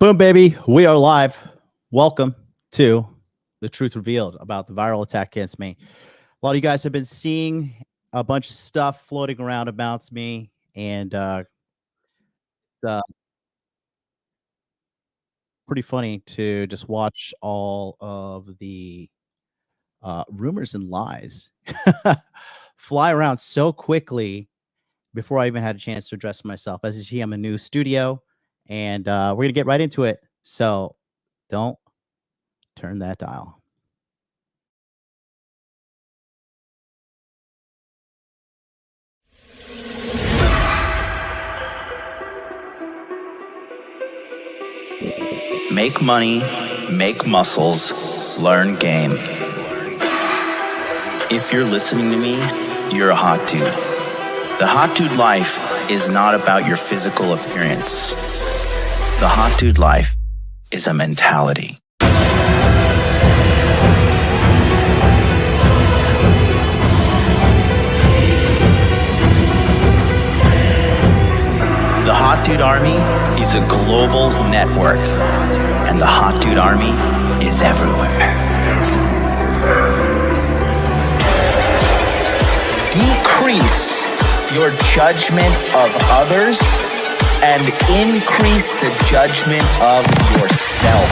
Boom, baby. We are live. Welcome to The Truth Revealed about the viral attack against me. A lot of you guys have been seeing a bunch of stuff floating around about me, and it's pretty funny to just watch all of the rumors and lies fly around so quickly before I even had a chance to address myself. As you see, I'm in a new studio, and we're going to get right into it. So don't turn that dial. Make money, make muscles, learn game. If you're listening to me, you're a hot dude. The hot dude life is not about your physical appearance. The hot dude life is a mentality. The Hot Dude Army is a global network, and the Hot Dude Army is everywhere. Decrease your judgment of others and increase the judgment of yourself.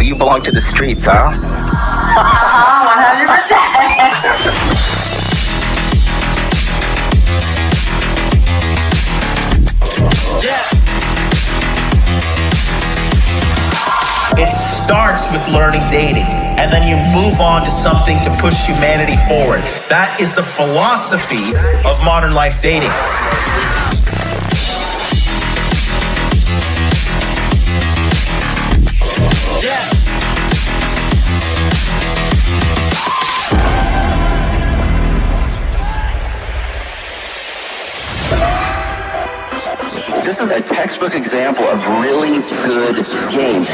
You belong to the streets, huh? 100%. It starts with learning dating, and then you move on to something to push humanity forward. That is the philosophy of modern life dating. This is a textbook example of really good game.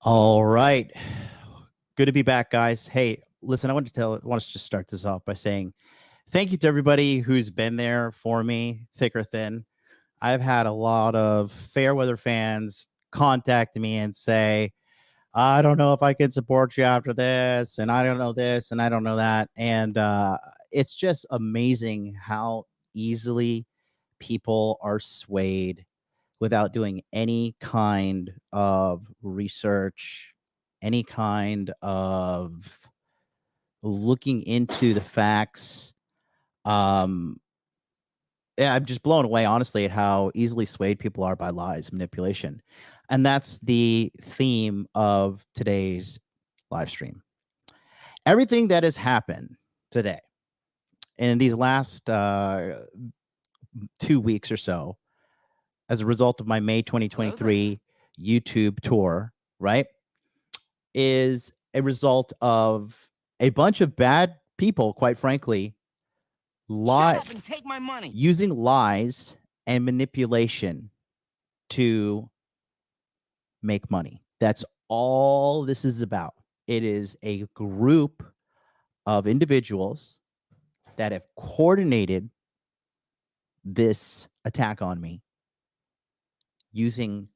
All right. Good to be back, guys. Hey, listen, I want to just start this off by saying thank you to everybody who's been there for me, thick or thin. I've had a lot of Fairweather fans contact me and say, I don't know if I can support you after this, and I don't know this, and I don't know that. And it's just amazing how easily people are swayed without doing any kind of research, any kind of looking into the facts. Yeah, I'm just blown away, honestly, at how easily swayed people are by lies, manipulation. And that's the theme of today's live stream. Everything that has happened today in these last 2 weeks or so, as a result of my May 2023 YouTube tour, right, is a result of a bunch of bad people, quite frankly, take my money. using lies and manipulation to make money. That's all this is about. It is a group of individuals that have coordinated this attack on me using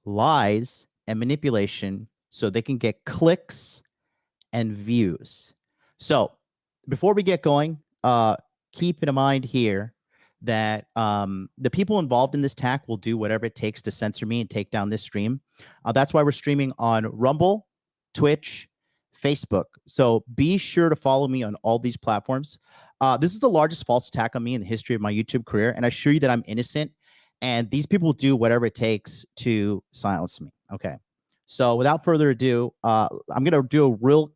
lies and manipulation so they can get clicks and views. So before we get going, keep in mind here that the people involved in this attack will do whatever it takes to censor me and take down this stream. That's why we're streaming on Rumble, Twitch, Facebook. So be sure to follow me on all these platforms. This is the largest false attack on me in the history of my YouTube career, and I assure you that I'm innocent, and these people will do whatever it takes to silence me. Okay. So without further ado, I'm going to do a real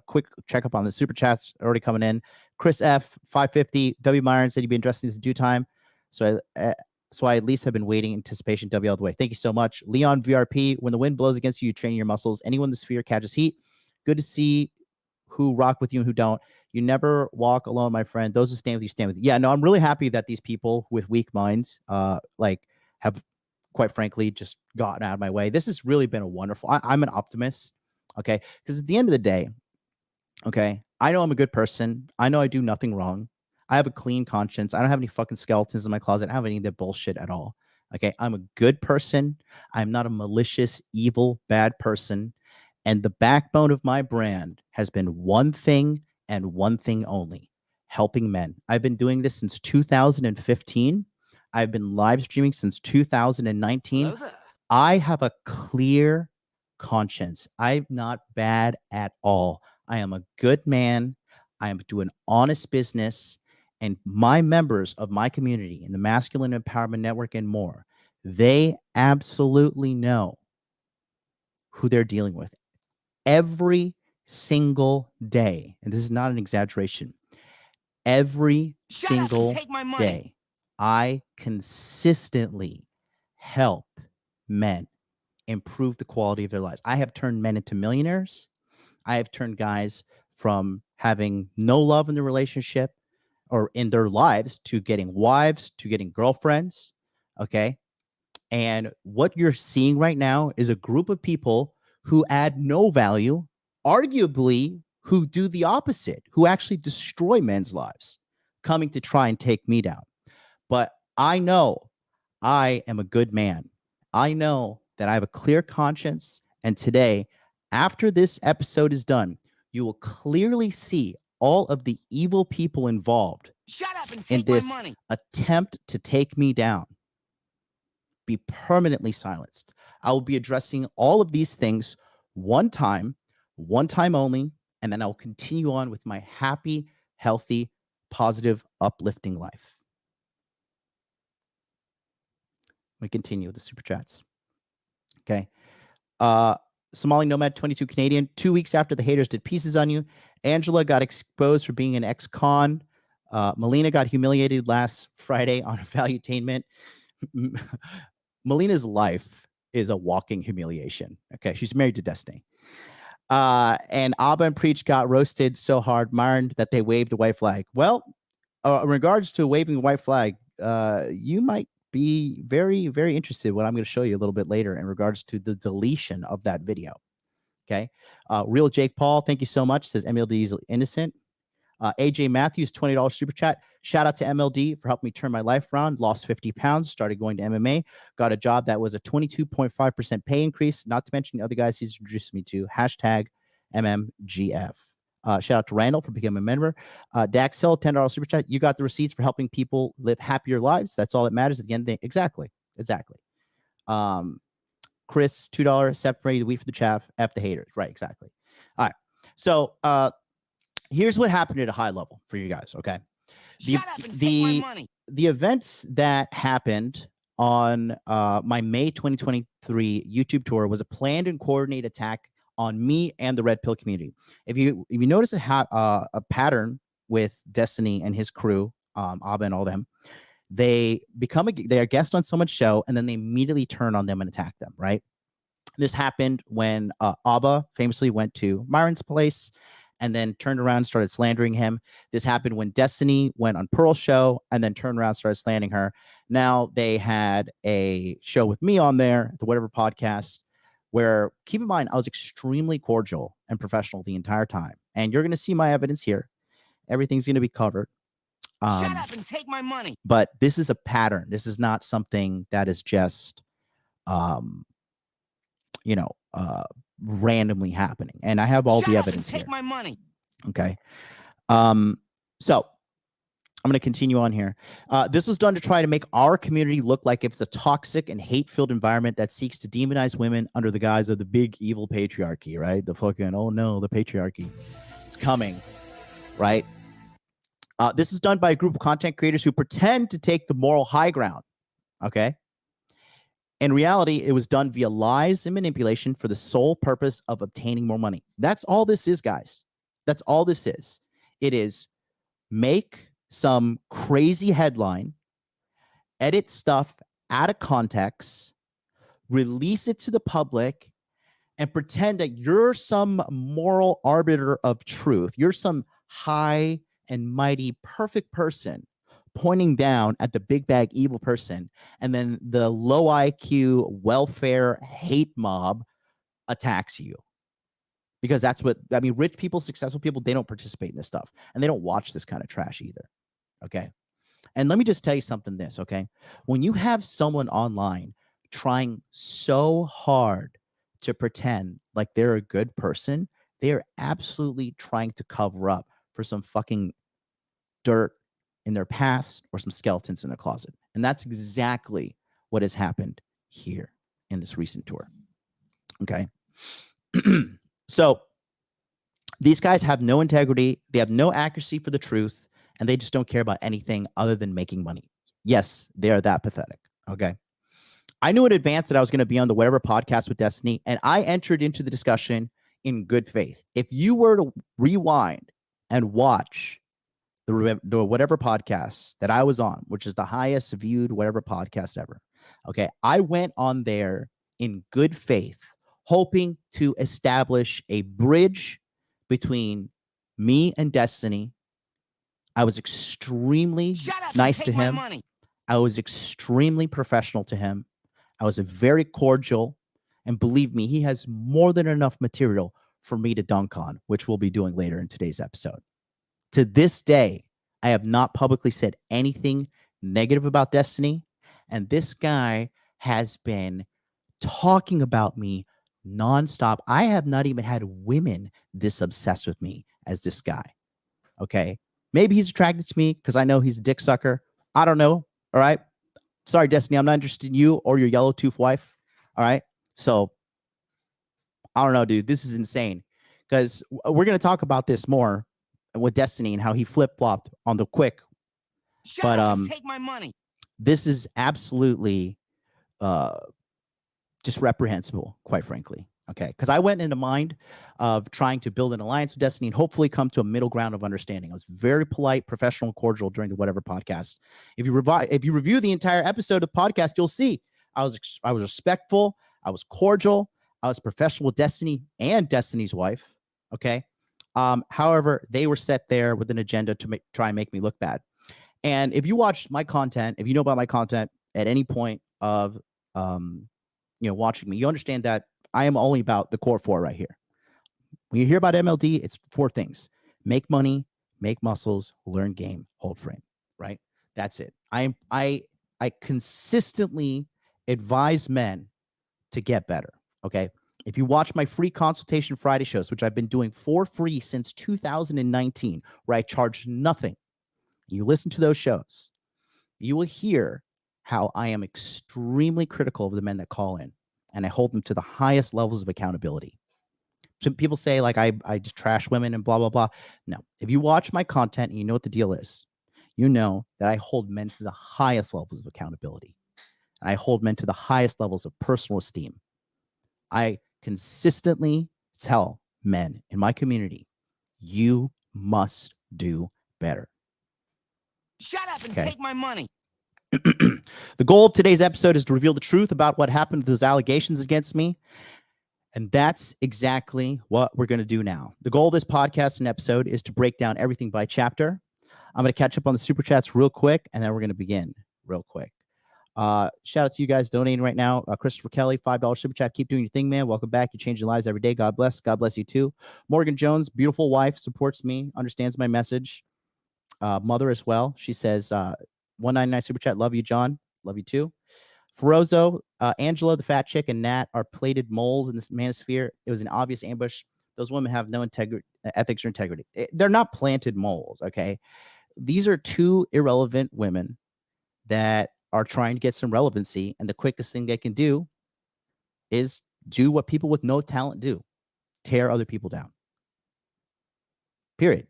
quick checkup on the super chats already coming in. Chris F, 550, W. Myron said you'd be addressing this in due time. So So I at least have been waiting in anticipation. W all the way. Thank you so much. Leon VRP, when the wind blows against you, you train your muscles. Anyone in the sphere catches heat. Good to see who rock with you and who don't. You never walk alone, my friend. Those who stand with you, stand with you. Yeah, no, I'm really happy that these people with weak minds have, quite frankly, just gotten out of my way. This has really been a wonderful. I'm an optimist, okay? Because at the end of the day, okay, I know I'm a good person. I know I do nothing wrong. I have a clean conscience. I don't have any fucking skeletons in my closet. I don't have any of that bullshit at all. Okay, I'm a good person. I'm not a malicious, evil, bad person. And the backbone of my brand has been one thing and one thing only: helping men. I've been doing this since 2015. I've been live streaming since 2019. Hello there. I have a clear conscience. I'm not bad at all. I am a good man. I am doing honest business. And my members of my community in the Masculine Empowerment Network and more, they absolutely know who they're dealing with every single day. And this is not an exaggeration. Every Shut up and single take my money. day, I consistently help men improve the quality of their lives. I have turned men into millionaires. I have turned guys from having no love in the relationship or in their lives to getting wives, to getting girlfriends. Okay. And what you're seeing right now is a group of people who add no value, arguably, who do the opposite, who actually destroy men's lives, coming to try and take me down. But I know I am a good man. I know that I have a clear conscience. And today, after this episode is done, you will clearly see all of the evil people involved Shut up and in take my this money. attempt to take me down be permanently silenced. I will be addressing all of these things one time only, and then I'll continue on with my happy, healthy, positive, uplifting life. We continue with the super chats. Okay. Somali Nomad 22 Canadian. 2 weeks after the haters did pieces on you, Angela got exposed for being an ex-con. Melina got humiliated last Friday on Valuetainment. Melina's life is a walking humiliation. Okay. She's married to Destiny. And Abba and Preach got roasted so hard, Myron, that they waved the white flag. Well, in regards to waving the white flag, you might be very, very interested in what I'm going to show you a little bit later in regards to the deletion of that video. Okay. Real Jake Paul, thank you so much. Says MLD is innocent. AJ Matthews, $20 super chat. Shout out to MLD for helping me turn my life around. Lost 50 pounds, started going to MMA, got a job that was a 22.5% pay increase, not to mention the other guys he's introduced me to. Hashtag MMGF. Shout out to Randall for becoming a member. Dax Hill, $10 super chat. You got the receipts for helping people live happier lives. That's all that matters at the end of the day. Exactly. Chris, $2. Separate the wheat from the chaff. F the haters. Right, exactly. All right. So here's what happened at a high level for you guys, okay? Shut up and take my money. The events that happened on my May 2023 YouTube tour was a planned and coordinated attack on me and the Red Pill community. If you notice a pattern with Destiny and his crew, Abba and all them, they are guests on someone's show and then they immediately turn on them and attack them, right? This happened when Abba famously went to Myron's place and then turned around and started slandering him. This happened when Destiny went on Pearl's show and then turned around and started slandering her. Now they had a show with me on there, the Whatever Podcast, where, keep in mind, I was extremely cordial and professional the entire time. And you're going to see my evidence here. Everything's going to be covered. Shut up and take my money. But this is a pattern. This is not something that is just, randomly happening. And I have all the evidence here. Take my money. Okay. So I'm going to continue on here. This was done to try to make our community look like it's a toxic and hate-filled environment that seeks to demonize women under the guise of the big evil patriarchy, right? The fucking, oh no, the patriarchy. It's coming, right? This is done by a group of content creators who pretend to take the moral high ground, okay? In reality, it was done via lies and manipulation for the sole purpose of obtaining more money. That's all this is, guys. That's all this is. It is make some crazy headline edit stuff out of context, release it to the public, and pretend that you're some moral arbiter of truth. You're some high and mighty perfect person pointing down at the big bag evil person, and then the low IQ welfare hate mob attacks you. Because that's what, I mean, rich people, successful people, they don't participate in this stuff, and they don't watch this kind of trash either. Okay. And let me just tell you something this, okay? When you have someone online trying so hard to pretend like they're a good person, they are absolutely trying to cover up for some fucking dirt in their past or some skeletons in their closet. And that's exactly what has happened here in this recent tour. Okay. So these guys have no integrity, they have no accuracy for the truth, and they just don't care about anything other than making money. Yes, they are that pathetic. Okay. I knew in advance that I was going to be on the Whatever podcast with Destiny, and I entered into the discussion in good faith. If you were to rewind and watch the Whatever podcast that I was on, which is the highest viewed Whatever podcast ever, okay, I went on there in good faith, hoping to establish a bridge between me and Destiny. I was extremely nice to him. I was extremely professional to him. I was very cordial. And believe me, he has more than enough material for me to dunk on, which we'll be doing later in today's episode. To this day, I have not publicly said anything negative about Destiny. And this guy has been talking about me nonstop. I have not even had women this obsessed with me as this guy. Okay. Maybe he's attracted to me because I know he's a dick sucker. I don't know. All right. Sorry, Destiny. I'm not interested in you or your yellow tooth wife. All right. So I don't know, dude. This is insane because we're going to talk about this more with Destiny and how he flip-flopped on the quick. Shut up and take my money. This is absolutely just reprehensible, quite frankly. Okay, because I went into mind of trying to build an alliance with Destiny and hopefully come to a middle ground of understanding. I was very polite, professional, and cordial during the Whatever podcast. If you review the entire episode of the podcast, you'll see I was respectful, I was cordial, I was professional with Destiny and Destiny's wife. Okay, however, they were set there with an agenda to try and make me look bad. And if you watch my content, if you know about my content at any point of watching me, you understand that I am only about the core four right here. When you hear about MLD, it's four things: make money, make muscles, learn game, hold frame, right? That's it. I consistently advise men to get better. Okay. If you watch my free consultation Friday shows, which I've been doing for free since 2019, where I charge nothing, you listen to those shows, you will hear how I am extremely critical of the men that call in, and I hold them to the highest levels of accountability. So people say like I just trash women and blah, blah, blah. No, if you watch my content and you know what the deal is, you know that I hold men to the highest levels of accountability. And I hold men to the highest levels of personal esteem. I consistently tell men in my community, you must do better. Shut up and take my money. The goal of today's episode is to reveal the truth about what happened to those allegations against me. And that's exactly what we're going to do now. The goal of this podcast and episode is to break down everything by chapter. I'm going to catch up on the super chats real quick, and then we're going to begin real quick. Shout out to you guys donating right now. Christopher Kelly, $5 super chat. Keep doing your thing, man. Welcome back. You're changing lives every day. God bless. God bless you too. Morgan Jones, beautiful wife, supports me, understands my message. Mother as well. She says, 199 super chat. Love you, John. Love you too. Ferozo, Angela, the fat chick, and Nat are plated moles in this manosphere. It was an obvious ambush. Those women have no ethics or integrity. They're not planted moles, okay? These are two irrelevant women that are trying to get some relevancy, and the quickest thing they can do is do what people with no talent do: tear other people down. Period.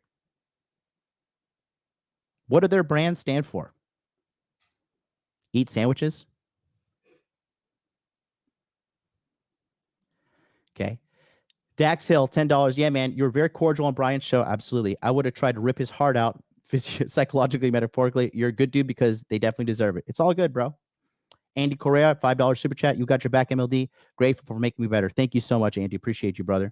What do their brands stand for? Eat sandwiches? Okay. Dax Hill, $10. Yeah, man, you were very cordial on Brian's show. Absolutely. I would have tried to rip his heart out psychologically, metaphorically. You're a good dude because they definitely deserve it. It's all good, bro. Andy Correa, $5 super chat. You got your back, MLD. Grateful for making me better. Thank you so much, Andy. Appreciate you, brother.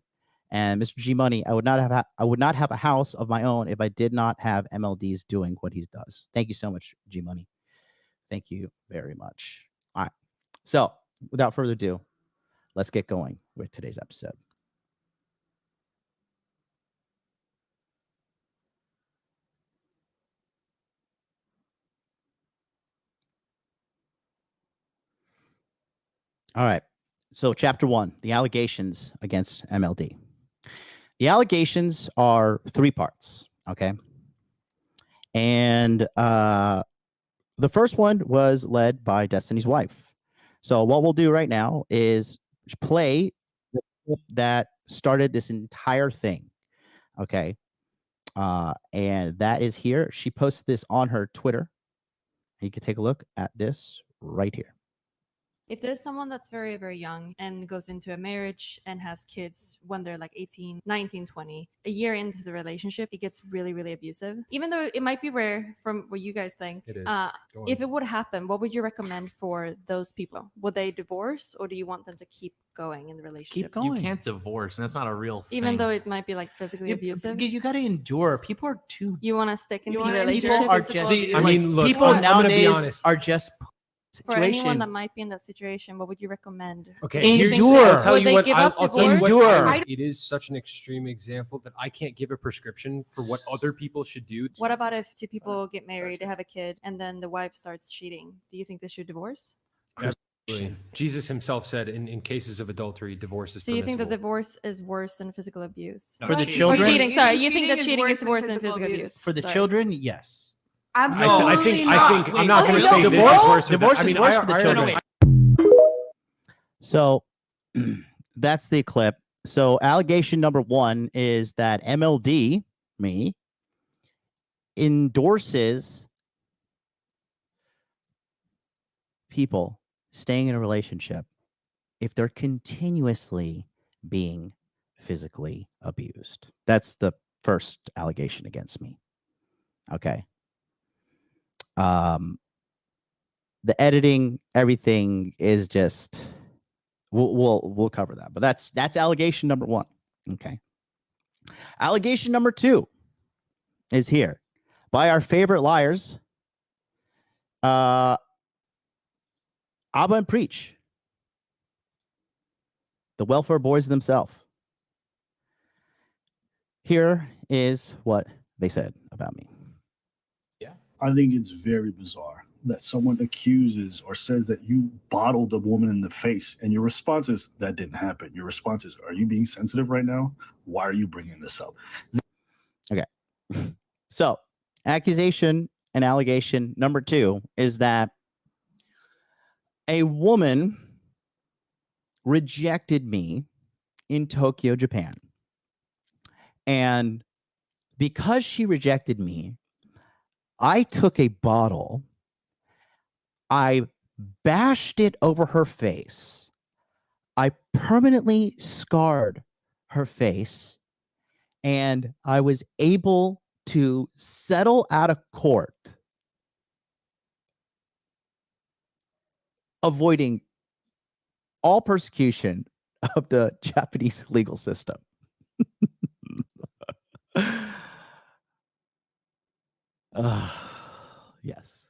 And Mr. G Money, I would not have a house of my own if I did not have MLDs doing what he does. Thank you so much, G Money. Thank you very much. All right. So without further ado, let's get going with today's episode. All right. So chapter 1, the allegations against MLD. The allegations are 3 parts. Okay. And the first one was led by Destiny's wife. So what we'll do right now is play the clip that started this entire thing. Okay. And that is here. She posted this on her Twitter. You can take a look at this right here. If there's someone that's very, very young and goes into a marriage and has kids when they're like 18, 19, 20, a year into the relationship, it gets really, really abusive. Even though it might be rare from what you guys think, it is. If it would happen, what would you recommend for those people? Would they divorce, or do you want them to keep going in the relationship? Keep going. You can't divorce, and that's not a real thing. Even though it might be like physically abusive? You got to endure. People are too... You want to stick in the People relationship? are just... I mean, look, people I'm gonna be nowadays honest. are just... For anyone that might be in that situation, what would you recommend? Okay, Endure. I'll tell Would you they what. give up I'll tell you what. divorce? It is such an extreme example that I can't give a prescription for what other people should do. What about if 2 people get married, they have a kid, and then the wife starts cheating? Do you think they should divorce? Jesus himself said in cases of adultery, divorce is So you think that permissible. divorce is worse than physical abuse? For the Or children? cheating, sorry. You think that cheating is worse than physical abuse? For the Sorry. children, yes. I think I'm not going to no, say divorce- this is worse. divorce I is mean, worse for the children. So that's the clip. So allegation number 1 is that MLD, me, endorses people staying in a relationship if they're continuously being physically abused. That's the first allegation against me. Okay. The editing, everything is just... We'll cover that, but that's allegation number 1. Okay. Allegation number 2 is here by our favorite liars, Abba and Preach, the welfare boys themselves. Here is what they said about me. I think it's very bizarre that someone accuses or says that you bottled a woman in the face, and your response is, that didn't happen. Your response is, are you being sensitive right now? Why are you bringing this up? Okay. So accusation and allegation number 2 is that a woman rejected me in Tokyo, Japan. And because she rejected me, I took a bottle, I bashed it over her face, I permanently scarred her face, and I was able to settle out of court, avoiding all persecution of the Japanese legal system. Yes.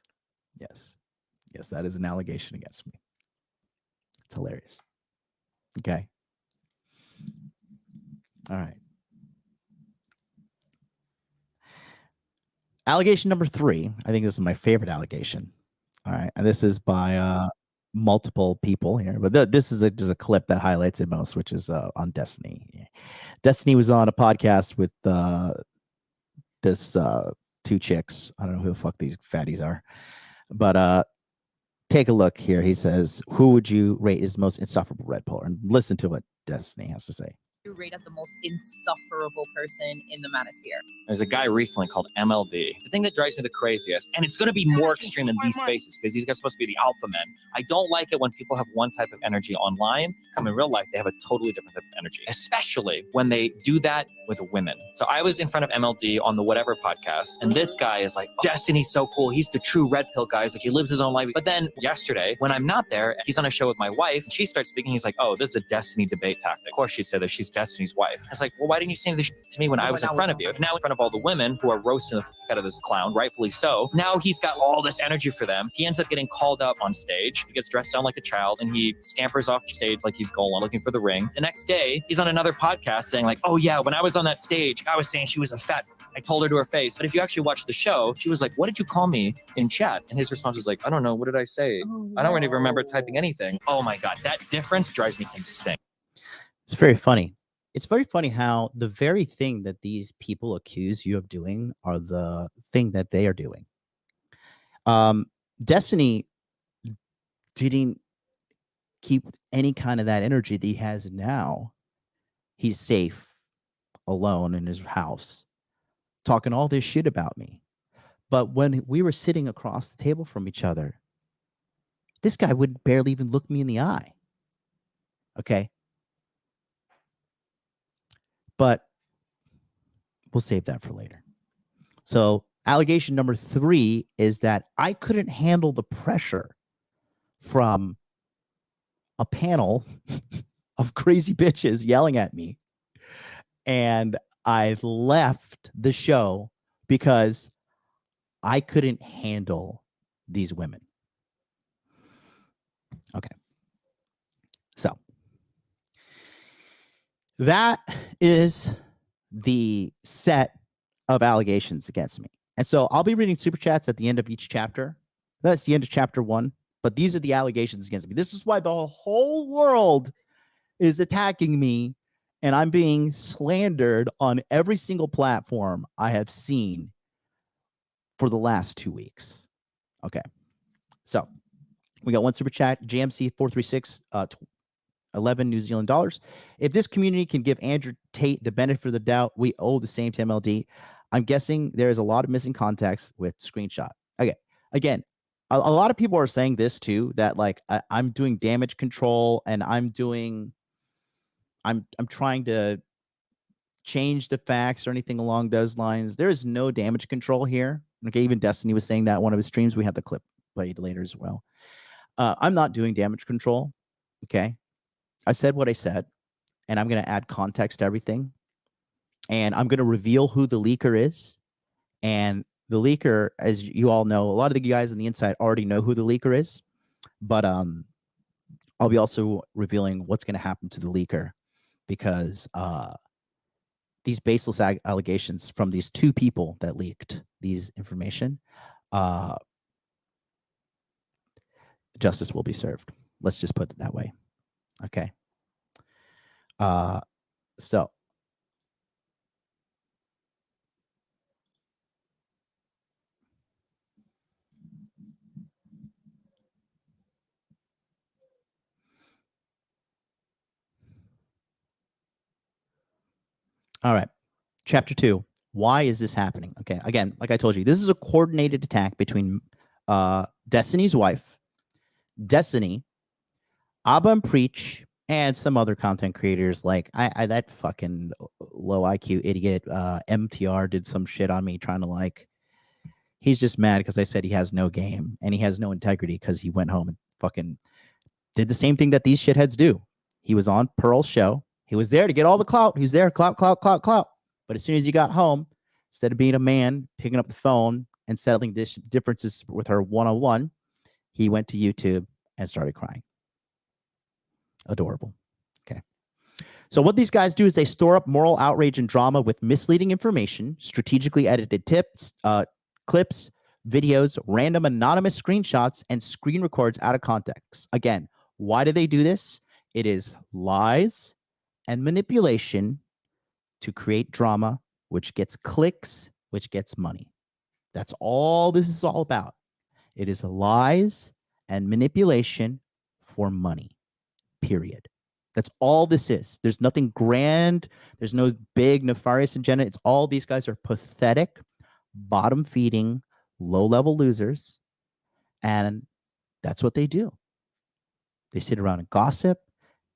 Yes, that is an allegation against me. It's hilarious. Okay. All right. Allegation number 3. I think this is my favorite allegation. All right. And this is by multiple people here, but this is just a clip that highlights it most, which is on Destiny. Destiny was on a podcast with this 2 chicks. I don't know who the fuck these fatties are, but take a look here. He says, who would you rate as most insufferable red pillar? And listen to what Destiny has to say. rate as the most insufferable person in the manosphere. There's a guy recently called MLD. The thing that drives me the craziest, and it's going to be more extreme in these spaces because these guys are supposed to be the alpha men. I don't like it when people have one type of energy online. Come in real life, they have a totally different type of energy, especially when they do that with women. So I was in front of MLD on the Whatever podcast, and this guy is like, Destiny's so cool. He's the true red pill guy. He's like, he lives his own life. But then yesterday, when I'm not there, he's on a show with my wife. She starts speaking. He's like, oh, this is a Destiny debate tactic. Of course, she'd say that she's Destiny's wife. I was like, well, why didn't you say this to me when I was in front of you? Now in front of all the women who are roasting the out of this clown, rightfully so. Now he's got all this energy for them. He ends up getting called up on stage. He gets dressed down like a child and he scampers off stage like he's going looking for the ring. The next day, he's on another podcast saying like, oh yeah, when I was on that stage, I was saying she was a fat. I told her to her face. But if you actually watch the show, she was like, what did you call me in chat? And his response was like, I don't know. What did I say? I don't even remember typing anything. Oh my God, that difference drives me insane. It's very funny. It's very funny how the very thing that these people accuse you of doing are the thing that they are doing. Destiny didn't keep any kind of that energy that he has now. He's safe, alone in his house, talking all this shit about me. But when we were sitting across the table from each other, this guy would barely even look me in the eye. Okay? But we'll save that for later. So allegation number 3 is that I couldn't handle the pressure from a panel of crazy bitches yelling at me. And I left the show because I couldn't handle these women. Okay. So that is the set of allegations against me. And so I'll be reading super chats at the end of each chapter. That's the end of chapter 1. But these are the allegations against me. This is why the whole world is attacking me and I'm being slandered on every single platform I have seen for the last 2 weeks. Okay. So we got one super chat, JMC 436, 11 New Zealand dollars. If this community can give Andrew Tate the benefit of the doubt, we owe the same to MLD. I'm guessing there is a lot of missing context with screenshot. Okay. Again, a lot of people are saying this too, that like I'm doing damage control and I'm trying to change the facts or anything along those lines. There is no damage control here. Okay. Even Destiny was saying that in one of his streams. We have the clip played later as well. I'm not doing damage control. Okay. I said what I said, and I'm going to add context to everything. And I'm going to reveal who the leaker is. And the leaker, as you all know, a lot of the guys on the inside already know who the leaker is. But I'll be also revealing what's going to happen to the leaker because these baseless allegations from these 2 people that leaked these information, justice will be served. Let's just put it that way. Okay. So all right. Chapter 2. Why is this happening? Okay. Again, like I told you, this is a coordinated attack between Destiny's wife, Destiny, Abba and Preach, and some other content creators like that fucking low IQ idiot MTR did some shit on me trying to like, he's just mad because I said he has no game and he has no integrity because he went home and fucking did the same thing that these shitheads do. He was on Pearl's show. He was there to get all the clout. He was there, clout. But as soon as he got home, instead of being a man, picking up the phone and settling differences with her one-on-one, he went to YouTube and started crying. Adorable. Okay. So what these guys do is they store up moral outrage and drama with misleading information, strategically edited tips, clips, videos, random anonymous screenshots, and screen records out of context. Again, why do they do this? It is lies and manipulation to create drama, which gets clicks, which gets money. That's all this is all about. It is lies and manipulation for money. Period. That's all this is. There's nothing grand. There's no big nefarious agenda. It's all these guys are pathetic, bottom feeding, low level losers. And that's what they do. They sit around and gossip,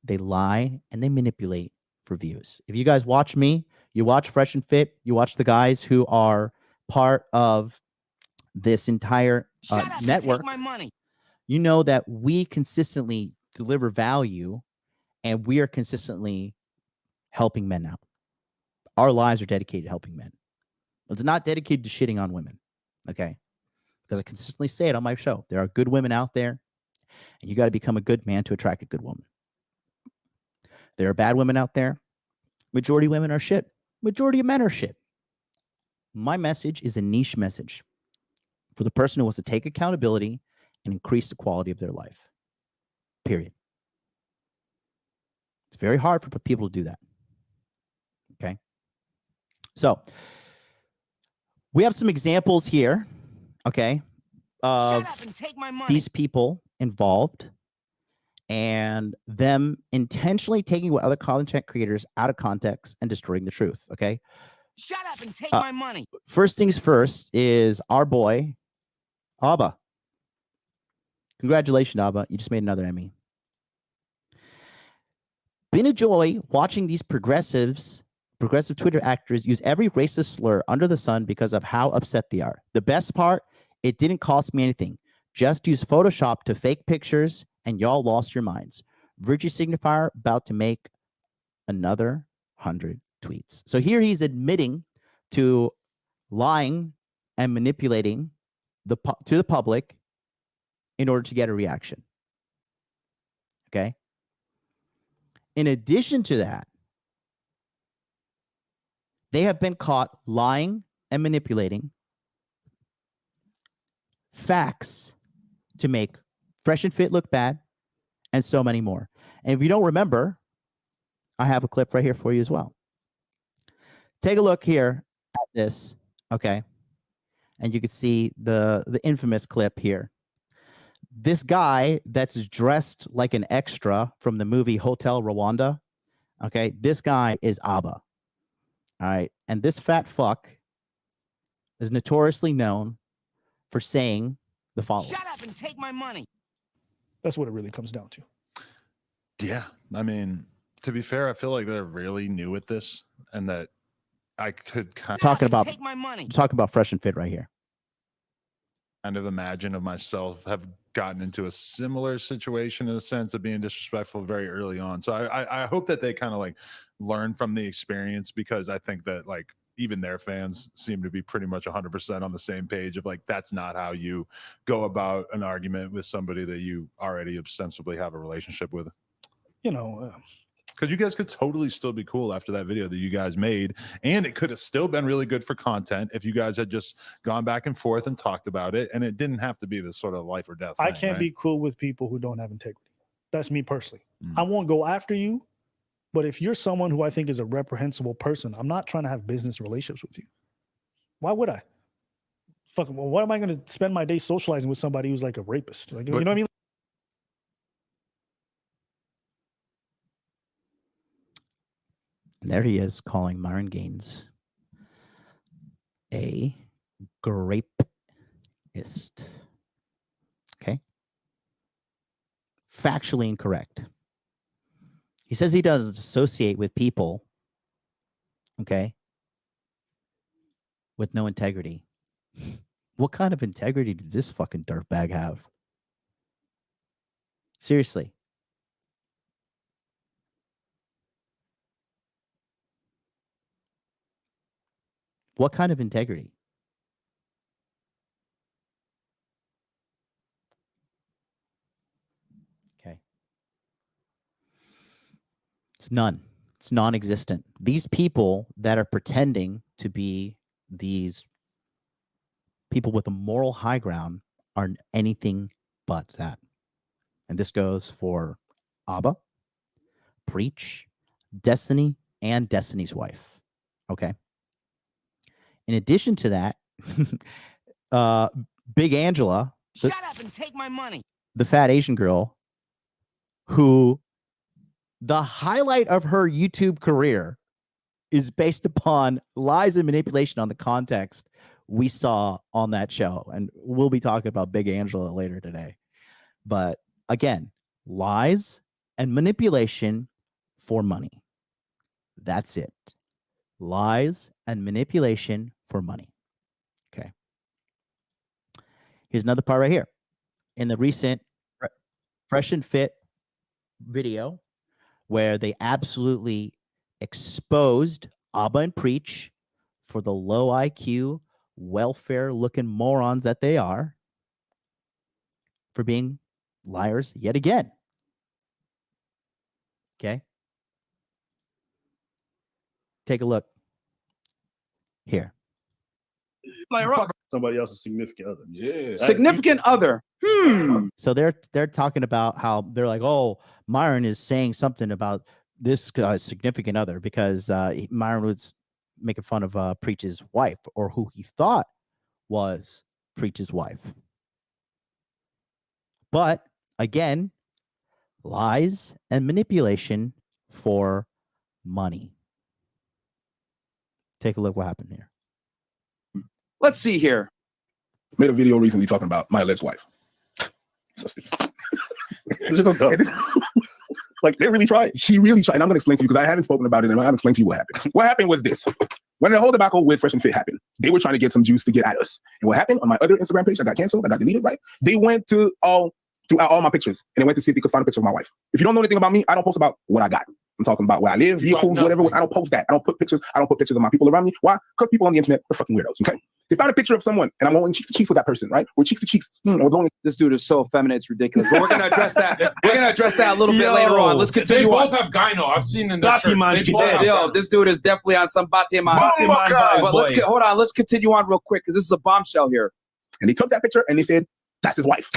they lie, and they manipulate for views. If you guys watch me, you watch Fresh and Fit, you watch the guys who are part of this entire network, take my money. You know that we consistently deliver value and we are consistently helping men out. Our lives are dedicated to helping men. It's not dedicated to shitting on women, okay? Because I consistently say it on my show. There are good women out there, and you got to become a good man to attract a good woman. There are bad women out there. Majority of women are shit. Majority of men are shit. My message is a niche message for the person who wants to take accountability and increase the quality of their life. Period. It's very hard for people to do that. Okay. So we have some examples here, okay, of these people involved and them intentionally taking what other content creators out of context and destroying the truth, okay? Shut up and take my money. First things first is our boy, Abba. Congratulations, Abba. You just made another Emmy. Been a joy watching these progressive Twitter actors use every racist slur under the sun because of how upset they are. The best part, it didn't cost me anything. Just use Photoshop to fake pictures and y'all lost your minds. Virtue signifier about to make another 100 tweets. So here he's admitting to lying and manipulating to the public in order to get a reaction. Okay. In addition to that, they have been caught lying and manipulating facts to make Fresh and Fit look bad and so many more. And if you don't remember, I have a clip right here for you as well. Take a look here at this, okay? And you can see the infamous clip here. This guy that's dressed like an extra from the movie Hotel Rwanda, okay? This guy is Abba, all right? And this fat fuck is notoriously known for saying the following. Shut up and take my money. That's what it really comes down to. Yeah. I mean, to be fair, I feel like they're really new at this and that I could kind of talking about Fresh and Fit right here. Kind of imagine of myself have gotten into a similar situation in the sense of being disrespectful very early on. So I hope that they kind of like learn from the experience, because I think that like even their fans seem to be pretty much 100% on the same page of like, that's not how you go about an argument with somebody that you already ostensibly have a relationship with. You know, because you guys could totally still be cool after that video that you guys made, and it could have still been really good for content if you guys had just gone back and forth and talked about it, and it didn't have to be this sort of life or death thing, I can't be cool with people who don't have integrity. That's me personally. I won't go after you, but if you're someone who I think is a reprehensible person, I'm not trying to have business relationships with you. Why would I? Fucking, well, what am I going to spend my day socializing with somebody who's like a rapist? Like, you know what I mean? And there he is calling Myron Gaines a grapeist. Okay. Factually incorrect. He says he doesn't associate with people, okay, with no integrity. What kind of integrity does this fucking dirtbag have? Seriously. What kind of integrity? Okay. It's none. It's non-existent. These people that are pretending to be these people with a moral high ground are anything but that. And this goes for Abba, Preach, Destiny, and Destiny's wife. Okay. In addition to that, Big Angela, shut up and take my money. The fat Asian girl who The highlight of her YouTube career is based upon lies and manipulation on the context we saw on that show. And we'll be talking about Big Angela later today. But again, lies and manipulation for money. That's it. Lies and manipulation for money. Okay. Here's another part right here. In the recent Fresh and Fit video, where they absolutely exposed Abba and Preach for the low IQ, welfare-looking morons that they are, for being liars yet again. Okay? Take a look here. Somebody else's significant other. Yeah. Significant other. So they're talking about how they're like, oh, Myron is saying something about this guy's significant other because Myron was making fun of Preach's wife, or who he thought was Preach's wife. But again, lies and manipulation for money. Take a look what happened here. Let's see here. Made a video recently talking about my alleged wife. It's just so dumb. Like, they really tried. She really tried. And I'm going to explain to you because I haven't spoken about it and I haven't explained to you what happened. What happened was this. When the whole debacle with Fresh and Fit happened, they were trying to get some juice to get at us. And what happened on my other Instagram page that got canceled, that got deleted, right? They went to throughout all my pictures and they went to see if they could find a picture of my wife. If you don't know anything about me, I don't post about what I got. I'm talking about where I live, vehicles, whatever. I don't post that. I don't put pictures of my people around me. Why? Because people on the internet are fucking weirdos, okay? They found a picture of someone and I'm going cheek to cheek with that person, right? We're cheek to cheek. This dude is so effeminate, it's ridiculous. But we're going to address that. We're going to address that a little bit later on. Let's continue They on. both have gyno. I've seen in the This dude is definitely on some Batiman. But hold on. Let's continue on real quick because this is a bombshell here. And they took that picture and they said, that's his wife.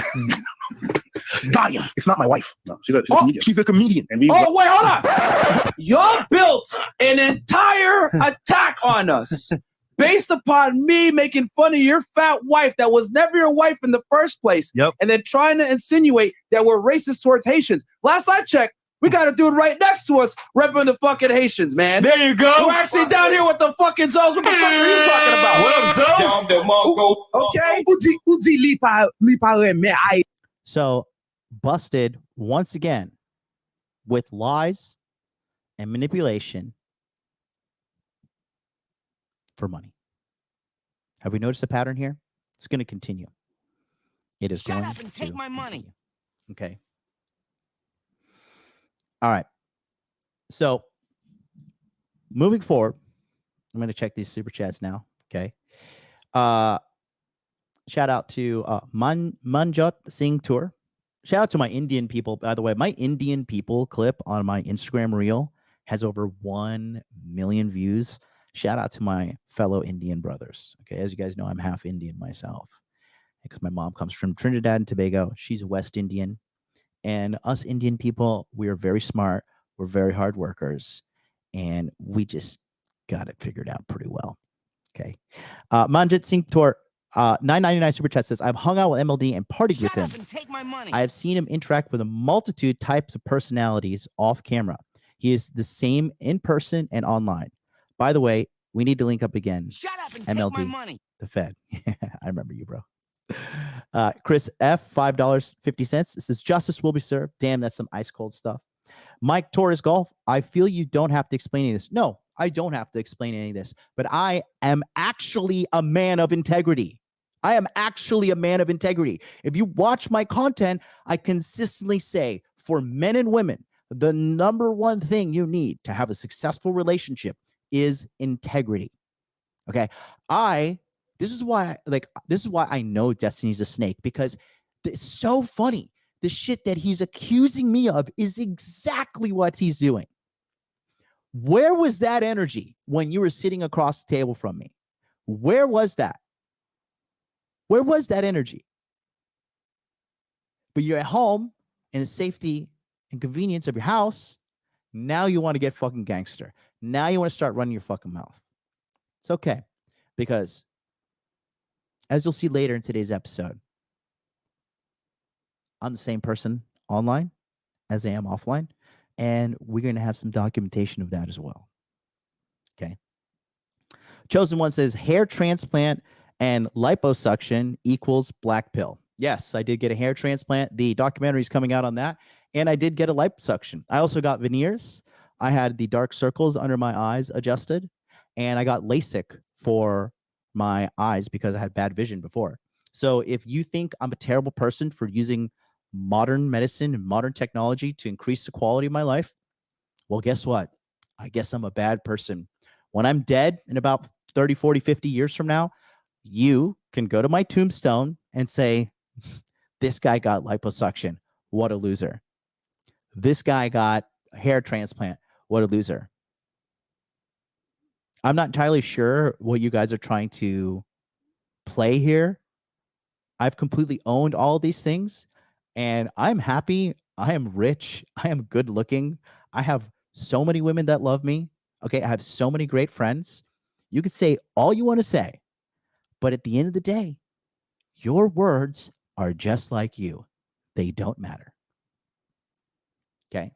Gaia. It's not my wife. No, she's a comedian. She's a comedian. And wait, hold on. Y'all built an entire attack on us based upon me making fun of your fat wife that was never your wife in the first place. Yep. And then trying to insinuate that we're racist towards Haitians. Last I checked, we got a dude right next to us repping the fucking Haitians, man. There you go. We're actually down here with the fucking Zoes. What the fuck are you talking about? What up, Zoe? Okay. So busted once again with lies and manipulation for money. Have we noticed a pattern here? It's going to continue. It is Shut going up and take my money. continue. Okay. All right. So moving forward, I'm going to check these super chats now. Okay. Shout out to Manjot Singh Tour. Shout out to my Indian people. By the way, my Indian people clip on my Instagram reel has over 1 million views. Shout out to my fellow Indian brothers. Okay. As you guys know, I'm half Indian myself because my mom comes from Trinidad and Tobago. She's West Indian. And us Indian people, we are very smart. We're very hard workers. And we just got it figured out pretty well. Okay. Manjit Singh Tour, $9.99 super chat says, I've hung out with MLD and partied with him. And take my money. I have seen him interact with a multitude types of personalities off camera. He is the same in person and online. By the way, we need to link up again. Shut up and MLD, take my money. the Fed. I remember you, bro. Chris F, $5.50. It says justice will be served. Damn, that's some ice cold stuff. Mike Torres Golf. I feel you don't have to explain any of this. No, I don't have to explain any of this, but I am actually a man of integrity. I am actually a man of integrity. If you watch my content, I consistently say for men and women, the number one thing you need to have a successful relationship is integrity. Okay. This is why I know Destiny's a snake, because it's so funny. The shit that he's accusing me of is exactly what he's doing. Where was that energy when you were sitting across the table from me? Where was that? Where was that energy? But you're at home in the safety and convenience of your house. Now you want to get fucking gangster. Now you want to start running your fucking mouth. It's okay, because as you'll see later in today's episode, I'm the same person online as I am offline. And we're going to have some documentation of that as well. Okay. Chosen One says hair transplant and liposuction equals black pill. Yes, I did get a hair transplant. The documentary is coming out on that. And I did get a liposuction. I also got veneers. I had the dark circles under my eyes adjusted. And I got LASIK for my eyes because I had bad vision before. So if you think I'm a terrible person for using modern medicine and modern technology to increase the quality of my life, well, guess what? I guess I'm a bad person. When I'm dead in about 30, 40, 50 years from now, you can go to my tombstone and say, this guy got liposuction. What a loser. This guy got a hair transplant. What a loser. I'm not entirely sure what you guys are trying to play here. I've completely owned all these things, and I'm happy. I am rich. I am good looking. I have so many women that love me. Okay, I have so many great friends. You can say all you want to say, but at the end of the day, your words are just like you. They don't matter. Okay.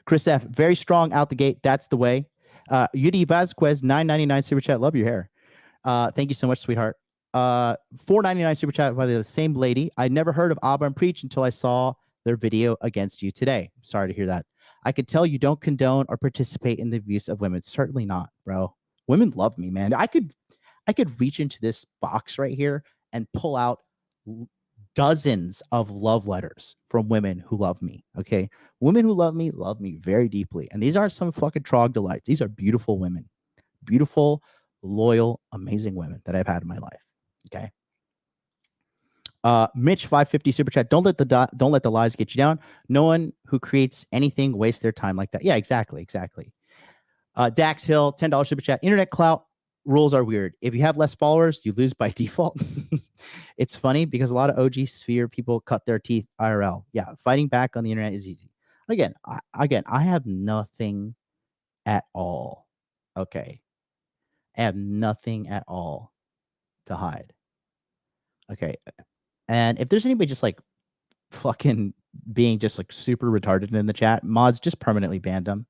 Chris F., very strong out the gate. That's the way. Yudi Vasquez, $9.99 super chat. Love your hair. Thank you so much, sweetheart. $4.99 super chat by the same lady. I never heard of Abba and Preach until I saw their video against you today. Sorry to hear that. I could tell you don't condone or participate in the abuse of women. Certainly not, bro. Women love me, man. I could reach into this box right here and pull out dozens of love letters from women who love me. Okay. Women who love me very deeply. And these aren't some fucking troglodytes. These are beautiful women, beautiful, loyal, amazing women that I've had in my life. Okay. Mitch 550 super chat. Don't let the lies get you down. No one who creates anything wastes their time like that. Yeah, exactly. Dax Hill, $10 super chat. Internet clout rules are weird. If you have less followers, you lose by default. It's funny because a lot of OG Sphere people cut their teeth IRL. Yeah, fighting back on the internet is easy. Again, I have nothing at all. Okay. I have nothing at all to hide. Okay. And if there's anybody just like fucking being just like super retarded in the chat, mods, just permanently banned them.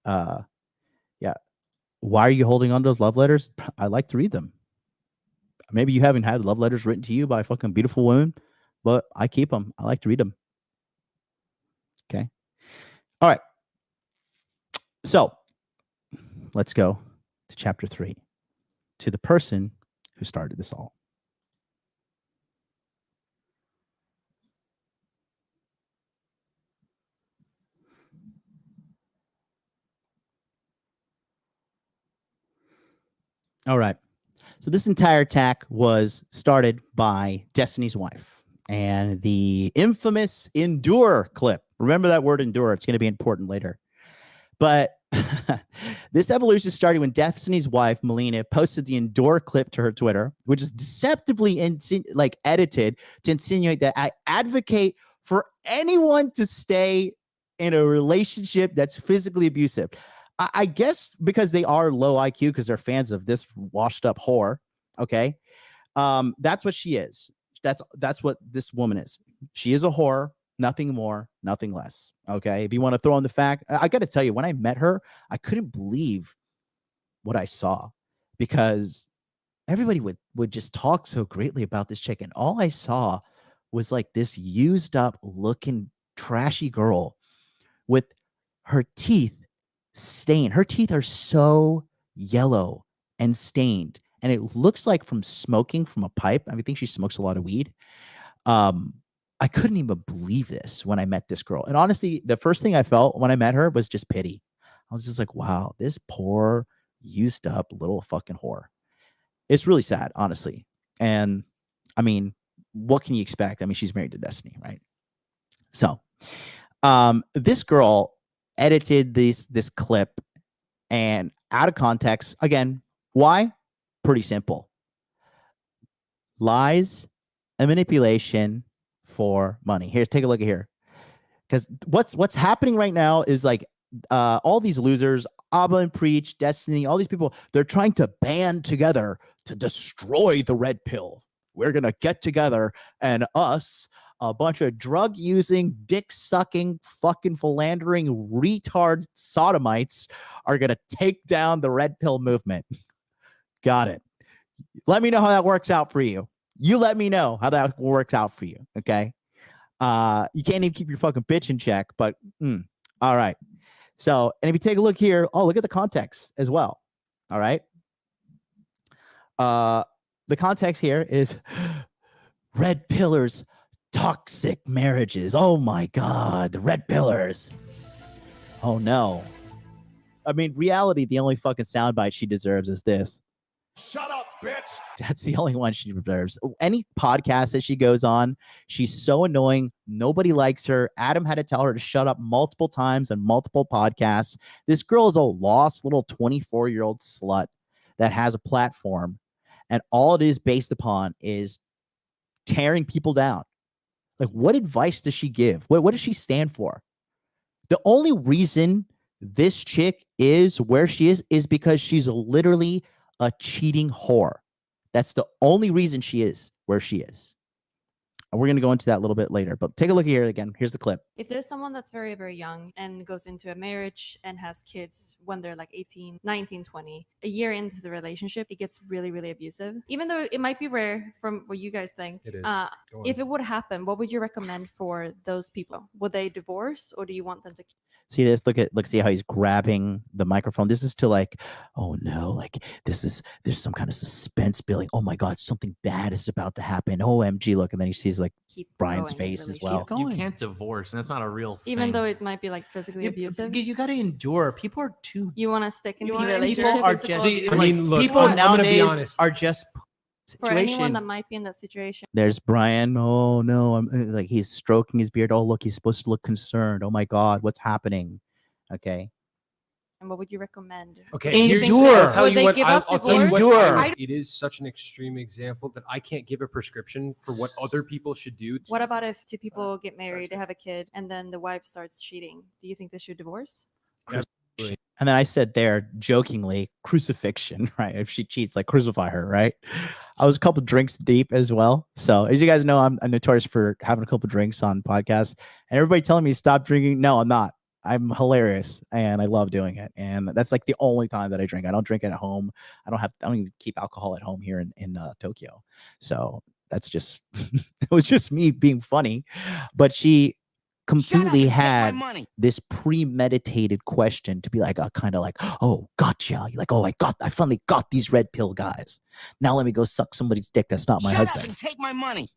Yeah. Why are you holding on to those love letters? I like to read them. Maybe you haven't had love letters written to you by fucking beautiful women, but I keep them. I like to read them. Okay. All right. So let's go to chapter 3, to the person who started this all. All right. So this entire attack was started by Destiny's wife and the infamous endure clip. Remember that word endure. It's going to be important later. But this evolution started when Destiny's wife, Melina, posted the endure clip to her Twitter, which is deceptively edited to insinuate that I advocate for anyone to stay in a relationship that's physically abusive. I guess because they are low IQ because they're fans of this washed up whore. Okay. That's what she is. That's what this woman is. She is a whore, nothing more, nothing less. Okay. If you want to throw in the fact, I got to tell you, when I met her, I couldn't believe what I saw because everybody would just talk so greatly about this chick. And all I saw was like this used up looking trashy girl with her teeth stained. Her teeth are so yellow and stained, and it looks like from smoking from a pipe. I think she smokes a lot of weed. I couldn't even believe this when I met this girl. And honestly, the first thing I felt when I met her was just pity. I was just like, wow, this poor, used up little fucking whore. It's really sad, honestly. And I mean, what can you expect? I mean, she's married to Destiny, right? So this girl edited this clip and out of context. Again, why? Pretty simple. Lies and manipulation for money. Here, take a look at here. Because what's happening right now is like all these losers, Abba and Preach, Destiny, all these people, they're trying to band together to destroy the red pill. We're going to get together and us, a bunch of drug using, dick sucking, fucking philandering, retard sodomites are going to take down the red pill movement. Got it. Let me know how that works out for you. You let me know how that works out for you. Okay. You can't even keep your fucking bitch in check, but all right. So, and if you take a look here, look at the context as well. All right. The context here is red pillars, toxic marriages. Oh my God, the red pillars. Oh no. I mean, reality, the only fucking soundbite she deserves is this. Shut up, bitch. That's the only one she deserves. Any podcast that she goes on, she's so annoying. Nobody likes her. Adam had to tell her to shut up multiple times on multiple podcasts. This girl is a lost little 24-year-old slut that has a platform, and all it is based upon is tearing people down. Like, what advice does she give? What does she stand for? The only reason this chick is where she is because she's literally a cheating whore. That's the only reason she is where she is. And we're going to go into that a little bit later, but take a look here again. Here's the clip. If there's someone that's very, very young and goes into a marriage and has kids when they're like 18, 19, 20, a year into the relationship, it gets really, really abusive. Even though it might be rare from what you guys think, It is. if it would happen, what would you recommend for those people? Would they divorce, or do you want them to See this? See how he's grabbing the microphone. This is to like, oh no, like there's some kind of suspense building. Oh my God, something bad is about to happen. OMG, look. And then he sees like Brian's face as well. You can't divorce, and that's not a real thing. even though it might be like physically abusive? Because you got to endure. People are too. You want to stick in the People relationship? are Is it just. possible? I mean, look, people I'm gonna be nowadays honest. are just. For anyone Situation. that might be in that situation. There's Brian. Oh no, I'm like he's stroking his beard. Oh look, he's supposed to look concerned. Oh my God, what's happening? Okay. And what would you recommend? Okay, endure. I'll tell Would you they what. give I'll up tell you what. divorce? It is such an extreme example that I can't give a prescription for what other people should do. What about if two people get married, they have a kid, and then the wife starts cheating? Do you think they should divorce? And then I said there jokingly, crucifixion, right? If she cheats, like crucify her, right? I was a couple drinks deep as well. So as you guys know, I'm notorious for having a couple drinks on podcasts, and everybody telling me to stop drinking. No, I'm not. I'm hilarious and I love doing it. And that's like the only time that I drink. I don't drink it at home. I don't even keep alcohol at home here in Tokyo. So that's just, it was just me being funny, but she completely had this premeditated question to be like a kind of like, oh, gotcha. You're like, oh, I finally got these red pill guys. Now let me go suck somebody's dick. That's not my husband. Shut up and take my money.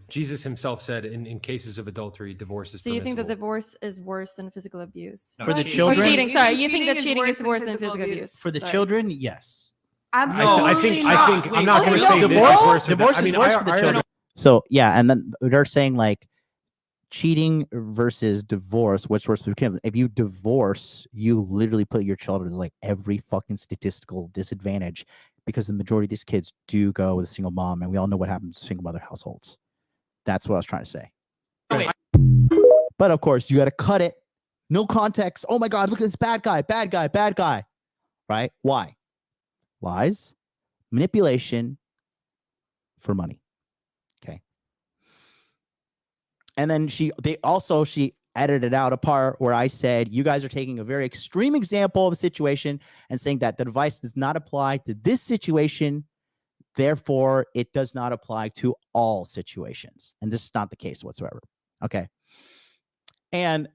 Jesus himself said in cases of adultery, divorce is So you think that permissible. divorce is worse than physical abuse? For the Or children? cheating. Sorry, you think that cheating is worse than physical abuse? For the Sorry. children, yes. I think I'm not going to say this is worse. Divorce I mean, is worse for the children. So yeah, and then they're saying like cheating versus divorce. What's worse for the kids? If you divorce, you literally put your children in like every fucking statistical disadvantage because the majority of these kids do go with a single mom, and we all know what happens to single mother households. That's what I was trying to say. But of course, you got to cut it. No context. Oh my God, look at this bad guy, bad guy, bad guy. Right? Why? Lies, manipulation for money. Okay. And then she edited out a part where I said, you guys are taking a very extreme example of a situation and saying that the advice does not apply to this situation. Therefore, it does not apply to all situations. And this is not the case whatsoever. Okay. And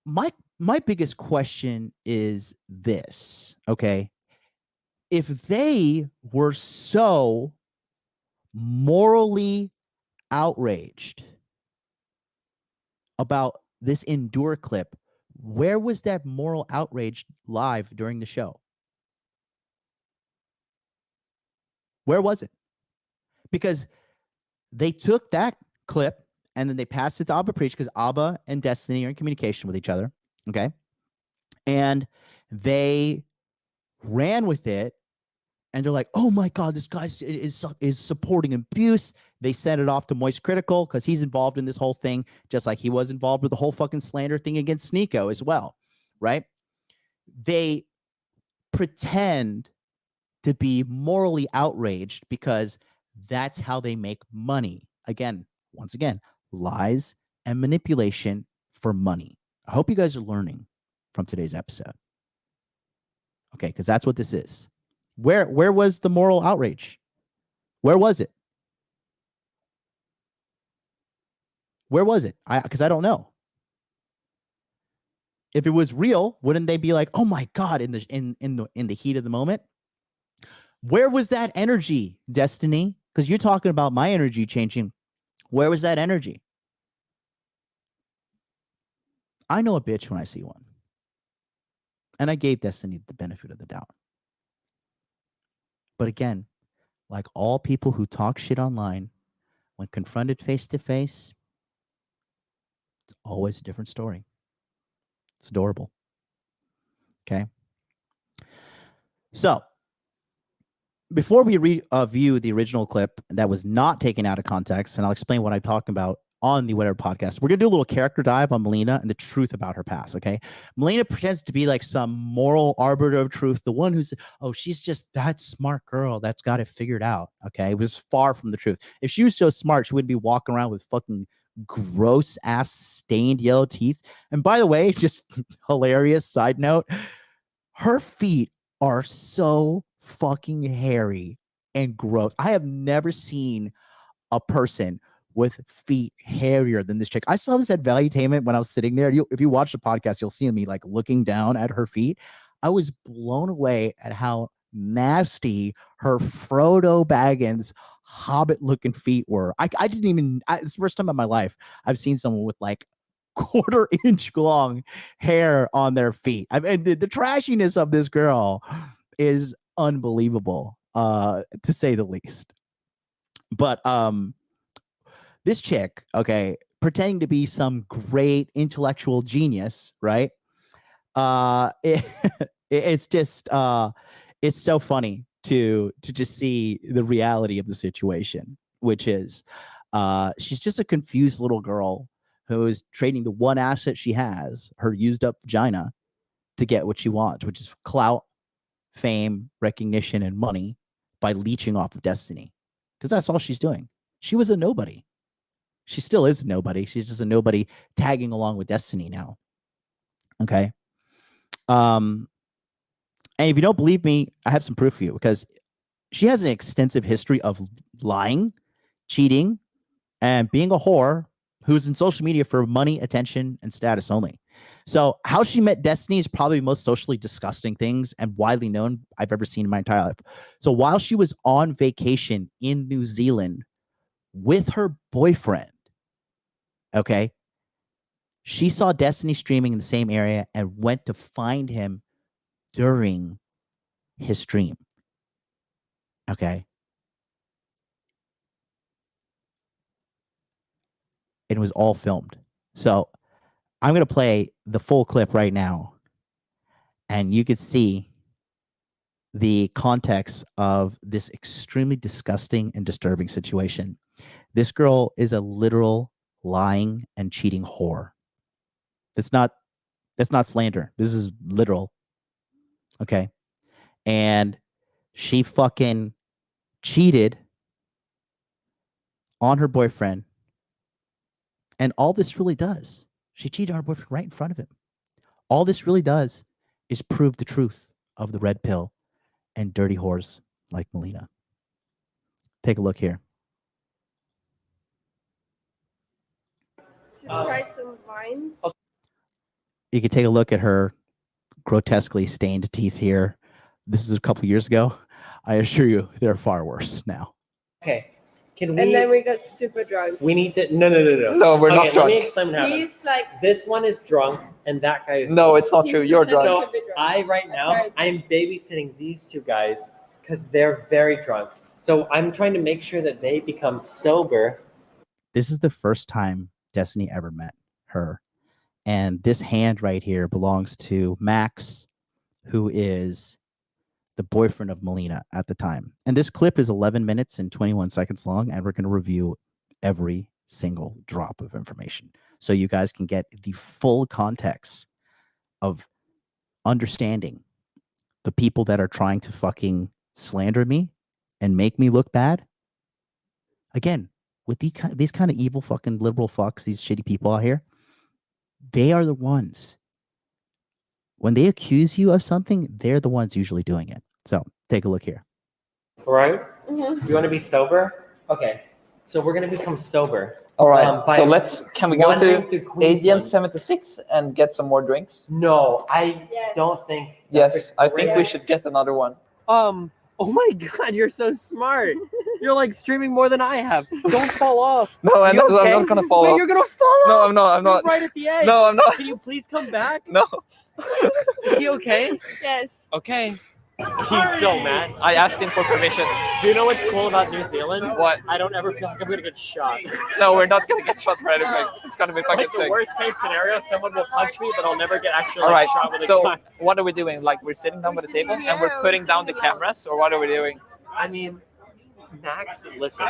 my biggest question is this, okay? If they were so morally outraged about this Endure clip, where was that moral outrage live during the show? Where was it? Because they took that clip and then they passed it to Abba Preach because Abba and Destiny are in communication with each other. Okay. And they ran with it and they're like, oh my God, this guy is supporting abuse. They sent it off to Moist Critical because he's involved in this whole thing, just like he was involved with the whole fucking slander thing against Sneeko as well. Right. They pretend to be morally outraged because That's how they make money. Again, once again, lies and manipulation for money. I hope you guys are learning from today's episode. Okay, because that's what this is. Where was the moral outrage? Where was it? Where was it? Because I don't know. If it was real, wouldn't they be like, "Oh my God," in the heat of the moment? Where was that energy, Destiny? Because you're talking about my energy changing. Where was that energy? I know a bitch when I see one. And I gave Destiny the benefit of the doubt. But again, like all people who talk shit online, when confronted face to face, it's always a different story. It's adorable. Okay. So before we review the original clip that was not taken out of context, and I'll explain what I'm talking about on the Whatever podcast, we're going to do a little character dive on Melina and the truth about her past, okay? Melina pretends to be like some moral arbiter of truth, the one who's, oh, she's just that smart girl that's got it figured out, okay? It was far from the truth. If she was so smart, she wouldn't be walking around with fucking gross-ass stained yellow teeth. And by the way, just hilarious side note, her feet are so fucking hairy and gross. I have never seen a person with feet hairier than this chick. I saw this at Valuetainment when I was sitting there. If you watch the podcast, you'll see me like looking down at her feet. I was blown away at how nasty her Frodo Baggins Hobbit-looking feet were. I didn't even. It's the first time in my life I've seen someone with like quarter-inch long hair on their feet. I mean, the trashiness of this girl is unbelievable, to say the least. But this chick, okay, pretending to be some great intellectual genius, right? It's just it's so funny to just see the reality of the situation, which is she's just a confused little girl who is trading the one asset she has, her used up vagina, to get what she wants, which is clout, fame, recognition, and money by leeching off of Destiny. Because that's all she's doing. She was a nobody. She still is a nobody. She's just a nobody tagging along with Destiny now. Okay. And if you don't believe me, I have some proof for you, because she has an extensive history of lying, cheating, and being a whore who's in social media for money, attention, and status only. So how she met Destiny is probably the most socially disgusting things and widely known I've ever seen in my entire life. So while she was on vacation in New Zealand with her boyfriend, okay, she saw Destiny streaming in the same area and went to find him during his stream. Okay. It was all filmed. So I'm going to play the full clip right now, and you can see the context of this extremely disgusting and disturbing situation. This girl is a literal lying and cheating whore. That's not slander. This is literal. Okay. And she fucking cheated on her boyfriend. And all this really does, she cheated on her boyfriend right in front of him. All this really does is prove the truth of the red pill and dirty whores like Melina. Take a look here. Try some vines. You can take a look at her grotesquely stained teeth here. This is a couple years ago. I assure you, they're far worse now. Okay. Can we? And then we got super drunk. We need to. No. No, we're not drunk. Let me explain what happened. He's like, This one is drunk, and that guy is. No, it's not true. You're drunk. So right now, I'm babysitting these two guys because they're very drunk. So I'm trying to make sure that they become sober. This is the first time Destiny ever met her. And this hand right here belongs to Max, who is the boyfriend of Melina at the time. And this clip is 11 minutes and 21 seconds long, and we're going to review every single drop of information so you guys can get the full context of understanding the people that are trying to fucking slander me and make me look bad again, with these kind of evil fucking liberal fucks, these shitty people out here, they are the ones. When they accuse you of something, they're the ones usually doing it. So take a look here. Right? You want to be sober? Okay. So we're going to become sober. All right. by So can we go wandering to through Queensland. 1876 and get some more drinks? No, I don't think. Yes, I think we should get another one. Oh my God, you're so smart. You're like streaming more than I have. Don't fall off. No, I'm not gonna fall off. You're gonna fall No, off. I'm not. I'm You're not. right at the edge. No, I'm not. Can you please come back? No. Is he okay? Yes. Okay. He's so mad. I asked him for permission. Do you know what's cool about New Zealand? What? I don't ever feel like I'm gonna get shot. No, we're not gonna get shot for anything. It's gonna be fucking Like the sick. worst case scenario, someone will punch me, but I'll never get actually All right. shot with a So gun. what are we doing? Like we're sitting down by the table and we're putting down the cameras, or what are we doing? I mean, Max, listen.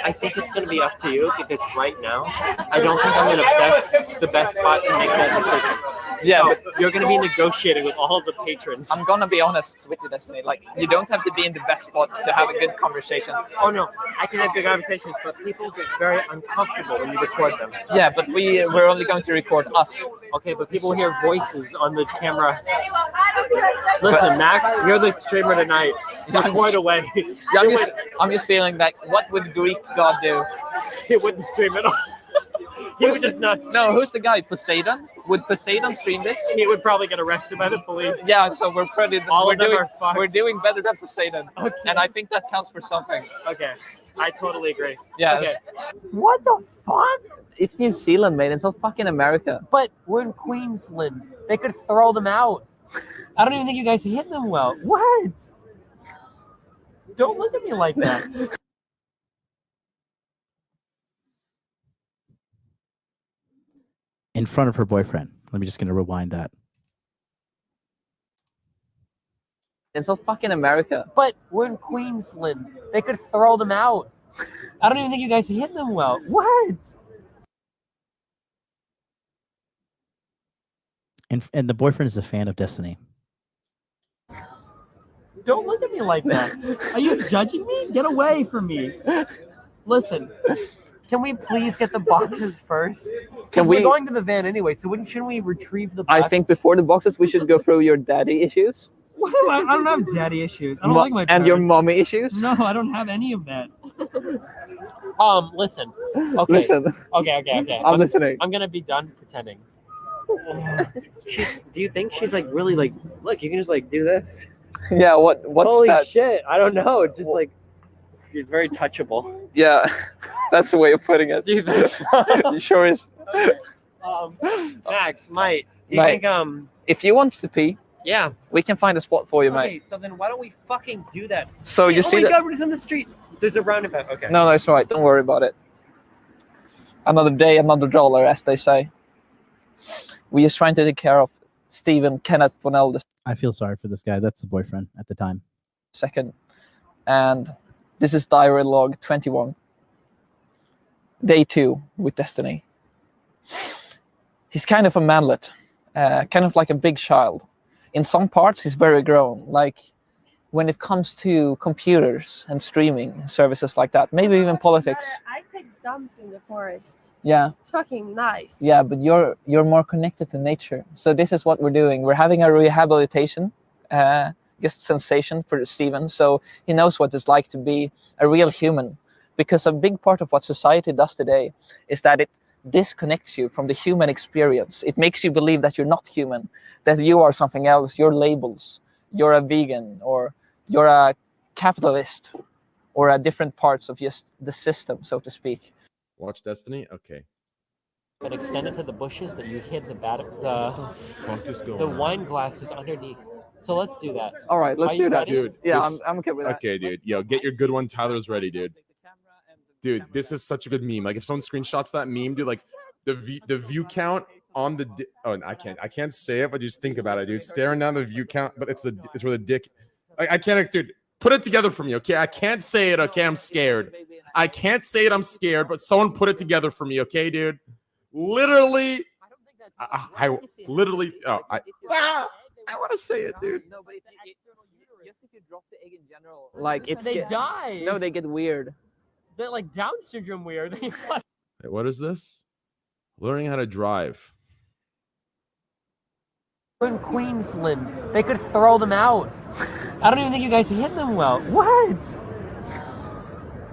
I think it's going to be up to you because right now, I don't think I'm in the best spot to make that decision. Yeah, So, but you're going to be negotiating with all of the patrons. I'm gonna be honest with you, Destiny. Like you don't have to be in the best spot to have a good conversation. Oh no, I can have good conversations, but people get very uncomfortable when you record them. Yeah, but we're only going to record us. Okay, but people hear voices on the camera. Listen, Max, you're the streamer tonight. You're quite away. Yeah, I'm just feeling like, what would Greek God do? He wouldn't stream it. He would just not. No, who's the guy? Poseidon? Would Poseidon stream this? He would probably get arrested by the police. Yeah, so we're doing better than Poseidon, Okay. and I think that counts for something. Okay, I totally agree. Yeah. Okay. What the fuck? It's New Zealand, man. It's not fucking America. But we're in Queensland. They could throw them out. I don't even think you guys hit them well. What? Don't look at me like that. In front of her boyfriend. Let me just gonna rewind that. It's not fucking America. But we're in Queensland. They could throw them out. I don't even think you guys hit them well. What? And the boyfriend is a fan of Destiny. Don't look at me like that. Are you judging me? Get away from me. Listen, can we please get the boxes first? We're going to the van anyway, so shouldn't we retrieve the boxes? I think before the boxes, we should go through your daddy issues. I don't have daddy issues. I don't like my and your parents. mommy issues. No, I don't have any of that. Listen. Okay. Listen. Okay. I'm listening. I'm gonna be done pretending. Do you think she's like really like? Look, you can just like do this. Yeah. What's Holy that? shit! I don't know. It's just like she's very touchable. Yeah, that's the way of putting it. Do you think so? You sure is. Max, mate. Do you Mate. think If you want to pee, yeah. we can find a spot for you, Okay, mate. so then why don't we fucking do that? So you oh see my that? God, we're just on the street. There's a roundabout. Okay. No, it's all right. Don't worry about it. Another day, another dollar, as they say. We're just trying to take care of Stephen Kenneth Bonnell I feel sorry for this guy. That's the boyfriend at the time. II. And this is diary log 21. Day 2 with Destiny. He's kind of a manlet, kind of like a big child. In some parts, he's very grown. Like when it comes to computers and streaming services like that, maybe even politics. I take dumps in the forest. Yeah. It's fucking nice. Yeah, but you're more connected to nature. So this is what we're doing. We're having a rehabilitation, just sensation for Stephen. So he knows what it's like to be a real human. Because a big part of what society does today is that it disconnects you from the human experience. It makes you believe that you're not human, that you are something else. You're labels. You're a vegan, or you're a capitalist, or a different parts of just the system, so to speak. Watch Destiny? Okay. But extended to the bushes that you hid the Fuck is going the on? wine glasses underneath. So let's do that. All right, let's Are do you that. ready? Dude, Yeah, this- I'm okay with that. Okay, dude. Yo, get your good one. Tyler's ready, dude. Dude, this is such a good meme. Like, if someone screenshots that meme, dude, like the view count on the I can't say it, but just think about it, dude. Staring down the view count, but it's where the dick. I can't, dude. Put it together for me, okay? I can't say it, okay? I'm scared. I can't say it. I'm scared, but someone put it together for me, okay, dude? Literally, I literally. Oh, I want to say it, dude. No, but just if you drop the egg in general, like it's They die. No, they get weird. They're like Down syndrome weird. Wait, what is this? Learning how to drive. In Queensland, they could throw them out. I don't even think you guys hit them well. What?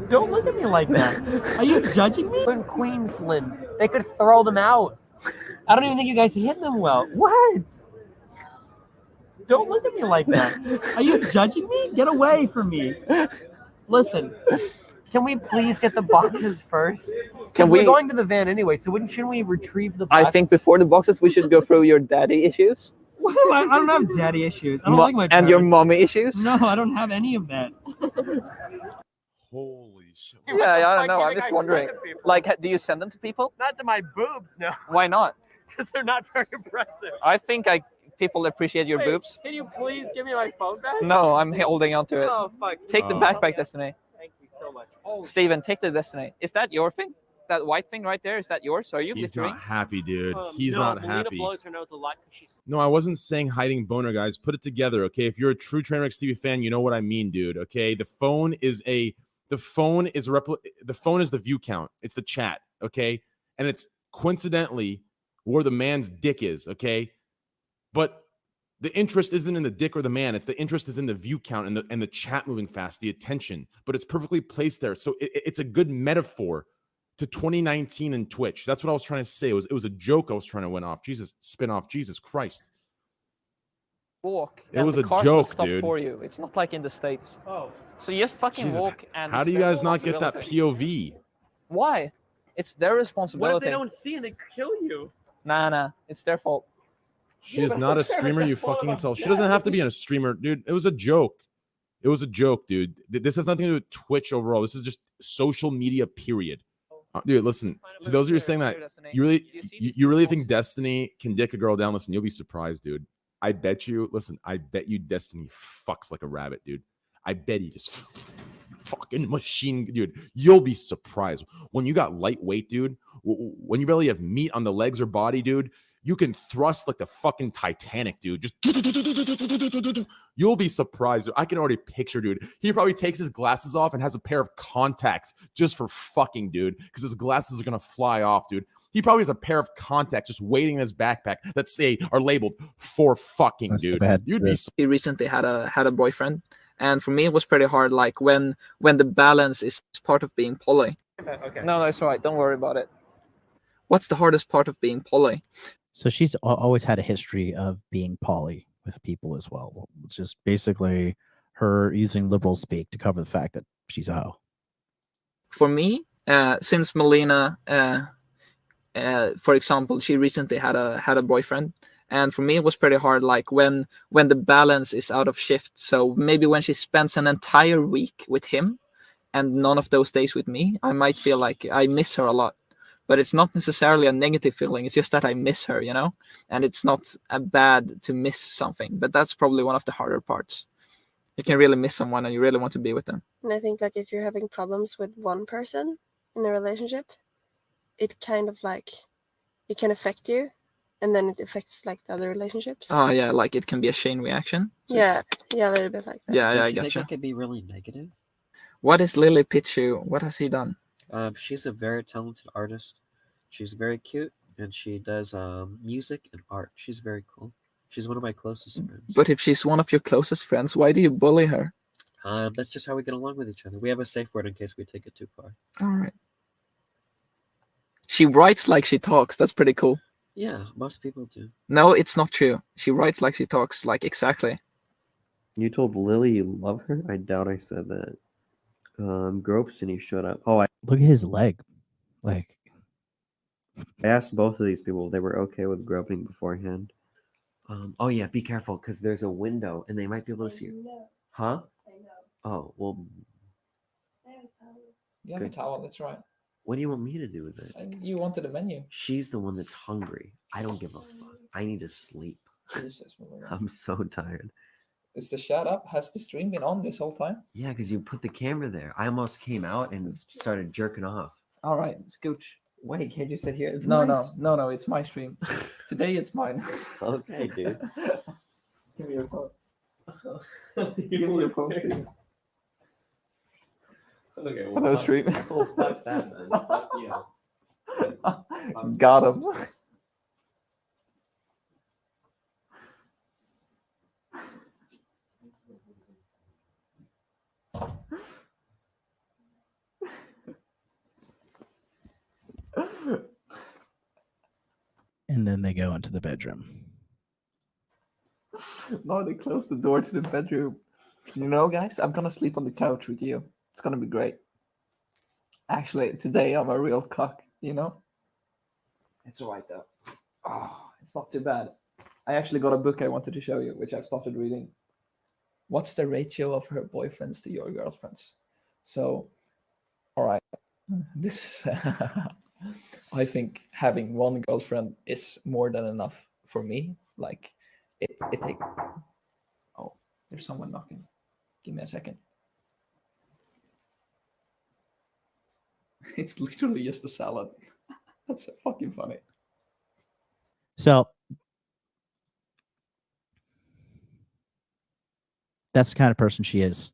Don't look at me like that. Are you judging me? In Queensland, they could throw them out. I don't even think you guys hit them well. What? Don't look at me like that. Are you judging me? Get away from me. Listen, can we please get the boxes first? Because we're going to the van anyway, so shouldn't we retrieve the boxes? I think before the boxes, we should go through your daddy issues. What am I don't have daddy issues. I don't like my parents. And your mommy issues? No, I don't have any of that. Holy shit. Yeah, I don't know. I'm just wondering. Like, do you send them to people? Not to my boobs, no. Why not? Because they're not very impressive. I think people appreciate your boobs. Can you please give me my phone back? No, I'm holding on to it. Oh, fuck. Take the backpack, Destiny. Thank you so much. Oh, Steven, take the Destiny. Is that your thing? That white thing right there, is that yours? Are you He's glittering? not happy, dude. He's no, not Melina happy. blows her nose a lot because she's... No, I wasn't saying hiding boner, guys. Put it together, okay? If you're a true Trainwreck Stevie fan, you know what I mean, dude. Okay, the phone is the view count. It's the chat, okay? And it's coincidentally where the man's dick is, okay? But the interest isn't in the dick or the man. It's the interest is in the view count and the chat moving fast, the attention. But it's perfectly placed there. So it's a good metaphor to 2019 and Twitch. That's what I was trying to say. It was a joke I was trying to win off. Spin off. Jesus Christ. Walk. It was the a cars joke, will stop dude. for you. It's not like in the States. Oh. So you just fucking Jesus. walk and... How do you it's their guys not get that responsibility. POV? Why? It's their What responsibility. if they don't see and they kill you? Nah. It's their fault. She is not a streamer, you fucking insult. She doesn't have to be a streamer, dude. It was a joke. It was a joke, dude. This has nothing to do with Twitch overall. This is just social media, period. Dude, listen, to those of you saying that, you really think Destiny can dick a girl down? Listen, you'll be surprised, dude. I bet you Destiny fucks like a rabbit, dude. I bet he just fucking machine, dude. You'll be surprised. When you got lightweight, dude, when you barely have meat on the legs or body, dude, you can thrust like the fucking Titanic, dude. Just you'll be surprised. I can already picture, dude. He probably takes his glasses off and has a pair of contacts just for fucking, dude, because his glasses are gonna fly off, dude. He probably has a pair of contacts just waiting in his backpack that are labeled for fucking, dude. You'd be. He recently had a boyfriend, and for me it was pretty hard. Like when the balance is part of being poly. Okay. No, it's all right. Don't worry about it. What's the hardest part of being poly? So she's always had a history of being poly with people as well, which is basically her using liberal speak to cover the fact that she's a hoe. For me, since Melina, for example, she recently had a boyfriend, and for me it was pretty hard. Like when the balance is out of shift. So maybe when she spends an entire week with him, and none of those days with me, I might feel like I miss her a lot. But it's not necessarily a negative feeling. It's just that I miss her, you know? And it's not bad to miss something. But that's probably one of the harder parts. You can really miss someone and you really want to be with them. And I think like if you're having problems with one person in a relationship, it kind of like, it can affect you. And then it affects like the other relationships. Oh, yeah, like it can be a chain reaction. So yeah, a little bit like that. Yeah, I think gotcha. it could be really negative? What is Lily Pichu? What has he done? She's a very talented artist. She's very cute, and she does music and art. She's very cool. She's one of my closest friends. But if she's one of your closest friends, why do you bully her? That's just how we get along with each other. We have a safe word in case we take it too far. All right. She writes like she talks. That's pretty cool. Yeah, most people do. No, it's not true. She writes like she talks, like exactly. You told Lily you love her? I doubt I said that. Gropes and he showed up. Oh, Look at his leg. Like, I asked both of these people if they were okay with groping beforehand. Oh yeah, be careful because there's a window and they might be able to see you. Huh? Oh well. You have a Good. towel, that's right. What do you want me to do with it? You wanted a menu. She's the one that's hungry. I don't give a fuck. I need to sleep. Jesus, Melina. I'm so tired. Is the shut up? Has the stream been on this whole time? Yeah, because you put the camera there. I almost came out and started jerking off. All right, scooch. Wait, can't you sit here? It's No, nice. no, it's my stream. Today it's mine. Okay, dude. Give me your phone. Give me your phone. Okay, Hello, stream. Well, fuck that, man. Fuck you. Got him. And then they go into the bedroom. No, they closed the door to the bedroom. You know, guys, I'm gonna sleep on the couch with you. It's gonna be great. Actually, today I'm a real cuck, you know? It's alright though. Oh, it's not too bad. I actually got a book I wanted to show you, which I've started reading. What's the ratio of her boyfriends to your girlfriends? So, alright. This is I think having one girlfriend is more than enough for me. Like it takes. Oh, there's someone knocking. Give me a second. It's literally just a salad. That's so fucking funny. So that's the kind of person she is,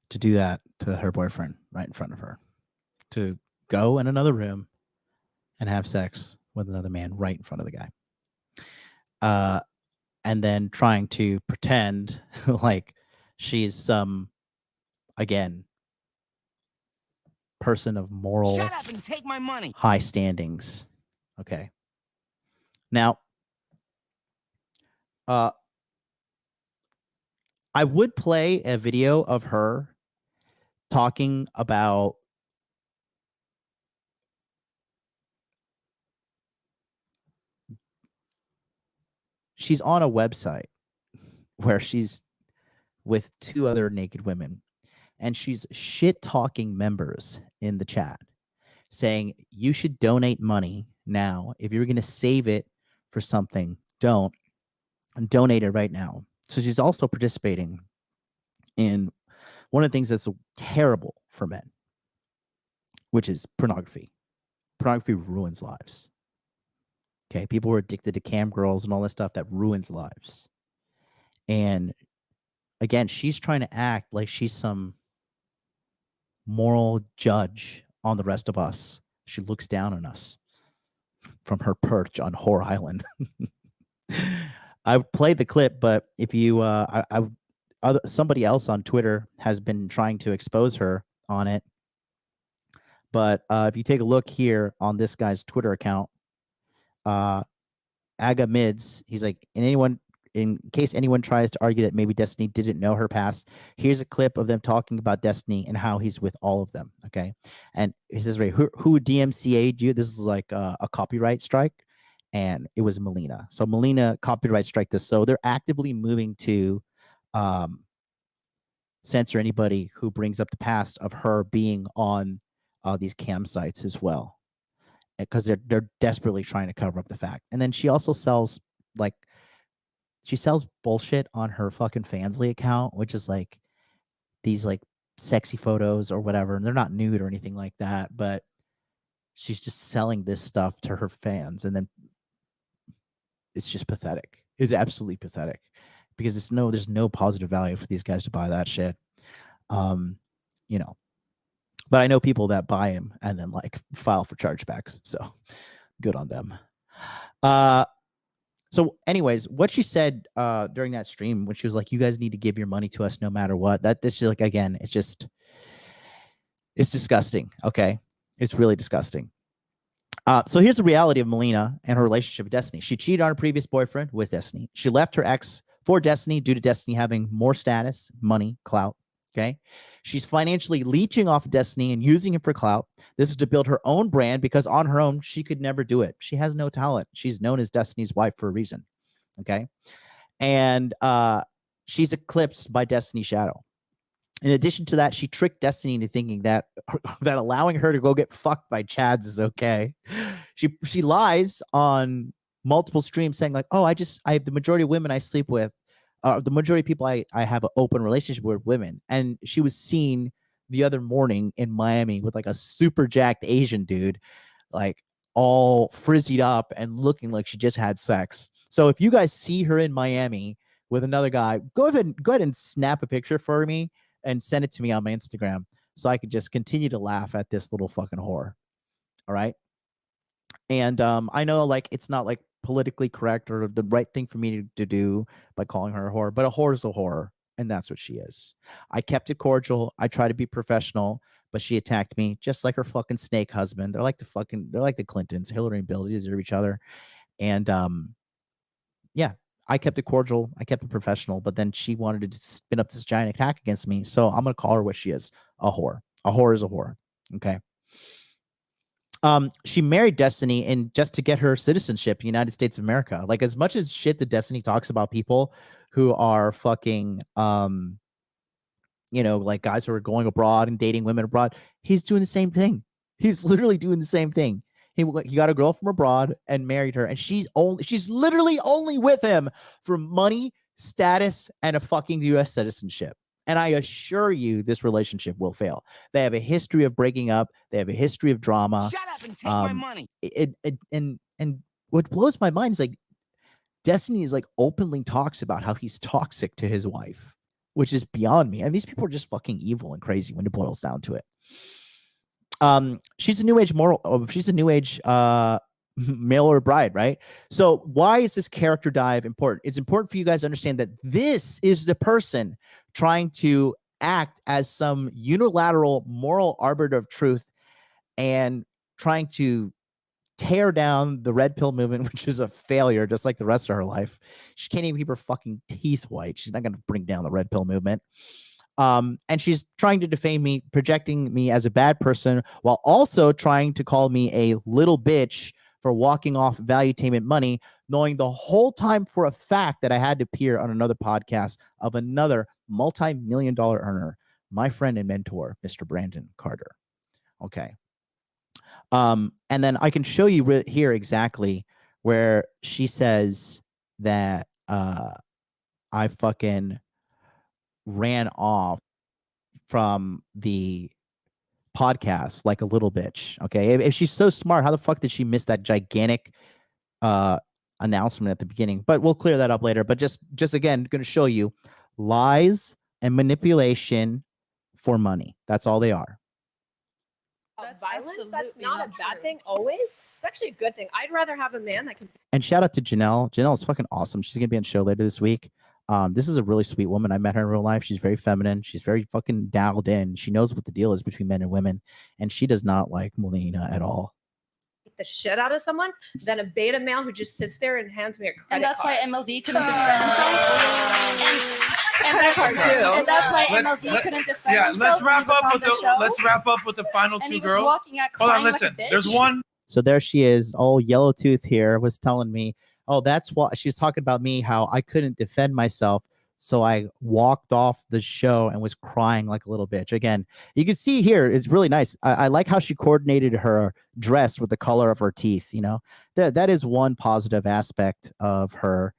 to do that to her boyfriend right in front of her, to go in another room and have sex with another man right in front of the guy. And then trying to pretend like she's some, again, person of moral Shut up and take my money. high standings. Okay. Now, I would play a video of her talking about she's on a website where she's with two other naked women, and she's shit talking members in the chat saying you should donate money now. If you're going to save it for something, don't, and donate it right now. So she's also participating in one of the things that's terrible for men, which is pornography. Pornography ruins lives. Okay, people who are addicted to cam girls and all that stuff, that ruins lives. And again, she's trying to act like she's some moral judge on the rest of us. She looks down on us from her perch on Whore Island. I played the clip, but if you, somebody else on Twitter has been trying to expose her on it. But if you take a look here on this guy's Twitter account, Aga Mids, he's like, in case anyone tries to argue that maybe Destiny didn't know her past, here's a clip of them talking about Destiny and how he's with all of them. Okay. And he says, right, who DMCA'd you? This is like a copyright strike. And it was Melina. So Melina copyright strike this. So they're actively moving to censor anybody who brings up the past of her being on these cam sites as well, because they're desperately trying to cover up the fact. And then she also sells bullshit on her fucking Fansly account, which is like these like sexy photos or whatever. And they're not nude or anything like that, but she's just selling this stuff to her fans. And then it's just pathetic. It's absolutely pathetic because there's no positive value for these guys to buy that shit. You know, but I know people that buy him and then like file for chargebacks. So good on them. So anyways, what she said during that stream when she was like, you guys need to give your money to us no matter what, this is like, again, it's disgusting. Okay. It's really disgusting. So here's the reality of Melina and her relationship with Destiny. She cheated on her previous boyfriend with Destiny. She left her ex for Destiny due to Destiny having more status, money, clout. Okay. She's financially leeching off of Destiny and using it for clout. This is to build her own brand because on her own, she could never do it. She has no talent. She's known as Destiny's wife for a reason. Okay. And she's eclipsed by Destiny's shadow. In addition to that, she tricked Destiny into thinking that allowing her to go get fucked by Chads is okay. She lies on multiple streams saying like, oh, I have the majority of women I sleep with. The majority of people I have an open relationship with women. And she was seen the other morning in Miami with like a super jacked Asian dude, like all frizzied up and looking like she just had sex. So if you guys see her in Miami with another guy, go ahead and snap a picture for me and send it to me on my Instagram so I could just continue to laugh at this little fucking whore. All right. And I know like it's not like politically correct or the right thing for me to do by calling her a whore, but a whore is a whore, and that's what she is. I kept it cordial. I try to be professional, but she attacked me just like her fucking snake husband. They're like the Clintons, Hillary and Bill. They deserve each other. And yeah, I kept it cordial. I kept it professional, but then she wanted to spin up this giant attack against me. So I'm gonna call her what she is, a whore. A whore is a whore. Okay. She married Destiny and just to get her citizenship in the United States of America. Like as much as shit that Destiny talks about people who are fucking like guys who are going abroad and dating women abroad, he's doing the same thing. He's literally doing the same thing. He got a girl from abroad and married her, and she's literally only with him for money, status, and a fucking US citizenship. And I assure you this relationship will fail. They have a history of breaking up. They have a history of drama. Shut up and take my money. And what blows my mind is like Destiny is like openly talks about how he's toxic to his wife, which is beyond me. And these people are just fucking evil and crazy when it boils down to it. She's a new age mail or bride, right? So why is this character dive important? It's important for you guys to understand that this is the person trying to act as some unilateral moral arbiter of truth and trying to tear down the red pill movement, which is a failure, just like the rest of her life. She can't even keep her fucking teeth white. She's not going to bring down the red pill movement. And she's trying to defame me, projecting me as a bad person, while also trying to call me a little bitch for walking off valuetainment money, knowing the whole time for a fact that I had to appear on another podcast of another multi-million-dollar earner, my friend and mentor, Mr. Brandon Carter. Okay. And then I can show you here exactly where she says that I fucking ran off from the podcast like a little bitch. Okay. If she's so smart, how the fuck did she miss that gigantic announcement at the beginning? But we'll clear that up later. But just again, going to show you lies and manipulation for money. That's all they are. Violence, that's not a bad thing always. It's actually a good thing. I'd rather have a man that can. And shout out to Janelle. Janelle is fucking awesome. She's gonna be on the show later this week. This is a really sweet woman. I met her in real life. She's very feminine. She's very fucking dialed in. She knows what the deal is between men and women, and she does not like Melina at all. The shit out of someone than a beta male who just sits there and hands me a credit And that's card. why MLD couldn't defend himself. And that part too. And that's why MLD couldn't defend himself. Let's wrap up with the let's wrap up with the final and two he was girls. walking out Hold on, crying like a listen. bitch. There's one. So there she is, all yellow tooth here, was telling me, oh, that's what she was talking about me, how I couldn't defend myself. So I walked off the show and was crying like a little bitch. Again, you can see here, it's really nice. I like how she coordinated her dress with the color of her teeth. You know, that is one positive aspect of her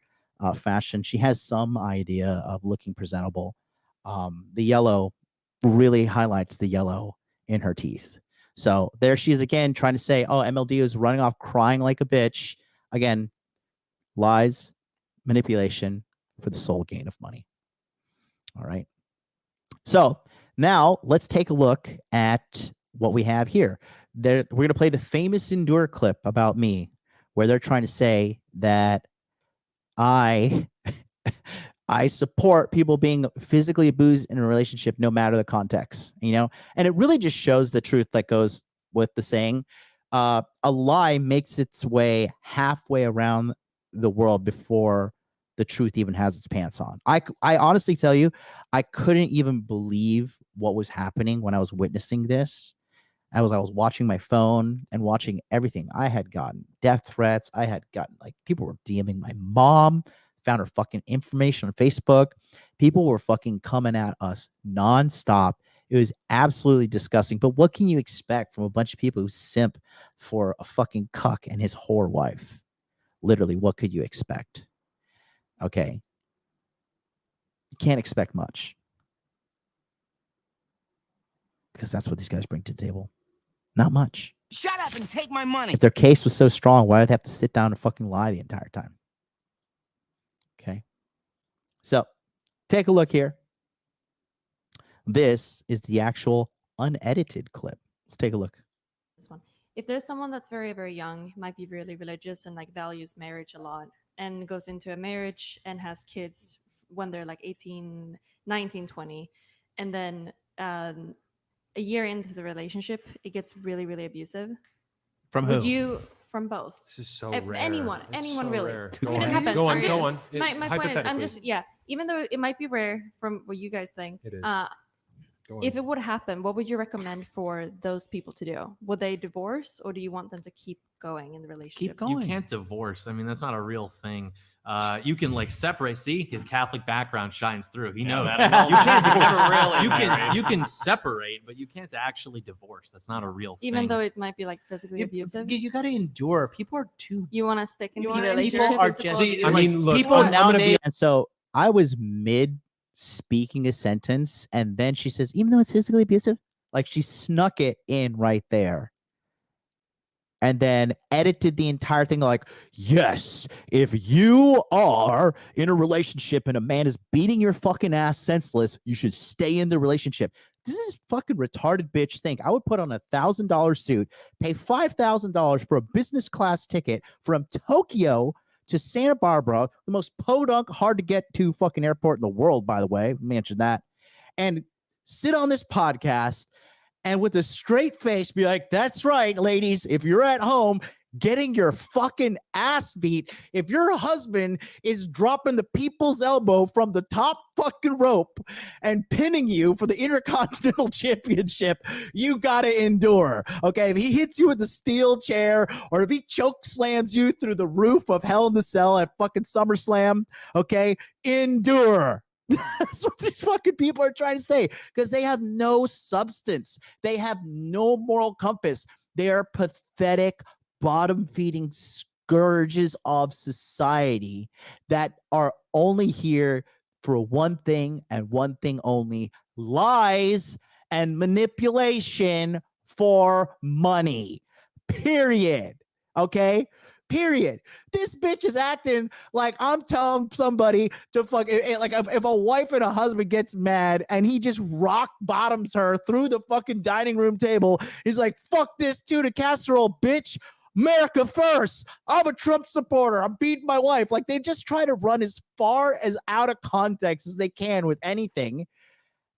fashion. She has some idea of looking presentable. The yellow really highlights the yellow in her teeth. So there she is again, trying to say, oh, MLD is running off crying like a bitch. Again, lies, manipulation for the sole gain of money. All right. So now let's take a look at what we have here. We're going to play the famous Endure clip about me, where they're trying to say that I support people being physically abused in a relationship, no matter the context, you know? And it really just shows the truth that goes with the saying, a lie makes its way halfway around the world before the truth even has its pants on. I honestly tell you, I couldn't even believe what was happening when I was witnessing this. I was watching my phone and watching everything. I had gotten death threats. I had gotten, like, people were DMing my mom, found her fucking information on Facebook. People were fucking coming at us nonstop. It was absolutely disgusting. But what can you expect from a bunch of people who simp for a fucking cuck and his whore wife? Literally, what could you expect? Okay. You can't expect much. Because that's what these guys bring to the table. Not much. Shut up and take my money. If their case was so strong, why did they have to sit down and fucking lie the entire time? Okay. So take a look here. This is the actual unedited clip. Let's take a look. This one. If there's someone that's very, very young, might be really religious and like values marriage a lot, and goes into a marriage and has kids when they're like 18, 19, 20, and then a year into the relationship, it gets really, really abusive. From Would who? you? From both. This is so rare. Anyone, It's anyone so really. rare. I mean, it happens. Go on. I'm just, Go on. My point is, I'm Hypothetically. just, yeah. Even though it might be rare from what you guys think, It is. Go on. if it would happen, what would you recommend for those people to do? Would they divorce, or do you want them to keep going in the relationship? You can't divorce. I mean, that's not a real thing. You can like separate. See, his Catholic background shines through. He knows. You can't divorce. You can separate, but you can't actually divorce. That's not a real thing. Even though it might be like physically abusive. You got to endure. People are too. You want to stick in the People relationship. are just. I mean, look, people I'm gonna nowadays. And so I was mid speaking a sentence, and then she says, even though it's physically abusive, like she snuck it in right there. And then edited the entire thing like, yes, if you are in a relationship and a man is beating your fucking ass senseless, you should stay in the relationship. This is fucking retarded bitch think. I would put on $1,000 suit, pay $5,000 for a business class ticket from Tokyo to Santa Barbara, the most podunk, hard to get to fucking airport in the world, by the way, mention that, and sit on this podcast and with a straight face be like, that's right, ladies, if you're at home getting your fucking ass beat, if your husband is dropping the people's elbow from the top fucking rope and pinning you for the Intercontinental Championship, you gotta endure. Okay, if he hits you with the steel chair, or if he choke slams you through the roof of Hell in the Cell at fucking SummerSlam, okay, endure. That's what these fucking people are trying to say, because they have no substance. They have no moral compass. They are pathetic, bottom-feeding scourges of society that are only here for one thing and one thing only: lies and manipulation for money. Period. Okay? Period. This bitch is acting like I'm telling somebody to fucking, like if a wife and a husband gets mad and he just rock bottoms her through the fucking dining room table, he's like, fuck this tuna casserole, bitch. America first. I'm a Trump supporter. I'm beating my wife. Like, they just try to run as far as out of context as they can with anything.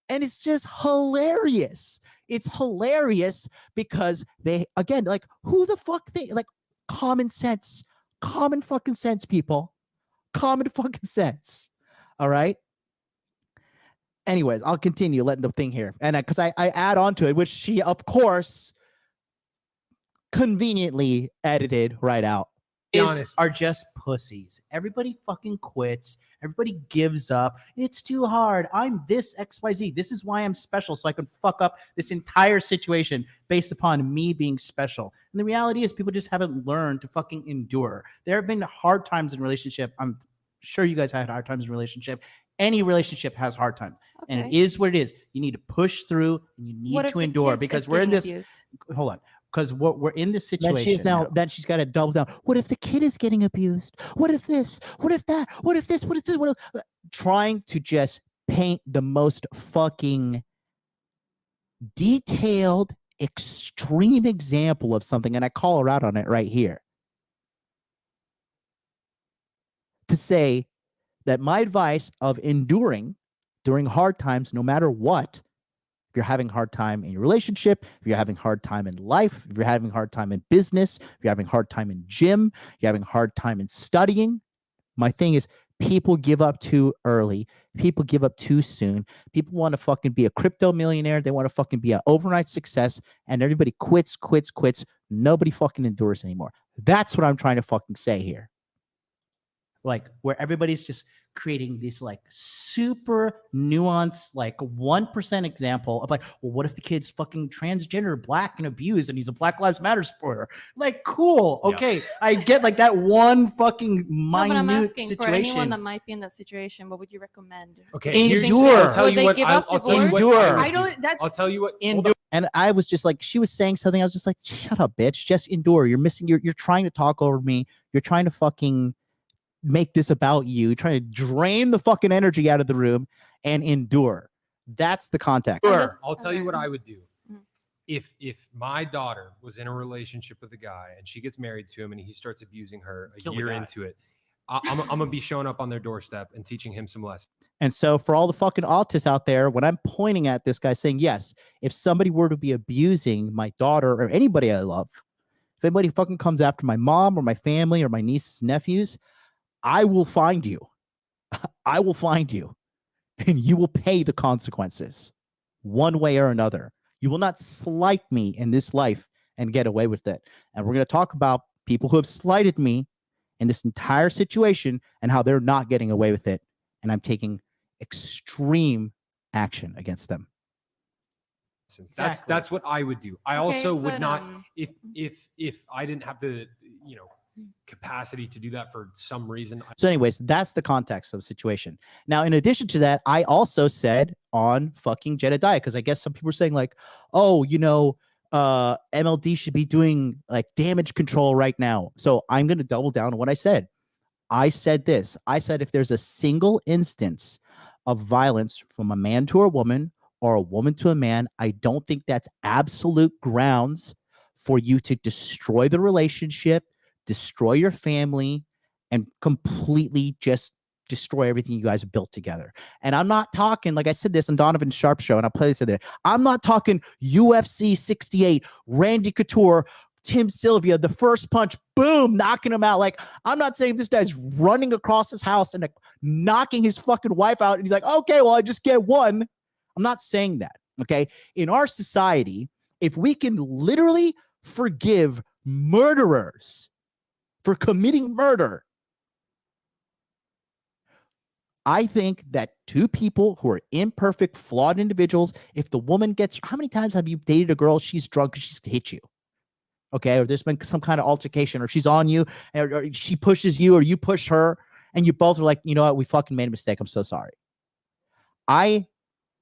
And it's just hilarious. It's hilarious because they, again, like, who the fuck they, like, common sense, common fucking sense, people, common fucking sense. All right. Anyways, I'll continue letting the thing here. And because I add on to it, which she, of course, conveniently edited right out, are just pussies. Everybody fucking quits. Everybody gives up. It's too hard. I'm this XYZ. This is why I'm special, so I can fuck up this entire situation based upon me being special. And the reality is people just haven't learned to fucking endure. There have been hard times in relationship. I'm sure you guys had hard times in relationship. Any relationship has hard times. Okay. And it is what it is. You need to push through and you need to endure, because we're in this. Hold on. Because we're in this situation. Then she's got to double down. What if the kid is getting abused? What if this? What if that? What if this? What if this? What if, trying to just paint the most fucking detailed, extreme example of something, and I call her out on it right here. To say that my advice of enduring during hard times, no matter what, if you're having a hard time in your relationship, if you're having a hard time in life, if you're having a hard time in business, if you're having a hard time in gym, you're having a hard time in studying, my thing is people give up too early. People give up too soon. People want to fucking be a crypto millionaire. They want to fucking be an overnight success, and everybody quits. Nobody fucking endures anymore. That's what I'm trying to fucking say here. Like, where everybody's just creating this like super nuanced, like 1% example of like, well, what if the kid's fucking transgender, black, and abused, and he's a Black Lives Matter supporter? Like, cool. Okay. Yeah. I get like that one fucking minute but I'm asking situation. for anyone that might be in that situation, what would you recommend? Okay. Endure. I'll tell you what. I'll tell you what. I don't, that's, I'll tell you what. Endure. And I was just like, she was saying something. I was just like, shut up, bitch. Just endure. You're missing, you're trying to talk over me. You're trying to fucking make this about you, trying to drain the fucking energy out of the room and endure. That's the context. I'll tell you what I would do. if my daughter was in a relationship with a guy and she gets married to him and he starts abusing her a Kill the year guy. into it, I'm gonna be showing up on their doorstep and teaching him some lessons. And so for all the fucking autists out there, when I'm pointing at this guy saying, yes, if somebody were to be abusing my daughter or anybody I love, if anybody fucking comes after my mom or my family or my nieces and nephews, I will find you. I will find you and you will pay the consequences one way or another. You will not slight me in this life and get away with it. And we're going to talk about people who have slighted me in this entire situation and how they're not getting away with it. And I'm taking extreme action against them. That's what I would do. I Okay, also would but, not if I didn't have the capacity to do that for some reason. So anyways, that's the context of the situation. Now, in addition to that, I also said on fucking Jedediah, because I guess some people were saying like, oh, MLD should be doing like damage control right now. So I'm going to double down on what I said. I said this. I said if there's a single instance of violence from a man to a woman or a woman to a man, I don't think that's absolute grounds for you to destroy the relationship, destroy your family, and completely just destroy everything you guys have built together. And I'm not talking, like I said this on Donovan Sharp show, and I'll play this in there. I'm not talking UFC 68, Randy Couture, Tim Sylvia, the first punch, boom, knocking him out. Like, I'm not saying this guy's running across his house and like, knocking his fucking wife out. And he's like, okay, well, I just get one. I'm not saying that. Okay. In our society, if we can literally forgive murderers for committing murder, I think that two people who are imperfect, flawed individuals, if the woman gets, how many times have you dated a girl, she's drunk and she's hit you? Okay, or there's been some kind of altercation, or she's on you, or she pushes you, or you push her, and you both are like, you know what, we fucking made a mistake. I'm so sorry. I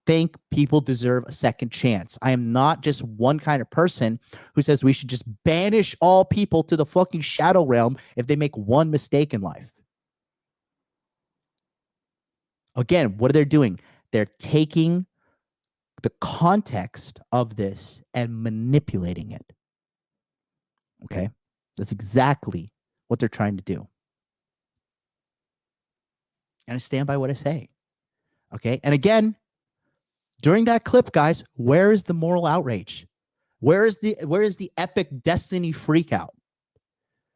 think people deserve a second chance. I am not just one kind of person who says we should just banish all people to the fucking shadow realm if they make one mistake in life. Again, what are they doing? They're taking the context of this and manipulating it. Okay, that's exactly what they're trying to do. And I stand by what I say. Okay, and again, during that clip, guys, where is the moral outrage? Where is the epic destiny freak out?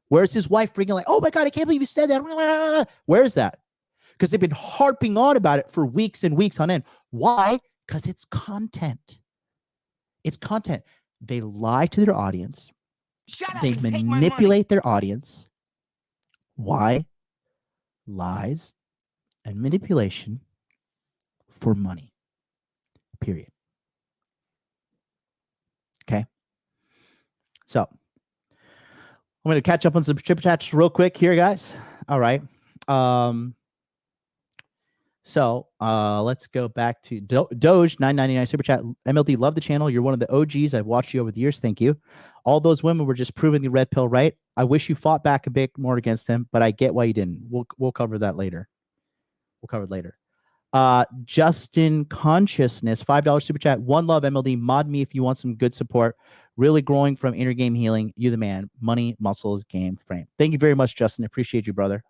Where's his wife bringing like, oh my God, I can't believe you said that. Where is that? Because they've been harping on about it for weeks and weeks on end. Why? Because it's content. It's content. They lie to their audience. They manipulate their audience. Why? Lies and manipulation for money. Period. Okay. So I'm going to catch up on some super chats real quick here, guys. All right. So let's go back to Doge 999 super chat. MLD, love the channel. You're one of the OGs. I've watched you over the years. Thank you. All those women were just proving the red pill right. I wish you fought back a bit more against them, but I get why you didn't. We'll cover that later. We'll cover it later. Justin Consciousness, $5 super chat. One love, MLD. Mod me if you want some good support. Really growing from inner game healing. You the man. Money, muscles, game, frame. Thank you very much, Justin. Appreciate you, brother.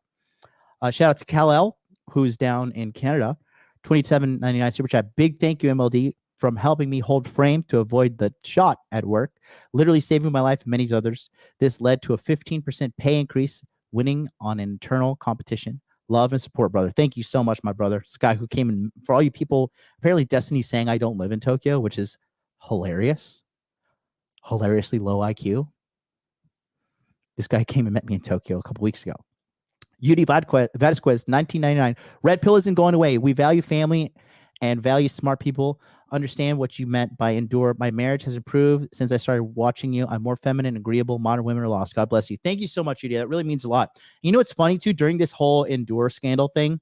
Shout out to Kal-El, who's down in Canada. $27.99 super chat. Big thank you, MLD, from helping me hold frame to avoid the shot at work, literally saving my life and many others. This led to a 15% pay increase, winning on an internal competition. Love and support, brother. Thank you so much, my brother. This guy who came in, for all you people, apparently Destiny's saying I don't live in Tokyo, which is hilarious. Hilariously low IQ. This guy came and met me in Tokyo a couple weeks ago. UD Vadisquez, 1999. Red pill isn't going away. We value family and value smart people. Understand what you meant by endure. My marriage has improved since I started watching you. I'm more feminine, agreeable. Modern women are lost. God bless you. Thank you so much, UD. That really means a lot. You know what's funny too? During this whole endure scandal thing,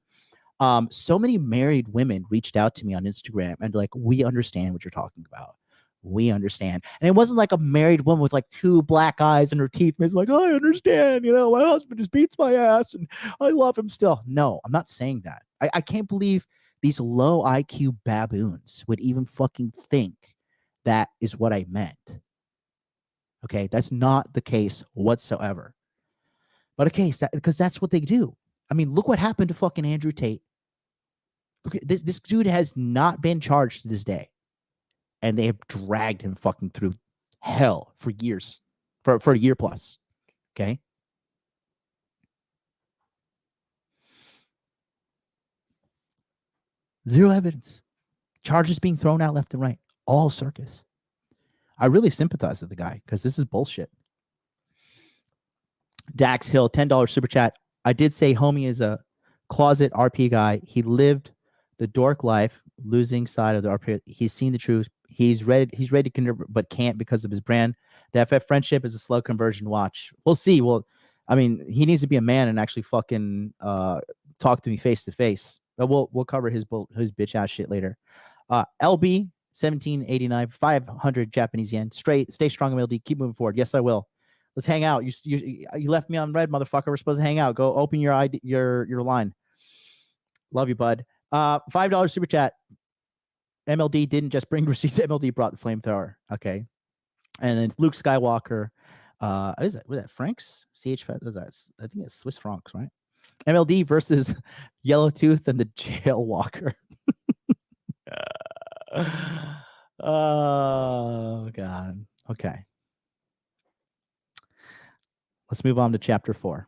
so many married women reached out to me on Instagram and like, we understand what you're talking about. We understand. And it wasn't like a married woman with like two black eyes and her teeth. And it's like, I understand. You know, my husband just beats my ass and I love him still. No, I'm not saying that. I can't believe these low IQ baboons would even fucking think that is what I meant. Okay, that's not the case whatsoever. But okay, because that's what they do. I mean, look what happened to fucking Andrew Tate. Look at this. This dude has not been charged to this day, and they have dragged him fucking through hell for years, for a year plus. Okay. Zero evidence. Charges being thrown out left and right. All circus. I really sympathize with the guy because this is bullshit. Dax Hill, $10 super chat. I did say homie is a closet RP guy. He lived the dork life, losing side of the RP. He's seen the truth. He's ready to convert, but can't because of his brand. The FF friendship is a slow conversion. Watch. We'll see. Well, I mean, he needs to be a man and actually fucking talk to me face to face. But we'll cover his bitch ass shit later. LB 1789, 500 Japanese yen. Stay strong, MLD. Keep moving forward. Yes, I will. Let's hang out. You left me on red, motherfucker. We're supposed to hang out. Go open your ID, your line. Love you, bud. $5 super chat. MLD didn't just bring receipts. MLD brought the flamethrower. Okay. And then Luke Skywalker. Was that Franks? CH. Was that? I think it's Swiss francs, right? MLD versus Yellowtooth and the Jail Walker. Oh God. Okay. Let's move on to chapter 4.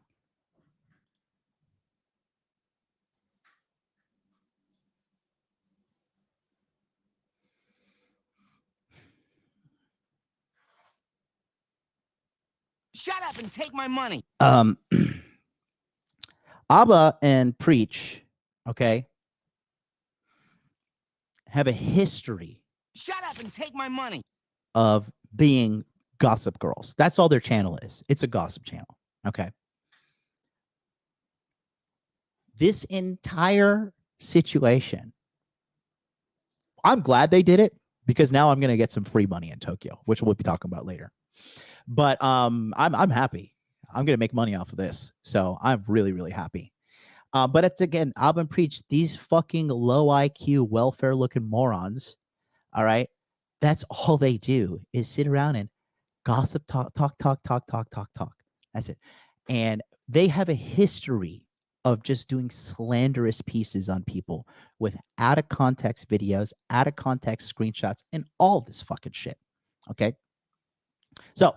Shut up and take my money. Abba and Preach, okay, have a history. Shut up and take my money. Of being gossip girls. That's all their channel is. It's a gossip channel. Okay. This entire situation, I'm glad they did it because now I'm going to get some free money in Tokyo, which we'll be talking about later. But I'm happy. I'm going to make money off of this. So I'm really, really happy. But it's again, Abba and Preach, these fucking low IQ, welfare looking morons. All right. That's all they do is sit around and gossip, talk. That's it. And they have a history of just doing slanderous pieces on people with out of context videos, out of context screenshots, and all this fucking shit. Okay. So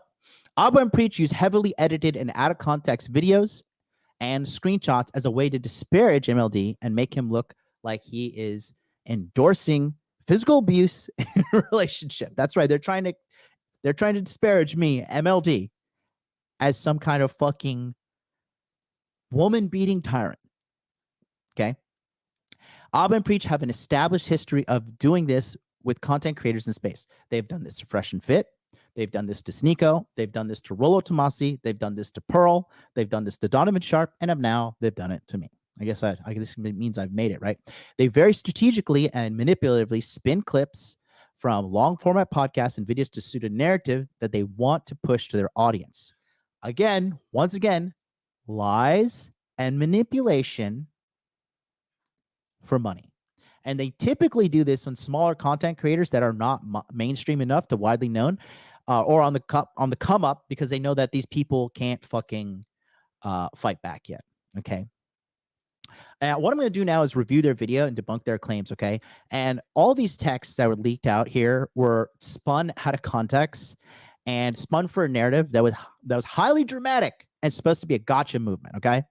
Abba and Preach use heavily edited and out of context videos and screenshots as a way to disparage MLD and make him look like he is endorsing physical abuse in a relationship. That's right. They're trying to disparage me, MLD, as some kind of fucking woman-beating tyrant. Okay. Abba and Preach have an established history of doing this with content creators in space. They've done this to Fresh and Fit. They've done this to Sneeko. They've done this to Rollo Tomasi. They've done this to Pearl. They've done this to Donovan Sharp. And now they've done it to me. I guess this means I've made it, right? They very strategically and manipulatively spin clips from long format podcasts and videos to suit a narrative that they want to push to their audience. Again, once again, lies and manipulation for money. And they typically do this on smaller content creators that are not mainstream enough to widely known, or on the come up, because they know that these people can't fucking fight back yet. Okay. What I'm going to do now is review their video and debunk their claims. Okay. And all these texts that were leaked out here were spun out of context and spun for a narrative that was highly dramatic and supposed to be a gotcha movement. Okay.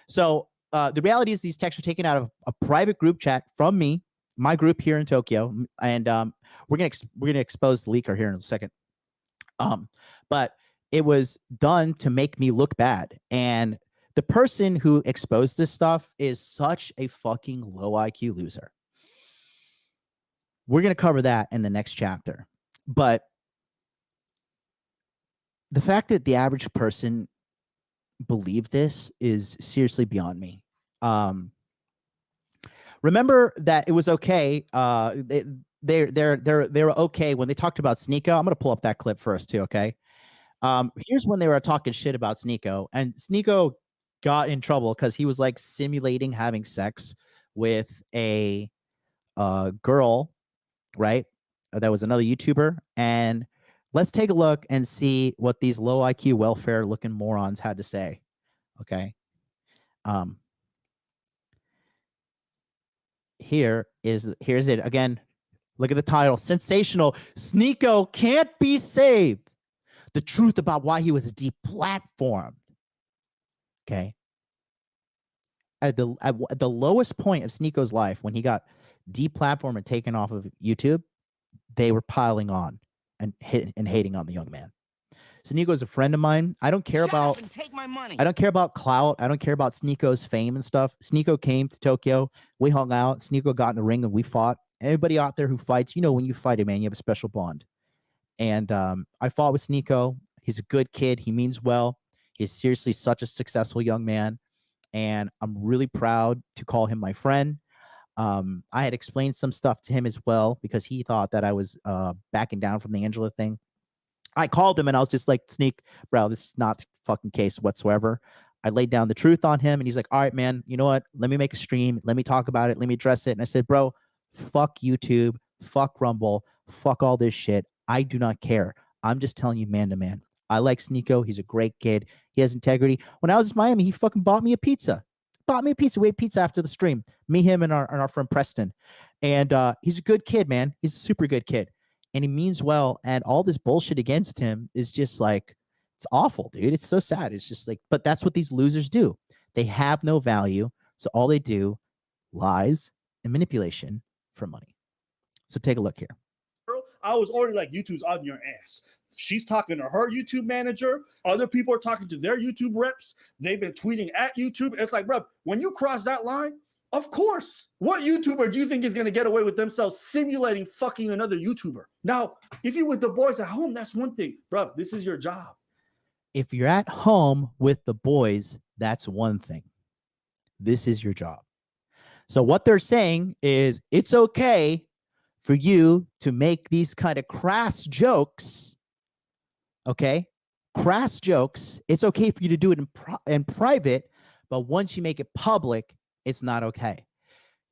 So the reality is these texts were taken out of a private group chat from me, my group here in Tokyo. And we're going to expose the leaker here in a second. But it was done to make me look bad. And the person who exposed this stuff is such a fucking low IQ loser. We're going to cover that in the next chapter. But the fact that the average person believed this is seriously beyond me. Remember that it was okay. They were okay when they talked about Sneeko. I'm going to pull up that clip first too. Okay. Here's when they were talking shit about Sneeko, and Sneeko got in trouble because he was like simulating having sex with a girl, right? that was another YouTuber, and let's take a look and see what these low IQ welfare looking morons had to say. Okay. Here's it again. Look at the title. Sensational. Sneeko can't be saved. The truth about why he was deplatformed. Okay. At the lowest point of Sneeko's life, when he got deplatformed and taken off of YouTube, they were piling on and hating on the young man. Sneeko is a friend of mine. I don't care about I don't care about clout. I don't care about Sneeko's fame and stuff. Sneeko came to Tokyo. We hung out. Sneeko got in the ring and we fought. Anybody out there who fights, you know, when you fight a man, you have a special bond. And I fought with Sneeko. He's a good kid. He means well. He's seriously such a successful young man. And I'm really proud to call him my friend. I had explained some stuff to him as well because he thought that I was backing down from the Angela thing. I called him and I was just like, Sneak, bro, this is not the fucking case whatsoever. I laid down the truth on him and he's like, all right, man, you know what? Let me make a stream. Let me talk about it. Let me address it. And I said, bro, fuck YouTube, fuck Rumble, fuck all this shit. I do not care. I'm just telling you man to man. I like Sneeko. He's a great kid. He has integrity. When I was in Miami, he fucking bought me a pizza. We ate pizza after the stream. Me, him, and our friend Preston. And he's a good kid, man. He's a super good kid. And he means well. And all this bullshit against him is just like, it's awful, dude. It's so sad. It's just like, but that's what these losers do. They have no value. So all they do, lies and manipulation for money. So take a look here. I was already like, YouTube's on your ass. She's talking to her YouTube manager. Other people are talking to their YouTube reps. They've been tweeting at YouTube. It's like, bro, when you cross that line, of course, what YouTuber do you think is going to get away with themselves simulating fucking another YouTuber? Now, if you're with the boys at home, that's one thing. Bro, this is your job. If you're at home with the boys, that's one thing. This is your job. So what they're saying is it's okay for you to make these kind of crass jokes. Okay? Crass jokes. It's okay for you to do it in private, but once you make it public, it's not okay.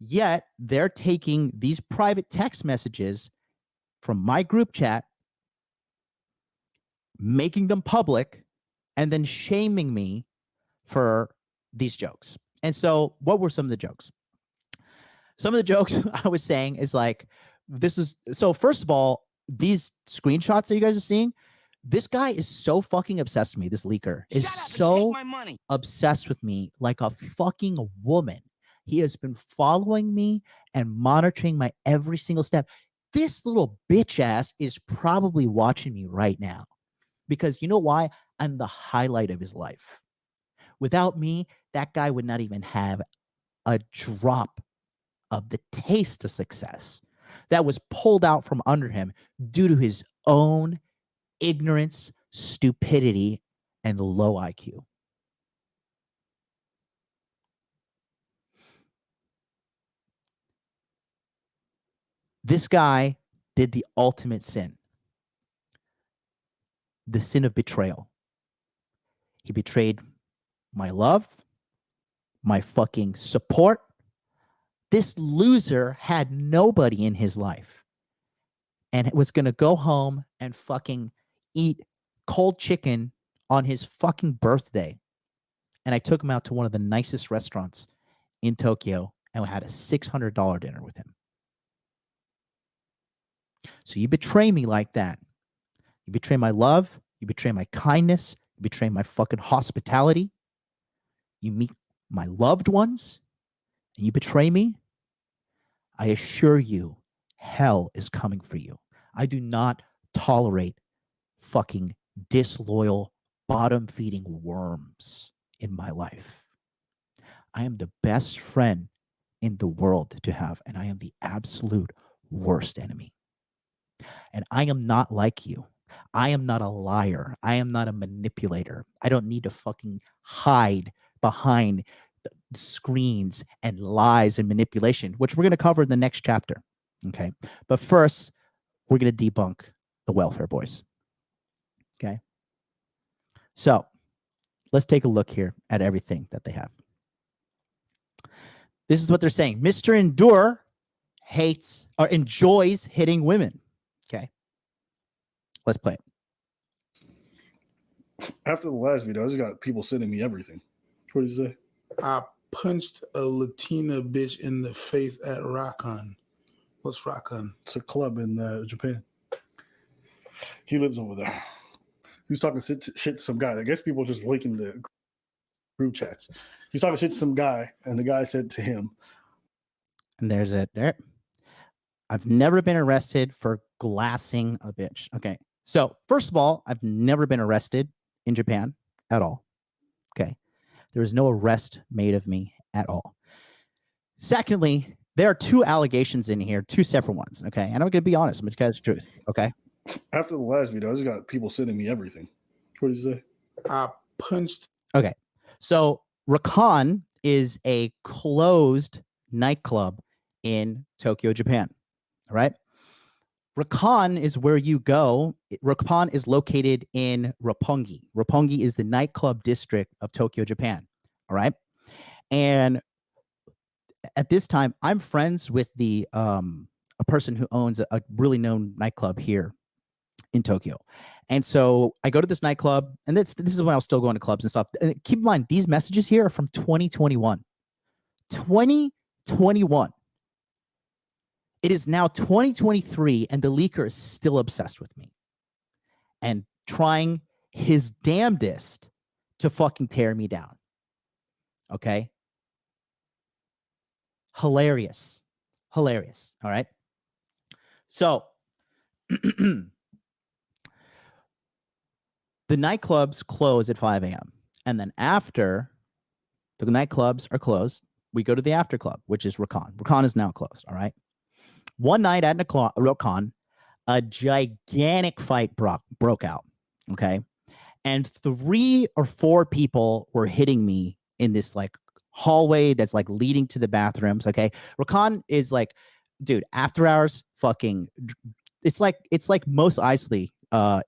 Yet they're taking these private text messages from my group chat, making them public, and then shaming me for these jokes. And so what were some of the jokes? Some of the jokes I was saying is like, so first of all, these screenshots that you guys are seeing, this guy is so fucking obsessed with me. This leaker is so obsessed with me like a fucking woman. He has been following me and monitoring my every single step. This little bitch ass is probably watching me right now because you know why? I'm the highlight of his life. Without me, that guy would not even have a drop of the taste of success that was pulled out from under him due to his own ignorance, stupidity, and low IQ. This guy did the ultimate sin. The sin of betrayal. He betrayed my love, my fucking support. This loser had nobody in his life and was going to go home and fucking eat cold chicken on his fucking birthday. And I took him out to one of the nicest restaurants in Tokyo and had a $600 dinner with him. So you betray me like that. You betray my love. You betray my kindness. You betray my fucking hospitality. You meet my loved ones and you betray me. I assure you, hell is coming for you. I do not tolerate fucking disloyal, bottom-feeding worms in my life. I am the best friend in the world to have, and I am the absolute worst enemy. And I am not like you. I am not a liar. I am not a manipulator. I don't need to fucking hide behind the screens and lies and manipulation, which we're going to cover in the next chapter. Okay. But first, we're going to debunk the welfare boys. Okay. So let's take a look here at everything that they have. This is what they're saying. Mr. Endure hates or enjoys hitting women. Let's play it. After the last video, I just got people sending me everything. What did you say? I punched a Latina bitch in the face at Rakon. What's Rakon? It's a club in Japan. He lives over there. He was talking shit to some guy. I guess people just linking the group chats. He was talking shit to some guy, and the guy said to him, And there's it. There. I've never been arrested for glassing a bitch. Okay. So, first of all, I've never been arrested in Japan at all. Okay. There was no arrest made of me at all. Secondly, there are two allegations in here, two separate ones. Okay. And I'm going to be honest. I'm just going to tell the truth. Okay. after the last video, I just got people sending me everything. What did you say? I punched. Okay. So, Rakon is a closed nightclub in Tokyo, Japan. All right. Rakon is where you go. Rakon is located in Roppongi. Roppongi is the nightclub district of Tokyo, Japan. All right. And at this time, I'm friends with the a person who owns a really known nightclub here in Tokyo. And so I go to this nightclub, and this is when I was still going to clubs and stuff. And keep in mind, these messages here are from 2021. 2021. It is now 2023, and the leaker is still obsessed with me and trying his damnedest to fucking tear me down. Okay? Hilarious. Hilarious. All right? So, the nightclubs close at 5 a.m. And then after the nightclubs are closed, we go to the after club, which is Rakon. Rakon is now closed. All right? One night at Rakon, a gigantic fight broke out, okay? And 3 or 4 people were hitting me in this like hallway that's like leading to the bathrooms, okay? Rakon is like, dude, after hours, fucking, it's like Mos Eisley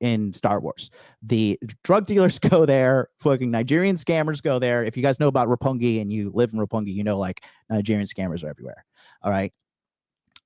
in Star Wars. The drug dealers go there, fucking Nigerian scammers go there. If you guys know about Roppongi and you live in Roppongi, you know like Nigerian scammers are everywhere, all right?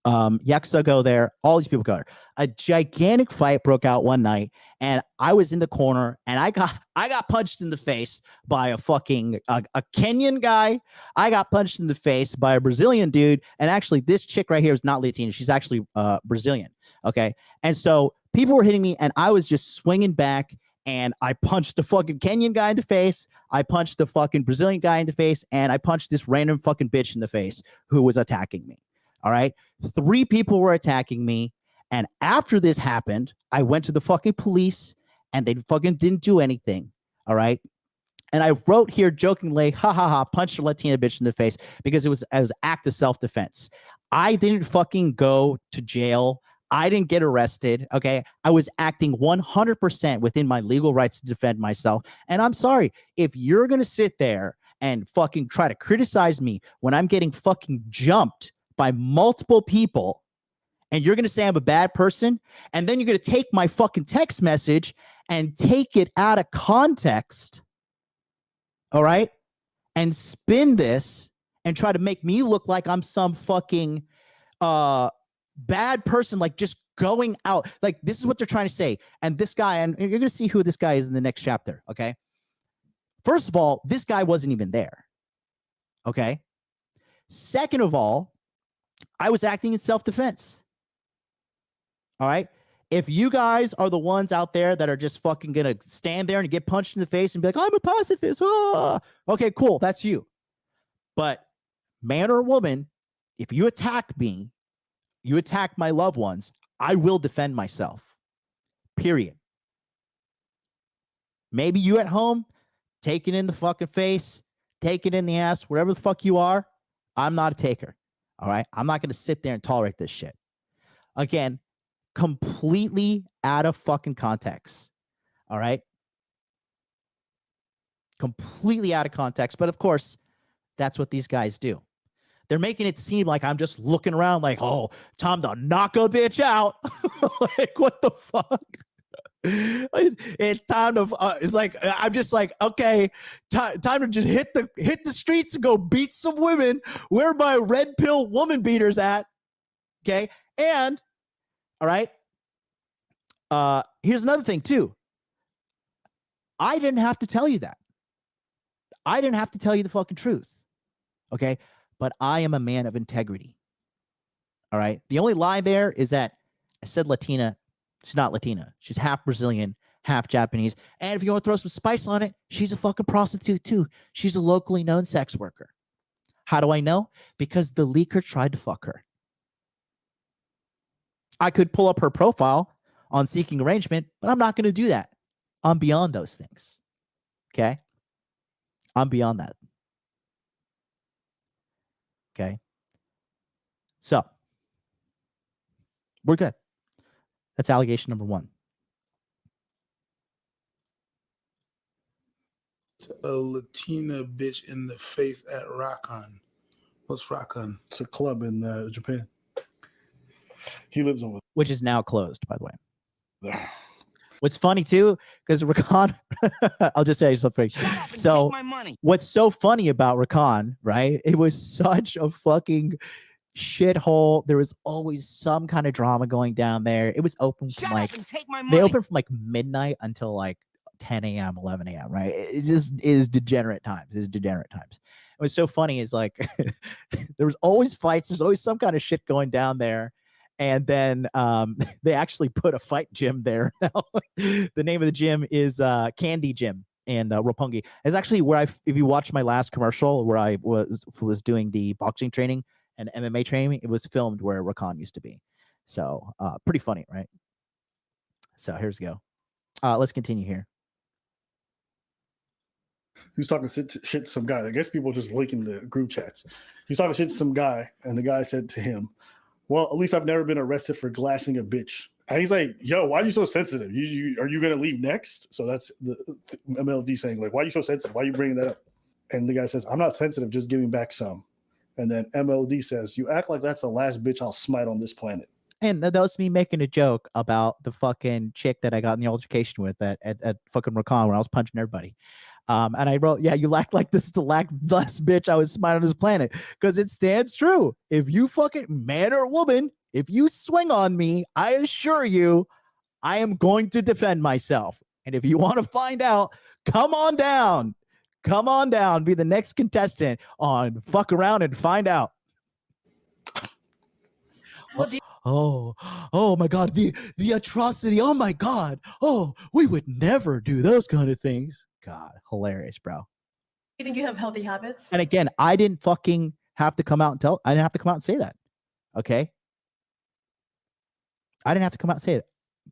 Yakuza go there. All these people go there. A gigantic fight broke out one night, and I was in the corner, and I got punched in the face by a fucking a Kenyan guy. I got punched in the face by a Brazilian dude, and actually, this chick right here is not Latina. She's actually Brazilian. Okay, and so people were hitting me, and I was just swinging back. And I punched the fucking Kenyan guy in the face. I punched the fucking Brazilian guy in the face, and I punched this random fucking bitch in the face who was attacking me. All right. 3 people were attacking me. And after this happened, I went to the fucking police and they fucking didn't do anything. All right. And I wrote here jokingly, ha ha ha, punched a Latina bitch in the face because it was act of self-defense. I didn't fucking go to jail. I didn't get arrested. Okay. I was acting 100% within my legal rights to defend myself. And I'm sorry if you're going to sit there and fucking try to criticize me when I'm getting fucking jumped by multiple people, and you're going to say I'm a bad person, and then you're going to take my fucking text message and take it out of context, all right, and spin this and try to make me look like I'm some fucking bad person, like just going out. Like, this is what they're trying to say. And this guy, and you're going to see who this guy is in the next chapter, okay? First of all, this guy wasn't even there, okay? Second of all, I was acting in self-defense. All right. If you guys are the ones out there that are just fucking going to stand there and get punched in the face and be like, I'm a pacifist. Ah. Okay, cool. That's you. But man or woman, if you attack me, you attack my loved ones, I will defend myself. Period. Maybe you at home, take it in the fucking face, take it in the ass, wherever the fuck you are. I'm not a taker. All right. I'm not going to sit there and tolerate this shit. Again, completely out of fucking context. All right. Completely out of context. But of course, that's what these guys do. They're making it seem like I'm just looking around like, oh, time to knock a bitch out. Like, what the fuck? It's time to it's like I'm just like, okay, time to just hit the streets and go beat some women. Where my red pill woman beaters at? Okay. And all right, Here's another thing too. I didn't have to tell you that. I didn't have to tell you the fucking truth. Okay. But I am a man of integrity. All right. The only lie there is that I said Latina. She's not Latina. She's half Brazilian, half Japanese. And if you want to throw some spice on it, she's a fucking prostitute too. She's a locally known sex worker. How do I know? Because the leaker tried to fuck her. I could pull up her profile on Seeking Arrangement, but I'm not going to do that. I'm beyond those things. Okay? I'm beyond that. Okay? So, we're good. That's allegation number 1. A Latina bitch in the face at Rakan. What's Rakan? It's a club in Japan. He lives over which is now closed, by the way. there. What's funny too, because Rakan, I'll just say something. So, what's so funny about Rakan, right? It was such a fucking shithole. There was always some kind of drama going down there. It was open from like they opened from like midnight until like 10 a.m., 11 a.m. Right? It just is degenerate times. It was so funny. Is like there was always fights. There's always some kind of shit going down there. And then they actually put a fight gym there. The name of the gym is Candy Gym in Roppongi. It's actually where if you watch my last commercial where I was doing the boxing training and MMA training, it was filmed where Rakan used to be. So pretty funny, right? So here's go. Let's continue here. He was talking shit to some guy. I guess people just linking the group chats. He was talking shit to some guy, and the guy said to him, well, at least I've never been arrested for glassing a bitch. And he's like, yo, why are you so sensitive? Are you going to leave next? So that's the MLD saying, like, why are you so sensitive? Why are you bringing that up? And the guy says, I'm not sensitive, just giving back some. And then MLD says, you act like that's the last bitch I'll smite on this planet. And that was me making a joke about the fucking chick that I got in the altercation with at fucking Rakan when I was punching everybody. And I wrote, yeah, you act like this is the last bitch I was smiting on this planet. Because it stands true. If you fucking man or woman, if you swing on me, I assure you, I am going to defend myself. And if you want to find out, come on down. Come on down. Be the next contestant on Fuck Around and Find Out. Oh my God, the atrocity. Oh my God. Oh, we would never do those kind of things. God, hilarious, bro. You think you have healthy habits? And again, I didn't fucking have to come out and say that. Okay? I didn't have to come out and say it.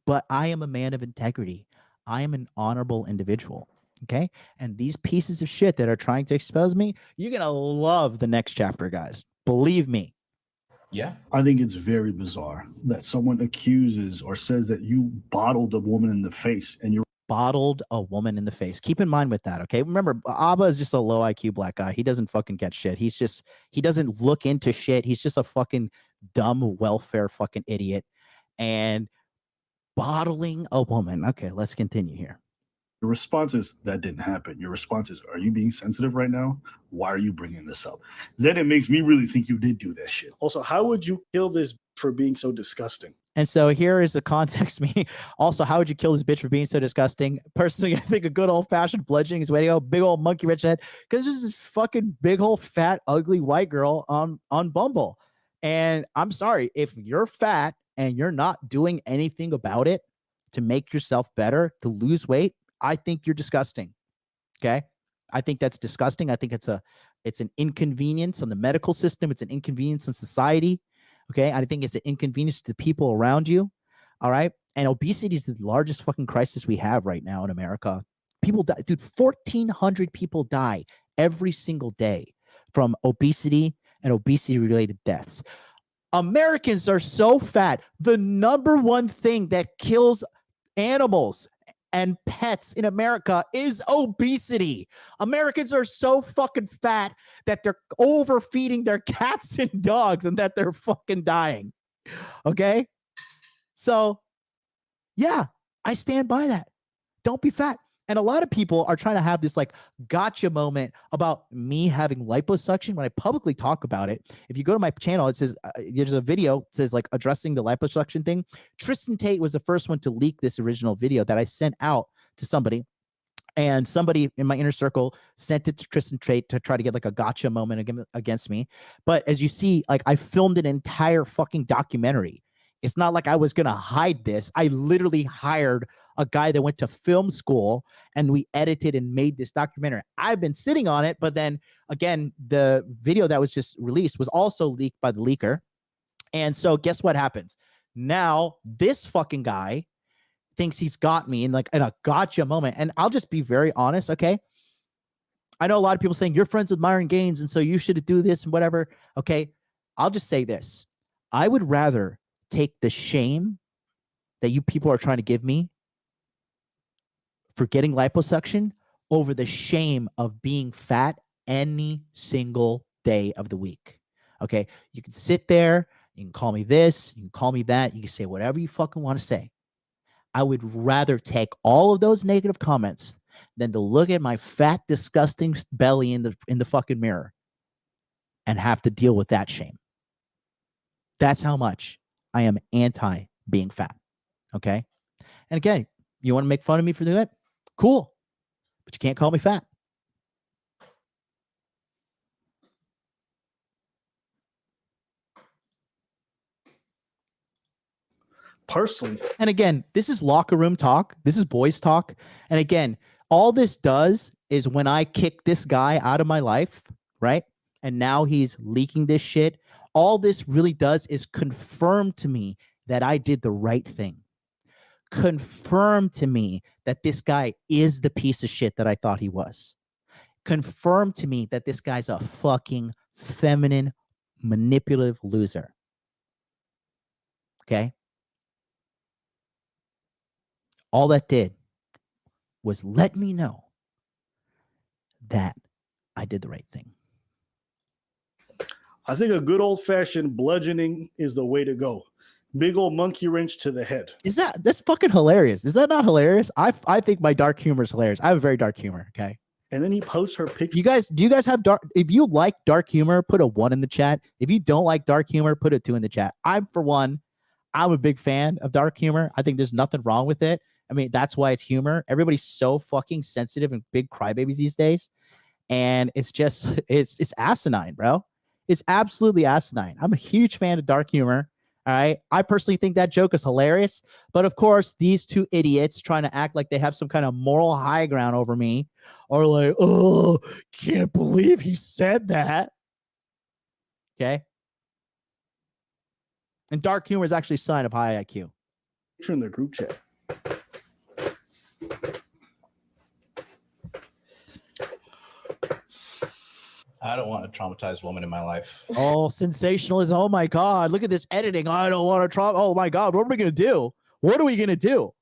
But I am a man of integrity. I am an honorable individual. Okay? And these pieces of shit that are trying to expose me, you're going to love the next chapter, guys. Believe me. Yeah. I think it's very bizarre that someone accuses or says that you bottled a woman in the face and you're bottled a woman in the face. Keep in mind with that, okay? Remember, Abba is just a low IQ black guy. He doesn't fucking get shit. He doesn't look into shit. He's just a fucking dumb welfare fucking idiot. And bottling a woman. Okay, let's continue here. Your response is, that didn't happen. Your response is, are you being sensitive right now? Why are you bringing this up? Then it makes me really think you did do that shit. Also, how would you kill this for being so disgusting? And so here is the context. Also, how would you kill this bitch for being so disgusting? Personally, I think a good old-fashioned bludgeoning is the way to go. Big old monkey wrench head. Because this is fucking big old fat, ugly white girl on Bumble. And I'm sorry, if you're fat and you're not doing anything about it to make yourself better, to lose weight, I think you're disgusting. Okay? I think that's disgusting. I think it's an inconvenience on the medical system. It's an inconvenience in society. Okay? I think it's an inconvenience to the people around you. All right? And obesity is the largest fucking crisis we have right now in America. People die. Dude, 1,400 people die every single day from obesity and obesity-related deaths. Americans are so fat. The number one thing that kills animals and pets in America is obesity. Americans are so fucking fat that they're overfeeding their cats and dogs and that they're fucking dying. Okay? So, yeah, I stand by that. Don't be fat. And a lot of people are trying to have this like gotcha moment about me having liposuction when I publicly talk about it. If you go to my channel, it says there's a video that says like addressing the liposuction thing. Tristan Tate was the first one to leak this original video that I sent out to somebody. And somebody in my inner circle sent it to Tristan Tate to try to get like a gotcha moment against me. But as you see, like I filmed an entire fucking documentary. It's not like I was going to hide this. I literally hired a guy that went to film school and we edited and made this documentary. I've been sitting on it, but then again, the video that was just released was also leaked by the leaker. And so guess what happens? Now this fucking guy thinks he's got me in a gotcha moment. And I'll just be very honest, okay? I know a lot of people saying you're friends with Myron Gaines and so you should do this and whatever. Okay, I'll just say this. I would rather take the shame that you people are trying to give me for getting liposuction over the shame of being fat any single day of the week. Okay, you can sit there, you can call me this, you can call me that, you can say whatever you fucking want to say. I would rather take all of those negative comments than to look at my fat, disgusting belly in the fucking mirror and have to deal with that shame. That's how much I am anti being fat. Okay. And again, you want to make fun of me for doing it? Cool. But you can't call me fat. Personally. And again, this is locker room talk. This is boys talk. And again, all this does is when I kick this guy out of my life, right? And now he's leaking this shit. All this really does is confirm to me that I did the right thing. Confirm to me that this guy is the piece of shit that I thought he was. Confirm to me that this guy's a fucking feminine, manipulative loser. Okay? All that did was let me know that I did the right thing. I think a good old-fashioned bludgeoning is the way to go. Big old monkey wrench to the head. That's fucking hilarious. Is that not hilarious? I think my dark humor is hilarious. I have a very dark humor, okay? And then he posts her picture. Do you guys have dark? If you like dark humor, put a 1 in the chat. If you don't like dark humor, put a 2 in the chat. I'm a big fan of dark humor. I think there's nothing wrong with it. I mean, that's why it's humor. Everybody's so fucking sensitive and big crybabies these days. And it's just, it's asinine, bro. It's absolutely asinine. I'm a huge fan of dark humor. All right. I personally think that joke is hilarious. But of course, these two idiots trying to act like they have some kind of moral high ground over me are like, oh, can't believe he said that. Okay. And dark humor is actually a sign of high IQ. In the group chat. I don't want a traumatized woman in my life. Oh, sensationalism. Oh my God. Look at this editing. I don't want to try. Oh my God. What are we going to do? What are we going to do?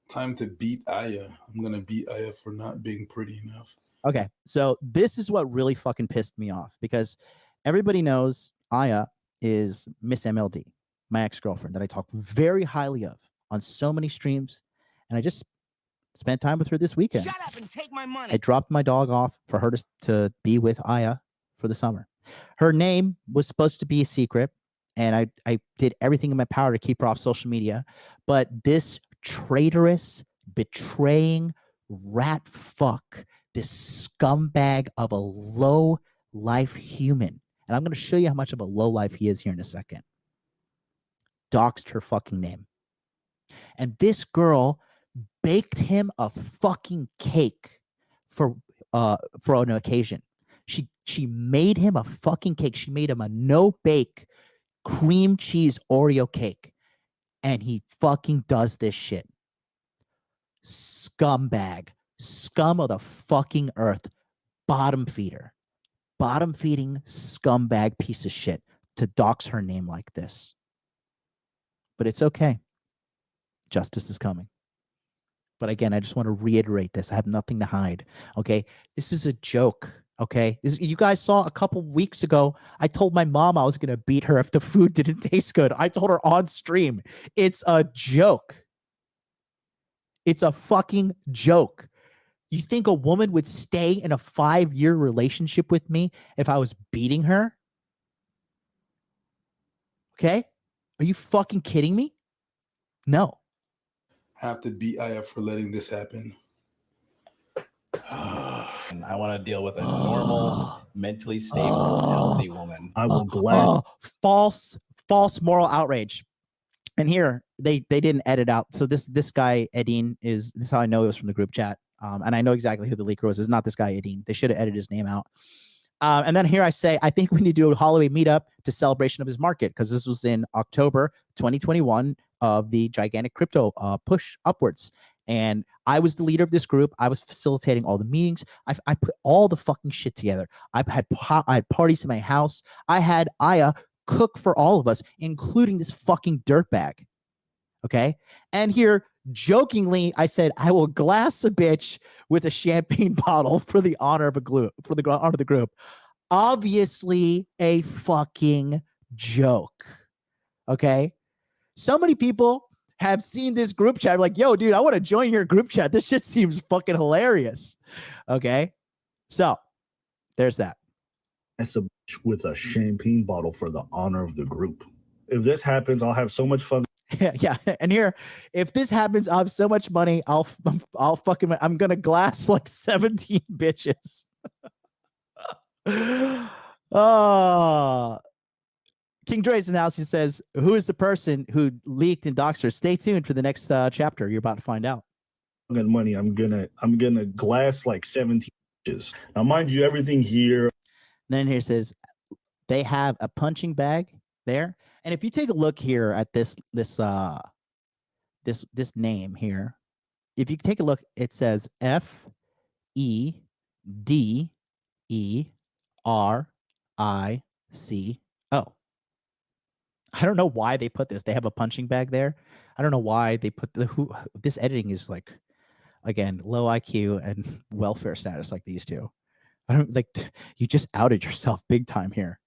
Time to beat Aya. I'm going to beat Aya for not being pretty enough. Okay. So this is what really fucking pissed me off because everybody knows Aya is Miss MLD, my ex-girlfriend that I talk very highly of on so many streams. And I just spent time with her this weekend. Shut up and take my money. I dropped my dog off for her to be with Aya for the summer. Her name was supposed to be a secret, and I did everything in my power to keep her off social media. But this traitorous, betraying rat fuck, this scumbag of a low-life human, and I'm going to show you how much of a low-life he is here in a second, doxed her fucking name. And this girl baked him a fucking cake for an occasion. She made him a fucking cake. She made him a no-bake cream cheese Oreo cake. And he fucking does this shit. Scumbag. Scum of the fucking earth. Bottom feeder. Bottom feeding scumbag piece of shit to dox her name like this. But it's okay. Justice is coming. But again, I just want to reiterate this. I have nothing to hide. Okay. This is a joke. Okay. You guys saw a couple weeks ago, I told my mom I was going to beat her if the food didn't taste good. I told her on stream. It's a joke. It's a fucking joke. You think a woman would stay in a 5-year relationship with me if I was beating her? Okay? Are you fucking kidding me? No. Have to beat IF for letting this happen. And I want to deal with a normal, mentally stable, healthy woman. I will gladly. False moral outrage. And here they didn't edit out. So this guy Edine this is how I know it was from the group chat. And I know exactly who the leaker was. It's not this guy Edine. They should have edited his name out. And then here I say, I think we need to do a Halloween meetup to celebration of his market, because this was in October 2021 of the gigantic crypto push upwards. And I was the leader of this group. I was facilitating all the meetings. I put all the fucking shit together. I had parties in my house. I had Aya cook for all of us, including this fucking dirtbag. Okay. And here, jokingly, I said, I will glass a bitch with a champagne bottle for the honor of honor of the group. Obviously a fucking joke. Okay. So many people have seen this group chat like, yo, dude, I want to join your group chat. This shit seems fucking hilarious. Okay. So there's that. With a champagne bottle for the honor of the group. If this happens, I'll have so much fun. Yeah. And here, if this happens, I'll have so much money. I'm going to glass like 17 bitches. King Dre's analysis says, who is the person who leaked and doxed her? Stay tuned for the next chapter. You're about to find out. Money. I'm gonna glass like 17 bitches. Now, mind you, everything here. Then here says they have a punching bag there. And if you take a look here at this name here, if you take a look, it says FEDERICO. I don't know why they put this. They have a punching bag there. I don't know why they put this editing is like, again, low IQ and welfare status like these two. I don't like, you just outed yourself big time here.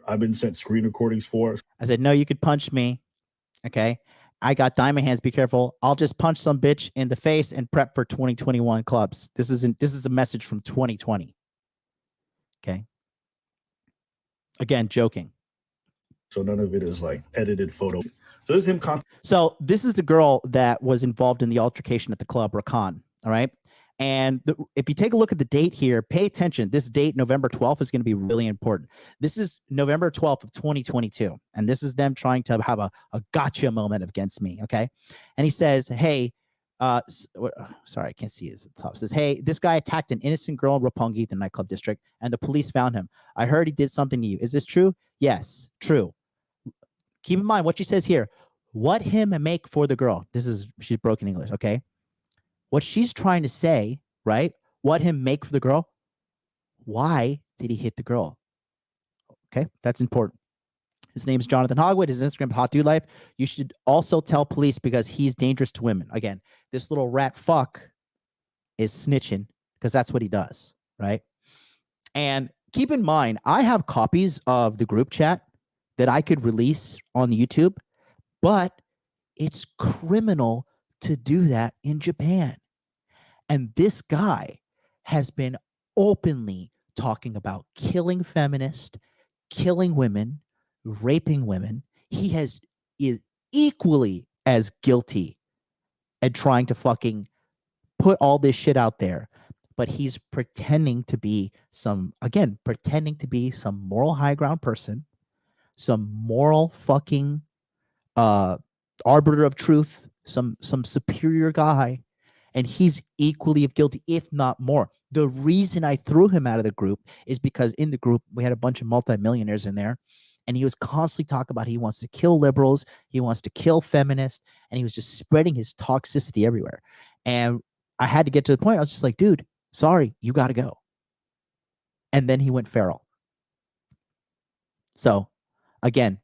I've been sent screen recordings for. I said, no, you could punch me. Okay. I got diamond hands. Be careful. I'll just punch some bitch in the face and prep for 2021 clubs. This is a message from 2020. Okay. Again, joking. So none of it is like edited photo. So this is him. So this is the girl that was involved in the altercation at the club, Rakan. All right. And if you take a look at the date here, pay attention. This date, November 12th, is going to be really important. This is November 12th of 2022. And this is them trying to have a gotcha moment against me. Okay. And he says, hey, sorry, I can't see his top. It says, hey, this guy attacked an innocent girl in Roppongi, the nightclub district, and the police found him. I heard he did something to you. Is this true? Yes, true. Keep in mind what she says here. What him make for the girl? She's broken English. Okay. What she's trying to say, right? What him make for the girl? Why did he hit the girl? Okay, that's important. His name is Jonathan Hogwood. His Instagram, Hot Dude Life. You should also tell police because he's dangerous to women. Again, this little rat fuck is snitching because that's what he does, right? And keep in mind, I have copies of the group chat that I could release on YouTube, but it's criminal to do that in Japan. And this guy has been openly talking about killing feminists, killing women, raping women. He is equally as guilty at trying to fucking put all this shit out there. But he's pretending to be some moral high ground person, some moral fucking arbiter of truth, some superior guy. And he's equally guilty, if not more. The reason I threw him out of the group is because in the group, we had a bunch of multimillionaires in there. And he was constantly talking about he wants to kill liberals. He wants to kill feminists. And he was just spreading his toxicity everywhere. And I had to get to the point. I was just like, dude, sorry, you got to go. And then he went feral. So, again,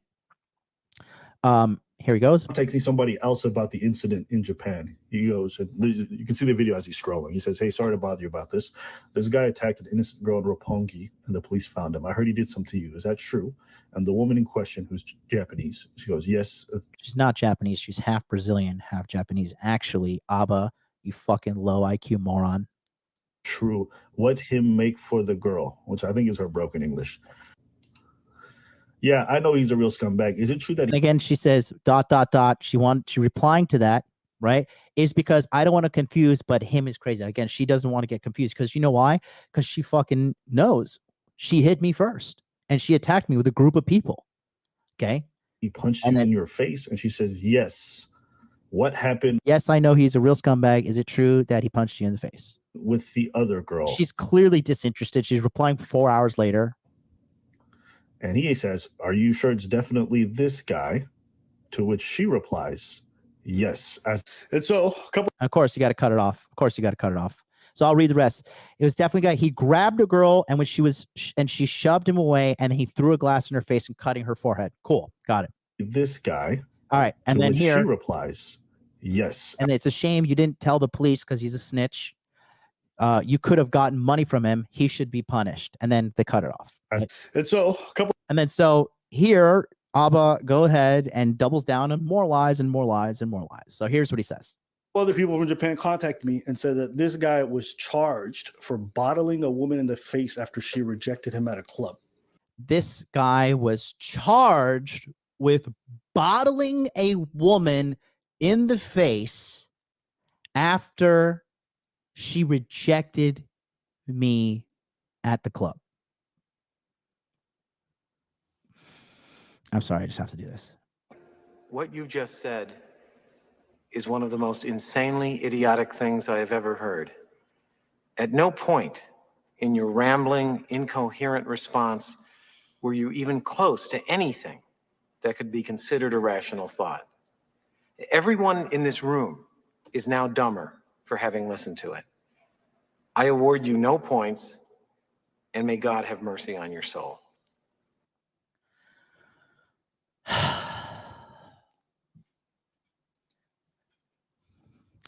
Here he goes. Texting somebody else about the incident in Japan. He goes, you can see the video as he's scrolling. He says, "Hey, sorry to bother you about this. This guy attacked an innocent girl in Roppongi, and the police found him. I heard he did something to you. Is that true?" And the woman in question, who's Japanese, she goes, "Yes." She's not Japanese. She's half Brazilian, half Japanese. Actually, Abba, you fucking low IQ moron. True. What him make for the girl? Which I think is her broken English. Yeah, I know he's a real scumbag. Is it true that And again, she says ... She replying to that, right? Is because I don't want to confuse, but him is crazy. Again, she doesn't want to get confused because you know why? Because she fucking knows she hit me first and she attacked me with a group of people. Okay. he punched you in your face? And she says, yes. What happened? Yes, I know he's a real scumbag. Is it true that he punched you in the face? With the other girl. She's clearly disinterested. She's replying 4 hours later. And he says, are you sure it's definitely this guy? To which she replies, yes. And so a couple. Of course, you got to cut it off. So I'll read the rest. It was definitely a guy. He grabbed a girl and when she shoved him away and he threw a glass in her face and cutting her forehead. Cool. Got it. This guy. All right. And then here she replies, yes. And it's a shame you didn't tell the police because he's a snitch. You could have gotten money from him. He should be punished. And then they cut it off. Right? And so a couple. And then so here, Abba go ahead and doubles down on more lies and more lies and more lies. So here's what he says. Other people from Japan contacted me and said that this guy was charged for bottling a woman in the face after she rejected him at a club. This guy was charged with bottling a woman in the face after she rejected me at the club. I'm sorry, I just have to do this. What you just said is one of the most insanely idiotic things I have ever heard. At no point in your rambling, incoherent response were you even close to anything that could be considered a rational thought. Everyone in this room is now dumber for having listened to it. I award you no points, and may God have mercy on your soul.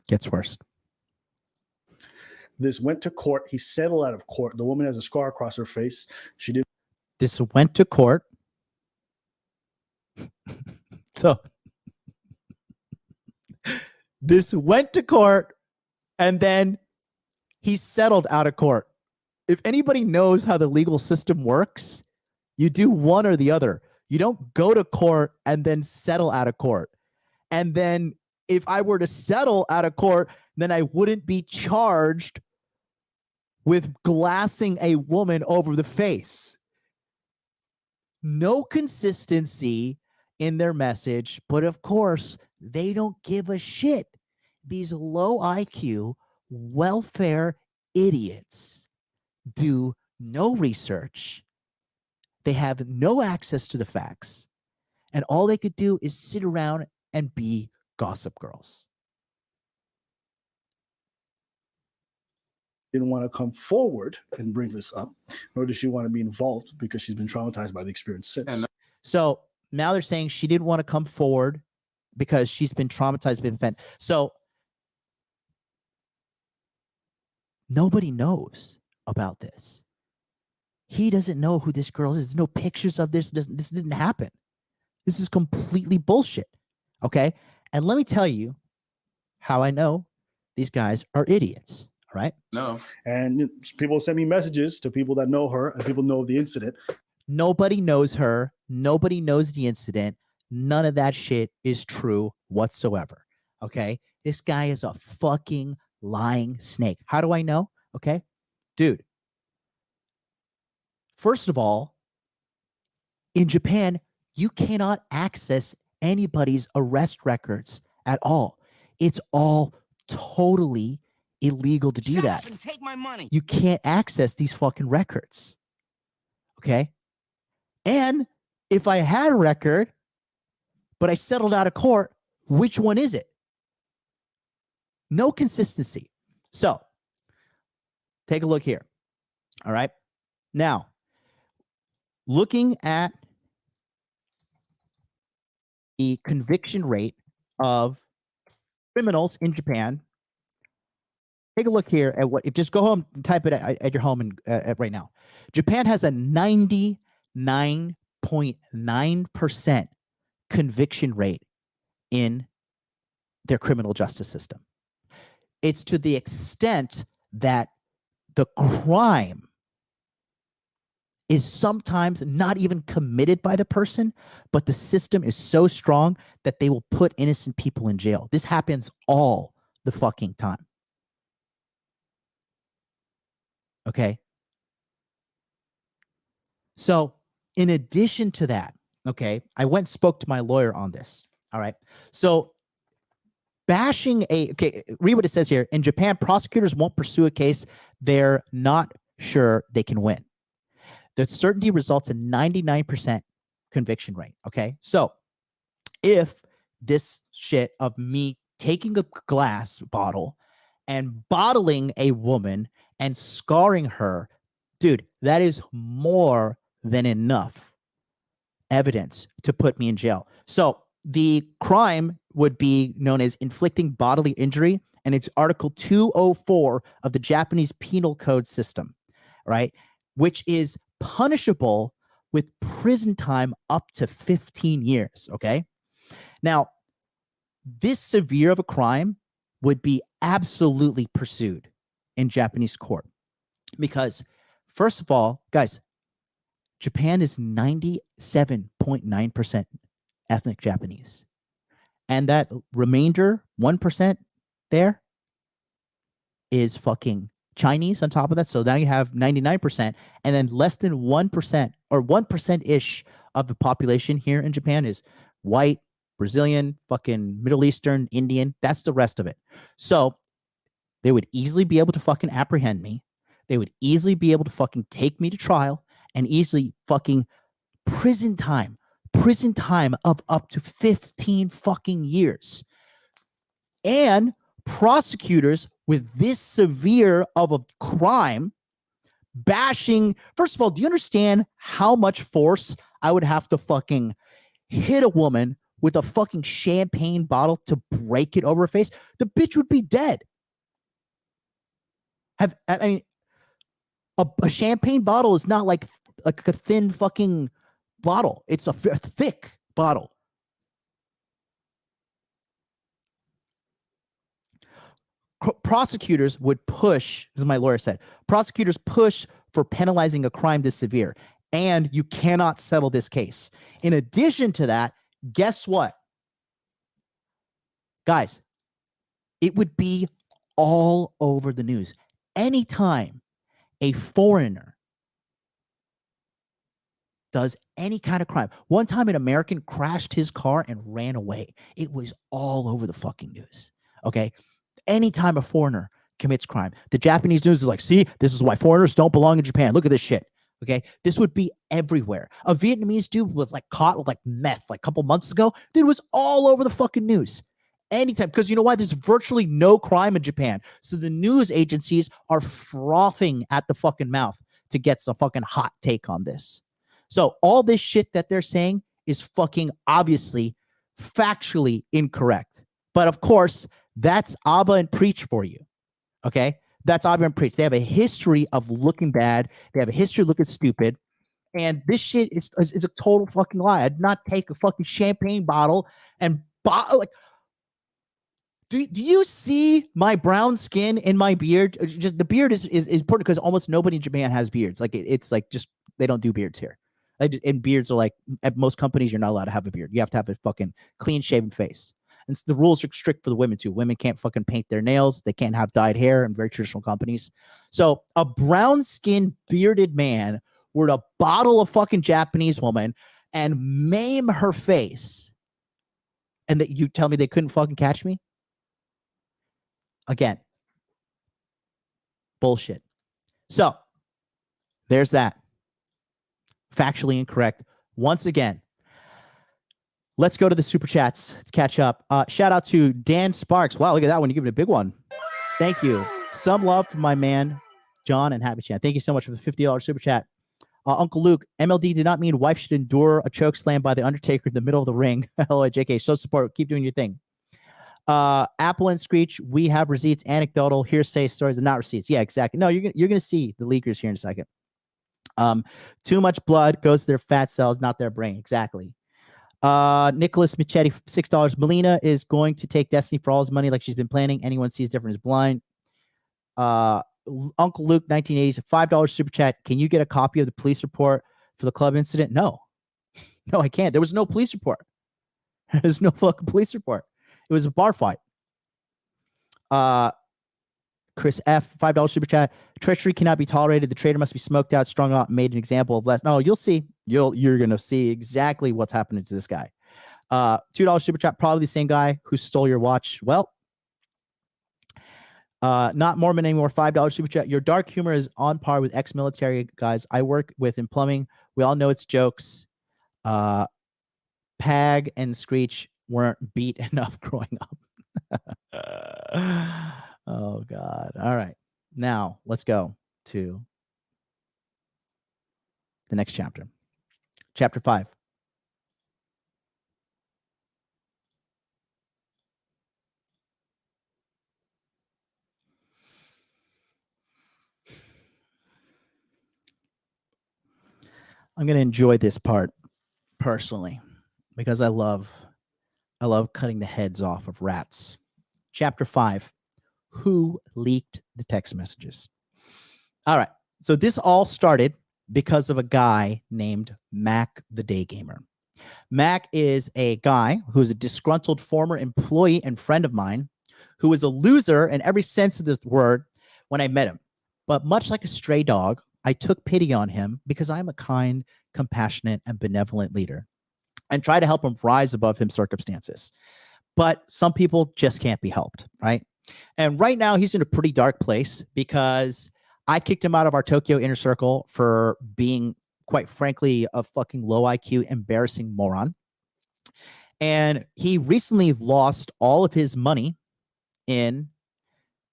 Gets worse. This went to court. He settled out of court. The woman has a scar across her face. She did. This went to court. So this went to court and then he settled out of court. If anybody knows how the legal system works, you do one or the other. You don't go to court and then settle out of court. And then if I were to settle out of court, then I wouldn't be charged with glassing a woman over the face. No consistency in their message, but of course, they don't give a shit. These low IQ, welfare idiots do no research. They have no access to the facts. And all they could do is sit around and be gossip girls. Didn't want to come forward and bring this up, nor does she want to be involved because she's been traumatized by the experience since. So now they're saying she didn't want to come forward because she's been traumatized by the event. So nobody knows about this. He doesn't know who this girl is. There's no pictures of this. This didn't happen. This is completely bullshit. Okay. And let me tell you how I know these guys are idiots. All right. No. And people send me messages to people that know her and people know of the incident. Nobody knows her. Nobody knows the incident. None of that shit is true whatsoever. Okay. This guy is a fucking lying snake. How do I know? Okay. Dude. First of all, in Japan, you cannot access anybody's arrest records at all. It's all totally illegal to do Shut that. up and take my money. You can't access these fucking records. Okay? And if I had a record, but I settled out of court, which one is it? No consistency. So, take a look here. All right? Now, looking at the conviction rate of criminals in Japan. Take a look here at what. Just go home and type it at your home and right now. Japan has a 99.9% conviction rate in their criminal justice system. It's to the extent that the crime is sometimes not even committed by the person, but the system is so strong that they will put innocent people in jail. This happens all the fucking time. Okay. So, in addition to that, okay, I went and spoke to my lawyer on this. All right. So, read what it says here. In Japan, prosecutors won't pursue a case they're not sure they can win. The certainty results in 99% conviction rate. Okay. So, if this shit of me taking a glass bottle and bottling a woman and scarring her, dude, that is more than enough evidence to put me in jail. So the crime would be known as inflicting bodily injury, and it's Article 204 of the Japanese Penal Code system, right? Which is punishable with prison time up to 15 years, okay? Now, this severe of a crime would be absolutely pursued in Japanese court because, first of all, guys, Japan is 97.9% ethnic Japanese. And that remainder, 1% there, is fucking Chinese on top of that. So now you have 99%. And then less than 1% or 1%-ish of the population here in Japan is white, Brazilian, fucking Middle Eastern, Indian. That's the rest of it. So they would easily be able to fucking apprehend me. They would easily be able to fucking take me to trial and easily fucking prison time of up to 15 fucking years. And prosecutors with this severe of a crime bashing, first of all, do you understand how much force I would have to fucking hit a woman with a fucking champagne bottle to break it over her face? The bitch would be dead. A champagne bottle is not like a thin fucking bottle. It's a thick bottle. Prosecutors would push, as my lawyer said, prosecutors push for penalizing a crime this severe, and you cannot settle this case. In addition to that, guess what? Guys, it would be all over the news. Anytime a foreigner does any kind of crime. One time an American crashed his car and ran away. It was all over the fucking news. Okay. Anytime a foreigner commits crime, the Japanese news is like, see, this is why foreigners don't belong in Japan. Look at this shit. Okay. This would be everywhere. A Vietnamese dude was like caught with like meth like a couple months ago. Dude, was all over the fucking news. Anytime. Because you know why? There's virtually no crime in Japan. So the news agencies are frothing at the fucking mouth to get some fucking hot take on this. So all this shit that they're saying is fucking obviously factually incorrect. But of course, that's Abba and Preach for you. Okay? That's Abba and Preach. They have a history of looking bad. They have a history of looking stupid. And this shit is a total fucking lie. I'd not take a fucking champagne bottle and do you see my brown skin in my beard? Just the beard is important because almost nobody in Japan has beards. Like it's like just they don't do beards here. And beards are like at most companies, you're not allowed to have a beard. You have to have a fucking clean shaven face. And the rules are strict for the women too. Women can't fucking paint their nails. They can't have dyed hair in very traditional companies. So a brown skinned bearded man were to bottle a fucking Japanese woman and maim her face. And that you tell me they couldn't fucking catch me? Again, bullshit. So there's that. Factually incorrect. Once again, let's go to the super chats to catch up. Shout out to Dan Sparks. Wow, look at that one. You give it a big one. Thank you. Some love from my man, John and Happy Chan. Thank you so much for the $50 super chat. Uncle Luke, MLD did not mean wife should endure a choke slam by the Undertaker in the middle of the ring. Hello, JK. Show support. Keep doing your thing. Apple and Screech, we have receipts, anecdotal, hearsay stories, and not receipts. Yeah, exactly. No, you're gonna see the leakers here in a second. Too much blood goes to their fat cells, not their brain. Exactly. Nicholas Michetti, $6. Melina is going to take Destiny for all his money like she's been planning. Anyone sees different is blind. Uncle Luke, 1980s, $5 super chat. Can you get a copy of the police report for the club incident? No, I can't. There was no police report. There's no fucking police report. It was a bar fight. Chris F, $5 super chat. Treachery cannot be tolerated. The traitor must be smoked out, strung out, made an example of less. No, you'll see. You're gonna see exactly what's happening to this guy. $2 super chat. Probably the same guy who stole your watch. Well, not Mormon anymore. $5 super chat. Your dark humor is on par with ex-military guys I work with in plumbing. We all know it's jokes. Pag and Screech weren't beat enough growing up. Oh God. All right. Now let's go to the next chapter. Chapter 5. I'm going to enjoy this part personally because I love cutting the heads off of rats. Chapter 5. Who leaked the text messages? All right. So this all started because of a guy named Mac the Day Gamer. Mac is a guy who's a disgruntled former employee and friend of mine who was a loser in every sense of the word when I met him. But much like a stray dog, I took pity on him because I'm a kind, compassionate, and benevolent leader and try to help him rise above his circumstances. But some people just can't be helped, right? And right now he's in a pretty dark place because I kicked him out of our Tokyo inner circle for being, quite frankly, a fucking low IQ, embarrassing moron. And he recently lost all of his money in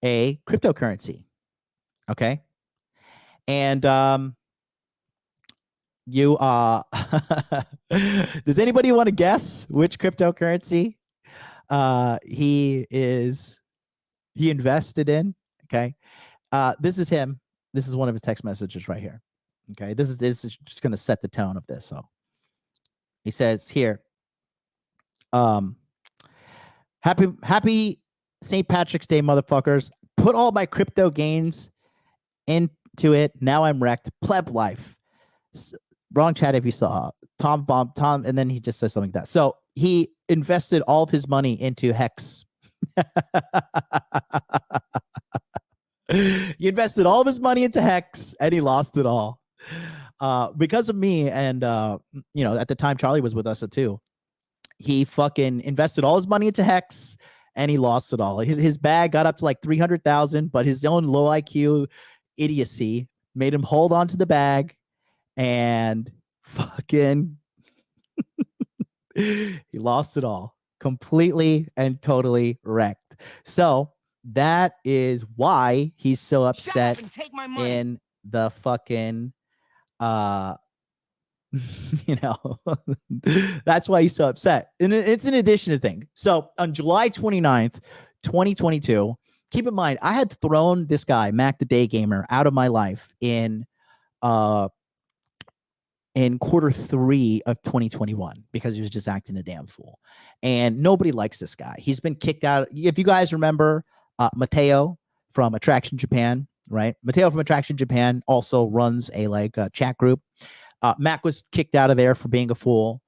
a cryptocurrency. Okay. And you does anybody want to guess which cryptocurrency he invested in? Okay. This is him. This is one of his text messages right here. Okay. This is just going to set the tone of this. So he says here, happy St. Patrick's Day, motherfuckers. Put all my crypto gains into it. Now I'm wrecked. Pleb life. Wrong chat if you saw. Tom, and then he just says something like that. So he invested all of his money into Hex. He invested all of his money into Hex and he lost it all. Because of me and at the time Charlie was with us too. He fucking invested all his money into Hex and he lost it all. His bag got up to like 300,000, but his own low IQ idiocy made him hold on to the bag and fucking he lost it all, completely and totally wrecked. So that is why he's so upset in the fucking that's why he's so upset. And it's an addition to thing. So on July 29th, 2022, keep in mind, I had thrown this guy, Mac the Day Gamer, out of my life in Q3 of 2021 because he was just acting a damn fool. And nobody likes this guy. He's been kicked out. If you guys remember Mateo from Attraction Japan, right? Mateo from Attraction Japan also runs a chat group. Mac was kicked out of there for being a fool.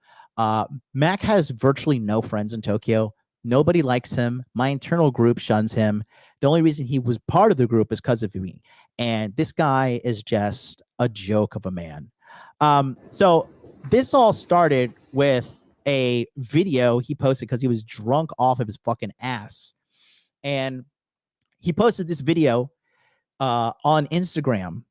Mac has virtually no friends in Tokyo. Nobody likes him. My internal group shuns him. The only reason he was part of the group is because of me. And this guy is just a joke of a man. So this all started with a video he posted because he was drunk off of his fucking ass. And he posted this video on Instagram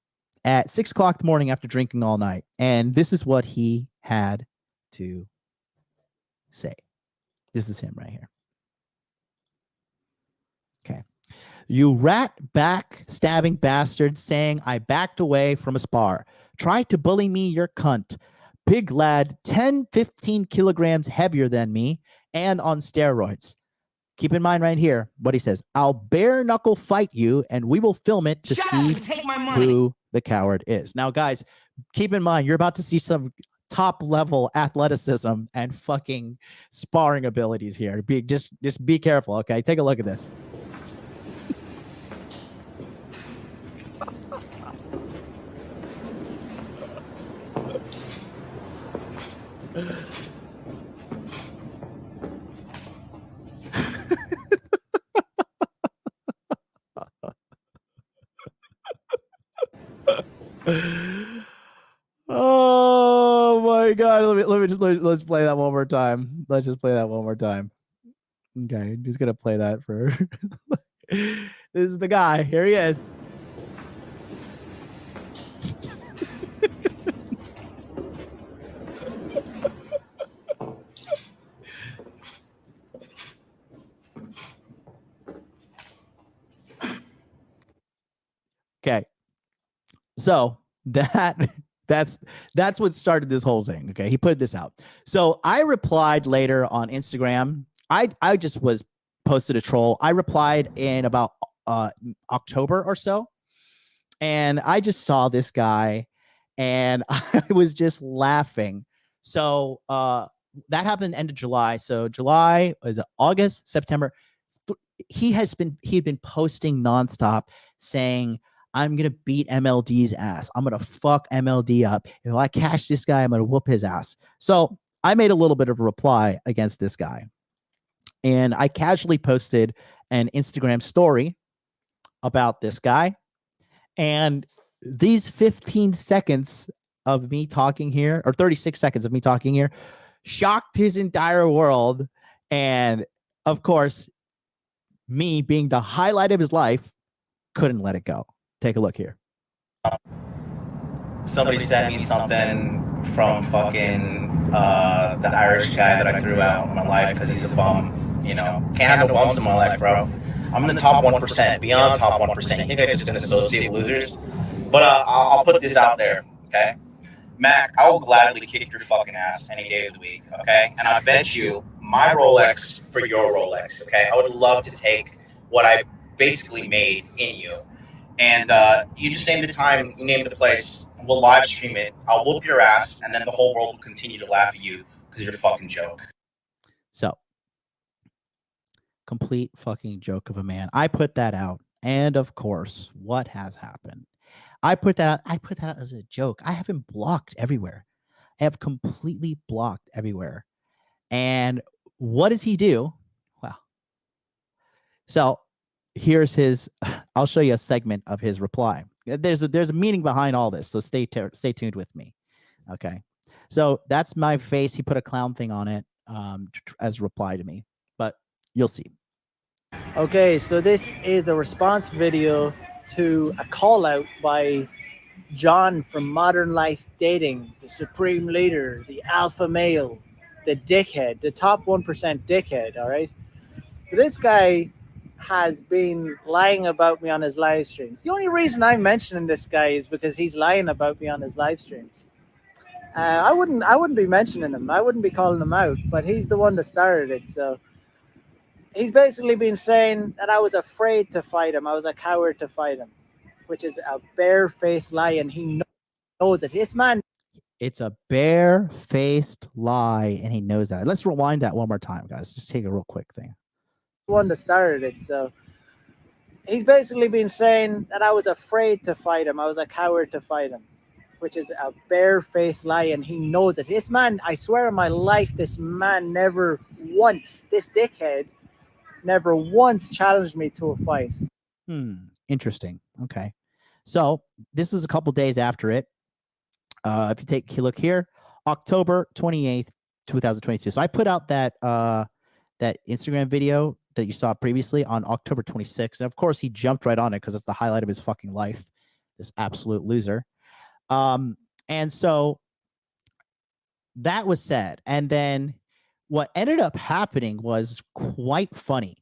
at 6:00 in the morning after drinking all night. And this is what he had to say. This is him right here. Okay. You rat back stabbing bastard saying I backed away from a spar. Try to bully me, you're cunt. Big lad, 10, 15 kilograms heavier than me and on steroids. Keep in mind right here what he says. I'll bare knuckle fight you and we will film it to see who the coward is. Now, guys, keep in mind, you're about to see some top level athleticism and fucking sparring abilities here. Just be careful, okay? Take a look at this. Oh my god! Let's play that one more time. Let's just play that one more time. Okay, I'm just gonna play that for. This is the guy. Here he is. Okay, so that's what started this whole thing. Okay, he put this out. So I replied later on Instagram. I just was posted a troll. I replied in about October or so, and I just saw this guy, and I was just laughing. So that happened end of July. So July was August, September. He had been posting nonstop saying, I'm going to beat MLD's ass. I'm going to fuck MLD up. If I catch this guy, I'm going to whoop his ass. So I made a little bit of a reply against this guy. And I casually posted an Instagram story about this guy. And these 15 seconds of me talking here, or 36 seconds of me talking here, shocked his entire world. And of course, me being the highlight of his life, couldn't let it go. Take a look here. Somebody sent me something from fucking the Irish guy that I threw out in my life because he's a bum. You know, can't have no bums in my life, bro. I'm in the top 1%, beyond top 1%. You think I just gonna associate with losers? But I'll put this out there, okay? Mac, I will gladly kick your fucking ass any day of the week, okay? And I bet you my Rolex for your Rolex, okay? I would love to take what I basically made in you. And you just name the time, you name the place, we'll live stream it. I'll whoop your ass, and then the whole world will continue to laugh at you because you're a fucking joke. So, complete fucking joke of a man. I put that out. And of course, what has happened? I put that out as a joke. I have been blocked everywhere. I have completely blocked everywhere. And what does he do? Well, so here's his, I'll show you a segment of his reply. There's a meaning behind all this, so stay tuned with me. Okay. So that's my face. He put a clown thing on it as a reply to me, but you'll see. Okay, so this is a response video to a call out by John from Modern Life Dating, the supreme leader, the alpha male, the dickhead, the top 1% dickhead, all right? So this guy has been lying about me on his live streams. The only reason I'm mentioning this guy is because he's lying about me on his live streams. I wouldn't be mentioning him. I wouldn't be calling him out, but he's the one that started it, so he's basically been saying that I was afraid to fight him. I was a coward to fight him, which is a bare-faced lie, and he knows it. This man... It's a bare-faced lie, and he knows that. Let's rewind that one more time, guys. Just take a real quick thing. One that started it, so he's basically been saying that I was afraid to fight him. I was a coward to fight him, which is a bare-faced lie, and he knows it. This man, I swear on my life, this man never once, this dickhead, never once challenged me to a fight. Interesting. Okay. So this was a couple days after it. If you take a look here, October 28th, 2022. So I put out that Instagram video that you saw previously on October 26th. And of course, he jumped right on it because it's the highlight of his fucking life. This absolute loser. And so that was said. And then what ended up happening was quite funny.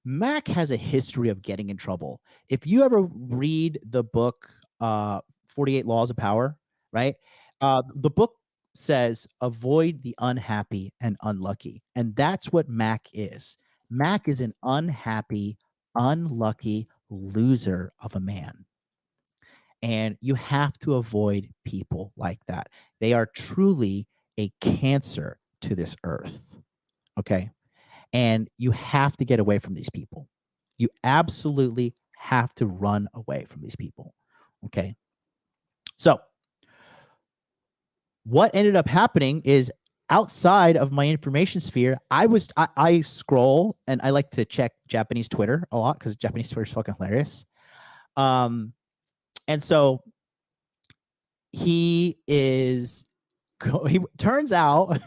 Mac has a history of getting in trouble. If you ever read the book 48 Laws of Power, right? The book says avoid the unhappy and unlucky. And that's what Mac is. Mac is an unhappy, unlucky loser of a man. And you have to avoid people like that. They are truly a cancer to this earth. Okay. And you have to get away from these people. You absolutely have to run away from these people. Okay. So, what ended up happening is outside of my information sphere, I scroll and I like to check Japanese Twitter a lot because Japanese Twitter is fucking hilarious. And so he turns out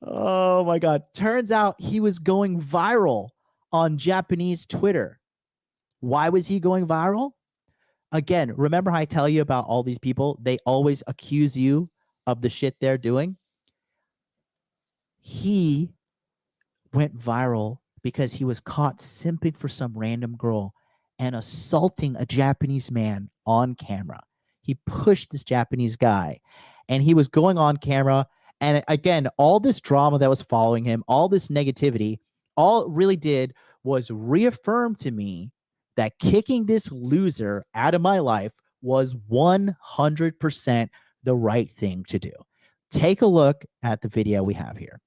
oh my God. Turns out he was going viral on Japanese Twitter. Why was he going viral? Again, remember how I tell you about all these people? They always accuse you of the shit they're doing. He went viral because he was caught simping for some random girl and assaulting a Japanese man on camera. He pushed this Japanese guy and he was going on camera. And again, all this drama that was following him, all this negativity, all it really did was reaffirm to me that kicking this loser out of my life was 100% the right thing to do. Take a look at the video we have here.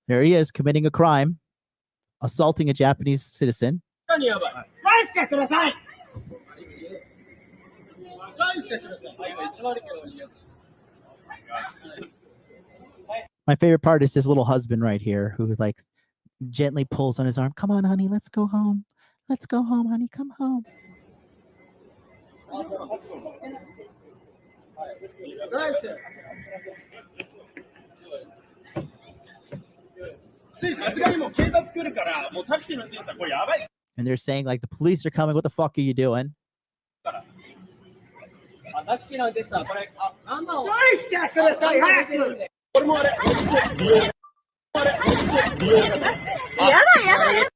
There he is committing a crime, assaulting a Japanese citizen. My favorite part is his little husband right here who like gently pulls on his arm. Come on, honey, let's go home. Let's go home, honey. Come home. And they're saying like the police are coming. What the fuck are you doing?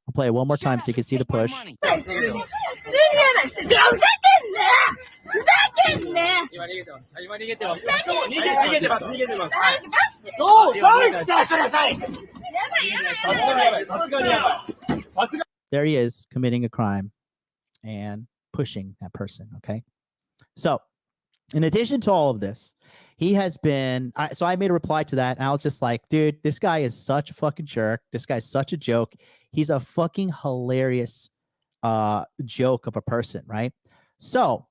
I'll play it one more time so you can see the push. There he is committing a crime and pushing that person. Okay. So in addition to all of this, he has been, so I made a reply to that and I was just like, dude, this guy is such a fucking jerk. This guy's such a joke. He's a fucking hilarious joke of a person, right? So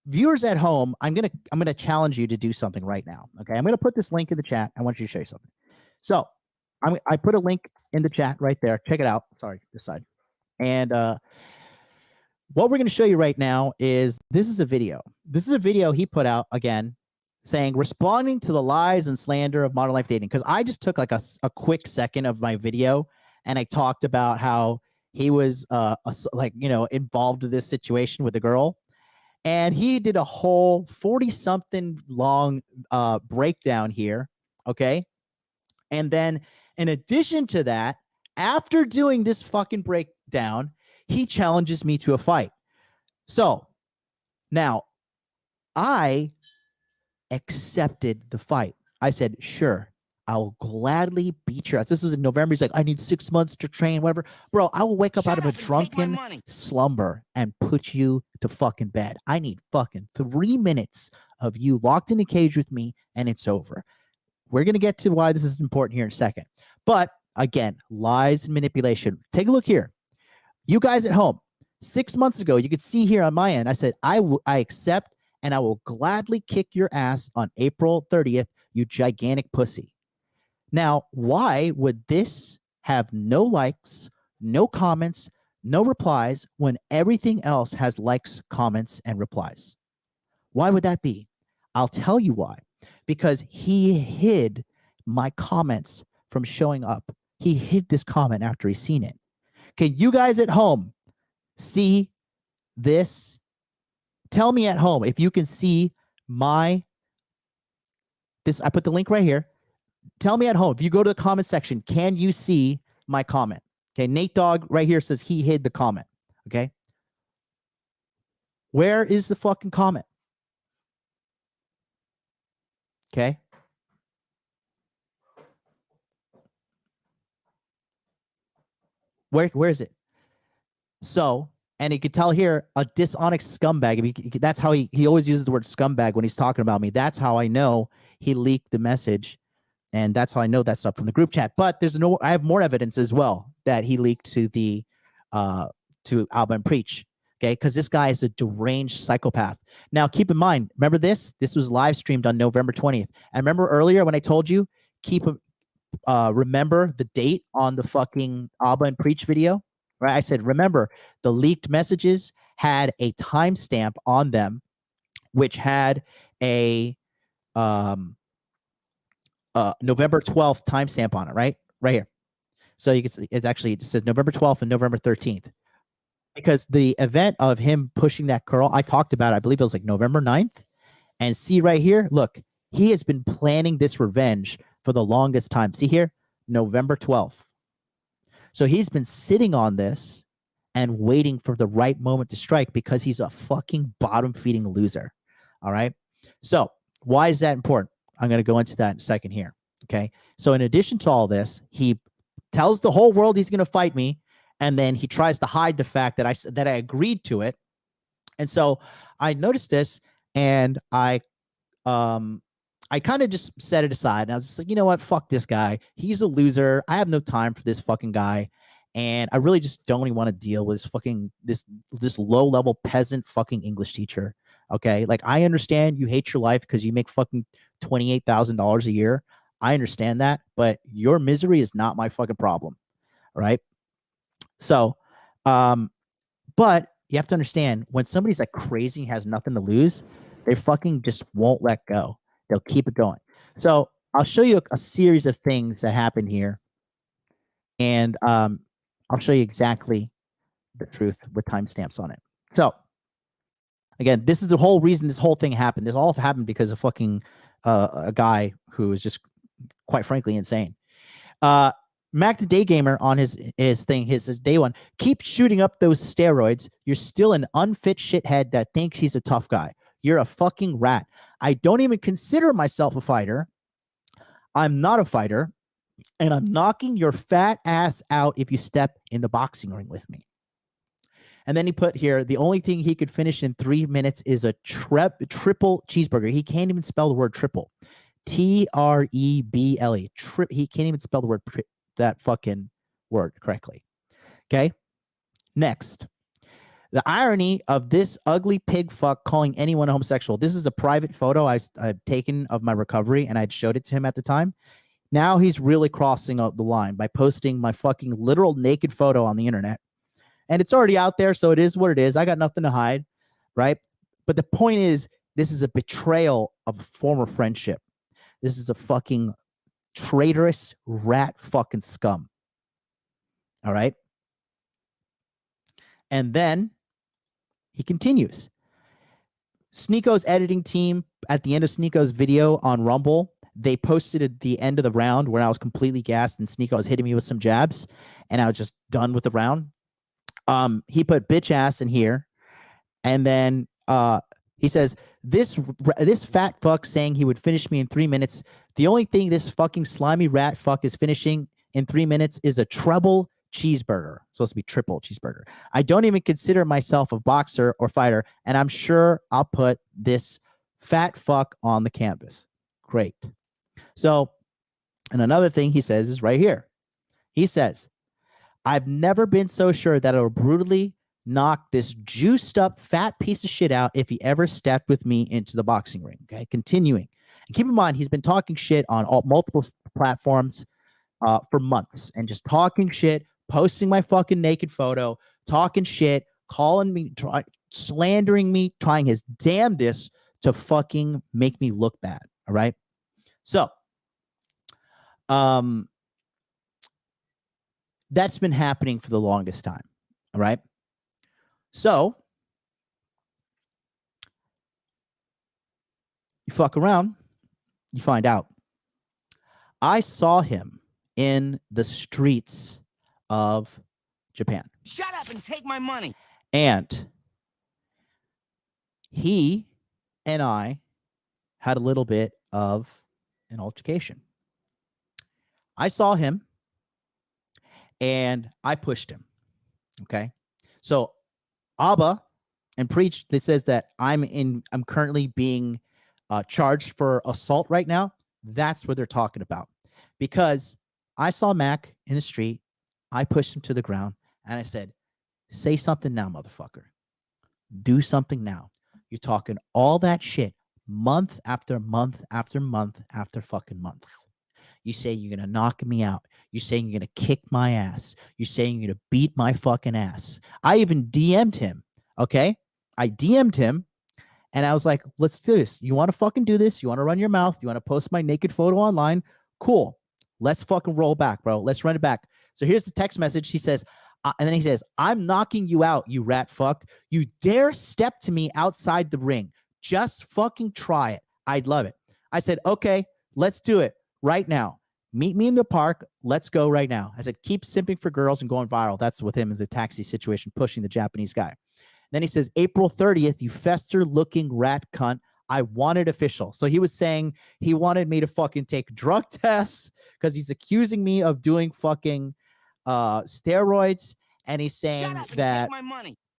viewers at home, I'm gonna challenge you to do something right now. Okay, I'm gonna put this link in the chat. I want you to show you something. So I put a link in the chat right there. Check it out. Sorry, this side. And what we're gonna show you right now is this is a video. This is a video he put out again, saying responding to the lies and slander of modern life dating. Because I just took like a quick second of my video and I talked about how he was involved with this situation with the girl. And he did a whole 40-something long breakdown here, okay? And then in addition to that, after doing this fucking breakdown, he challenges me to a fight. So now I accepted the fight. I said, sure, I'll gladly beat your ass. This was in November. He's like, I need 6 months to train, whatever. Bro, I will wake up out of a drunken slumber and put you to fucking bed. I need fucking 3 minutes of you locked in a cage with me, and it's over. We're going to get to why this is important here in a second. But again, lies and manipulation. Take a look here. You guys at home, 6 months ago, you could see here on my end, I said, I accept and I will gladly kick your ass on April 30th, you gigantic pussy. Now, why would this have no likes, no comments, no replies when everything else has likes, comments, and replies? Why would that be? I'll tell you why. Because he hid my comments from showing up. He hid this comment after he's seen it. Can you guys at home see this. Tell me at home if you can see this. I put the link right here. Tell me at home, if you go to the comment section, can you see my comment? Okay, Nate Dogg right here says he hid the comment. Okay. Where is the fucking comment? Okay. Where is it? So, and you could tell here a dishonest scumbag. That's how he always uses the word scumbag when he's talking about me. That's how I know he leaked the message, and that's how I know that stuff from the group chat. But I have more evidence as well that he leaked to the to Alba and Preach. Okay, because this guy is a deranged psychopath. Now, keep in mind, remember this? This was live streamed on November 20th. I remember earlier when I told you remember the date on the fucking Alba and Preach video, right? I said, remember, the leaked messages had a timestamp on them, which had a November 12th timestamp on it, right? Right here. So you can see it says November 12th and November 13th. Because the event of him pushing that curl, I talked about, I believe it was like November 9th. And see right here, look, he has been planning this revenge for the longest time. See here, November 12th. So he's been sitting on this and waiting for the right moment to strike because he's a fucking bottom-feeding loser. All right? So why is that important? I'm going to go into that in a second here. Okay? So in addition to all this, he tells the whole world he's going to fight me, and then he tries to hide the fact that I agreed to it. And so I noticed this, and I kind of just set it aside. And I was just like, you know what? Fuck this guy. He's a loser. I have no time for this fucking guy. And I really just don't even want to deal with this low-level peasant fucking English teacher. Okay? Like, I understand you hate your life because you make fucking $28,000 a year. I understand that, but your misery is not my fucking problem. Right? So, but you have to understand, when somebody's like crazy and has nothing to lose, they fucking just won't let go. They'll keep it going. So I'll show you a series of things that happened here, and I'll show you exactly the truth with timestamps on it. So again, this is the whole reason this whole thing happened. This all happened because of fucking a guy who is just, quite frankly, insane. Mac the Day Gamer on his thing, his day one, keep shooting up those steroids. You're still an unfit shithead that thinks he's a tough guy. You're a fucking rat. I don't even consider myself a fighter. I'm not a fighter, and I'm knocking your fat ass out if you step in the boxing ring with me. And then he put here, the only thing he could finish in 3 minutes is a triple cheeseburger. He can't even spell the word triple. Treble. He can't even spell the word that fucking word correctly. Okay. Next, the irony of this ugly pig fuck calling anyone homosexual. This is a private photo I've taken of my recovery, and I'd showed it to him at the time. Now he's really crossing out the line by posting my fucking literal naked photo on the internet. And it's already out there, so it is what it is. I got nothing to hide, right? But the point is, this is a betrayal of a former friendship. This is a fucking traitorous rat fucking scum. All right. And then he continues. Sneeko's editing team, at the end of Sneeko's video on Rumble, they posted at the end of the round where I was completely gassed and Sneeko was hitting me with some jabs and I was just done with the round. He put bitch ass in here, and then he says, this fat fuck saying he would finish me in 3 minutes. The only thing this fucking slimy rat fuck is finishing in 3 minutes is a treble cheeseburger. It's supposed to be triple cheeseburger. I don't even consider myself a boxer or fighter, and I'm sure I'll put this fat fuck on the canvas. Great. So, and another thing he says is right here. He says, I've never been so sure that I will brutally knock this juiced up fat piece of shit out if he ever stepped with me into the boxing ring. Okay, continuing. And keep in mind, he's been talking shit on multiple platforms for months and just talking shit, posting my fucking naked photo, talking shit, calling me, slandering me, trying his damnedest to fucking make me look bad. All right. So, that's been happening for the longest time. All right. So You fuck around, you find out. I saw him in the streets of Japan. Shut up and take my money. And he and I had a little bit of an altercation. I saw him and I pushed him. Okay. So Abba and Preach, it says that I'm currently being charged for assault right now. That's what they're talking about. Because I saw Mac in the street, I pushed him to the ground, and I said, say something now, motherfucker. Do something now. You're talking all that shit month after month after month after fucking month. You say you're going to knock me out. You're saying you're going to kick my ass. You're saying you're going to beat my fucking ass. I even DM'd him, okay? I DM'd him, and I was like, let's do this. You want to fucking do this? You want to run your mouth? You want to post my naked photo online? Cool. Let's fucking roll back, bro. Let's run it back. So here's the text message. He says, and then he says, I'm knocking you out, you rat fuck. You dare step to me outside the ring. Just fucking try it. I'd love it. I said, okay, let's do it right now. Meet me in the park. Let's go right now. I said, keep simping for girls and going viral. That's with him in the taxi situation, pushing the Japanese guy. Then he says, April 30th, you fester-looking rat cunt. I want it official. So he was saying he wanted me to fucking take drug tests because he's accusing me of doing fucking steroids. And he's saying that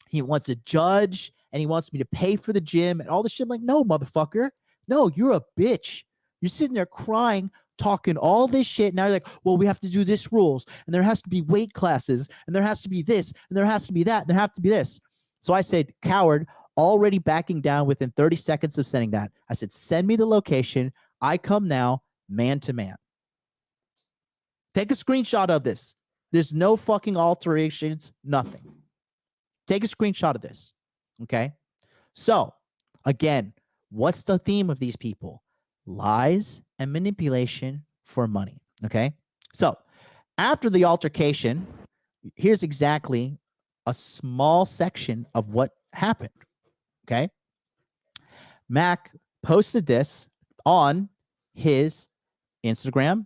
he wants a judge and he wants me to pay for the gym and all this shit. I'm like, no, motherfucker. No, you're a bitch. You're sitting there crying, talking all this shit. Now you're like, well, we have to do this rules and there has to be weight classes and there has to be this and there has to be that and there has to be this. So I said, coward, already backing down within 30 seconds of sending that. I said, send me the location. I come now, man to man. Take a screenshot of this. There's no fucking alterations, nothing. Take a screenshot of this. Okay. So again, what's the theme of these people? Lies and manipulation for money. Okay. So after the altercation, here's exactly a small section of what happened. Okay. Mac posted this on his Instagram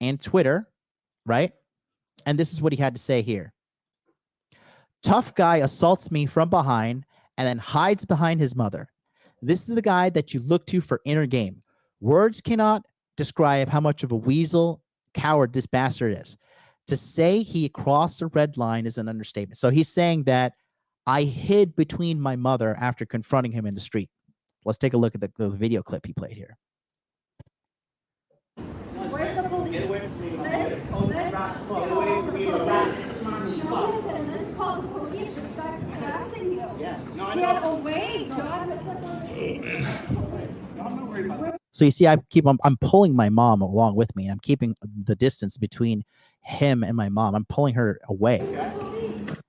and Twitter, right? And this is what he had to say here. Tough guy assaults me from behind and then hides behind his mother. This is the guy that you look to for inner game. Words cannot describe how much of a weasel coward this bastard is. To say he crossed the red line is an understatement. So he's saying that I hid between my mother after confronting him in the street. Let's take a look at the video clip he played here. Where's the police? Get away from me. Let's call the police. This guy's harassing you. Yeah. No, I know. Get away, John. So you see, I'm pulling my mom along with me, and I'm keeping the distance between him and my mom. I'm pulling her away,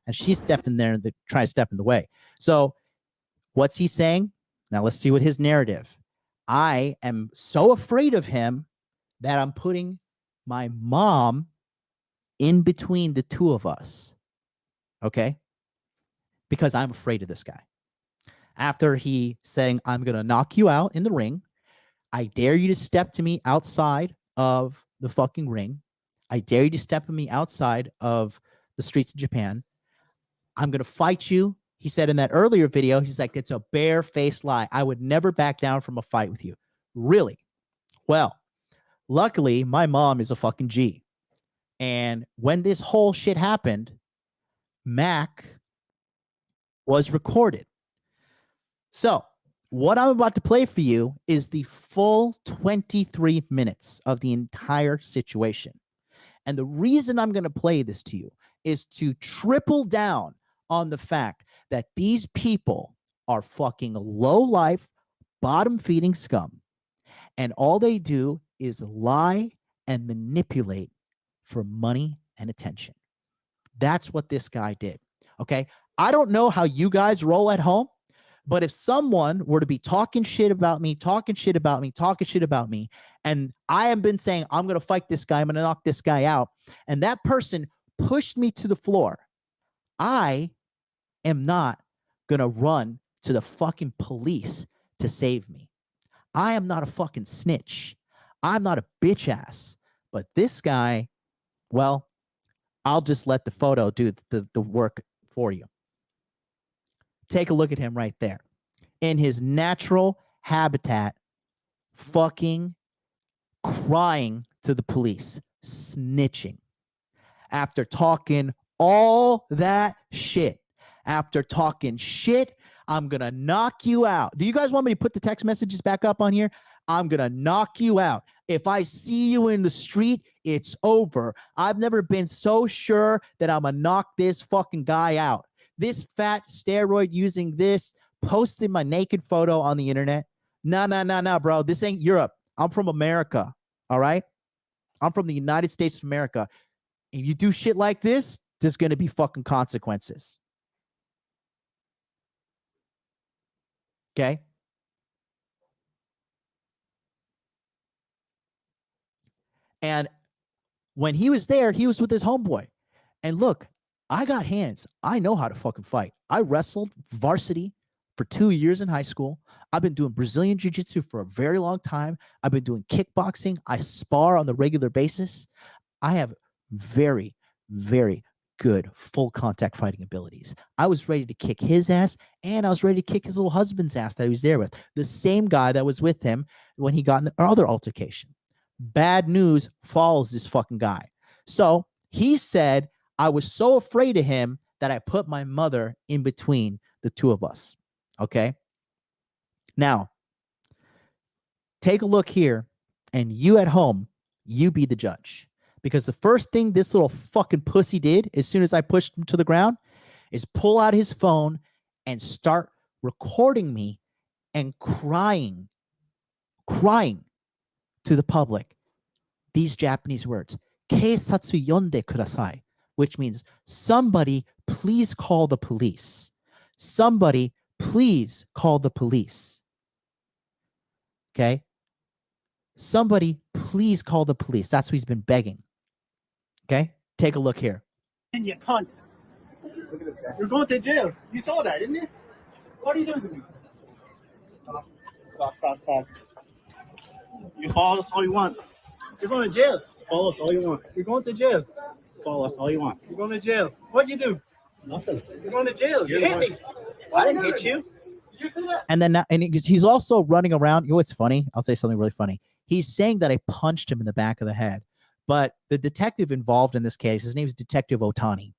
and she's stepping there and trying to step in the way. So what's he saying? Now let's see what his narrative. I am so afraid of him that I'm putting my mom in between the two of us. Okay? Because I'm afraid of this guy. After he saying, I'm going to knock you out in the ring. I dare you to step to me outside of the fucking ring. I dare you to step to me outside of the streets of Japan. I'm going to fight you. He said in that earlier video, he's like, it's a bare-faced lie. I would never back down from a fight with you. Really? Well, luckily, my mom is a fucking G. And when this whole shit happened, Mac was recorded. So what I'm about to play for you is the full 23 minutes of the entire situation. And the reason I'm going to play this to you is to triple down on the fact that these people are fucking low-life, bottom-feeding scum. And all they do is lie and manipulate for money and attention. That's what this guy did. Okay? I don't know how you guys roll at home, but if someone were to be talking shit about me, and I have been saying, I'm going to fight this guy, I'm going to knock this guy out, and that person pushed me to the floor, I am not going to run to the fucking police to save me. I am not a fucking snitch. I'm not a bitch ass. But this guy, well, I'll just let the photo do the work for you. Take a look at him right there. In his natural habitat, fucking crying to the police, snitching. After talking all that shit, after talking shit, I'm going to knock you out. Do you guys want me to put the text messages back up on here? I'm going to knock you out. If I see you in the street, it's over. I've never been so sure that I'm going to knock this fucking guy out. This fat steroid using this, posting my naked photo on the internet. No, bro. This ain't Europe. I'm from America. All right? I'm from the United States of America. If you do shit like this, there's going to be fucking consequences. Okay? And when he was there, he was with his homeboy. And look, I got hands. I know how to fucking fight. I wrestled varsity for 2 years in high school. I've been doing Brazilian jiu-jitsu for a very long time. I've been doing kickboxing. I spar on the regular basis. I have very, very good full contact fighting abilities. I was ready to kick his ass, and I was ready to kick his little husband's ass that he was there with. The same guy that was with him when he got in the other altercation. Bad news follows this fucking guy. So he said, I was so afraid of him that I put my mother in between the two of us. Okay. Now, take a look here, and you at home, you be the judge. Because the first thing this little fucking pussy did as soon as I pushed him to the ground is pull out his phone and start recording me and crying to the public these Japanese words, keisatsu yonde kudasai, which means somebody please call the police. Somebody please call the police. Okay? Somebody please call the police. That's what he's been begging. Okay? Take a look here. And you cunt. Look at this guy. You're going to jail. You saw that, didn't you? What are you doing to me? Stop. You follow us all you want. You're going to jail. Follow us all you want. You're going to jail. Follow us all you want. You're going to jail. What'd you do? Nothing. You're going to jail. You hit me. I didn't hit you. Did you see that? And then he's also running around. You know what's funny? I'll say something really funny. He's saying that I punched him in the back of the head. But the detective involved in this case, his name is Detective Otani.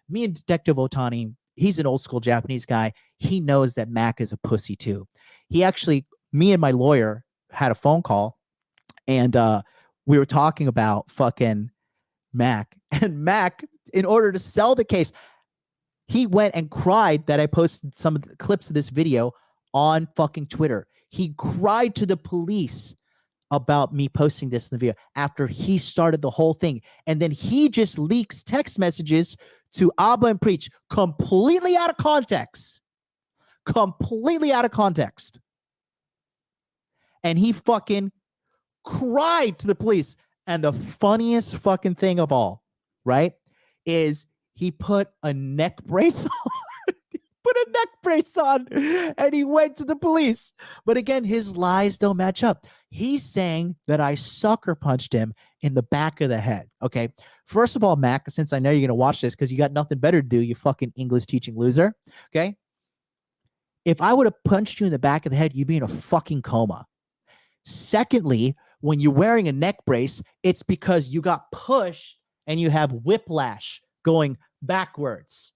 Me and Detective Otani, he's an old school Japanese guy. He knows that Mac is a pussy too. He actually, me and my lawyer had a phone call, and we were talking about fucking Mac. And Mac, in order to sell the case, he went and cried that I posted some of the clips of this video on fucking Twitter. He cried to the police about me posting this in the video after he started the whole thing. And then he just leaks text messages to Abba and Preach completely out of context. Completely out of context. And he fucking cried to the police. And the funniest fucking thing of all, right, is he put a neck brace on. Put a neck brace on, and he went to the police. But again, his lies don't match up. He's saying that I sucker punched him in the back of the head. Okay. First of all, Mac, since I know you're going to watch this because you got nothing better to do, you fucking English teaching loser. Okay. If I would have punched you in the back of the head, you'd be in a fucking coma. Secondly, when you're wearing a neck brace, it's because you got pushed and you have whiplash going backwards.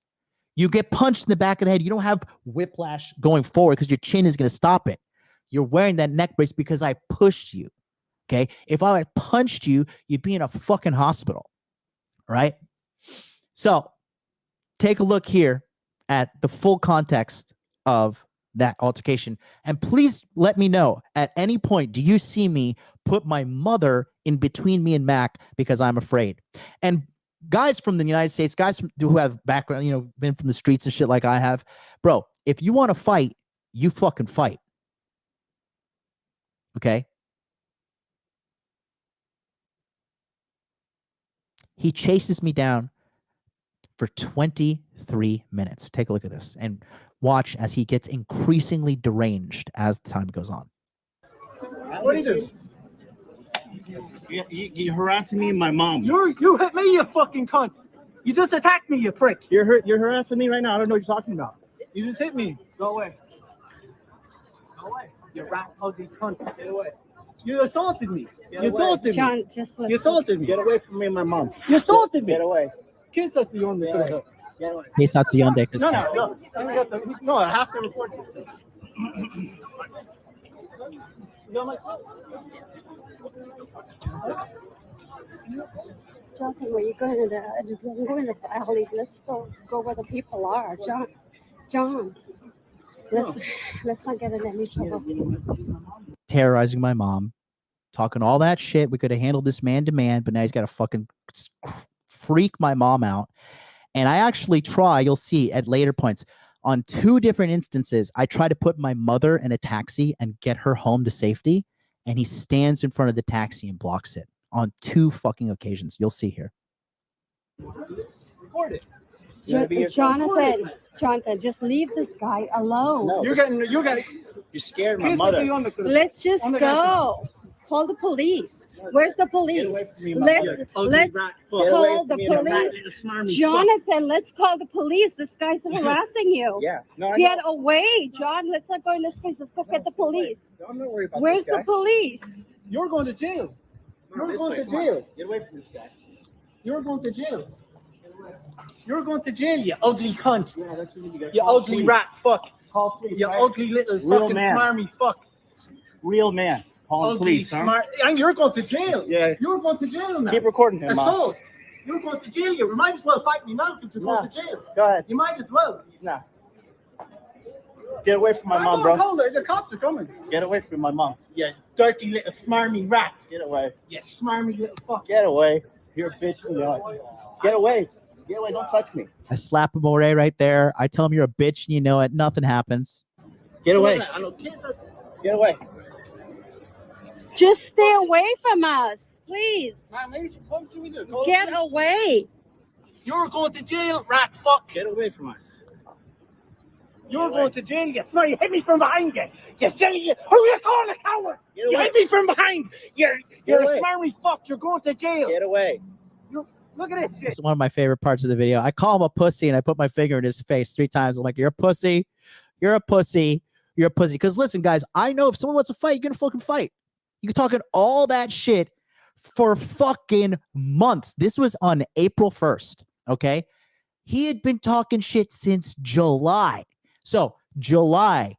You get punched in the back of the head. You don't have whiplash going forward because your chin is going to stop it. You're wearing that neck brace because I pushed you. Okay. If I had punched you, you'd be in a fucking hospital. Right. So take a look here at the full context of that altercation. And please let me know at any point, do you see me put my mother in between me and Mac because I'm afraid? And guys from the United States, guys who have background, you know, been from the streets and shit like I have, bro, if you want to fight, you fucking fight. Okay. He chases me down for 23 minutes. Take a look at this and watch as he gets increasingly deranged as the time goes on. What do you do? You're harassing me and my mom. You hit me, you fucking cunt. You just attacked me, you prick. You're harassing me right now. I don't know what you're talking about. You just hit me. Go away. Go away. You rat ugly cunt. Get away. You assaulted me. You assaulted me. John, just listen. You assaulted me. Get away from me and my mom. You assaulted me. Get away. Kids at the yonder. Get away. Peace out to Yonde. No, I have to record this. You're my son. Jonathan, where you going to I'm going to the alley. Let's go where the people are. John. Let's not get in any trouble. Terrorizing my mom, talking all that shit. We could have handled this man to man, but now he's got to fucking freak my mom out. And I actually try, you'll see at later points, on 2 different instances, I try to put my mother in a taxi and get her home to safety. And he stands in front of the taxi and blocks it on 2 fucking occasions. You'll see here. Record it. Jonathan, just leave this guy alone. No. You're scared my mother. Let's just go. Call the police. Where's the police? Let's call the police. Jonathan, let's call the police. This guy's harassing you. Yeah. No, Get away, John. Let's not go in this place. Let's go get the police. I'm not worried about Where's this guy. the police? You're going to jail. You're going to jail. Get away from this guy. You're going to jail. You're going to jail, you ugly cunt. Yeah, that's what you got. You ugly rat fuck. Call police. You ugly little Real fucking man. smarmy fuck. Real man. Call the Ugly police, smart. And you're going to jail. Yeah. You're going to jail now. Keep recording him, Mom. Assault. You're going to jail. You might as well fight me now because you're going to jail. Go ahead. You might as well. Nah. Get away from my mom, bro. The cops are coming. Get away from my mom. You dirty little smarmy rat. Get away. You smarmy little fuck. Get away. You're a bitch. Get away. Get away. Don't touch me. I slap him away right there. I tell him you're a bitch and you know it. Nothing happens. Get away. I know kids are... Get away. Just stay away from us, please. What should we do? Get away. You're going to jail, rat fuck. Get away from us. You're going to jail. You smart. You hit me from behind. You silly. Who you calling a coward? You hit me from behind. You're a smarmy fuck. You're going to jail. Get away. Look at this shit. This is one of my favorite parts of the video. I call him a pussy and I put my finger in his face 3 times. I'm like, you're a pussy. You're a pussy. You're a pussy. Because listen, guys, I know if someone wants to fight, you're going to fucking fight. You're talking all that shit for fucking months. This was on April 1st. Okay. He had been talking shit since July. So July,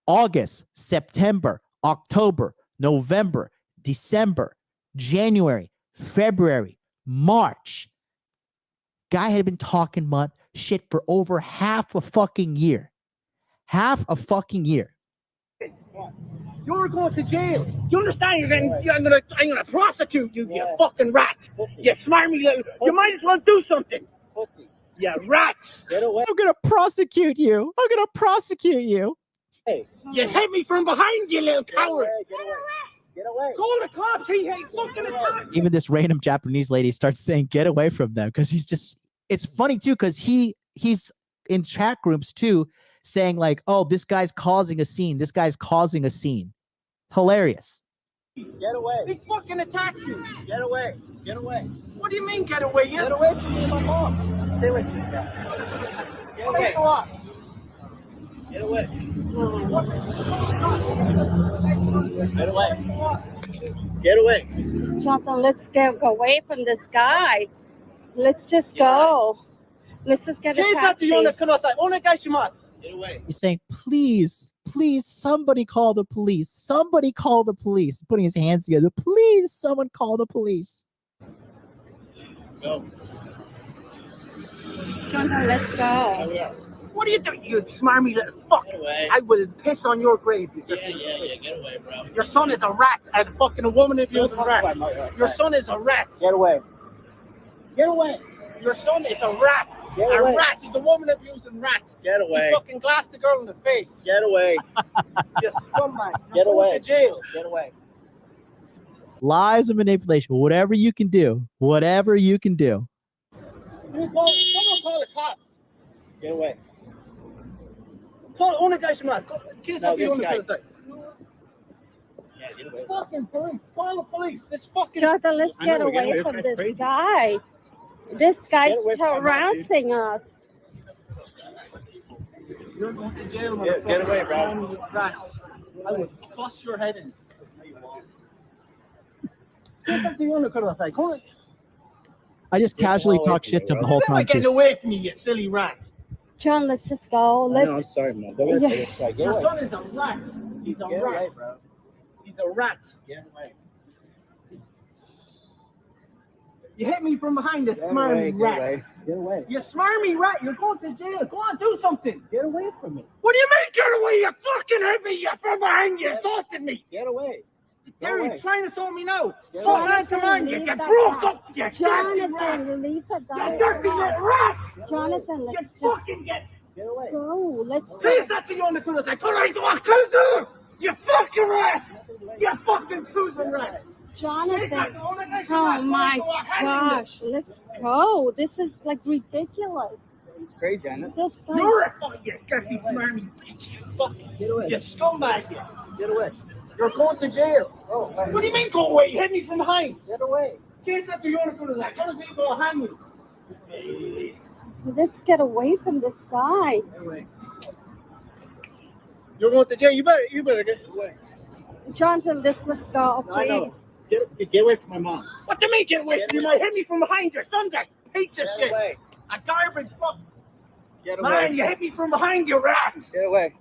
August, September, October, November, December, January, February, March. Guy had been talking shit for over half a fucking year. Half a fucking year. You're going to jail. You understand? I'm gonna prosecute you, you fucking rat. Pussy. You smarmy little. You might as well do something. Pussy. You rats. Get away. I'm gonna prosecute you. I'm gonna prosecute you. Hey. You hit me from behind, you little coward. Get away. Get away. Call the cops. He ain't fucking attacked. Even this random Japanese lady starts saying, get away from them. Because he's just, it's funny too, because he's in chat groups too, saying like, oh, this guy's causing a scene. This guy's causing a scene. Hilarious. Get away. He fucking attacked you. Get away. Get away. What do you mean get away? Get away from me and my mom. Stay away from this guy. Get away. Go on. Get away. Get away. Get away. Jonathan, let's go away from this guy. Let's just go. Let's just get a taxi. Get away. He's saying, please, please, somebody call the police. Somebody call the police. Putting his hands together. Please, someone call the police. Go. Jonathan, let's go. What are you doing, you smarmy little fuck? I will piss on your grave. Yeah, get away, bro. Your son is a rat and fucking a woman abusing rat. Your son is a rat. Get away. Get away. Your son is a rat. Get away. A rat. He's a woman abusing rat. Get away. He fucking glassed the girl in the face. Get away. You scumbag. Get You're away. going to jail. Get away. Lies and manipulation. Whatever you can do. Whatever you can do. Someone call the cops. Get away. Call only guy Shamas. Fucking police! Call the police! This fucking. Jonathan, let's get away from this guy. This guy's harassing us. You're going to jail, motherfucker. Get away, bro. I would toss your head in. I just casually talk shit to him the whole time. Get away from me, you silly rat. John, let's just go. Let's. I'm sorry, man. Go away from this guy. Your son is a rat. He's a rat. Away, bro. He's a rat. Get away. You hit me from behind, you smarmy rat. Get away. You smarmy rat. You're going to jail. Go on, do something. Get away from me. What do you mean, get away? You fucking hit me. You're from behind. You assaulted me. Get away. You're trying to assault me now. Fuck man to man. You get broke up. You Jonathan, leave the guy. You dirty little rat. Jonathan, let's just fucking get away. Go. Let's. Please, that's you on the cruise. I can't do it. You fucking rat. You fucking cruising rat. Jonathan, oh my gosh, let's go. This is like ridiculous. It's crazy, Anna. This guy. You're a fucking dirty smarmy bitch. You fucking get away. You scumbag. Get away. You're going to jail. Oh, what do you mean go away? You hit me from behind. Get away. Can't set to you on the cruise. I can't say you go hand me. Let's get away from this guy. Get away. You're going to jail. You better get away. Jonathan, let's go, please. Get away from my mom. What do you mean get away from you? You hit me from behind. Your son's a piece of shit. Away. A garbage fuck. Get away. Man, you hit me from behind, you rat. Get away.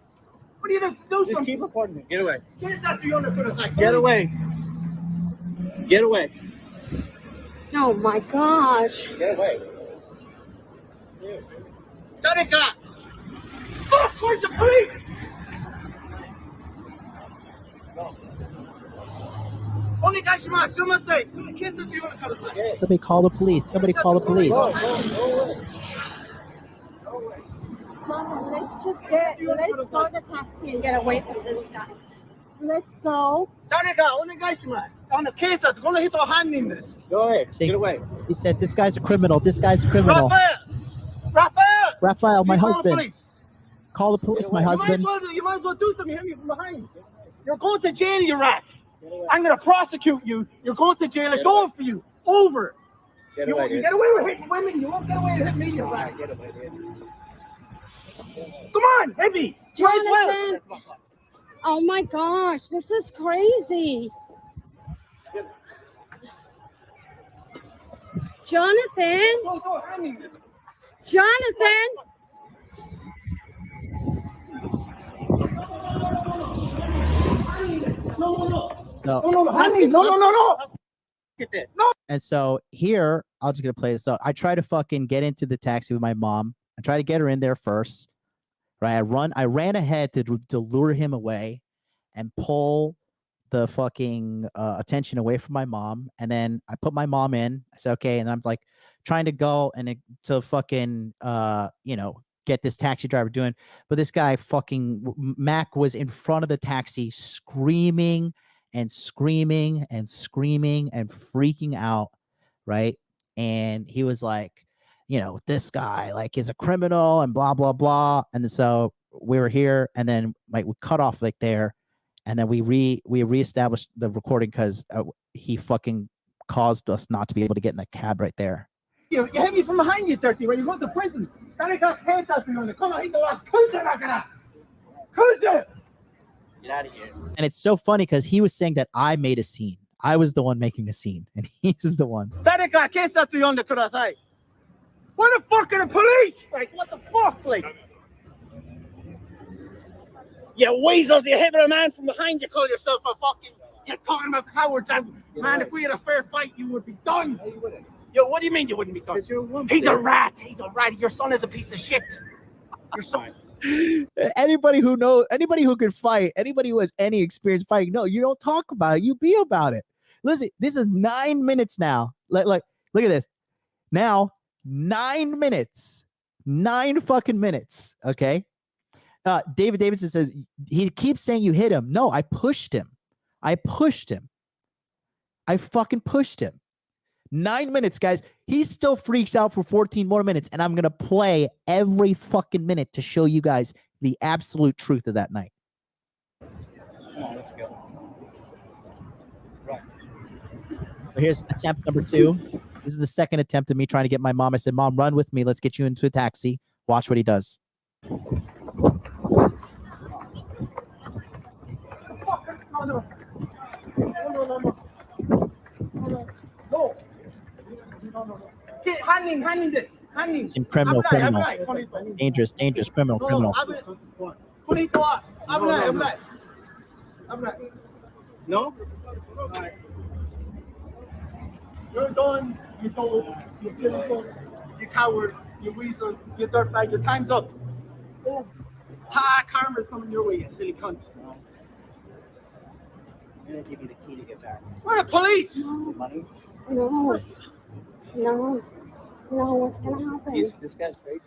What are you going to do? Just keep recording me. Get away. Get away. Get away. Oh my gosh. Get away. Danica! Fuck, where's the police? Only guy she might say. Somebody call the police. Somebody call the police. Mama, let's go to the taxi and get away from this guy. Let's go. Only guy she must. On the case, it's going to hit our hand in this. Go ahead. Get away. He said, "This guy's a criminal. This guy's a criminal." Raphael, my husband. Call the police, my husband. You might as well do something. Hit me from behind. You're going to jail, you rat. I'm going to prosecute you. You're going to jail. It's over for you. Over. You get away with hitting women. You won't get away with hitting me, you rat. Come on, hit me. Jonathan. Oh my gosh, this is crazy. Jonathan. Jonathan. No. And so here, I'm just gonna play this. So I try to fucking get into the taxi with my mom. I try to get her in there first. Right, I ran ahead to lure him away and pull the fucking attention away from my mom. And then I put my mom in. I said, okay. And I'm like trying to go and to fucking, get this taxi driver doing. But this guy fucking Mac was in front of the taxi screaming and screaming and screaming and freaking out. Right. And he was like, this guy like is a criminal and blah, blah, blah. And so we were here and then like we cut off like there. And then we reestablished the recording because he fucking caused us not to be able to get in the cab right there. You hit me from behind, you dirty, right? You go to prison. Come on, he's a lot. Get out of here. And it's so funny because he was saying that I made a scene. I was the one making a scene, and he's the one. Where the fuck are the police? Like, what the fuck? Like, you weasels, you hit a man from behind, you call yourself a fucking, you're talking about cowards. Man, if we had a fair fight, you would be done. Yo, what do you mean you wouldn't be done? He's a rat. He's a rat. Your son is a piece of shit. Your son. Anybody who can fight, anybody who has any experience fighting, no, you don't talk about it. You be about it. Listen, this is 9 minutes now. Like, look at this. Now, 9 minutes. 9 fucking minutes. Okay. David Davidson says he keeps saying you hit him. No, I pushed him. I fucking pushed him. 9 minutes, guys. He still freaks out for 14 more minutes, and I'm gonna play every fucking minute to show you guys the absolute truth of that night. Come on, let's go. So here's attempt number 2. This is the second attempt of me trying to get my mom. I said, Mom, run with me. Let's get you into a taxi. Watch what he does. No. Hand him this. Hand him. Same criminal. Dangerous, criminal. No? You're done. You told. You feel you coward. You weasel. You dirtbag. Your time's up. Oh. Ha! Karma's coming your way, you silly cunt. I'm gonna give you the key to get back. Where the police? Money? No. What's gonna happen? This guy's crazy.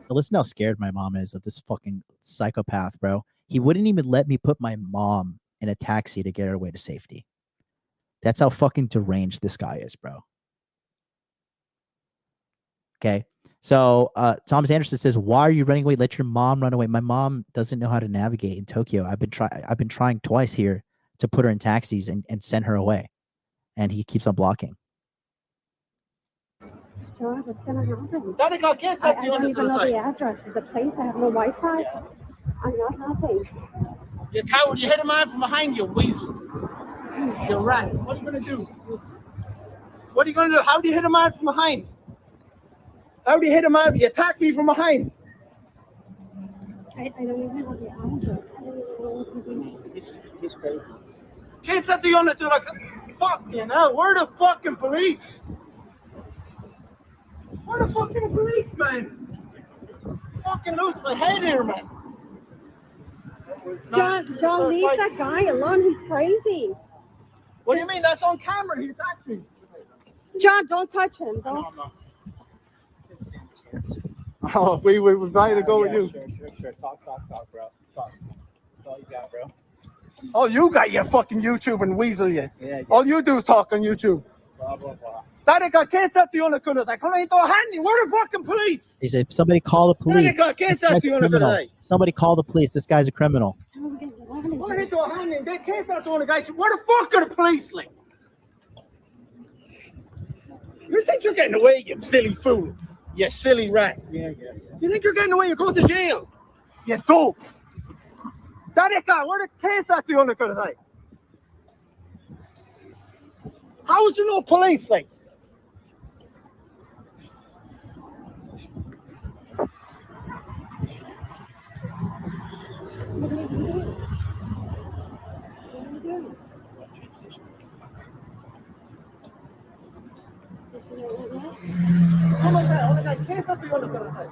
Listen how scared my mom is of this fucking psychopath, bro. He wouldn't even let me put my mom in a taxi to get her away to safety. That's how fucking deranged this guy is, bro. Okay. So Thomas Anderson says, why are you running away? Let your mom run away. My mom doesn't know how to navigate in Tokyo. I've been trying twice here to put her in taxis and send her away. And he keeps on blocking. John, what's gonna happen? I don't even know the address of the place. I have no Wi-Fi. I'm not helping. You coward, you hit a man from behind you, weasel. You're right. What are you gonna do? What are you gonna do? How do you hit a man from behind? How do you hit a man? You attack me from behind. I don't even know the address. I don't even know what He's crazy. Can't set you on this. You're like, fuck you now. Where the fucking police? Where the fucking police, man? Fucking lose my head here, man. John, leave that guy alone. He's crazy. What do you mean? That's on camera. He attacked me. John, don't touch him. Don't. No. Oh, we were trying to go with you. Sure. Talk, bro. Talk. That's all you got, bro. Oh, you got your fucking YouTube and weasel you. Yeah. All you do is talk on YouTube. Blah, blah, blah. Daddy, can't set you on the corner. I can't throw a hand. Where the fucking police? He said, somebody call the police. Daddy, can't set you on the corner. Somebody call the police. This guy's a criminal. Why they throw a hand in? They can't set you on the guy. Where the fuck are the police, like? You think you're getting away, you silly fool? You silly rat. Yeah. You think you're getting away? You go to jail. You dope. Daddy, where the case at you on the corner? How is there no police, like? Oh my God, can't stop you on the corner.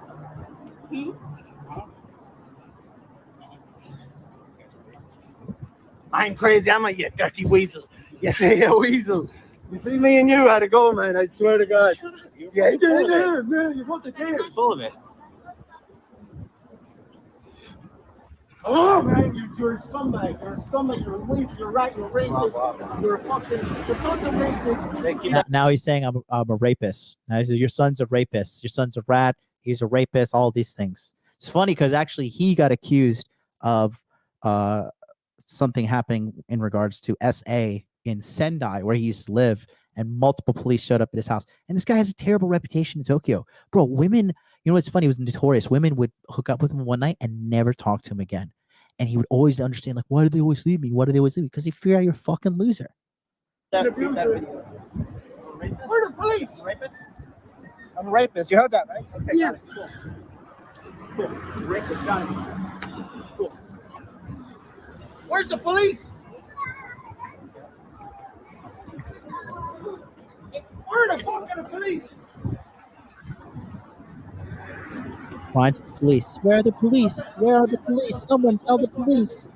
I'm crazy, I'm a dirty weasel. You say a weasel. You see me and you had to go, man. I swear to God. Yeah, you put the chair full of it. Oh man, you're a scumbag. You're a scumbag. You're a weasel. You're a rat. You're a rapist. You're a fucking. Your son's a rapist. Now he's saying I'm a rapist. Now he says your son's a rapist. Your son's a rat. He's a rapist. All these things. It's funny because actually he got accused of something happening in regards to SA in Sendai, where he used to live, and multiple police showed up at his house. And this guy has a terrible reputation in Tokyo, bro. Women. You know what's funny? It was notorious. Women would hook up with him one night and never talk to him again. And he would always understand, like, why do they always leave me? Why do they always leave me? Because they figure out you're a fucking loser. Where the police? Rapist? I'm a rapist. You heard that, right? Okay, yeah. Cool. Rapist, got it. Cool. Where's the police? Where the fuck are the police? Find the police. Where are the police? Where are the police? Someone tell the police.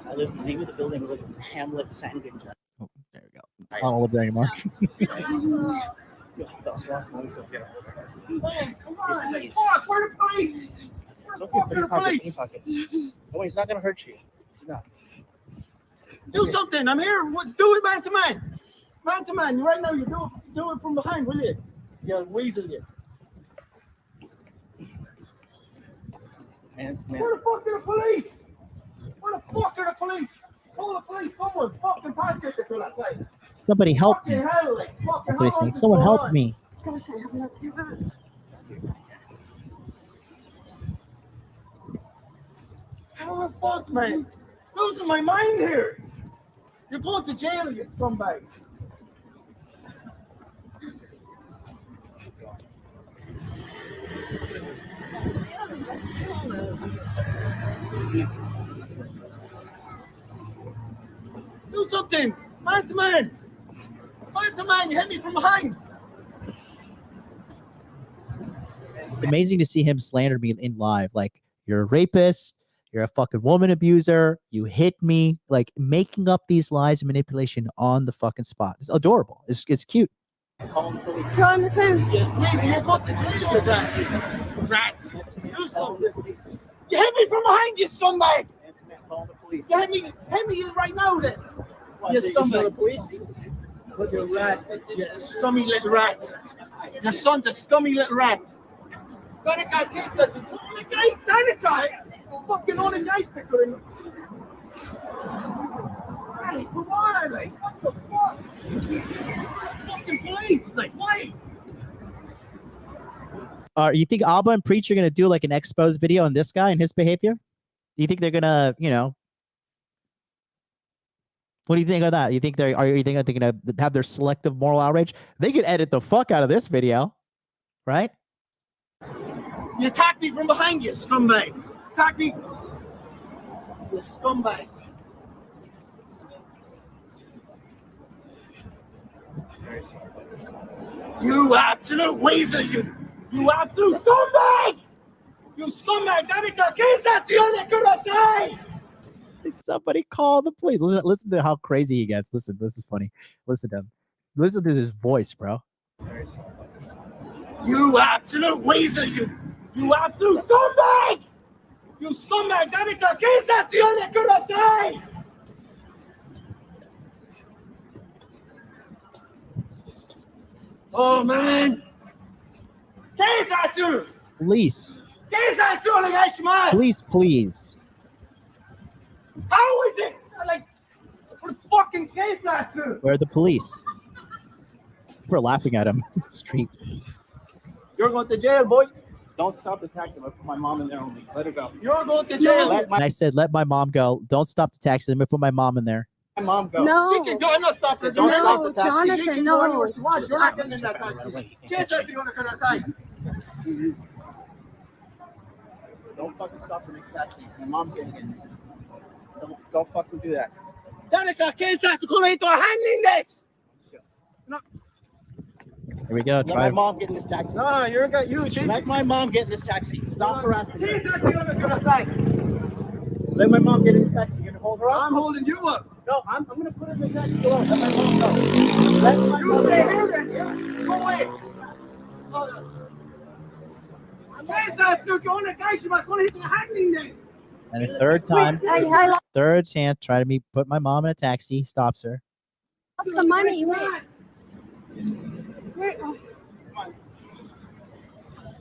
I live, the name of the building was Hamlet Sandin. Oh, there we go. I don't live there anymore. Where the police? Put your pocket in your pocket. No, he's not gonna hurt you. He's not. Do something. I'm here. Do it man to man. Man to man. Right now, you do it from behind, will you? You weasel you. Man to man. Where the fuck are the police? Where the fuck are the police? Call the police. Someone fucking pass it to that side. Somebody help me. Fucking hell, like, fucking That's what he's how saying. long is Someone this help going on? me. Gosh, I have no parents. How the fuck, man? Losing my mind here. You're going to jail, you scumbag. Do something! Man to man! Man to man, you hit me from behind! It's amazing to see him slander me in live. Like, you're a rapist. You're a fucking woman abuser. You hit me. Like, making up these lies and manipulation on the fucking spot. It's adorable. It's cute. Jonathan! Listen, you're going to jail with that. Rat! Do something! You hit me from behind, you scumbag! Call the police. You hit me right now then! You So you can show the scumbag! police? Look, you rat! You scummy little rat! Your son's a scummy little rat! That guy takes it! That guy! Fucking on the guys that couldn't. Hey, come on, like, what the fuck? Fucking police, like, why? You think Alba and Preach are going to do like an expose video on this guy and his behavior? Do you think they're going to, what do you think of that? You think they're going to have their selective moral outrage? They could edit the fuck out of this video, right? You attacked me from behind, you scumbag. Attack me. You scumbag. You absolute weasel, you absolute scumbag! You scumbag, Danica, ¿qué es haciendo con así? Somebody call the police. Listen to how crazy he gets. Listen, this is funny. Listen to him. Listen to his voice, bro. You absolute weasel, you absolute scumbag! You scumbag, Danica, ¿qué es haciendo con así? Oh man! ¿Qué es eso? Police. ¿Qué es eso, onegaishimasu? Police, please. How is it? Like, what the fucking ¿qué es eso? Where are the police? We're laughing at him in the street. You're going to jail, boy. Don't stop the taxi. I put my mom in there only. Let her go. You're going to jail. And I said, let my mom go. Don't stop the taxi. Let me put my mom in there. My mom go. No. She can go. I'm not stopping her. Don't No, stop the taxi. Jonathan, She can no. go anywhere she wants. You're not getting in that taxi. ¿Qué es eso con así? Don't fucking stop the next taxi. My mom's getting in. Don't fucking do that. Danica, ¿qué es eso con esto? Handling this. No. Here we go. Let my mom get in this taxi. No, you're got you. Let my mom get in this taxi. Stop harassing ¿Qué her. es eso con así? Let my mom get in this taxi. You're gonna hold her up? I'm holding you up. No, I'm gonna put her in the taxi alone. Let my mom go. Let my You mom stay go. here then. Go away. ¿Qué es eso con onegaishimasu? Con esto handling this. And a third time, third chance, try to put my mom in a taxi. Stops her. What's the money? Wait.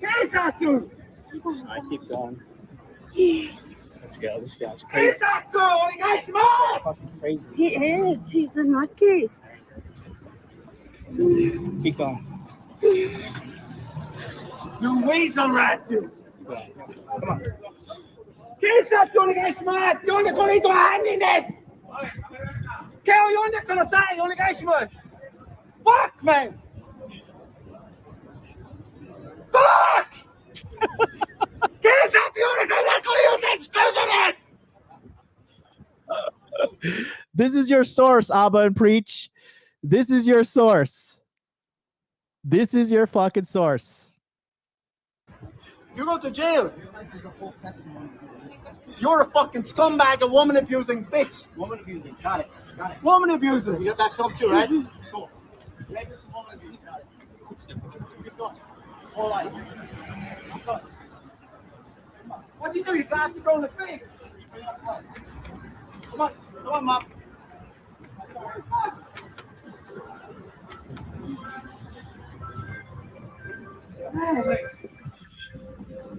¿Qué es eso? I keep going. Let's go. This guy's ¿Qué crazy. es eso? Onegaishimasu. Fucking crazy. He is. He's a nutcase. Keep going. You weasel rat, you. Come on. ¿Qué es eso, onegaishimasu? ¿Dónde con esto handling this? ¿Qué dónde con así, onegaishimasu? Fuck, man. Fuck! ¿Qué es eso, onegaishimasu? This is your source, Abba and Preach. This is your source. This is your fucking source. You go to jail. You're a fucking scumbag, a woman abusing bitch. Woman abusing. Got it. Got it. Woman abuser. You got that film too, right? Cool. Make this a woman abusing. Got it. Keep going. All eyes. Keep going. What do? You blasted her in the face. Come on. Come on, Mom.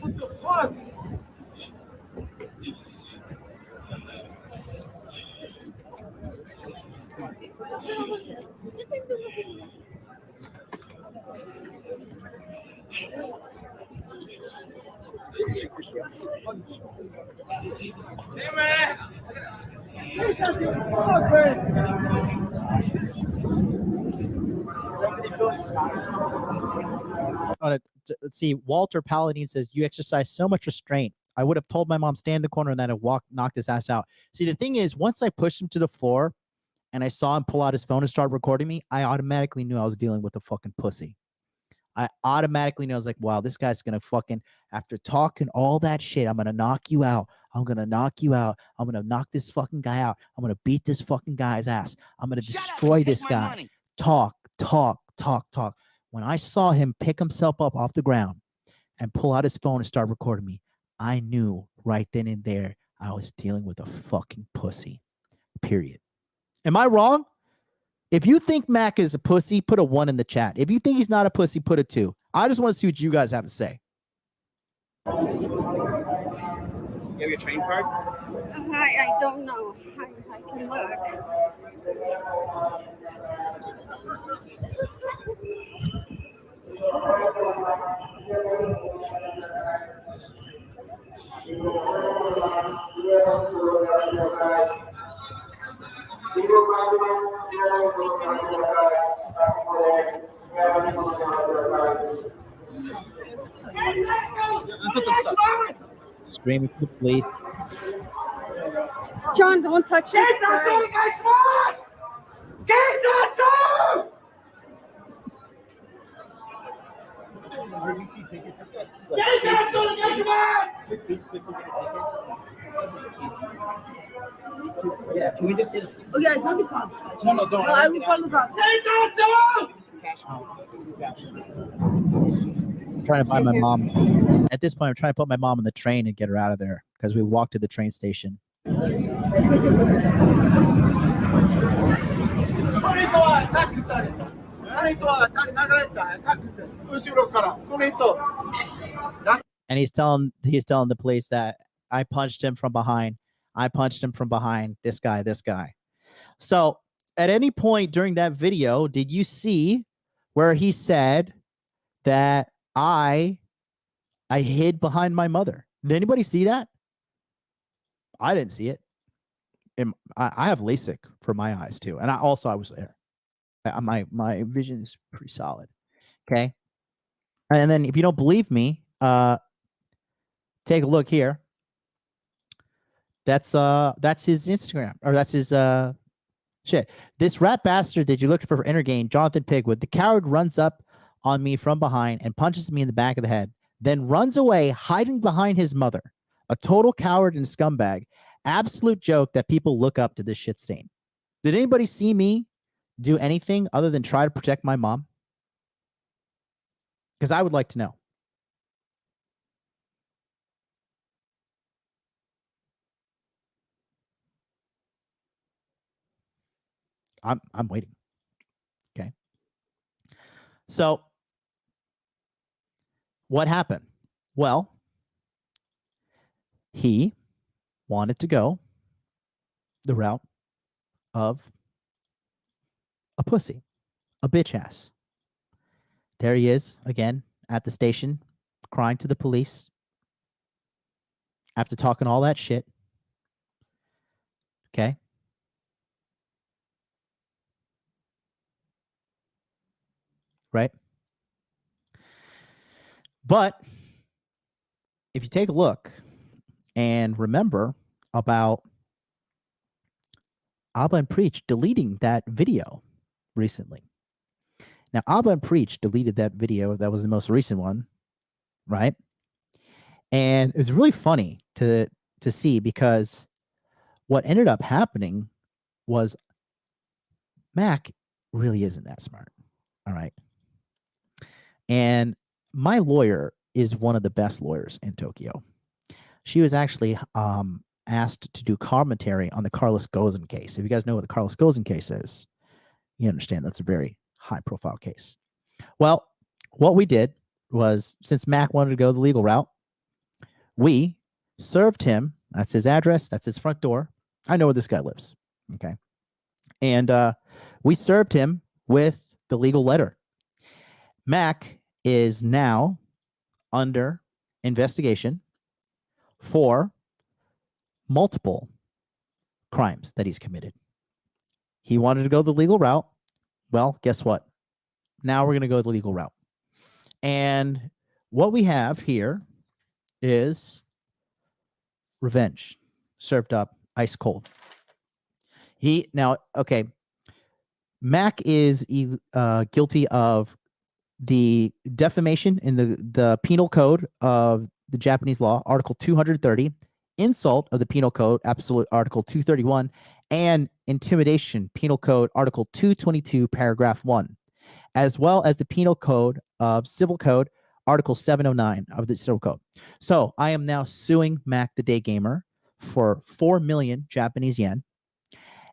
What the fuck? Let's see. Walter Paladin says, you exercise so much restraint. I would have told my mom, stand in the corner, and then I'd knocked his ass out. See, the thing is, once I pushed him to the floor and I saw him pull out his phone and start recording me, I automatically knew I was dealing with a fucking pussy. I automatically knew. I was like, wow, this guy's going to fucking, after talking all that shit, I'm going to knock you out. I'm going to knock you out. I'm going to knock this fucking guy out. I'm going to beat this fucking guy's ass. I'm going to destroy this guy. Talk. When I saw him pick himself up off the ground and pull out his phone and start recording me, I knew right then and there I was dealing with a fucking pussy. Period. Am I wrong? If you think Mac is a pussy, put a 1 in the chat. If you think he's not a pussy, put a 2. I just want to see what you guys have to say. You have your train card? I don't know. I can look. Screaming for the police. John, don't touch his Emergency ticket. Yeah, can we just get a ticket? Oh, yeah, call the cops. No, don't. No, I will call the cops. I'm trying to buy my mom. At this point, I'm trying to put my mom on the train and get her out of there because we walked to the train station. And he's telling the police that I punched him from behind. I punched him from behind. This guy. So at any point during that video, did you see where he said that I hid behind my mother? Did anybody see that? I didn't see it. I have LASIK for my eyes too, and I was there. My vision is pretty solid. Okay, and then if you don't believe me, take a look here. That's his Instagram, or that's his shit. This rat bastard that you looked for Intergame, Jonathan Pigwood, the coward runs up on me from behind and punches me in the back of the head, then runs away, hiding behind his mother. A total coward and scumbag. Absolute joke that people look up to this shit stain. Did anybody see me do anything other than try to protect my mom? Because I would like to know. I'm waiting. Okay. So what happened? Well, he wanted to go the route of a pussy, a bitch ass. There he is again at the station, crying to the police after talking all that shit. Okay. Right? But if you take a look and remember about Abba and Preach deleting that video recently. Now, Abba and Preach deleted that video. That was the most recent one, right? And it was really funny to see, because what ended up happening was Mac really isn't that smart. All right. And my lawyer is one of the best lawyers in Tokyo. She was actually asked to do commentary on the Carlos Ghosn case. If you guys know what the Carlos Ghosn case is, you understand that's a very high-profile case. Well, what we did was, since Mac wanted to go the legal route, we served him. That's his address. That's his front door. I know where this guy lives. Okay. And we served him with the legal letter. Mac is now under investigation for multiple crimes that he's committed. He wanted to go the legal route. Well, guess what? Now we're going to go the legal route. And what we have here is revenge served up ice cold. Mac is guilty of the defamation in the penal code of the Japanese law, Article 230, insult of the penal code, absolute Article 231, and intimidation, penal code, Article 222, paragraph 1, as well as the penal code of civil code, Article 709 of the civil code. So I am now suing Mac the Day Gamer for 4 million Japanese yen,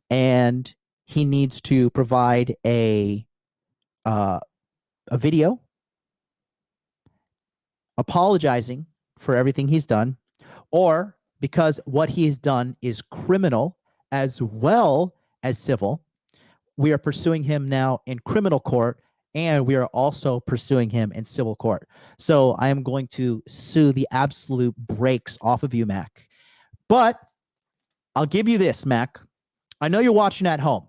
and he needs to provide a video apologizing for everything he's done, or because what he has done is criminal as well as civil, we are pursuing him now in criminal court, and we are also pursuing him in civil court. So I am going to sue the absolute brakes off of you, Mac. But I'll give you this, Mac. I know you're watching at home.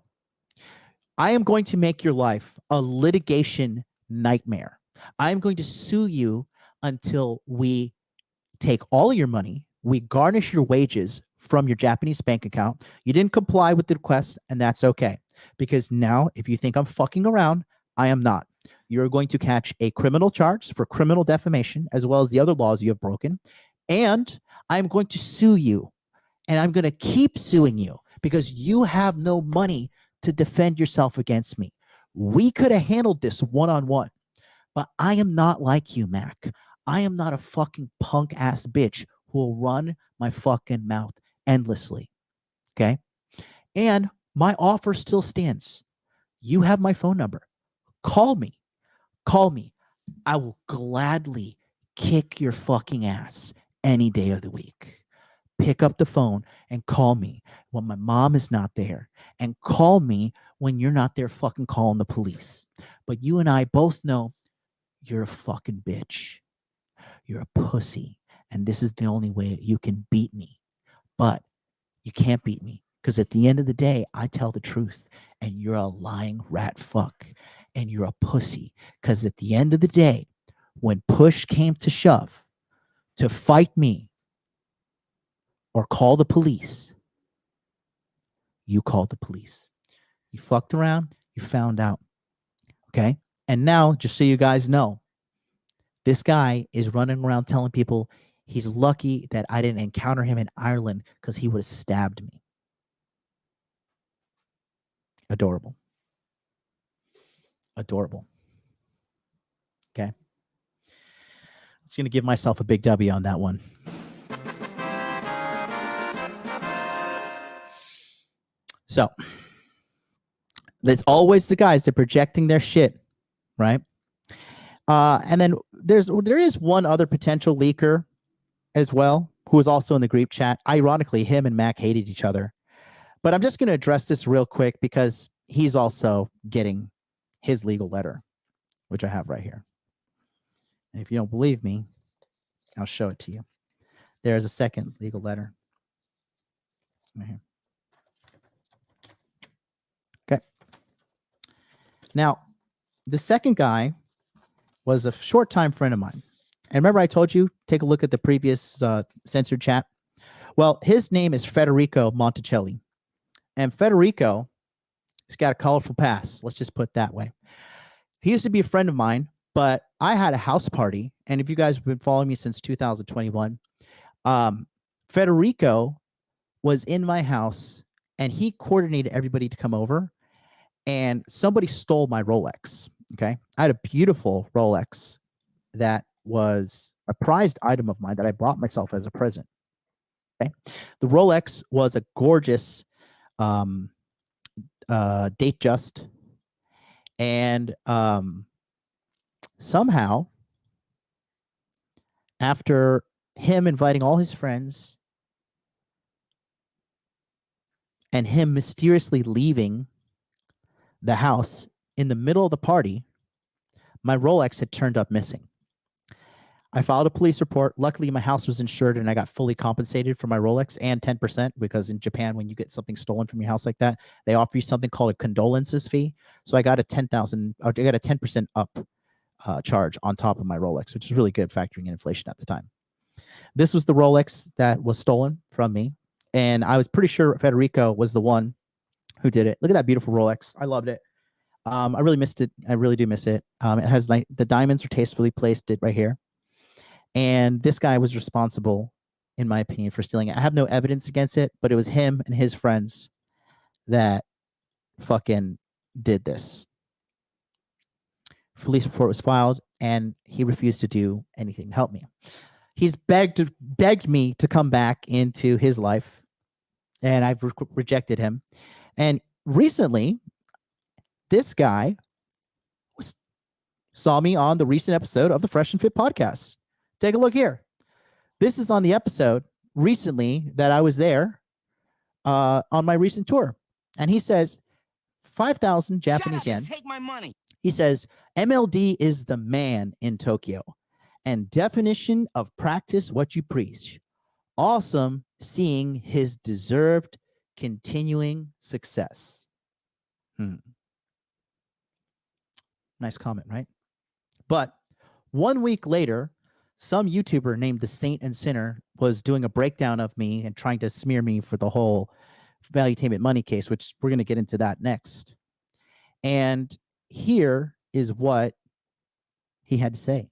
I am going to make your life a litigation nightmare. I'm going to sue you until we take all of your money, we garnish your wages from your Japanese bank account. You didn't comply with the request, and that's okay. Because now, if you think I'm fucking around, I am not. You're going to catch a criminal charge for criminal defamation, as well as the other laws you have broken. And I'm going to sue you. And I'm going to keep suing you because you have no money to defend yourself against me. We could have handled this one-on-one, but I am not like you, Mac. I am not a fucking punk ass bitch who will run my fucking mouth endlessly. Okay? And my offer still stands. You have my phone number. Call me. Call me. I will gladly kick your fucking ass any day of the week. Pick up the phone and call me when my mom is not there, and call me when you're not there fucking calling the police. But you and I both know you're a fucking bitch. You're a pussy. And this is the only way you can beat me. But you can't beat me because at the end of the day, I tell the truth, and you're a lying rat fuck, and you're a pussy. Because at the end of the day, when push came to shove to fight me or call the police, you called the police. You fucked around, you found out. Okay? And now, just so you guys know, this guy is running around telling people he's lucky that I didn't encounter him in Ireland because he would have stabbed me. Adorable. Adorable. Okay? I'm just going to give myself a big W on that one. So, it's always the guys that are projecting their shit, right? And then there is one other potential leaker as well, who is also in the group chat. Ironically, him and Mac hated each other. But I'm just going to address this real quick because he's also getting his legal letter, which I have right here. And if you don't believe me, I'll show it to you. There's a second legal letter. Right here. Okay. Now, the second guy was a short time friend of mine. And remember I told you, take a look at the previous censored chat. Well, his name is Federico Monticelli. And Federico, he's got a colorful past. Let's just put it that way. He used to be a friend of mine, but I had a house party. And if you guys have been following me since 2021, Federico was in my house and he coordinated everybody to come over. And somebody stole my Rolex. Okay. I had a beautiful Rolex that was a prized item of mine that I bought myself as a present. Okay. The Rolex was a gorgeous date just. And somehow, after him inviting all his friends and him mysteriously leaving the house, in the middle of the party, my Rolex had turned up missing. I filed a police report. Luckily, my house was insured and I got fully compensated for my Rolex and 10%, because in Japan, when you get something stolen from your house like that, they offer you something called a condolences fee. So I got a 10% up charge on top of my Rolex, which is really good factoring in inflation at the time. This was the Rolex that was stolen from me. And I was pretty sure Federico was the one who did it. Look at that beautiful Rolex. I loved it. I really missed it. I really do miss it. It has like the diamonds are tastefully placed right here. And this guy was responsible, in my opinion, for stealing it. I have no evidence against it, but it was him and his friends that fucking did this. Police report was filed, and he refused to do anything to help me. He's begged me to come back into his life, and I've rejected him. And recently, this guy saw me on the recent episode of the Fresh and Fit podcast. Take a look here. This is on the episode recently that I was there on my recent tour. And he says, 5,000 Japanese yen. Take my money. He says, MLD is the man in Tokyo. And definition of practice what you preach. Awesome seeing his deserved continuing success. Nice comment, right? But 1 week later, some YouTuber named The Saint and Sinner was doing a breakdown of me and trying to smear me for the whole Valuetainment money case, which we're going to get into that next. And here is what he had to say.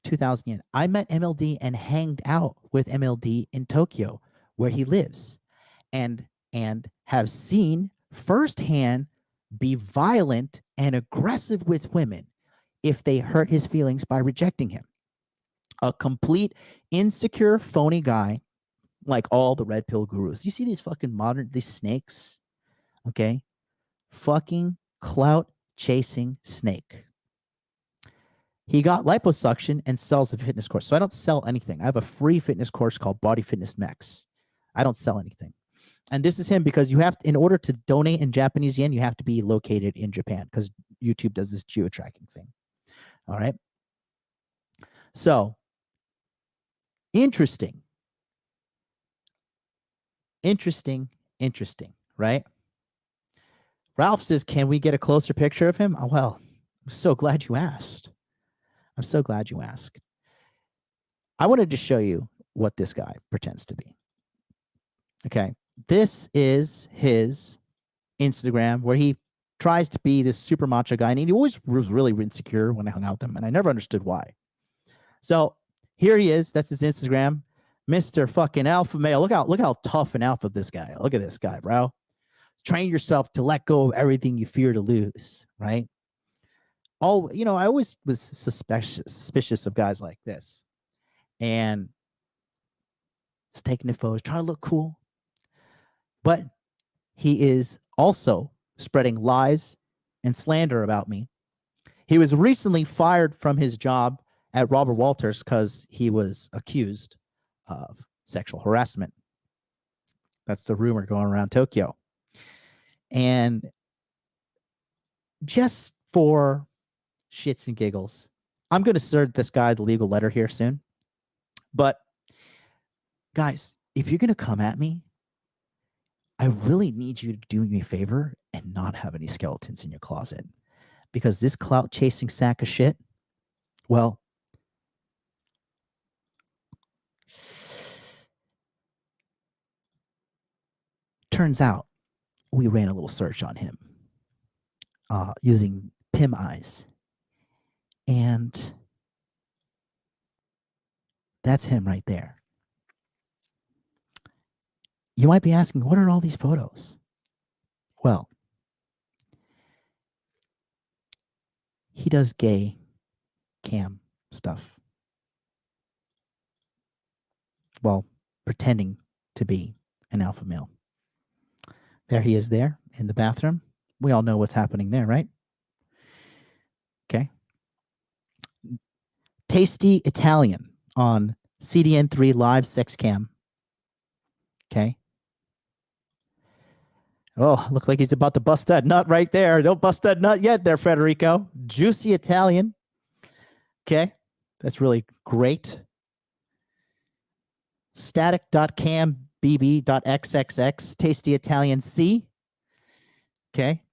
2,000 yen. I met MLD and hanged out with MLD in Tokyo, where he lives, and have seen firsthand be violent and aggressive with women if they hurt his feelings by rejecting him. A complete insecure, phony guy, like all the red pill gurus. You see these fucking these snakes, okay? Fucking clout chasing snake. He got liposuction and sells a fitness course. So I don't sell anything. I have a free fitness course called Body Fitness Max. I don't sell anything. And this is him because you have to, in order to donate in Japanese yen, you have to be located in Japan because YouTube does this geo-tracking thing. All right. So interesting, right? Ralph says, can we get a closer picture of him? Oh, well, I'm so glad you asked. I'm so glad you asked. I wanted to show you what this guy pretends to be. Okay. This is his Instagram where he tries to be this super macho guy, and he always was really insecure when I hung out with him, and I never understood why. So here he is. That's his Instagram, Mr. fucking Alpha Male. Look how tough and alpha this guy. Look at this guy, bro. Train yourself to let go of everything you fear to lose, right? I always was suspicious of guys like this, and he's taking the photos, trying to look cool, but he is also spreading lies and slander about me. He was recently fired from his job at Robert Walters because he was accused of sexual harassment. That's the rumor going around Tokyo. And just for shits and giggles, I'm going to serve this guy the legal letter here soon. But guys, if you're going to come at me, I really need you to do me a favor and not have any skeletons in your closet, because this clout chasing sack of shit, well, turns out we ran a little search on him using PIM eyes, and that's him right there. You might be asking, what are all these photos? Well, he does gay cam stuff. Well, pretending to be an alpha male. There he is there in the bathroom. We all know what's happening there, right? Okay. Tasty Italian on CDN3 live sex cam. Okay. Oh, look like he's about to bust that nut right there. Don't bust that nut yet there, Federico. Juicy Italian. Okay. That's really great. Static.cambb.xxx. Tasty Italian C. Okay.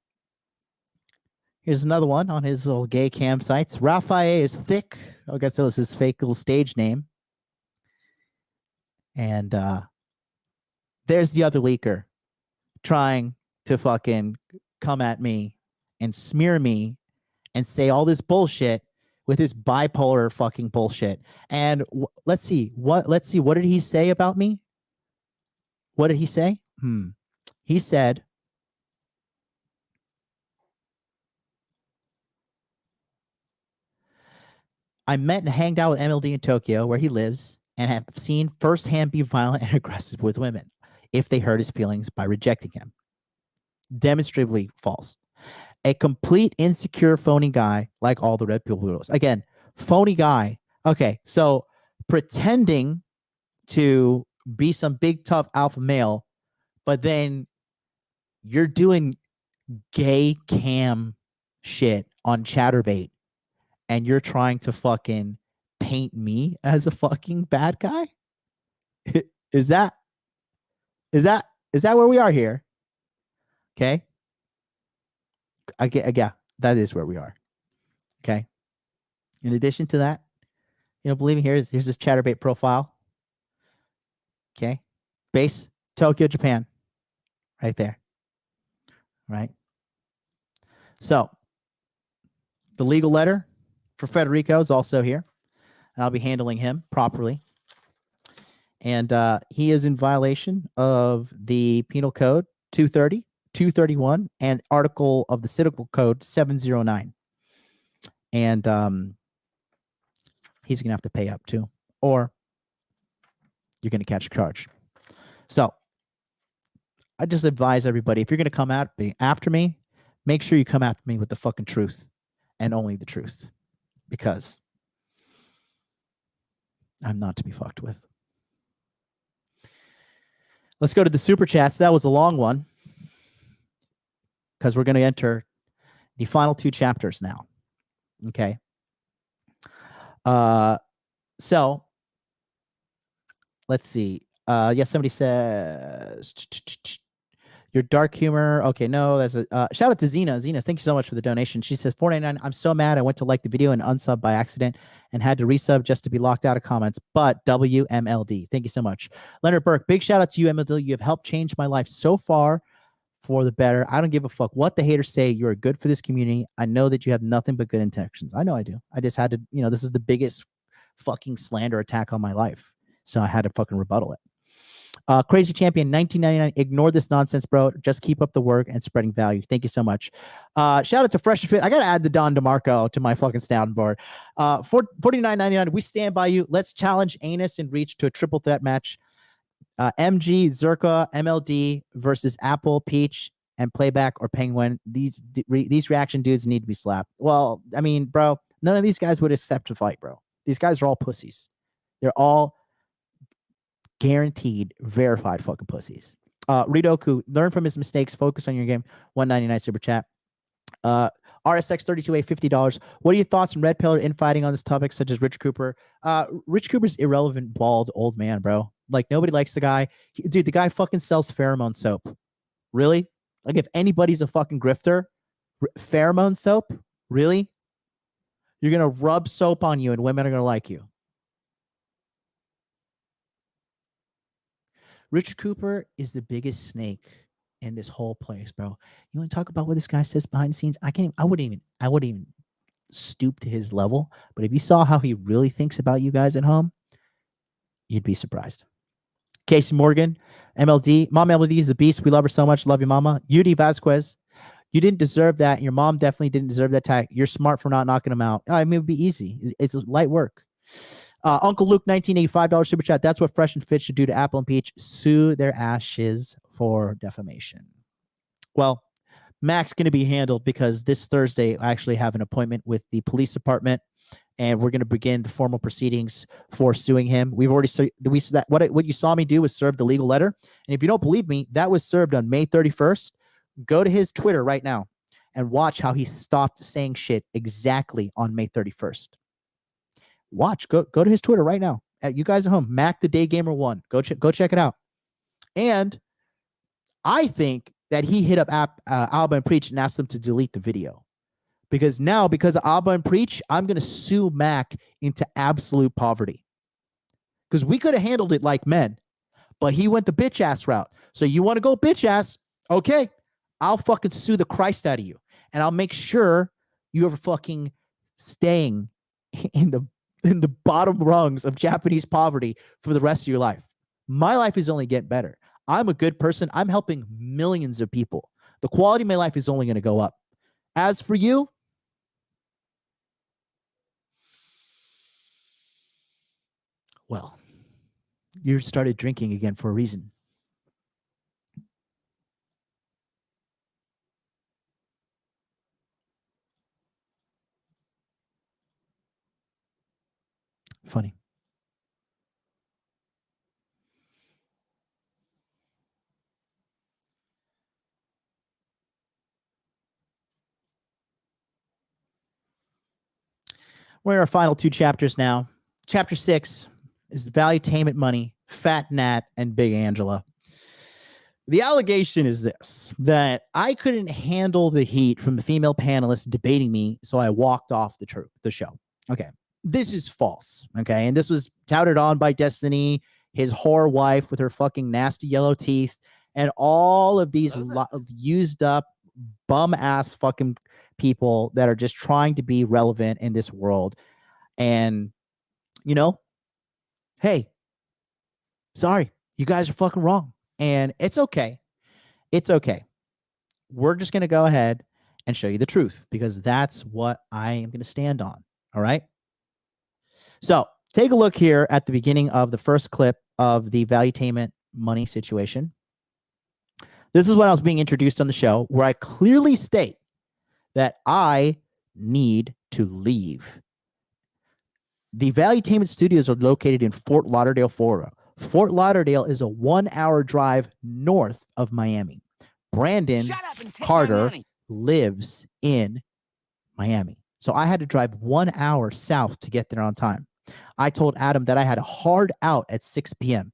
Here's another one on his little gay cam sites. Raphael is thick. I guess that was his fake little stage name. And there's the other leaker trying to fucking come at me and smear me and say all this bullshit with his bipolar fucking bullshit. And let's see what did he say about me? What did he say? He said, I met and hanged out with MLD in Tokyo, where he lives, and have seen firsthand be violent and aggressive with women if they hurt his feelings by rejecting him. Demonstrably false. A complete insecure, phony guy like all the red pill weirdos. Again, phony guy. Okay, so pretending to be some big, tough alpha male, but then you're doing gay cam shit on Chatterbait, and you're trying to fucking paint me as a fucking bad guy? Is that where we are here? Okay. Yeah, that is where we are. Okay. In addition to that, believe me, here's this Chatterbait profile. Okay. Base Tokyo, Japan. Right there. Right. So the legal letter for Federico is also here, and I'll be handling him properly. And he is in violation of the Penal Code 230, 231, and article of the Civil Code 709. And he's going to have to pay up too, or you're going to catch a charge. So I just advise everybody, if you're going to come after me, make sure you come after me with the fucking truth and only the truth, because I'm not to be fucked with. Let's go to the super chats. That was a long one, because we're going to enter the final two chapters now. Okay. So let's see. Yes, somebody says your dark humor. Okay, no, that's a shout out to Zena. Zena, thank you so much for the donation. She says $4.99. I'm so mad. I went to like the video and unsub by accident and had to resub just to be locked out of comments. But WMLD, thank you so much. Leonard Burke, big shout out to you, MLD. You have helped change my life so far for the better. I don't give a fuck what the haters say. You are good for this community. I know that you have nothing but good intentions. I know I do. I just had to, this is the biggest fucking slander attack on my life, so I had to fucking rebuttal it. Crazy Champion 1999. Ignore this nonsense, bro. Just keep up the work and spreading value. Thank you so much. Shout out to Fresh and Fit. I gotta add the Don DeMarco to my fucking soundboard. $49.99. We stand by you. Let's challenge Anus and Reach to a triple threat match. MG, Zerka, MLD versus Apple, Peach, and Playback or Penguin. These reaction dudes need to be slapped. Well, I mean, bro, none of these guys would accept to fight, bro. These guys are all pussies. They're all guaranteed, verified fucking pussies. Ridoku, learn from his mistakes. Focus on your game. $1.99 super chat. RSX32A, $50. What are your thoughts on red pill or infighting on this topic, such as Rich Cooper? Rich Cooper's irrelevant, bald, old man, bro. Like, nobody likes the guy. Dude, the guy fucking sells pheromone soap. Really? Like, if anybody's a fucking grifter, pheromone soap? Really? You're going to rub soap on you and women are going to like you. Richard Cooper is the biggest snake in this whole place, bro. You want to talk about what this guy says behind the scenes? I wouldn't even stoop to his level. But if you saw how he really thinks about you guys at home, you'd be surprised. Casey Morgan, MLD. Mom MLD is a beast. We love her so much. Love you, mama. Yudi Vasquez. You didn't deserve that. Your mom definitely didn't deserve that tag. You're smart for not knocking him out. I mean, it would be easy. It's light work. Uncle Luke, $1985 super chat. That's what Fresh and Fit should do to Apple and Peach. Sue their ashes for defamation. Well, Mac's going to be handled because this Thursday I actually have an appointment with the police department, and we're going to begin the formal proceedings for suing him. We've already what you saw me do was serve the legal letter, and if you don't believe me, that was served on May 31st Go to his Twitter right now and watch how he stopped saying shit exactly on May 31st. Watch. Go to his Twitter right now. You guys at home, Mac the Day Gamer 1. Go check it out. And I think that he hit up Alba and Preach and asked them to delete the video. Because now, because of Alba and Preach, I'm going to sue Mac into absolute poverty. Because we could have handled it like men, but he went the bitch ass route. So you want to go bitch ass? Okay, I'll fucking sue the Christ out of you. And I'll make sure you're fucking staying in the bottom rungs of Japanese poverty for the rest of your life. My life is only getting better. I'm a good person. I'm helping millions of people. The quality of my life is only going to go up. As for you, well, you started drinking again for a reason. Funny. We're in our final 2 chapters now. Chapter 6 is the Valuetainment Money, Fat Nat, and Big Angela. The allegation is this, that I couldn't handle the heat from the female panelists debating me, so I walked off the show. Okay, this is false, okay? And this was touted on by Destiny, his whore wife with her fucking nasty yellow teeth, and all of these used up, bum-ass fucking people that are just trying to be relevant in this world. And, you know, hey, sorry, you guys are fucking wrong. And it's okay. It's okay. We're just going to go ahead and show you the truth because that's what I am going to stand on. All right. So take a look here at the beginning of the first clip of the Valuetainment Money situation. This is when I was being introduced on the show where I clearly state that I need to leave. The Valuetainment Studios are located in Fort Lauderdale, Florida. Fort Lauderdale is a 1-hour drive north of Miami. Brandon Carter lives in Miami. So I had to drive 1 hour south to get there on time. I told Adam that I had a hard out at 6 p.m.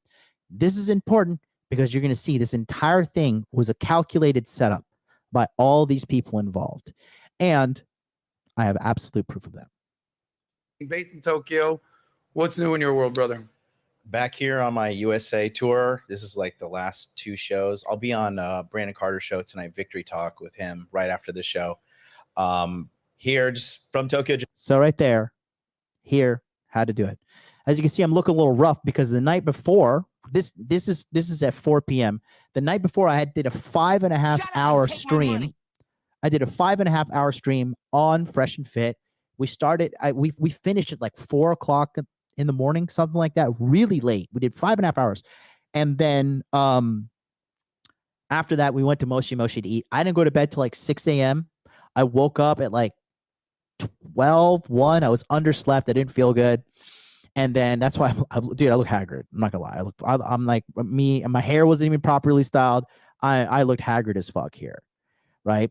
This is important because you're going to see this entire thing was a calculated setup by all these people involved. And I have absolute proof of that. Based in Tokyo, what's new in your world, brother? Back here on my USA tour, this is like the last 2 shows. I'll be on Brandon Carter's show tonight, Victory Talk with him right after the show. Here, just from Tokyo. So right there, here, how to do it. As you can see, I'm looking a little rough because the night before, this is at 4 p.m. The night before, I did a 5.5 hour stream. I did a 5.5 hour stream on Fresh and Fit. We started, we finished at like 4 o'clock in the morning, something like that, really late. We did 5.5 hours. And then after that, we went to Moshi Moshi to eat. I didn't go to bed till like 6 a.m. I woke up at like 1. I was underslept. I didn't feel good. And then that's why, dude, I look haggard. I'm not gonna lie. I'm like me, and my hair wasn't even properly styled. I looked haggard as fuck here, right?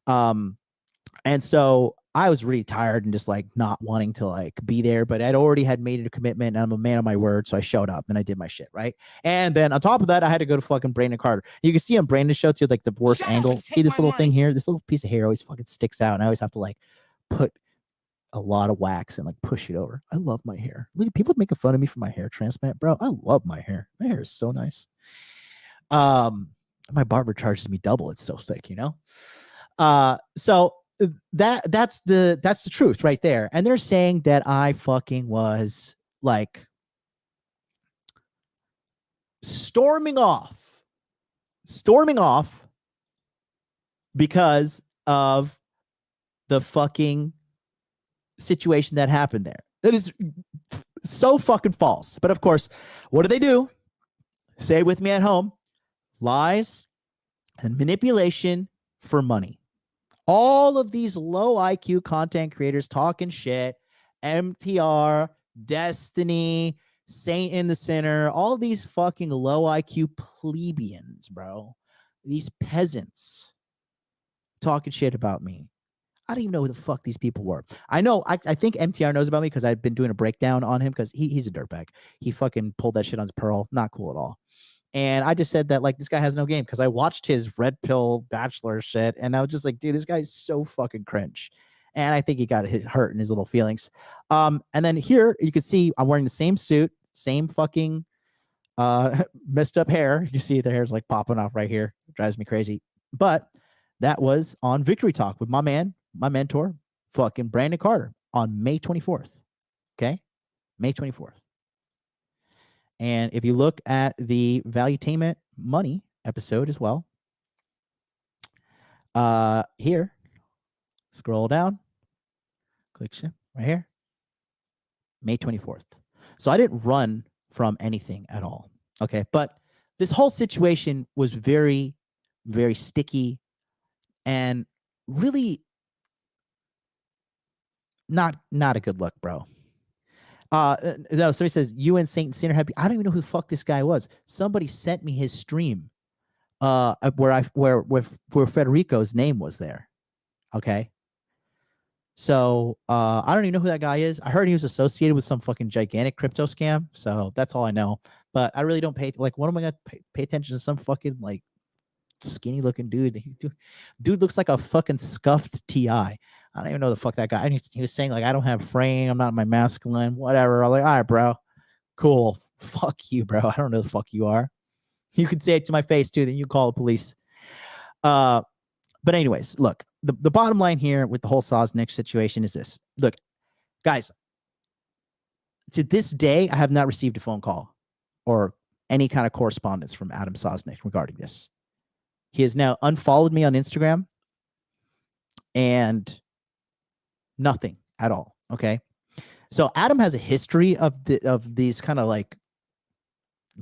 And so I was really tired and just like not wanting to like be there, but I'd already had made a commitment and I'm a man of my word. So I showed up and I did my shit. Right. And then on top of that, I had to go to fucking Brandon Carter. You can see on Brandon's show too, like the worst angle. See this little thing here? This little piece of hair always fucking sticks out. And I always have to like put a lot of wax and like push it over. I love my hair. Look at people making fun of me for my hair transplant, bro. I love my hair. My hair is so nice. My barber charges me double. It's so thick, you know? So that's the truth right there. And they're saying that I fucking was like storming off because of the fucking situation that happened there. That is so fucking false. But of course, what do? Say it with me at home. Lies and manipulation for money. All of these low IQ content creators talking shit, MTR, Destiny, Saint in the Center, all these fucking low IQ plebeians, bro. These peasants talking shit about me. I don't even know who the fuck these people were. I know, I think MTR knows about me because I've been doing a breakdown on him because he's a dirtbag. He fucking pulled that shit on his Pearl. Not cool at all. And I just said that, like, this guy has no game because I watched his Red Pill Bachelor shit and I was just like, dude, this guy's so fucking cringe. And I think he got hurt in his little feelings. And then here you can see I'm wearing the same suit, same fucking messed up hair. You see the hair's like popping off right here. It drives me crazy. But that was on Victory Talk with my man, my mentor, fucking Brandon Carter on May 24th. Okay? May 24th. And if you look at the Valuetainment Money episode as well, here, scroll down, click right here, May 24th. So I didn't run from anything at all. Okay. But this whole situation was very, very sticky and really not a good look, bro. No, somebody says you and Saint Sinner happy. I don't even know who the fuck this guy was. Somebody sent me his stream where Federico's name was there. Okay. So I don't even know who that guy is. I heard he was associated with some fucking gigantic crypto scam. So that's all I know. But I really don't pay, like, what am I gonna pay attention to some fucking like skinny looking dude? Dude looks like a fucking scuffed TI. I don't even know the fuck that guy. And he was saying, like, I don't have frame, I'm not my masculine, whatever. I'm like, all right, bro, cool. Fuck you, bro. I don't know the fuck you are. You can say it to my face too, then you call the police. But anyways, look, the bottom line here with the whole Sosnick situation is this. Look, guys, to this day, I have not received a phone call or any kind of correspondence from Adam Sosnick regarding this. He has now unfollowed me on Instagram and nothing at all. Okay. So Adam has a history of these kind of like,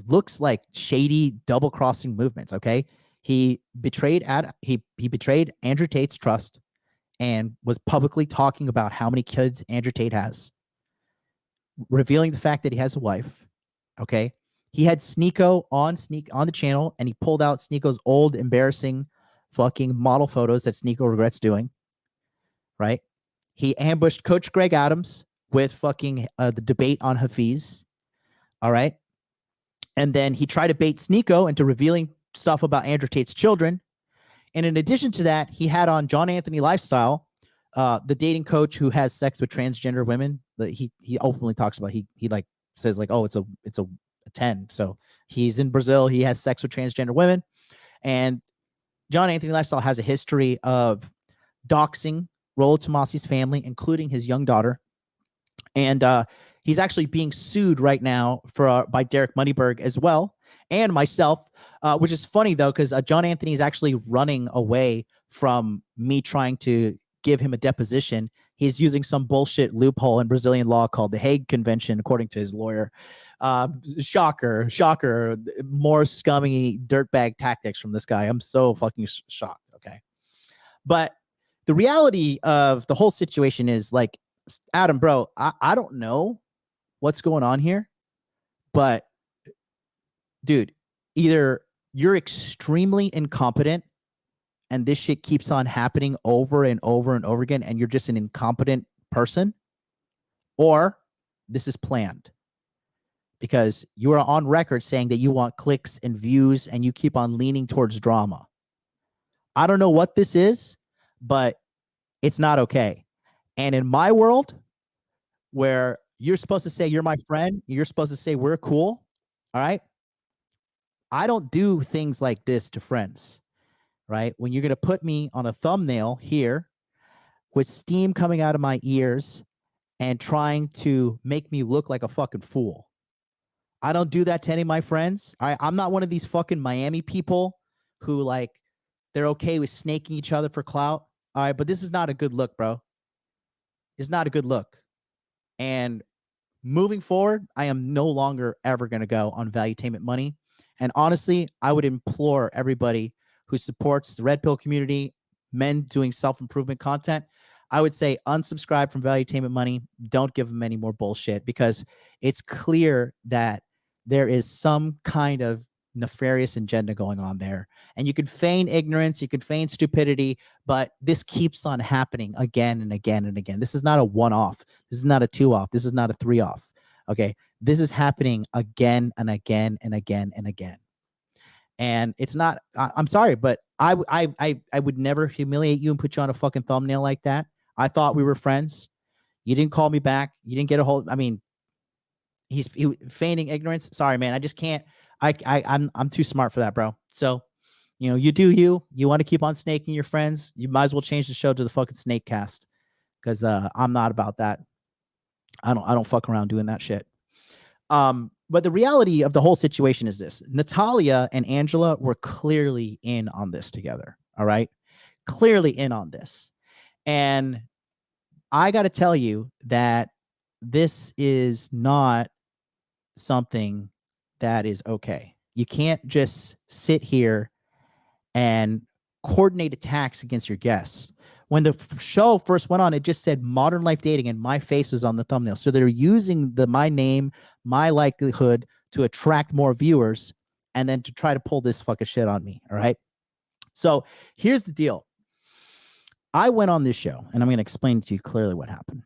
looks like shady double crossing movements. Okay. He betrayed he betrayed Andrew Tate's trust and was publicly talking about how many kids Andrew Tate has, revealing the fact that he has a wife. Okay. He had Sneeko on the channel and he pulled out Sneeko's old embarrassing fucking model photos that Sneeko regrets doing. Right. He ambushed Coach Greg Adams with fucking the debate on Hafiz. All right. And then he tried to bait Sneeko into revealing stuff about Andrew Tate's children. And in addition to that, he had on John Anthony Lifestyle, the dating coach who has sex with transgender women. He openly talks about, he like says like, oh, it's a 10. So he's in Brazil. He has sex with transgender women. And John Anthony Lifestyle has a history of doxing Rollo Tomasi's family, including his young daughter. And he's actually being sued right now by Derek Moneyberg as well, and myself, which is funny though, because John Anthony is actually running away from me trying to give him a deposition. He's using some bullshit loophole in Brazilian law called the Hague Convention, according to his lawyer. Shocker, more scummy dirtbag tactics from this guy. I'm so fucking shocked. Okay. But the reality of the whole situation is, like, Adam, bro, I don't know what's going on here, but dude, either you're extremely incompetent and this shit keeps on happening over and over and over again, and you're just an incompetent person, or this is planned, because you are on record saying that you want clicks and views and you keep on leaning towards drama. I don't know what this is, but it's not okay. And in my world, where you're supposed to say you're my friend, you're supposed to say we're cool, all right? I don't do things like this to friends, right? When you're going to put me on a thumbnail here with steam coming out of my ears and trying to make me look like a fucking fool. I don't do that to any of my friends. All right? I'm not one of these fucking Miami people who, like, they're okay with snaking each other for clout. All right, but this is not a good look, bro. It's not a good look. And moving forward, I am no longer ever going to go on Valuetainment Money. And honestly, I would implore everybody who supports the Red Pill community, men doing self-improvement content, I would say unsubscribe from Valuetainment Money. Don't give them any more bullshit, because it's clear that there is some kind of nefarious agenda going on there. And you could feign ignorance, you could feign stupidity, but this keeps on happening again and again and again. This is not a one-off. This is not a two-off. This is not a three-off. Okay. This is happening again and again and again and again. And it's not, I'm sorry, but I would never humiliate you and put you on a fucking thumbnail like that. I thought we were friends. You didn't call me back. You didn't get a hold. I mean, he's feigning ignorance. Sorry, man. I just can't. I'm too smart for that, bro. So, you know, you do you. You want to keep on snaking your friends. You might as well change the show to the fucking Snake Cast, because I'm not about that. I don't fuck around doing that shit. But the reality of the whole situation is this: Natalia and Angela were clearly in on this together. All right, clearly in on this, and I got to tell you that this is not something that is okay. You can't just sit here and coordinate attacks against your guests. When the show first went on, it just said Modern Life Dating, and my face was on the thumbnail. So they're using my name, my likelihood to attract more viewers, and then to try to pull this fucking shit on me. All right. So here's the deal. I went on this show, and I'm going to explain to you clearly what happened.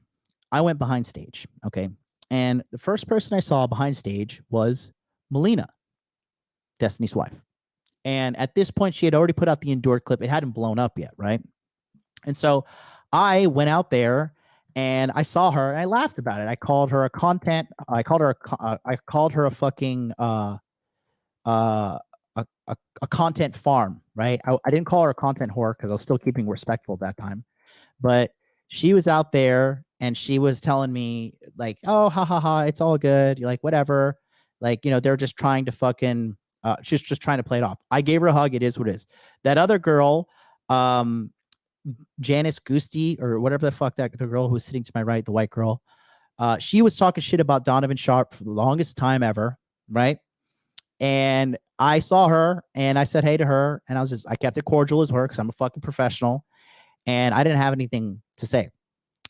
I went behind stage. Okay. And the first person I saw behind stage was Melina, Destiny's wife. And at this point, she had already put out the endured clip. It hadn't blown up yet, right? And so I went out there and I saw her and I laughed about it. I called her a fucking a content farm, right? I didn't call her a content whore because I was still keeping respectful at that time. But she was out there and she was telling me like, oh, ha ha ha, it's all good. You're like, whatever. Like, you know, they're just trying to fucking she's just trying to play it off. I gave her a hug. It is what it is. That other girl, Janice Gusti or whatever the fuck, that the girl who was sitting to my right, the white girl, she was talking shit about Donovan Sharp for the longest time ever, right? And I saw her and I said hey to her, and I kept it cordial as her because I'm a fucking professional, and I didn't have anything to say.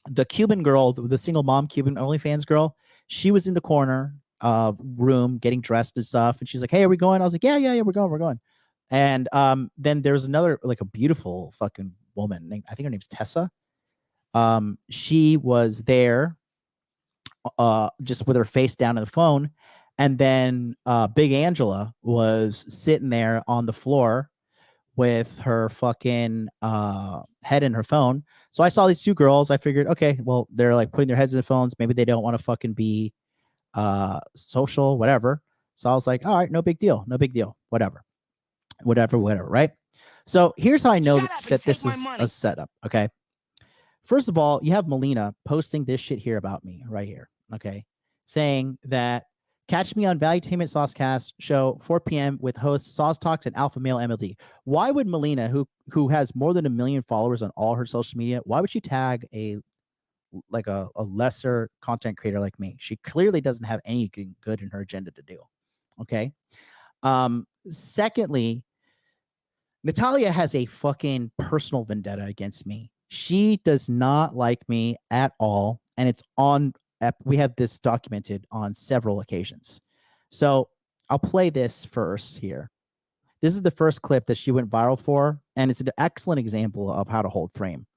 The Cuban girl, the single mom Cuban OnlyFans girl, she was in the corner room getting dressed and stuff, and she's like, hey, are we going? I was like, yeah, we're going. And then there's another, like, a beautiful fucking woman named, I think her name's Tessa. She was there just with her face down in the phone. And then Big Angela was sitting there on the floor with her fucking head in her phone. So I saw these two girls. I figured, okay, well, they're like putting their heads in the phones. Maybe they don't want to fucking be social, whatever. So I was like, all right, no big deal, whatever, right? So here's how I know that this is a setup. Okay, first of all, you have Melina posting this shit here about me right here, okay, saying that catch me on Valuetainment Saucecast show 4 p.m. with hosts Sauce Talks and Alpha Male MLD. Why would Melina, who has more than 1 million followers on all her social media, why would she tag a lesser content creator like me? She clearly doesn't have anything good in her agenda to do. Okay. Secondly, Natalia has a fucking personal vendetta against me. She does not like me at all, and it's on. We have this documented on several occasions. So I'll play this first here. This is the first clip that she went viral for, and it's an excellent example of how to hold frame.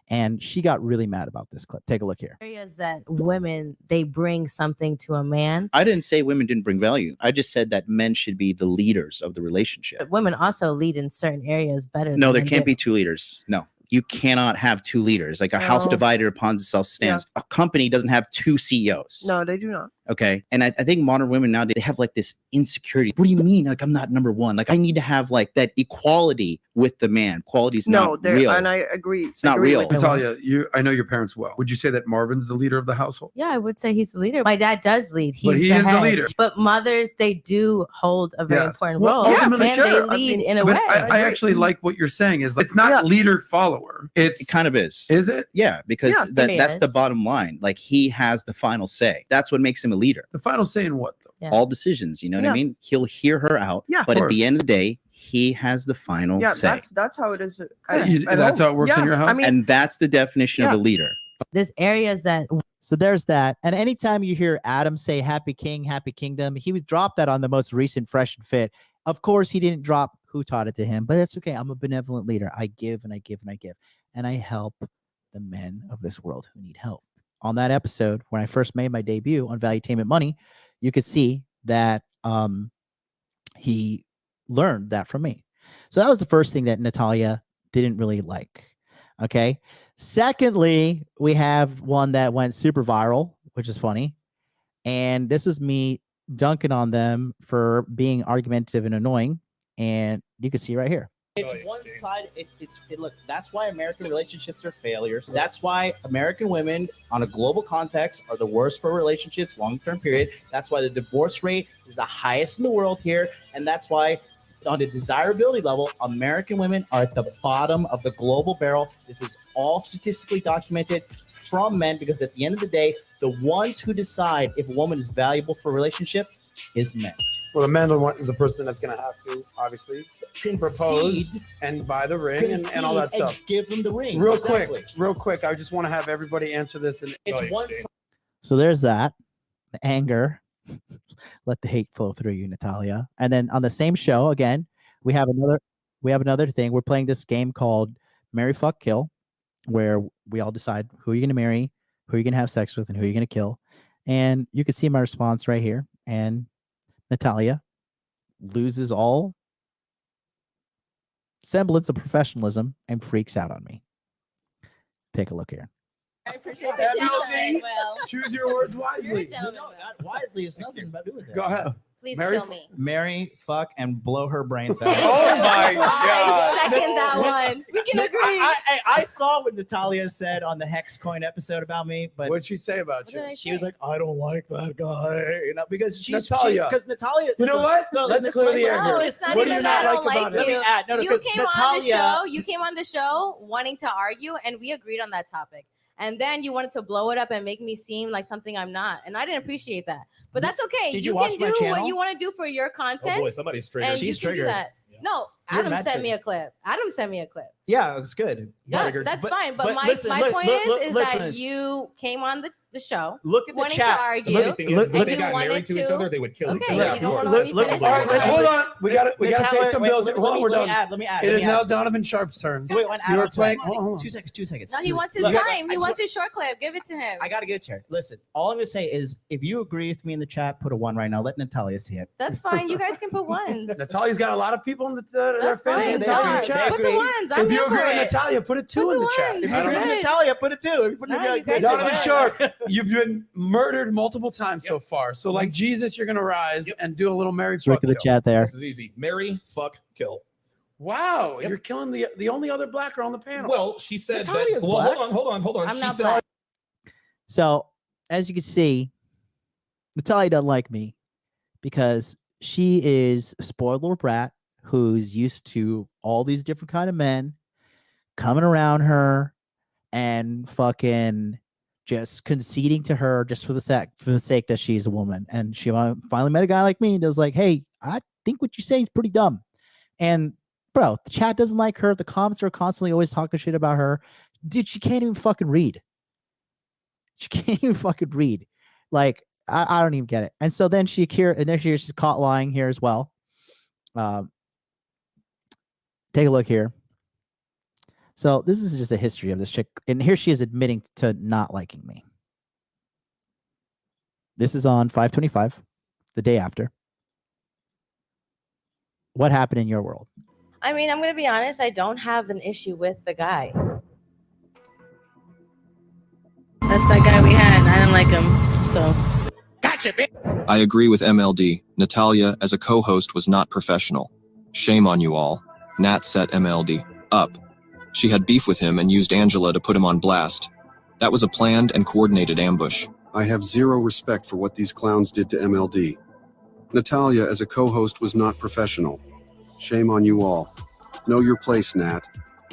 And she got really mad about this clip. Take a look here. Areas that women, they bring something to a man. I didn't say women didn't bring value. I just said that men should be the leaders of the relationship. But women also lead in certain areas better. No, than there men can't do. be two leaders. No. You cannot have two leaders. Like a house divided upon itself stands. A company doesn't have two CEOs. No, they do not. Okay. And I think modern women nowadays, they have like this insecurity. What do you mean? Like, I'm not number one. Like, I need to have like that equality with the man. Quality is not real. And I agree. It's not real. Natalia, I know your parents well. Would you say that Marvin's the leader of the household? Yeah, I would say he's the leader. My dad does lead. But he the is the head. leader. But mothers, they do hold a very important role. ultimately, and they lead in a But way. I actually like what you're saying is it's not leader follower. It kind of is. Is it? Yeah, because Yeah, that's the is. bottom line. Like, he has the final say. That's what makes him a leader. The final say in what, though? Yeah. All decisions. You know what Yeah. I mean? He'll hear her out. Yeah, but of at the course. end of the day, he has the final Yeah, say. that's how it is. That's how it works in your house? I mean, And that's the definition of a leader. There's areas that. So there's that. And anytime you hear Adam say happy king, happy kingdom, he was dropped that on the most recent Fresh and Fit. Of course, he didn't drop who taught it to him, but that's okay. I'm a benevolent leader. I give and I give and I give, and I help the men of this world who need help. On that episode, when I first made my debut on Valuetainment Money, you could see that he learned that from me. So that was the first thing that Natalia didn't really like. Okay. Secondly, we have one that went super viral, which is funny. And this was me dunking on them for being argumentative and annoying. And you can see right here. It's one side. Look. That's why American relationships are failures. That's why American women, on a global context, are the worst for relationships, long-term period. That's why the divorce rate is the highest in the world here, and that's why, on a desirability level, American women are at the bottom of the global barrel. This is all statistically documented from men, because at the end of the day, the ones who decide if a woman is valuable for a relationship is men. Well, the man is the person that's going to have to obviously propose and buy the ring and all that stuff. Give them the ring. Real quick. I just want to have everybody answer this. And it's one. So there's that, the anger. Let the hate flow through you, Natalia. And then on the same show, again, we have another thing. We're playing this game called Marry, Fuck, Kill, where we all decide who you're going to marry, who you're going to have sex with, and who you're going to kill. And you can see my response right here. And Natalia loses all semblance of professionalism and freaks out on me. Take a look here. I appreciate that. MLD, choose your words wisely. Wisely is nothing to do with it. Go ahead. Please Marry, kill me. Marry, fuck, and blow her brains out. Oh my God. I second that one. We can agree. I saw what Natalia said on the Hex Coin episode about me, but what'd she say about you? She was like, I don't like that guy, because she's Natalia. Because Natalia. You know what? Let's clear the air No, here. it's not What do even you not that I like don't about like it? you. You came on the Natalia- show. You came on the show wanting to argue, and we agreed on that topic. And then you wanted to blow it up and make me seem like something I'm not, and I didn't appreciate that. But that's okay. Did You you watch can my do what channel? you want to do for your content. Oh boy, somebody's triggered. And She's you can do triggered. that. No, You're Adam mad sent to- me a clip. Adam sent me a clip. Yeah, it was good. Yeah, Triggered. that's fine. But my listen, my look, point look, is listen. that you came on the show. Look at the wanting chat. to argue. The thing is, and if they you got wanted married to each other, they would kill each Okay, other. you don't want to Look, let me look, finish? All right, let's hold on. We got to pay some bills. Hold on, we're done. Let me add. It is now Donovan Sharp's turn. Wait, one You were add-on playing. time. Hold on. 2 seconds. 2 seconds. No, he wants his Look, time. I He just wants his short clip. Give it to him. I got to get to here. Listen, all I'm going to say is, if you agree with me in the chat, put a 1 right now. Let Natalia see it. That's fine. You guys can put ones. Natalia's got a lot of people in their That's fans fine. in the chat. Put the ones. I'm If you here agree for with it. Natalia, put a 2 in the chat. ones. If you I agree don't with know. Natalia, put a 2. If you put No, you guys Donovan are Sharp, you've been murdered multiple times so far. So, like Jesus, you're gonna rise and do a little Mary Let's look fuck at the kill. chat there. This is easy. Marry, fuck, kill. Wow, you're killing the only other black girl on the panel. Well, she said Natalia's that. Well, black. hold on. I'm She not said, black. So as you can see, Natalia doesn't like me because she is a spoiled little brat who's used to all these different kind of men coming around her and fucking just conceding to her just for the sake that she's a woman. And she finally met a guy like me that was like, hey, I think what you're saying is pretty dumb. And bro, the chat doesn't like her. The comments are constantly always talking shit about her. Dude, she can't even fucking read. She can't even fucking read. Like, I don't even get it. And so then she's caught lying here as well. Take a look here. So this is just a history of this chick. And here she is admitting to not liking me. This is on 5/25, the day after. What happened in your world? I mean, I'm going to be honest. I don't have an issue with the guy. That's that guy we had. I didn't like him. So. Gotcha, bitch. I agree with MLD. Natalia, as a co-host, was not professional. Shame on you all. Nat set MLD up. She had beef with him and used Angela to put him on blast. That was a planned and coordinated ambush. I have zero respect for what these clowns did to MLD. Natalia, as a co-host, was not professional. Shame on you all. Know your place, Nat.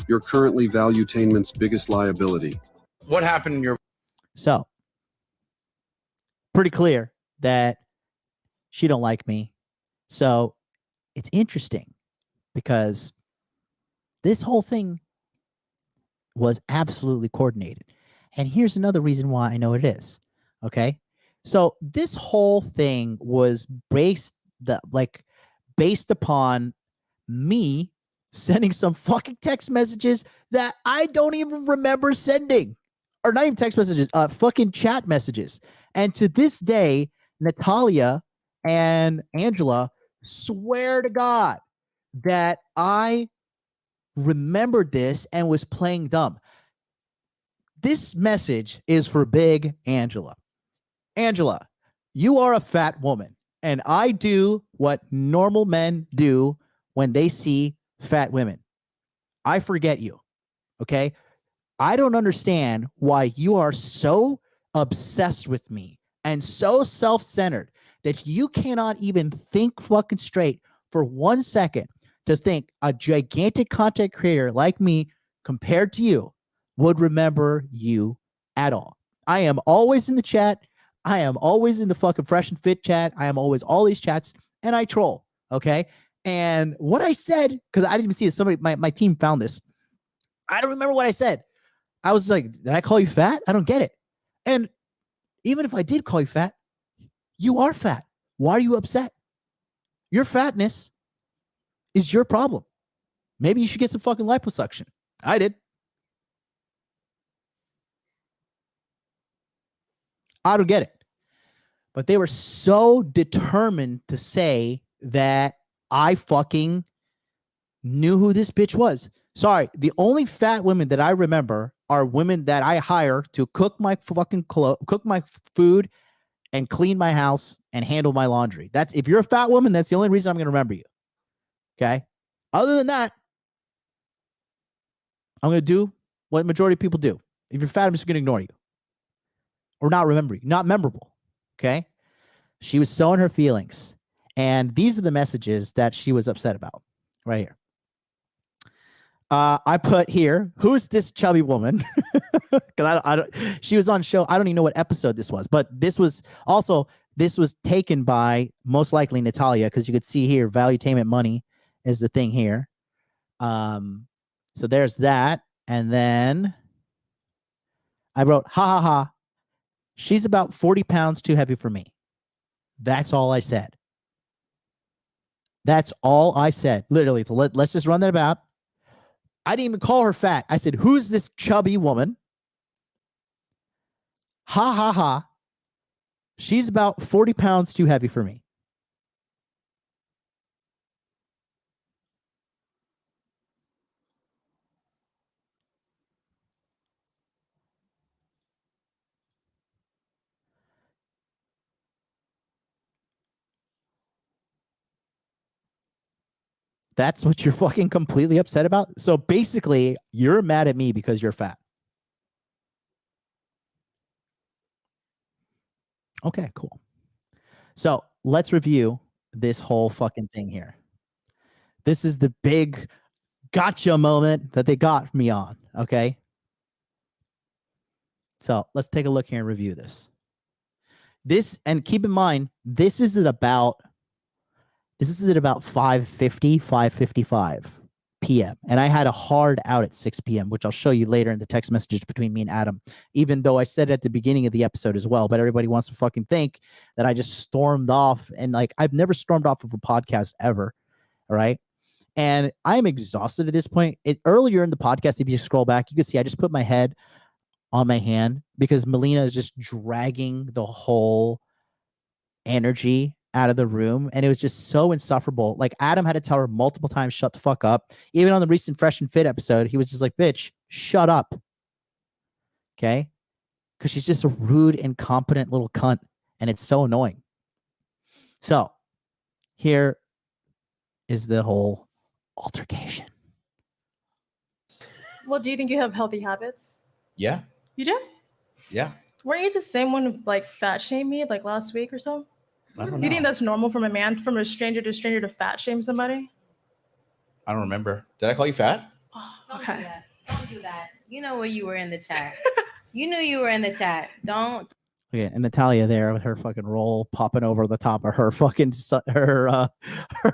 You're currently Valuetainment's biggest liability. What happened in your? So, pretty clear that she don't like me. So, it's interesting because this whole thing was absolutely coordinated. And here's another reason why I know it is. Okay? So, this whole thing was based based upon me sending some fucking text messages that I don't even remember sending. Or not even text messages, fucking chat messages. And to this day, Natalia and Angela swear to God that I remembered this and was playing dumb. This message is for big Angela. Angela, you are a fat woman, and I do what normal men do when they see fat women. I forget you, okay? I don't understand why you are so obsessed with me and so self-centered that you cannot even think fucking straight for 1 second to think a gigantic content creator like me compared to you would remember you at all. I am always in the chat. I am always in the fucking Fresh and Fit chat. I am always all these chats, and I troll, okay? And what I said, because I didn't even see it, somebody, my team found this. I don't remember what I said. I was like, did I call you fat? I don't get it. And even if I did call you fat, you are fat. Why are you upset? Your fatness is your problem. Maybe you should get some fucking liposuction. I did. I don't get it. But they were so determined to say that I fucking knew who this bitch was. Sorry, the only fat women that I remember are women that I hire to cook my fucking cook my food and clean my house and handle my laundry. That's, if you're a fat woman, that's the only reason I'm going to remember you. Okay? Other than that, I'm going to do what majority of people do. If you're fat, I'm just going to ignore you or not remember you. Not memorable. Okay? She was so in her feelings. And these are the messages that she was upset about right here. I put here, who's this chubby woman? Because I don't. She was on show. I don't even know what episode this was, but this was taken by most likely Natalia, because you could see here, valuetainment money is the thing here. So there's that, and then I wrote, ha ha ha. She's about 40 pounds too heavy for me. That's all I said. That's all I said. Literally. So let's just run that about. I didn't even call her fat. I said, who's this chubby woman? Ha ha ha. She's about 40 pounds too heavy for me. That's what you're fucking completely upset about? So basically, you're mad at me because you're fat. Okay, cool. So let's review this whole fucking thing here. This is the big gotcha moment that they got me on, okay? So let's take a look here and review this. This, and keep in mind, this is at about 5:50, 5:55 p.m. And I had a hard out at 6 p.m., which I'll show you later in the text messages between me and Adam, even though I said it at the beginning of the episode as well. But everybody wants to fucking think that I just stormed off. And like, I've never stormed off of a podcast ever. All right. And I'm exhausted at this point. Earlier in the podcast, if you scroll back, you can see I just put my head on my hand because Melina is just dragging the whole energy out of the room, and it was just so insufferable. Like, Adam had to tell her multiple times, shut the fuck up. Even on the recent Fresh and Fit episode, he was just like, bitch, shut up. Okay? Because she's just a rude, incompetent little cunt, and it's so annoying. So here is the whole altercation. Well, do you think you have healthy habits? Yeah. You do? Yeah. Weren't you the same one who like fat shamed me like last week or so? I don't You think know. that's normal from a stranger to fat shame somebody? I don't remember. Did I call you fat? Okay. Don't do that. You know where you were in the chat. You knew you were in the chat. Don't. Okay, and Natalia there with her fucking roll popping over the top of her fucking her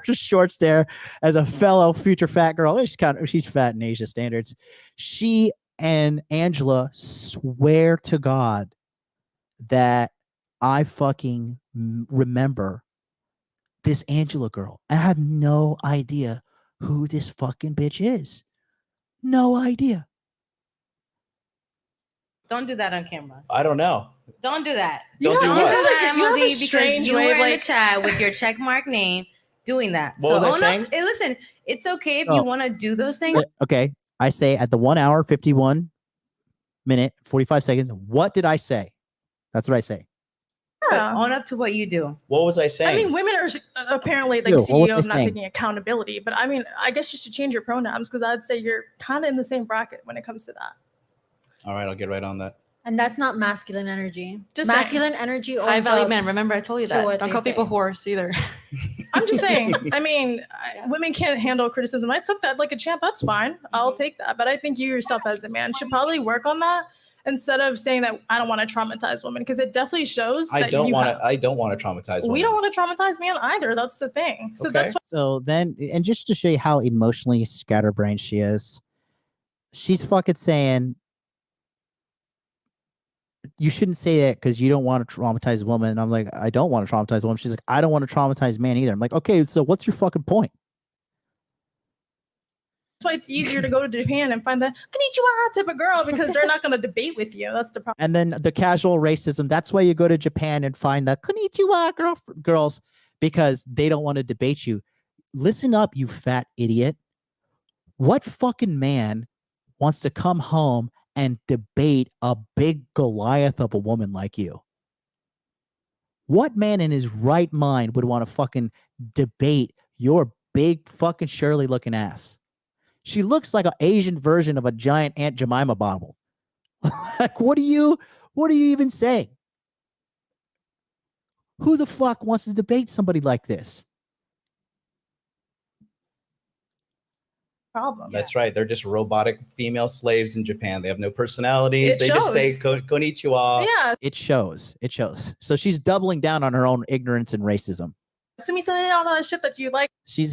shorts there as a fellow future fat girl. She's fat in Asia standards. She and Angela swear to God that I fucking remember this Angela girl. I have no idea who this fucking bitch is. No idea. Don't do that on camera. I don't know. Don't do that. Don't do do what? that, You have a MLD, because strange you way were of, in the like- chat with your checkmark name doing that. What was I own up- saying? listen, it's okay if Oh. you want to do those things. Okay. I say at the 1 hour, 51 minute, 45 seconds. What did I say? That's what I say. But own up to what you do. What was I saying? I mean, women are apparently like Ew, what was I CEOs not saying? taking accountability, but I mean, I guess you should change your pronouns because I'd say you're kind of in the same bracket when it comes to that. All right, I'll get right on that. And that's not masculine energy. Just masculine energy. High owns value up men. Remember, I told you to that. what Don't they call people say. horse either. I'm just saying. I mean, women can't handle criticism. I took that like a champ. That's fine. I'll take that. But I think you yourself as a man should probably work on that instead of saying that I don't want to traumatize women, because it definitely shows that I don't you want have- to. I don't want to traumatize. We women. don't want to traumatize men either. That's the thing. So that's why So then, and just to show you how emotionally scatterbrained she is, she's fucking saying, you shouldn't say that because you don't want to traumatize a woman. And I'm like, I don't want to traumatize a woman. She's like, I don't want to traumatize man either. I'm like, okay, so what's your fucking point? that's why it's easier to go to Japan and find the konnichiwa type of girl because they're not going to debate with you. That's the problem. And then the casual racism. That's why you go to Japan and find the konnichiwa girls, because they don't want to debate you. Listen up, you fat idiot. What fucking man wants to come home and debate a big Goliath of a woman like you? What man in his right mind would want to fucking debate your big fucking Shirley looking ass? She looks like an Asian version of a giant Aunt Jemima bottle. Like, what are you even saying? Who the fuck wants to debate somebody like this? Problem. That's right. They're just robotic female slaves in Japan. They have no personalities. It They just say shows. konnichiwa. Yeah. It shows. It shows. So she's doubling down on her own ignorance and racism. Sumi-san, all that shit that you like. She's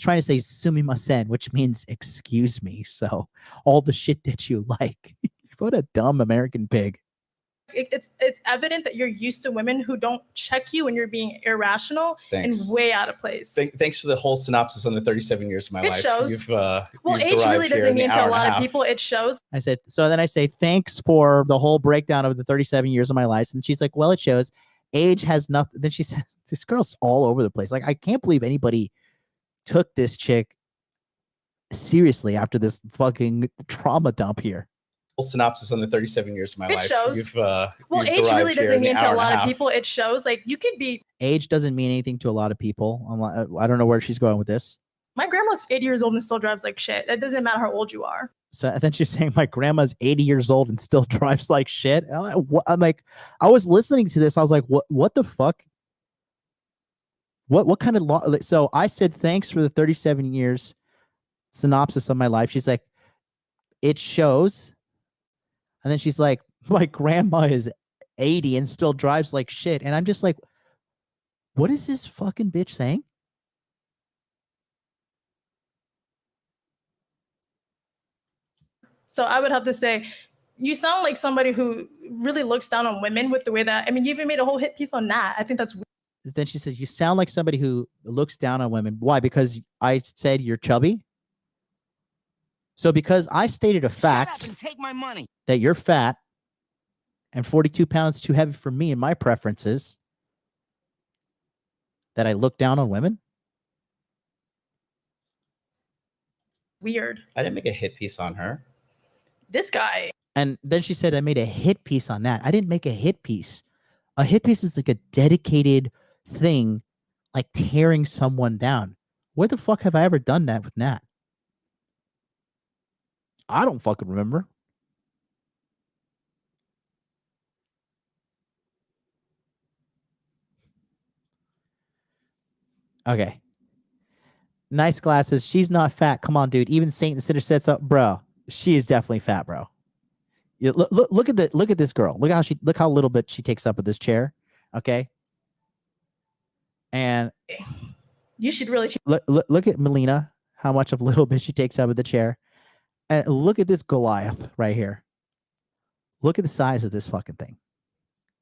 trying to say sumimasen, which means excuse me. So all the shit that you like. What a dumb American pig. It's evident that you're used to women who don't check you when you're being irrational Thanks. and way out of place. Thanks for the whole synopsis on the 37 years of my It life. shows. You've, well, you've age derived really here doesn't in the mean to hour a and lot of half. people. It shows. I said, so then I say, thanks for the whole breakdown of the 37 years of my life. And she's like, well, it shows age has nothing. Then she said, this girl's all over the place. Like, I can't believe anybody took this chick seriously after this fucking trauma dump here. Whole synopsis on the 37 years of my It life. shows. You've, Well, you've age derived really here doesn't in the mean to hour a and lot of half. people. It shows. Like, you could be. Age doesn't mean anything to a lot of people. I don't know where she's going with this. My grandma's 80 years old and still drives like shit. It doesn't matter how old you are. So and then she's saying my grandma's 80 years old and still drives like shit. I'm like, I was listening to this. I was like, what the fuck? What kind of law? So I said, thanks for the 37 years synopsis of my life. She's like, it shows. And then she's like, my grandma is 80 and still drives like shit. And I'm just like, what is this fucking bitch saying? So I would have to say, you sound like somebody who really looks down on women with the way that, I mean, you even made a whole hit piece on that. I think that's weird. Then she says, you sound like somebody who looks down on women. Why? Because I said you're chubby? So because I stated a fact and take my money. that you're fat and 42 pounds too heavy for me and my preferences, that I look down on women? Weird. I didn't make a hit piece on her. This guy. And then she said, I made a hit piece on that. I didn't make a hit piece. A hit piece is like a dedicated thing, like tearing someone down. Where the fuck have I ever done that with Nat? I don't fucking remember. Okay. Nice glasses. She's not fat. Come on, dude. Even Saint and Sinner sets up, bro. She is definitely fat, bro. Yeah, look at this girl. Look how little bit she takes up with this chair. Okay. And You should really. look at Melina, how much of a little bit she takes up with the chair. And look at this Goliath right here. Look at the size of this fucking thing.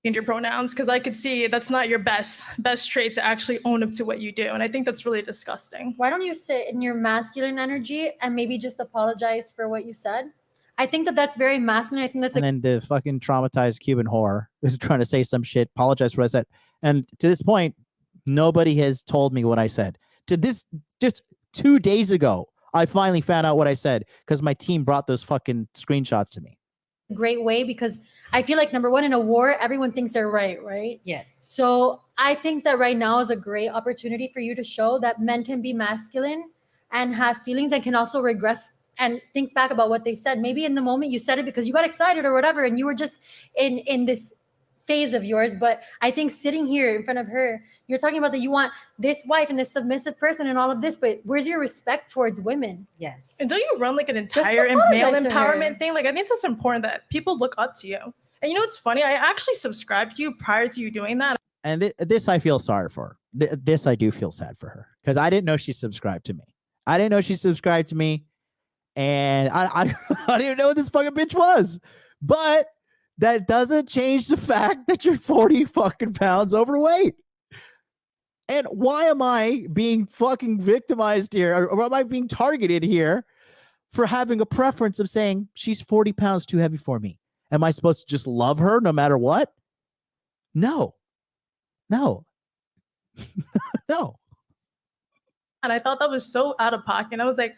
change your pronouns, because I could see that's not your best trait to actually own up to what you do, and I think that's really disgusting. Why don't you sit in your masculine energy and maybe just apologize for what you said? I think that that's very masculine. I think that's And then the fucking traumatized Cuban whore is trying to say some shit, apologize for what I said. And to this point, nobody has told me what I said. To this, just 2 days ago, I finally found out what I said because my team brought those fucking screenshots to me. a great way, because I feel like, number one, in a war, everyone thinks they're right? Yes. So I think that right now is a great opportunity for you to show that men can be masculine and have feelings and can also regress and think back about what they said. Maybe in the moment you said it because you got excited or whatever, and you were just in this phase of yours. But I think sitting here in front of her, you're talking about that you want this wife and this submissive person and all of this, but where's your respect towards women? Yes. And don't you run like an Just entire male apologize to her. empowerment thing? Like, I think that's important that people look up to you. And you know what's funny? I actually subscribed to you prior to you doing that. And this I feel sorry for. This I do feel sad for her because I didn't know she subscribed to me. I didn't know she subscribed to me, and I didn't even know what this fucking bitch was. But that doesn't change the fact that you're 40 fucking pounds overweight. And why am I being fucking victimized here, or am I being targeted here for having a preference of saying she's 40 pounds too heavy for me? Am I supposed to just love her no matter what? No. No. No. And I thought that was so out of pocket. I was like,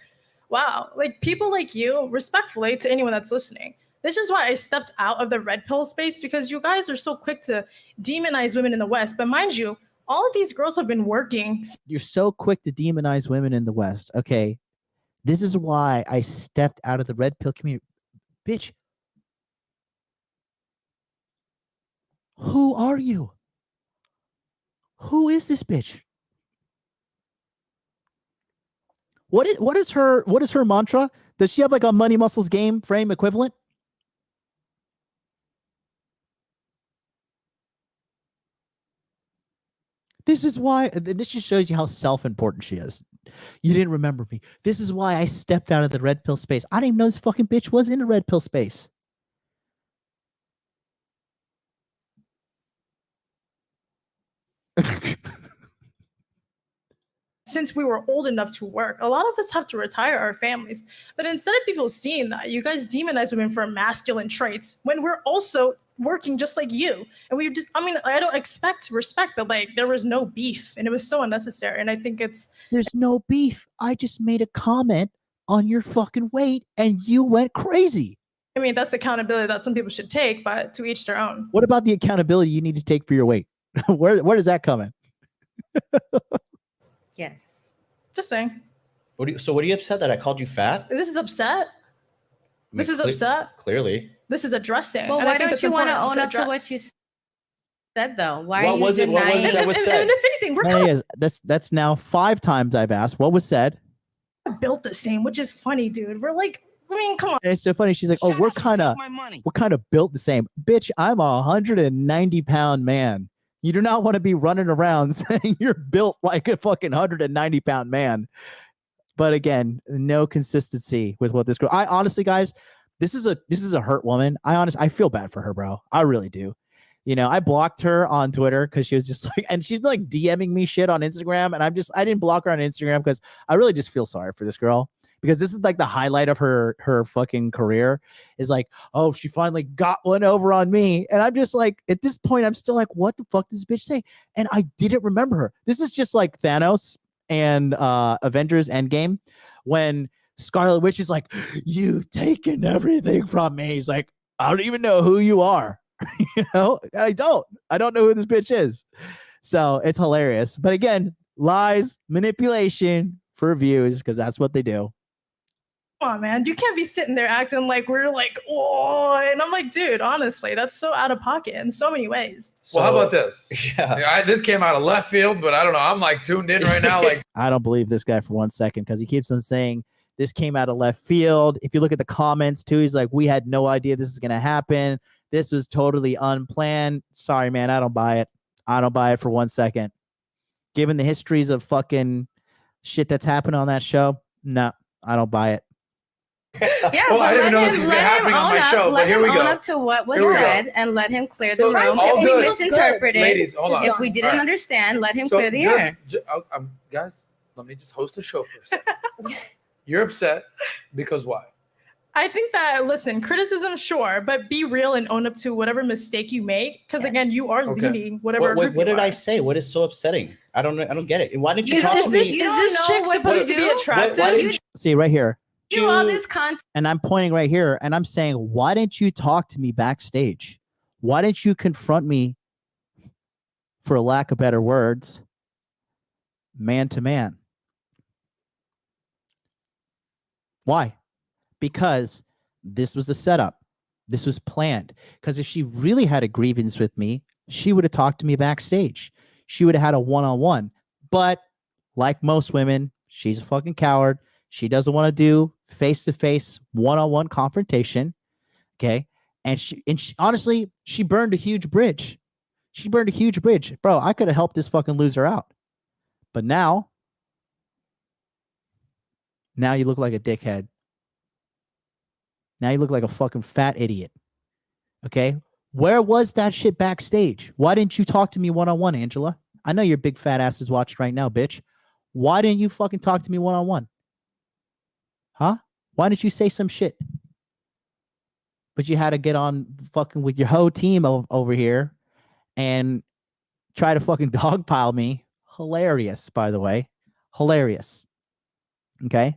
wow, like people like you, respectfully to anyone that's listening, this is why I stepped out of the red pill space, because you guys are so quick to demonize women in the West. But mind you, all of these girls have been working. You're so quick to demonize women in the West. Okay. This is why I stepped out of the red pill community. Bitch. Who are you? Who is this bitch? What is her mantra? Does she have like a Money Muscles game frame equivalent? This is why, this just shows you how self-important she is. You didn't remember me. This is why I stepped out of the red pill space. I didn't even know this fucking bitch was in the red pill space. Since we were old enough to work, a lot of us have to retire our families. But instead of people seeing that, you guys demonize women for masculine traits when we're also working just like you. And I don't expect respect, but like there was no beef and it was so unnecessary. And I think there's no beef. I just made a comment on your fucking weight and you went crazy. I mean, that's accountability that some people should take, but to each their own. What about the accountability you need to take for your weight? Where does that come in? Yes. Just saying. What are you upset that I called you fat? This is upset. This is upset. Clearly. This is addressing. Well, and why I think don't it's you want to important own up to address. what you said, though? Why What are you was it? What was denying? it that was said? And if anything, we're There he is. That's now 5 times I've asked what was said. built the same, which is funny, dude. We're like, I mean, come on. And it's so funny. She's like, "Oh, we're kind of built the same." Bitch, I'm a 190-pound man. You do not want to be running around saying you're built like a fucking 190-pound man. But again, no consistency with what this girl. I honestly, guys, this is a hurt woman. I feel bad for her, bro. I really do. You know, I blocked her on Twitter because she was just like, and she's like DMing me shit on Instagram, and I didn't block her on Instagram because I really just feel sorry for this girl. Because this is like the highlight of her fucking career is like, oh, she finally got one over on me. And I'm just like, at this point, I'm still like, what the fuck does this bitch say? And I didn't remember her. This is just like Thanos and Avengers Endgame when Scarlet Witch is like, you've taken everything from me. He's like, I don't even know who you are. You know, I don't know who this bitch is. So it's hilarious. But again, lies, manipulation for views, because that's what they do. Come on, man. You can't be sitting there acting like we're like, oh, and I'm like, dude, honestly, that's so out of pocket in so many ways. Well, how about this? Yeah. This came out of left field, but I don't know. I'm like tuned in right now. Like, I don't believe this guy for 1 second because he keeps on saying this came out of left field. If you look at the comments too, he's like, we had no idea this is going to happen. This was totally unplanned. Sorry, man. I don't buy it. I don't buy it for 1 second. Given the histories of fucking shit that's happened on that show, no, I don't buy it. Yeah, Well, I but didn't let know him- this was let gonna him happen on own my up- show, let but here him we own go. up to what was Here we go. said and let him clear So, the room. all If we good. misinterpreted, Ladies, hold on. if we didn't All right. understand, let him So clear the air. guys, let me just host a show for a second. You're upset because why? I think that, listen, criticism, sure, but be real and own up to whatever mistake you make. Because again, you are leading whatever group What you did are. I say? What is so upsetting? I don't get it. Why didn't you Is talk to me? this chick supposed to be attractive? Why didn't See right here. Do all this content. And I'm pointing right here and I'm saying, why didn't you talk to me backstage? Why didn't you confront me, for lack of better words, man to man? Why? Because this was a setup. This was planned. Because if she really had a grievance with me, she would have talked to me backstage. She would have had a one-on-one. But like most women, she's a fucking coward. She doesn't want to do face-to-face, one-on-one confrontation. Okay. And she honestly, she burned a huge bridge. She burned a huge bridge. Bro, I could have helped this fucking loser out. But now you look like a dickhead. Now you look like a fucking fat idiot. Okay? Where was that shit backstage? Why didn't you talk to me one-on-one, Angela? I know your big fat ass is watching right now, bitch. Why didn't you fucking talk to me one-on-one? Huh? Why didn't you say some shit? But you had to get on fucking with your whole team over here and try to fucking dogpile me. Hilarious, by the way. Hilarious. Okay?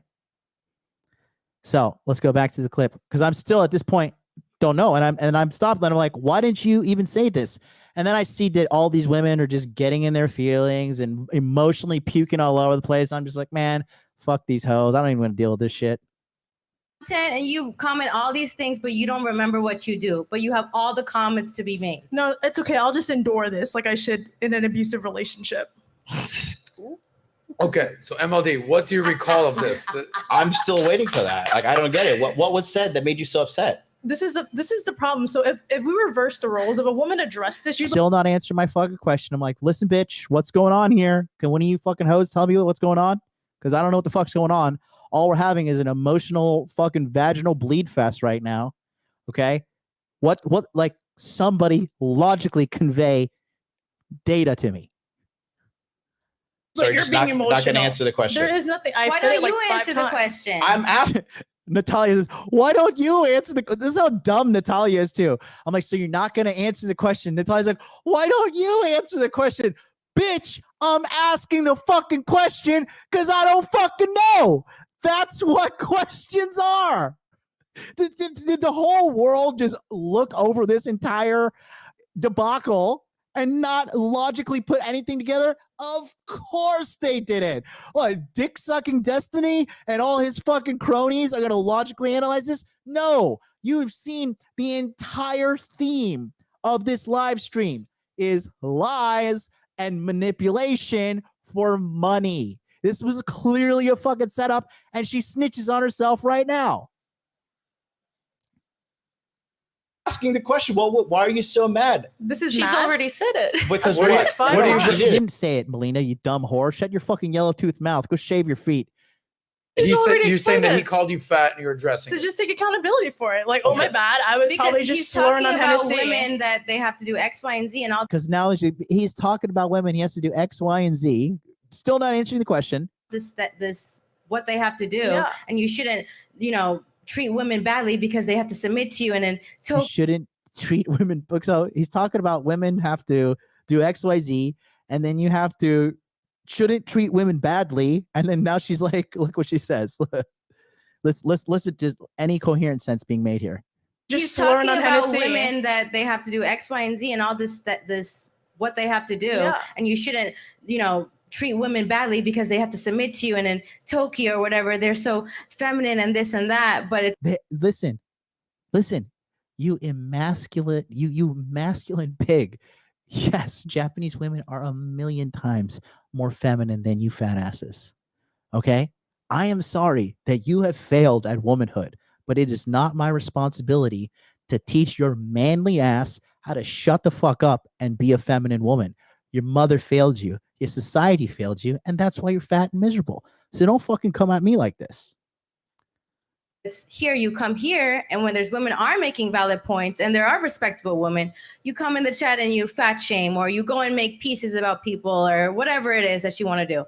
So let's go back to the clip because I'm still at this point don't know, and I'm stopped and I'm like, why didn't you even say this? And then I see that all these women are just getting in their feelings and emotionally puking all over the place. I'm just like, man, fuck these hoes. I don't even want to deal with this shit. And you comment all these things, but you don't remember what you do. But you have all the comments to be made. No, it's okay. I'll just endure this like I should in an abusive relationship. Okay, so MLD, what do you recall of this? I'm still waiting for that. Like, I don't get it. What was said that made you so upset? This is the problem. So if we reverse the roles, if a woman addressed this, you Still not answering my fucking question. I'm like, listen, bitch, what's going on here? Can one of you fucking hoes tell me what's going on? Because I don't know what the fuck's going on. All we're having is an emotional fucking vaginal bleed fest right now. Okay? What like somebody logically convey data to me. But you're being emotional. Not gonna answer the question. There is nothing. I've Why said don't it like you 5 answer the times. question? I'm asking. Natalia says, why don't you answer the this is how dumb Natalia is too. I'm like, so you're not gonna answer the question. Natalia's like, why don't you answer the question? Bitch, I'm asking the fucking question because I don't fucking know. That's what questions are. Did the whole world just look over this entire debacle and not logically put anything together? Of course they didn't. What, dick sucking Destiny and all his fucking cronies are going to logically analyze this? No, you've seen the entire theme of this live stream is lies and manipulation for money. This was clearly a fucking setup, and she snitches on herself right now. Asking the question, well, why are you so mad? This is She's mad. already said it. Because What do you- what? what do you- You didn't say it, Melina, you dumb whore. Shut your fucking yellow tooth mouth. Go shave your feet. He said, already you're saying that he explained it. called you fat and you're addressing To it. just take accountability for it. Like, oh my bad. I was Because probably he's just slurring talking on about Hennessy. women that they have to do X, Y, and Z and all. Because now he's talking about women. He has to do X, Y, and Z. Still not answering the question. This what they have to do, Yeah. and you shouldn't, treat women badly because they have to submit to you, and then You shouldn't treat women. So he's talking about women have to do X, Y, Z, and then you have to shouldn't treat women badly. And then now she's like, look what she says. Let's listen to any coherent sense being made here. Just he's slurring talking on about Hennessy. women that they have to do X, Y, and Z and all this what they have to do, Yeah. and you shouldn't, treat women badly because they have to submit to you, and in Tokyo or whatever, they're so feminine and this and that. But Listen, you emasculate, you masculine pig. Yes, Japanese women are a million times more feminine than you fat asses. Okay? I am sorry that you have failed at womanhood, but it is not my responsibility to teach your manly ass how to shut the fuck up and be a feminine woman. Your mother failed you. Your society failed you, and that's why you're fat and miserable. So don't fucking come at me like this. It's here, you come here, and when there's women are making valid points and there are respectable women, you come in the chat and you fat shame, or you go and make pieces about people, or whatever it is that you want to do.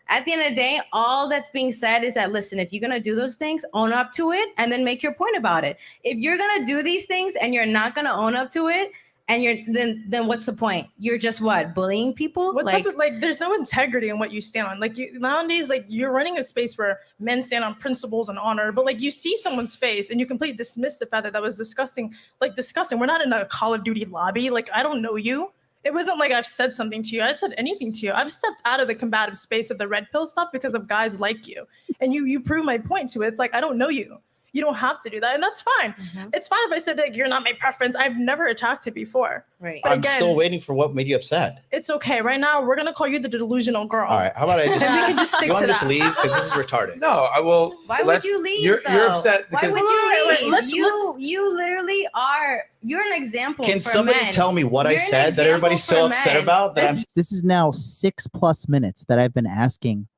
At the end of the day, all that's being said is that, listen, if you're going to do those things, own up to it and then make your point about it. If you're going to do these things and you're not going to own up to it, and you're then what's the point? You're just what, bullying people? What type of, like, there's no integrity in what you stand on. Like, you nowadays, like, you're running a space where men stand on principles and honor, but like, you see someone's face and you completely dismiss the fact that that was disgusting. Like, disgusting. We're not in a Call of Duty lobby. Like, I don't know you. It wasn't like I've said something to you. I said anything to you. I've stepped out of the combative space of the red pill stuff because of guys like you. And you prove my point to it. It's like, I don't know you. You don't have to do that. And that's fine. It's fine if I said, like, you're not my preference. I've never attacked it before. Right. But I'm again, still waiting for what made you upset. it's okay. Right now, we're going to call you the delusional girl. All right. How about I just, And we can just stick you want to to just that. leave? Because this is retarded. No, I will. Why would you leave? You're upset Why because would you leave? Let's- you literally are. You're an example. Can for somebody men. tell me what I You're an said that everybody's example so for upset men. about? That I'm This is now 6+ minutes that I've been asking,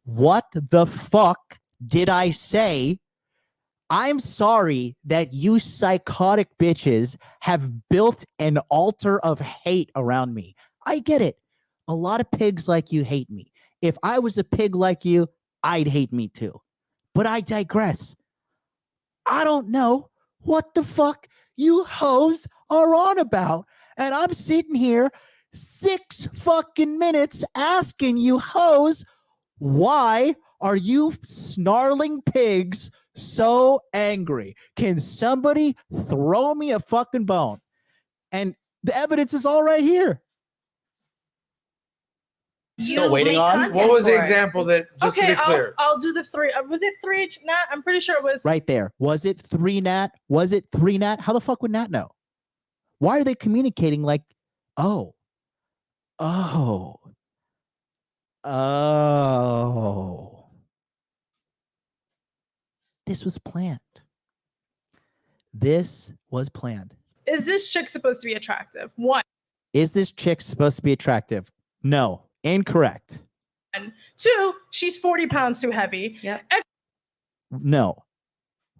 what the fuck did I say? I'm sorry that you psychotic bitches have built an altar of hate around me. I get it. A lot of pigs like you hate me. If I was a pig like you, I'd hate me too. But I digress. I don't know what the fuck you hoes are on about. And I'm sitting here 6 fucking minutes asking you hoes, why are you snarling pigs so angry? Can somebody throw me a fucking bone? And the evidence is all right here. still waiting on. What was the example that, just okay, to be clear? I'll do the 3. Was it 3, Nat? I'm pretty sure it was. Right there. Was it 3 Nat? Was it 3 Nat? How the fuck would Nat know? Why are they communicating like, oh, this was planned. This was planned. Is this chick supposed to be attractive? 1. Is this chick supposed to be attractive? No. Incorrect. 2, she's 40 pounds too heavy. Yep. No.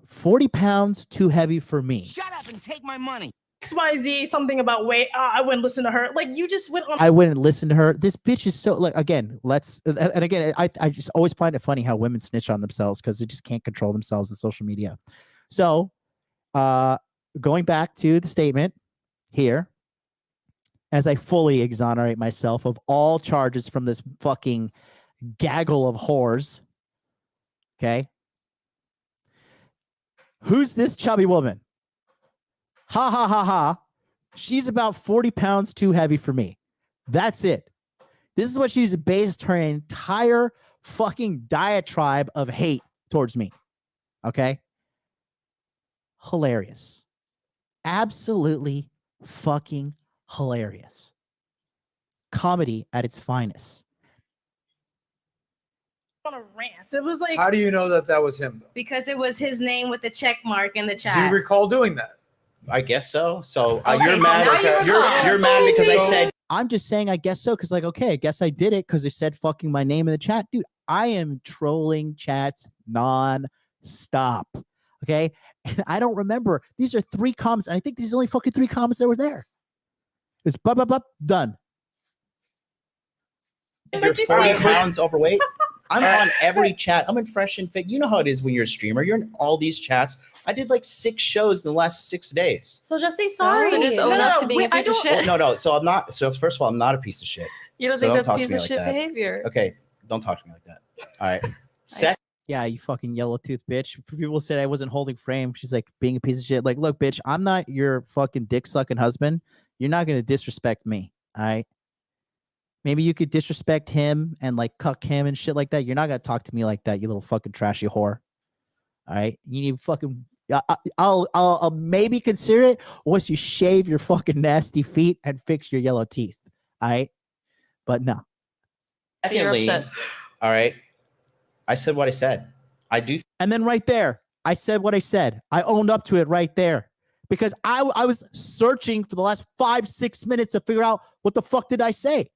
40 pounds too heavy for me. Shut up and take my money. XYZ, something about weight. I wouldn't listen to her. Like, you just went on. I wouldn't listen to her. This bitch is so, like, again, and again, I just always find it funny how women snitch on themselves because they just can't control themselves in social media. So, going back to the statement here, as I fully exonerate myself of all charges from this fucking gaggle of whores. Okay. Who's this chubby woman? Ha ha ha ha. She's about 40 pounds too heavy for me. That's it. This is what she's based her entire fucking diatribe of hate towards me. Okay. Hilarious. Absolutely fucking hilarious. Comedy at its finest. on a rant. It was like. How do you know that that was him? Because it was his name with the check mark in the chat. Do you recall doing that? I guess so. So Okay, you're so mad. now you recall. You're mad because I said. I'm just saying, I guess so, because, like, okay, I guess I did it because they said fucking my name in the chat. Dude, I am trolling chats non-stop. Okay. And I don't remember. These are 3 comments. And I think these are only fucking 3 comments that were there. It's done. You're 40 pounds overweight. I'm on every chat. I'm in Fresh and Fit. You know how it is when you're a streamer. You're in all these chats. I did like 6 shows in the last 6 days. So just say sorry. So just own up to being a piece of shit. No. So I'm not. So first of all, I'm not a piece of shit. You don't So think talk that's to piece me of like shit that. behavior? Okay, don't talk to me like that. All right. Second. Yeah, you fucking yellow tooth bitch. People said I wasn't holding frame. She's like, being a piece of shit. Like, look, bitch, I'm not your fucking dick sucking husband. You're not gonna disrespect me. All right. Maybe you could disrespect him and like cuck him and shit like that. You're not gonna talk to me like that, you little fucking trashy whore. All right. You need fucking. I'll maybe consider it once you shave your fucking nasty feet and fix your yellow teeth. All right. But no. So you're upset. All right. I said what I said. I do. And then right there, I said what I said. I owned up to it right there because I was searching for the last 5-6 minutes to figure out what the fuck did I say.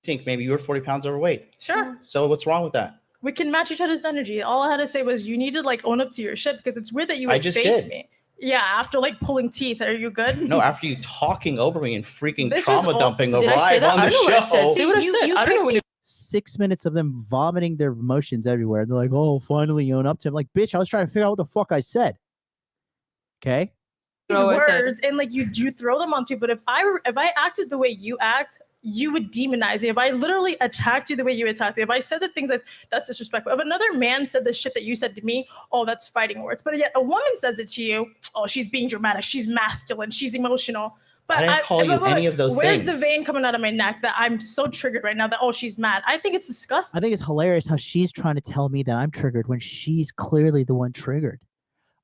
Think maybe you were 40 pounds overweight. Sure. So what's wrong with that? We can match each other's energy. All I had to say was you need to like own up to your shit because it's weird that you would just face did. me. Yeah, after like pulling teeth. Are you good? No, after you talking over me and freaking This was trauma all- dumping Did I say live that? on I the don't know what I said. show. Say what I said. I don't know what 6 minutes of them vomiting their emotions everywhere. They're like, "Oh, finally you own up to him." Like, bitch, I was trying to figure out what the fuck I said. Okay. These words and like you throw them on people. But if I acted the way you act, you would demonize me. If I literally attacked you the way you attacked me, if I said the things that's disrespectful. If another man said the shit that you said to me, oh, that's fighting words. But yet a woman says it to you, oh, she's being dramatic, she's masculine, she's emotional. But I didn't call you any of those where's things. the vein coming out of my neck that I'm so triggered right now that oh, she's mad? I think it's disgusting. I think it's hilarious how she's trying to tell me that I'm triggered when she's clearly the one triggered.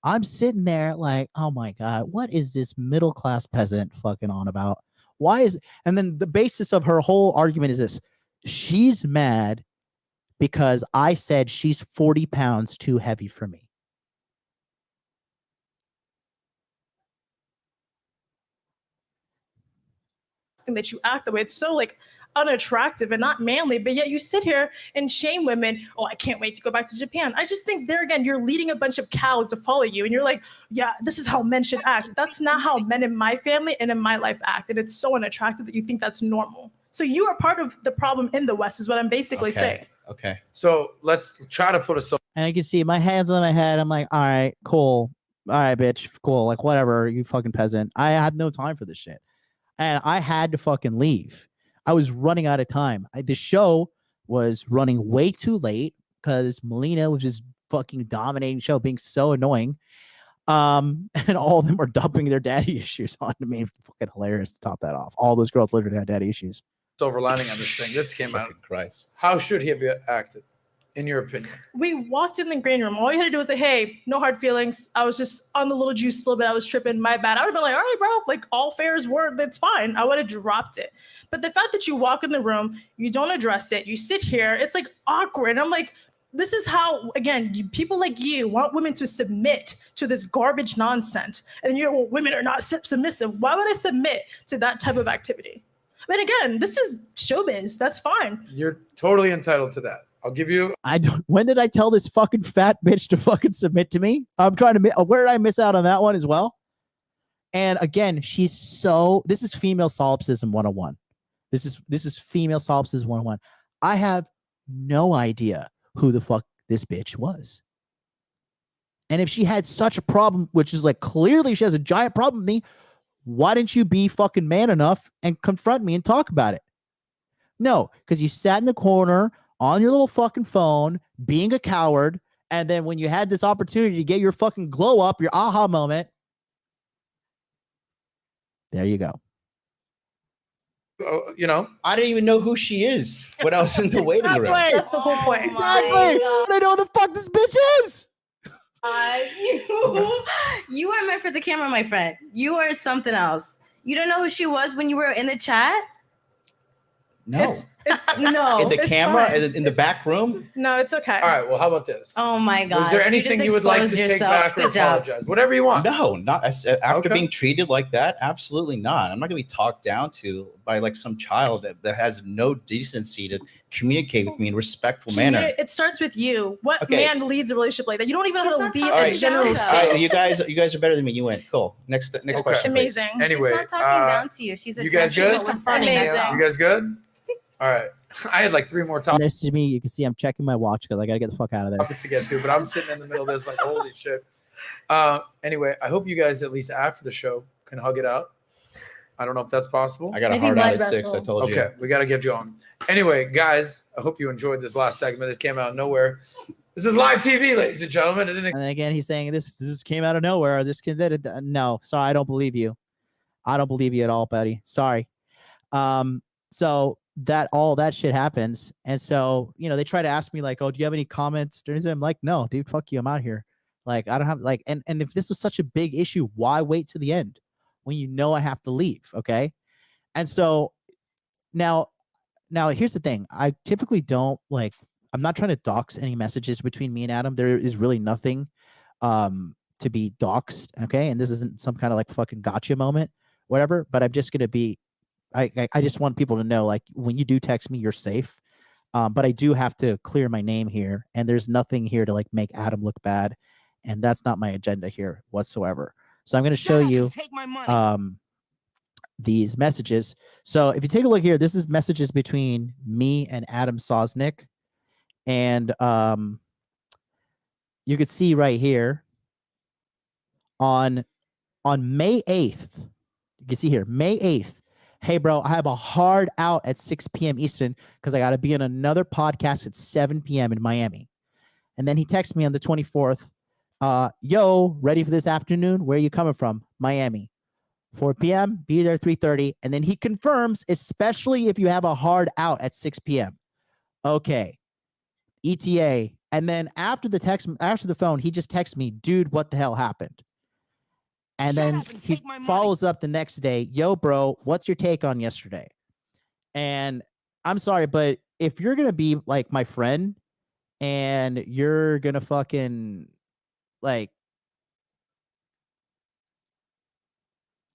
I'm sitting there like, oh my God, what is this middle class peasant fucking on about? Why is, and then the basis of her whole argument is this: she's mad because I said she's 40 pounds too heavy for me. That you act the way it's so like unattractive and not manly, but yet you sit here and shame women. Oh, I can't wait to go back to Japan. I just think there again, you're leading a bunch of cows to follow you, and you're like, yeah, this is how men should act. That's not how men in my family and in my life act, and it's so unattractive that you think that's normal. So you are part of the problem in the West, is what I'm basically saying. Okay. So let's try to put a. And I can see my hands on my head. I'm like, all right, cool. All right, bitch, cool. Like, whatever, you fucking peasant. I have no time for this shit. And I had to fucking leave. I was running out of time. The show was running way too late because Melina was just fucking dominating the show, being so annoying. And all of them were dumping their daddy issues onto me. Fucking hilarious to top that off. All those girls literally had daddy issues. Silver lining on this thing. This came out. Christ. How should he have acted, in your opinion? We walked in the green room. All you had to do was say, hey, no hard feelings. I was just on the little juice a little bit. I was tripping. My bad. I would have been like, all right, bro, like all fair is word. That's fine. I would have dropped it. But the fact that you walk in the room, you don't address it, you sit here, it's like awkward. And I'm like, this is how, again, people like you want women to submit to this garbage nonsense. And you're, well, women are not submissive. Why would I submit to that type of activity? But again, this is showbiz. That's fine. You're totally entitled to that. I'll give you. I don't. When did I tell this fucking fat bitch to fucking submit to me? I'm trying to. Where did I miss out on that one as well? And again, she's so. This is female solipsism 101. This is female solipsism 101. I have no idea who the fuck this bitch was. And if she had such a problem, which is like clearly she has a giant problem with me, why didn't you be fucking man enough and confront me and talk about it? No, because you sat in the corner on your little fucking phone, being a coward, and then when you had this opportunity to get your fucking glow up, your aha moment, there you go. You know, I didn't even know who she is when I was in the waiting room. That's the whole point. Exactly. I don't know who the fuck this bitch is. You are meant for the camera, my friend. You are something else. You don't know who she was when you were in the chat? No. It's no. In the it's camera, fine. in the back room. No, it's okay. All right. Well, how about this? Oh my God. Was there anything you would like to take back or apologize? Whatever you want. No, not after being treated like that. Absolutely not. I'm not gonna be talked down to by like some child that has no decency to communicate with me in a respectful manner. It starts with you. What Okay. man leads a relationship like that? You don't even know how to lead All a right, general all space. right, you guys are better than me. You win. Cool. Next question. Please. Amazing. Anyway, She's not talking down to you. She's you guys good? She's confronting you. You guys good? All right. I had like 3 more topics This is me. You can see I'm checking my watch because I gotta get the fuck out of there. to get to, but I'm sitting in the middle of this like, holy shit. Anyway, I hope you guys, at least after the show, can hug it out. I don't know if that's possible. I got a hard out at 6. I told you. Okay, we got to get you on. Anyway, guys, I hope you enjoyed this last segment. This came out of nowhere. This is live TV, ladies and gentlemen. It didn't. And then again, he's saying this came out of nowhere. This kid did it. No, sorry, I don't believe you. I don't believe you at all, buddy. Sorry. So that all that shit happens, and so they try to ask me like, oh, do you have any comments? I'm like, no, dude, fuck you. I'm out here. Like, I don't have like, and if this was such a big issue, why wait to the end when you know I have to leave? Okay, and so now here's the thing. I typically don't like. I'm not trying to dox any messages between me and Adam. There is really nothing to be doxed. Okay, and this isn't some kind of like fucking gotcha moment, whatever. But I'm just gonna be. I just want people to know, like, when you do text me, you're safe. But I do have to clear my name here, and there's nothing here to like make Adam look bad, and that's not my agenda here whatsoever. So I'm going to show you these messages. So if you take a look here, this is messages between me and Adam Sosnick, and you can see right here on May 8th, you can see here, May 8th. Hey, bro, I have a hard out at 6 p.m. Eastern because I got to be on another podcast at 7 p.m. in Miami. And then he texts me on the 24th, yo, ready for this afternoon? Where are you coming from? Miami. 4 p.m., be there 3:30. And then he confirms, especially if you have a hard out at 6 p.m. Okay. ETA. And then after the phone, he just texts me, dude, what the hell happened? And then he follows up the next day, yo, bro, what's your take on yesterday? And I'm sorry, but if you're going to be like my friend and you're going to fucking like,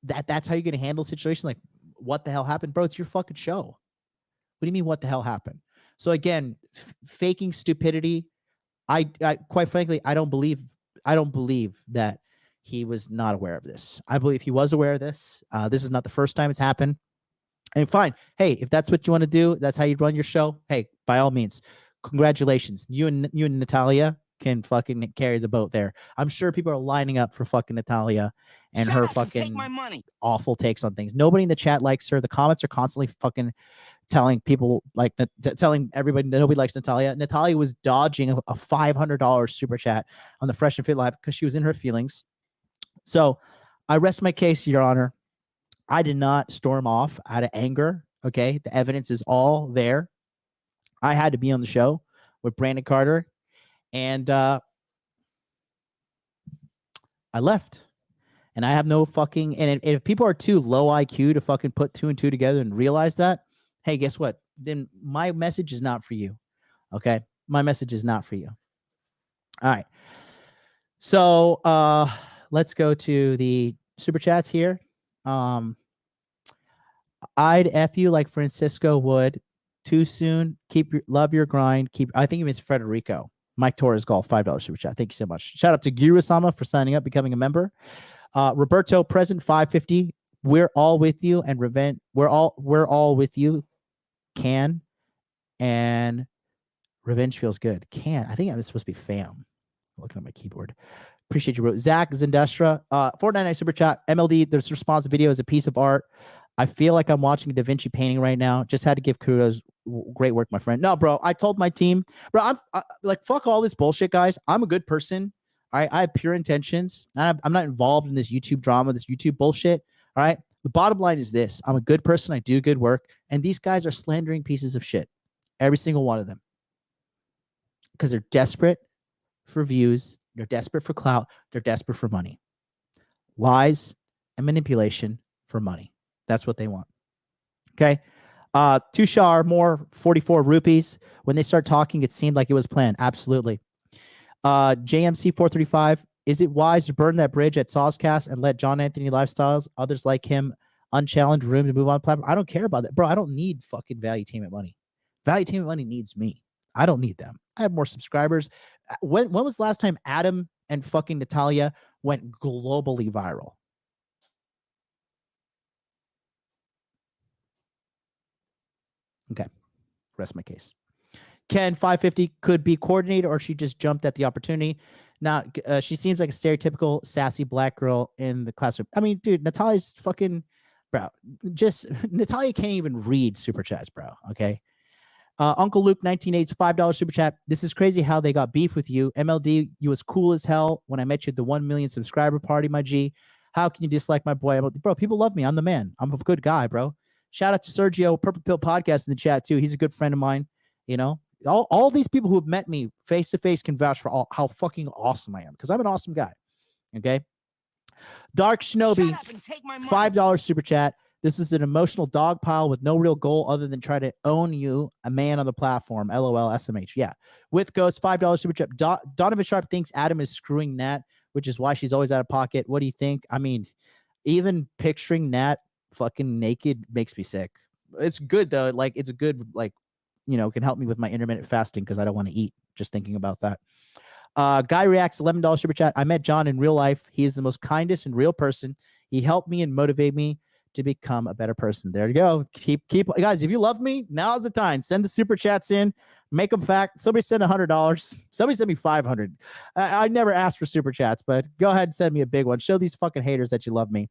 that's how you're going to handle a situation like, what the hell happened? Bro, it's your fucking show. What do you mean, what the hell happened? So again, faking stupidity. I quite frankly, I don't believe that he was not aware of this. I believe he was aware of this. This is not the first time it's happened. And fine. Hey, if that's what you want to do, that's how you run your show. Hey, by all means, congratulations. You and Natalia can fucking carry the boat there. I'm sure people are lining up for fucking Natalia and her fucking awful takes on things. Nobody in the chat likes her. The comments are constantly fucking telling people, like, telling everybody that nobody likes Natalia. Natalia was dodging a $500 super chat on the Fresh and Fit Live because she was in her feelings. So I rest my case, Your Honor. I did not storm off out of anger. Okay. The evidence is all there. I had to be on the show with Brandon Carter, and I left. And I have no fucking, and if people are too low IQ to fucking put 2 and 2 together and realize that, hey, guess what? Then my message is not for you. Okay. My message is not for you. All right. So let's go to the super chats here. I'd F you like Francisco would. Too soon. Love your grind. I think it means Frederico. Mike Torres Golf, $5 super chat. Thank you so much. Shout out to Guru-sama for signing up, becoming a member. Roberto Present, $5.50. We're all with you, and Revenge. We're all with you. Can and Revenge feels good. Can. I think I'm supposed to be fam. Looking at my keyboard. Appreciate you, Zach Zindustra. $4.99 super chat. MLD, this response video is a piece of art. I feel like I'm watching a Da Vinci painting right now. Just had to give kudos. Great work, my friend. No, bro, I told my team, bro, I'm like, fuck all this bullshit, guys. I'm a good person. All right. I have pure intentions. I'm not involved in this YouTube drama, this YouTube bullshit. All right. The bottom line is this. I'm a good person. I do good work. And these guys are slandering pieces of shit. Every single one of them. Because they're desperate for views. They're desperate for clout. They're desperate for money. Lies and manipulation for money. That's what they want. Okay. Tushar Moore, 44 rupees. When they start talking, it seemed like it was planned. Absolutely. JMC 435. Is it wise to burn that bridge at Sawscast and let John Anthony Lifestyles, others like him, unchallenged room to move on platform? I don't care about that. Bro, I don't need fucking Valuetainment money. Valuetainment money needs me. I don't need them. I have more subscribers. When was the last time Adam and fucking Natalia went globally viral? Okay. Rest my case. Ken, 550 could be coordinated, or she just jumped at the opportunity. Now, she seems like a stereotypical sassy black girl in the classroom. I mean, dude, Natalia's fucking, bro. Just Natalia can't even read super chats, bro. Okay. Uncle Luke 1980's $5 super chat. This is crazy how they got beef with you. MLD, you was cool as hell when I met you at the 1 million subscriber party, my G. How can you dislike my boy? Bro, people love me. I'm the man. I'm a good guy, bro. Shout out to Sergio, Purple Pill Podcast in the chat too. He's a good friend of mine. You know, all these people who have met me face to face can vouch for how fucking awesome I am, because I'm an awesome guy. Okay. Dark Shinobi, $5 super chat. This is an emotional dog pile with no real goal other than try to own you, a man on the platform. LOL, SMH. Yeah. With Ghost, $5 super chat. Donovan Sharp thinks Adam is screwing Nat, which is why she's always out of pocket. What do you think? I mean, even picturing Nat fucking naked makes me sick. It's good though. Like, it's a good, like, can help me with my intermittent fasting because I don't want to eat. Just thinking about that. Guy reacts, $11 super chat. I met John in real life. He is the most kindest and real person. He helped me and motivated me to become a better person. There you go. Keep guys. If you love me, now's the time. Send the super chats in. Make them fact. Somebody send $100. Somebody send me 500. I never asked for super chats, but go ahead and send me a big one. Show these fucking haters that you love me.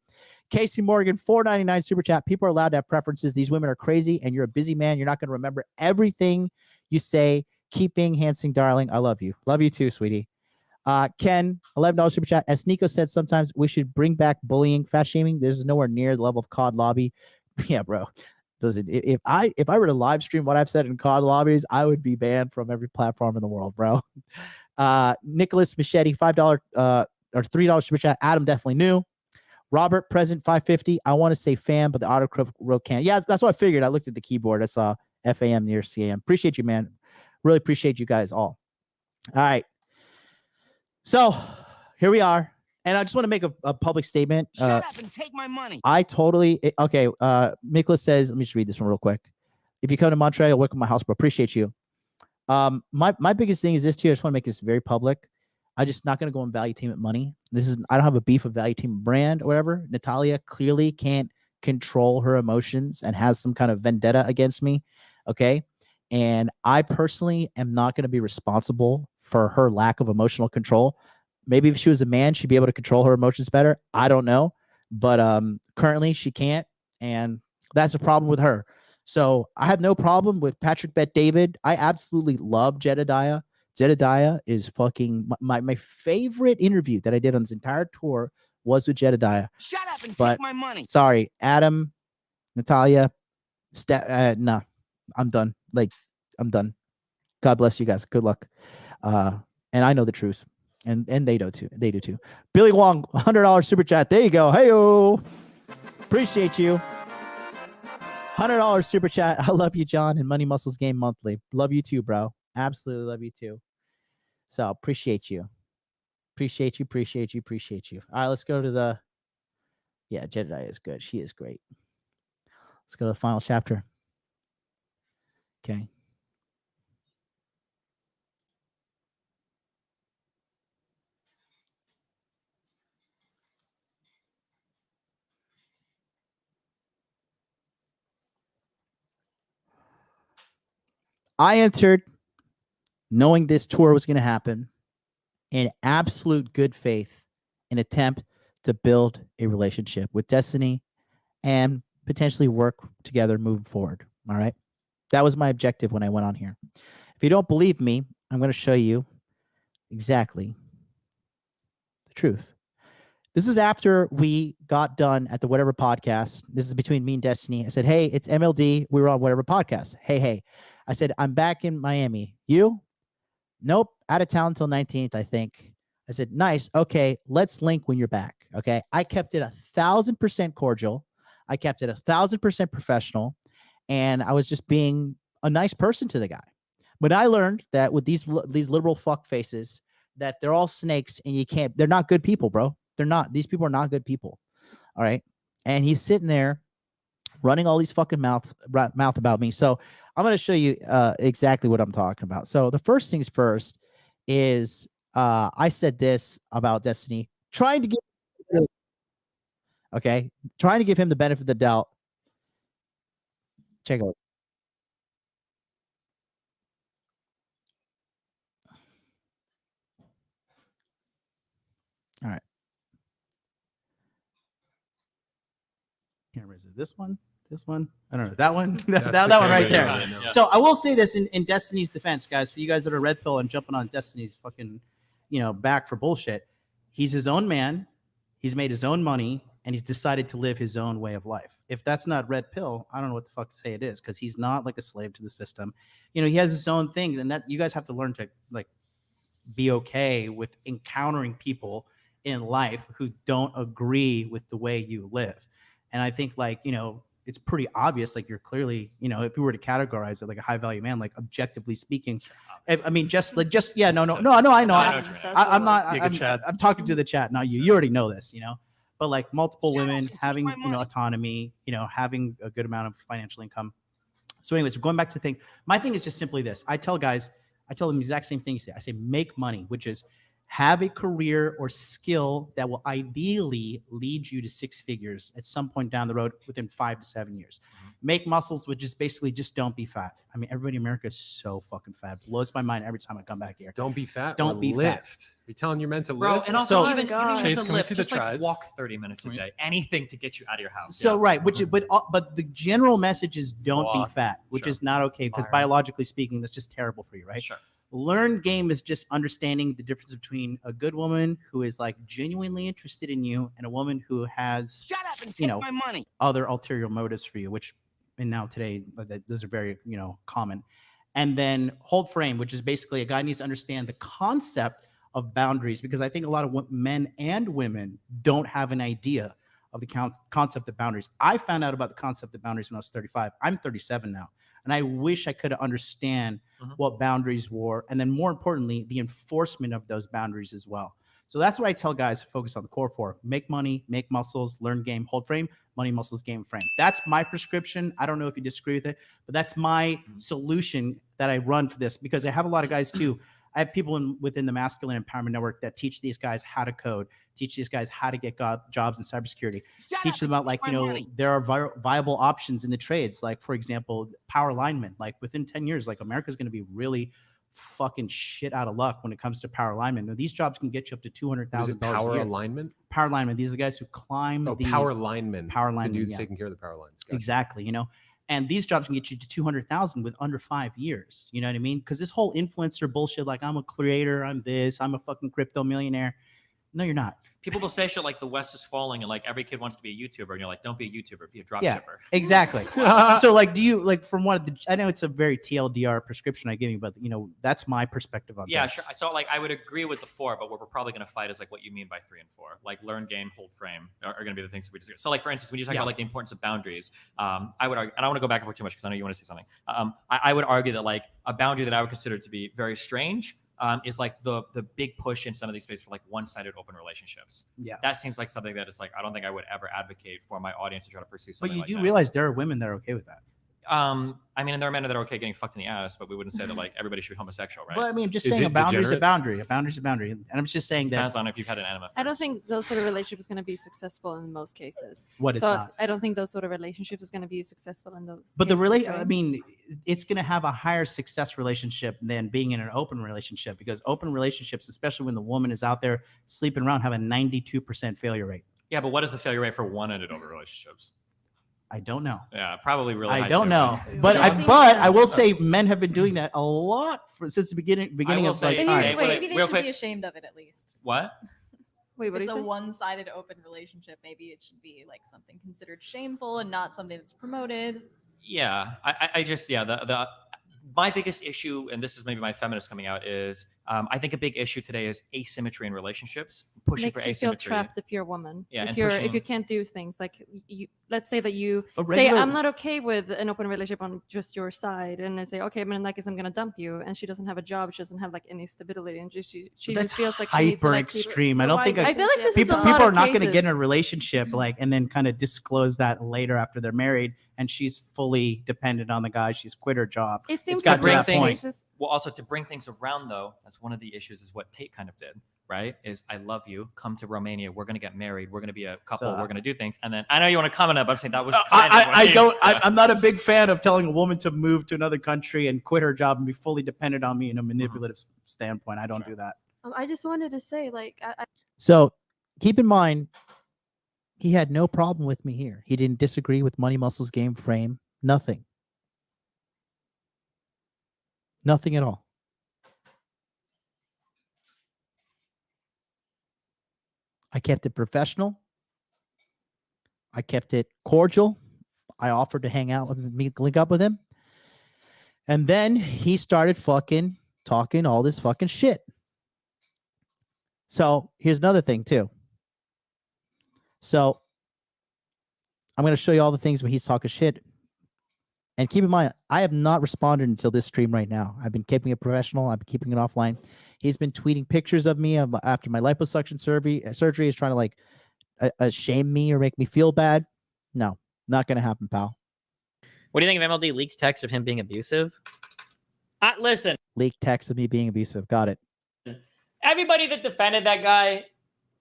Casey Morgan, $4.99 super chat. People are allowed to have preferences. These women are crazy, and you're a busy man. You're not going to remember everything you say. Keep being handsome, darling. I love you. Love you too, sweetie. Ken, $11 super chat. As Nico said, sometimes we should bring back bullying, fat shaming. This is nowhere near the level of COD lobby. Yeah, bro. If I were to live stream what I've said in COD lobbies, I would be banned from every platform in the world, bro. Nicholas Machete, $5 or $3 super chat. Adam definitely knew. Robert present, $5.50. I want to say fam, but the auto wrote can. Yeah, that's what I figured. I looked at the keyboard. I saw FAM near CAM. Appreciate you, man. Really appreciate you guys all. All right. So here we are. And I just want to make a public statement. Shut up and take my money. I totally okay. Nicholas says, let me just read this one real quick. If you come to Montreal, you'll work with my house, bro. Appreciate you. My biggest thing is this too. I just want to make this very public. I'm just not going to go on Valuetainment money. I don't have a beef with Valuetainment brand or whatever. Natalia clearly can't control her emotions and has some kind of vendetta against me. Okay. And I personally am not going to be responsible for her lack of emotional control. Maybe if she was a man, she'd be able to control her emotions better. I don't know. But currently she can't. And that's a problem with her. So I have no problem with Patrick Bet David. I absolutely love Jedediah. Jedediah is fucking my favorite interview that I did on this entire tour was with Jedediah. Shut up and But take my money. sorry, Adam, Natalia, nah, I'm done. I'm done. God bless you guys. Good luck. And I know the truth. And they do too. They do too. Billy Wong, $100 super chat. There you go. Hey-o. Appreciate you. $100 super chat. I love you, John, and Money Muscles Game Monthly. Love you too, bro. Absolutely love you too. So appreciate you. Appreciate you. All right, let's go to the. Yeah, Jedediah is good. She is great. Let's go to the final chapter. Okay. I entered knowing this tour was going to happen in absolute good faith, an attempt to build a relationship with Destiny and potentially work together moving forward. All right. That was my objective when I went on here. If you don't believe me, I'm going to show you exactly the truth. This is after we got done at the Whatever podcast. This is between me and Destiny. I said, hey, it's MLD. We were on Whatever podcast. Hey. I said, I'm back in Miami. You? Nope. Out of town until 19th, I think. I said, nice. Okay, let's link when you're back. Okay. I kept it 1,000% cordial. I kept it 1,000% professional. And I was just being a nice person to the guy. But I learned that with these liberal fuck faces, that they're all snakes and they're not good people, bro. They're not. These people are not good people. All right. And he's sitting there running all these fucking mouth about me. So I'm going to show you exactly what I'm talking about. So the first things first is I said this about Destiny, trying to give him the benefit of the doubt. Check it out. All right. Camera, is it this one? This one? I don't know. That one? that one right there. Yeah. So I will say this in Destiny's defense, guys, for you guys that are red pill and jumping on Destiny's fucking, back for bullshit. He's his own man. He's made his own money and he's decided to live his own way of life. If that's not red pill, I don't know what the fuck to say it is, because he's not like a slave to the system. He has his own things, and that you guys have to learn to be okay with encountering people in life who don't agree with the way you live. And I think it's pretty obvious, you're clearly, if we were to categorize it like a high value man, objectively speaking, I mean, I know. I'm talking to the chat, not you. You already know this, but multiple women having, autonomy, having a good amount of financial income. So, anyways, going back to the thing, my thing is just simply this. I tell them the exact same thing you say. I say, make money, which is have a career or skill that will ideally lead you to six figures at some point down the road within 5 to 7 years. Make muscles, which is basically just don't be fat. I mean, everybody in America is so fucking fat. Blows my mind every time I come back here. Don't be fat. Don't be lift. fat. You telling you're meant to Bro, lift? and also So- even Chase, to can we lift, see the just like tries? walk 30 minutes a day. Anything to get you out of your house. So right, but the general message is don't be fat, which is not okay because biologically speaking, that's just terrible for you, right? Sure. Learn game is just understanding the difference between a good woman who is like genuinely interested in you and a woman who has, Shut up and take my money. other ulterior motives for you, which and now today those are very common. And then hold frame, which is basically a guy needs to understand the concept of boundaries, because I think a lot of men and women don't have an idea of the concept of boundaries. I found out about the concept of boundaries when I was 35. I'm 37 now. And I wish I could understand what boundaries were. And then more importantly, the enforcement of those boundaries as well. So that's what I tell guys to focus on the core for. Make money, make muscles, learn game, hold frame, money, muscles, game, frame. That's my prescription. I don't know if you disagree with it, but that's my solution that I run for this, because I have a lot of guys too. I have people within the Masculine Empowerment Network that teach these guys how to code, teach these guys how to get jobs in cybersecurity, teach them about there are viable options in the trades. Like, for example, power linemen. Like within 10 years, like America's going to be really fucking shit out of luck when it comes to power linemen. Now, these jobs can get you up to $200,000 power a year. alignment? Power linemen. These are the guys who climb the power linemen. Power linemen. The dudes yeah. taking care of the power lines. Gotcha. Exactly. And these jobs can get you to 200,000 with under 5 years. You know what I mean? Because this whole influencer bullshit, like I'm a creator, I'm a fucking crypto millionaire. No, you're not. People will say shit like the West is falling and like every kid wants to be a YouTuber, and you're like, don't be a YouTuber, be a dropshipper. Yeah, exactly. So like, do you like from what I know it's a very TLDR prescription I give you, but that's my perspective on Yeah, this. sure. So like, I would agree with the 4, but what we're probably going to fight is like what you mean by 3 and 4. Like learn game, hold frame are going to be the things that we discuss. So like, for instance, when you talk about like the importance of boundaries, I would argue, and I don't want to go back and forth too much because I know you want to say something. I would argue that like a boundary that I would consider to be very strange is like the big push in some of these spaces for like one-sided open relationships. Yeah. That seems like something that is like, I don't think I would ever advocate for my audience to try to pursue something But you like do realize there are women that are okay with that. I mean, and there are men that are okay getting fucked in the ass, but we wouldn't say that like everybody should be homosexual, right? But I mean, I'm just saying a boundary is a boundary. A boundary is a boundary. And I'm just saying that. Depends on if you've had an enema. I don't think those sort of relationships is going to be successful in most cases. What is not? I don't think those sort of relationships is going to be successful in those. But cases, I mean, it's going to have a higher success relationship than being in an open relationship, because open relationships, especially when the woman is out there sleeping around, have a 92% failure rate. Yeah, but what is the failure rate for one-ended open relationships? I don't know. Yeah, probably really. I high don't too. know, but I will say men have been doing that a lot since the beginning of like time. Maybe they should be ashamed of it at least. What? Wait, what it's do you a say? one-sided open relationship. Maybe it should be like something considered shameful and not something that's promoted. Yeah, I just my biggest issue, and this is maybe my feminist coming out, is I think a big issue today is asymmetry in relationships, pushing Makes for you feel asymmetry. trapped if you're a woman. Yeah, and if you can't do things like let's say that you A say regular- I'm not okay with an open relationship on just your side, and I say okay, but in that case I'm gonna dump you, and she doesn't have a job, she doesn't have like any stability, and she That's just feels like she needs to, hyper like, keep- extreme. I don't think I feel like this is a people lot are of not going to cases. get in a relationship and then kind of disclose that later after they're married and she's fully dependent on the guy. She's quit her job. It seems It's got to to bring that things. point. Well, also to bring things around though, that's one of the issues. Is what Tate kind of did, right? Is I love you. Come to Romania. We're gonna get married. We're gonna be a couple. So, we're gonna do things. And then I know you want to comment up. I'm saying that was. Kind of what I he- don't. yeah. I'm not a big fan of telling a woman to move to another country and quit her job and be fully dependent on me in a manipulative standpoint. I don't do that. I just wanted to say, like, So keep in mind, he had no problem with me here. He didn't disagree with Money Muscles Game Frame. Nothing. Nothing at all. I kept it professional. I kept it cordial. I offered to hang out with me, link up with him. And then he started fucking talking all this fucking shit. So here's another thing too. So I'm going to show you all the things when he's talking shit. And keep in mind, I have not responded until this stream right now. I've been keeping it professional. I've been keeping it offline. He's been tweeting pictures of me after my liposuction surgery. He's trying to like shame me or make me feel bad. No, not going to happen, pal. What do you think of MLD leaked text of him being abusive? Listen, Leaked text of me being abusive. Got it. everybody that defended that guy,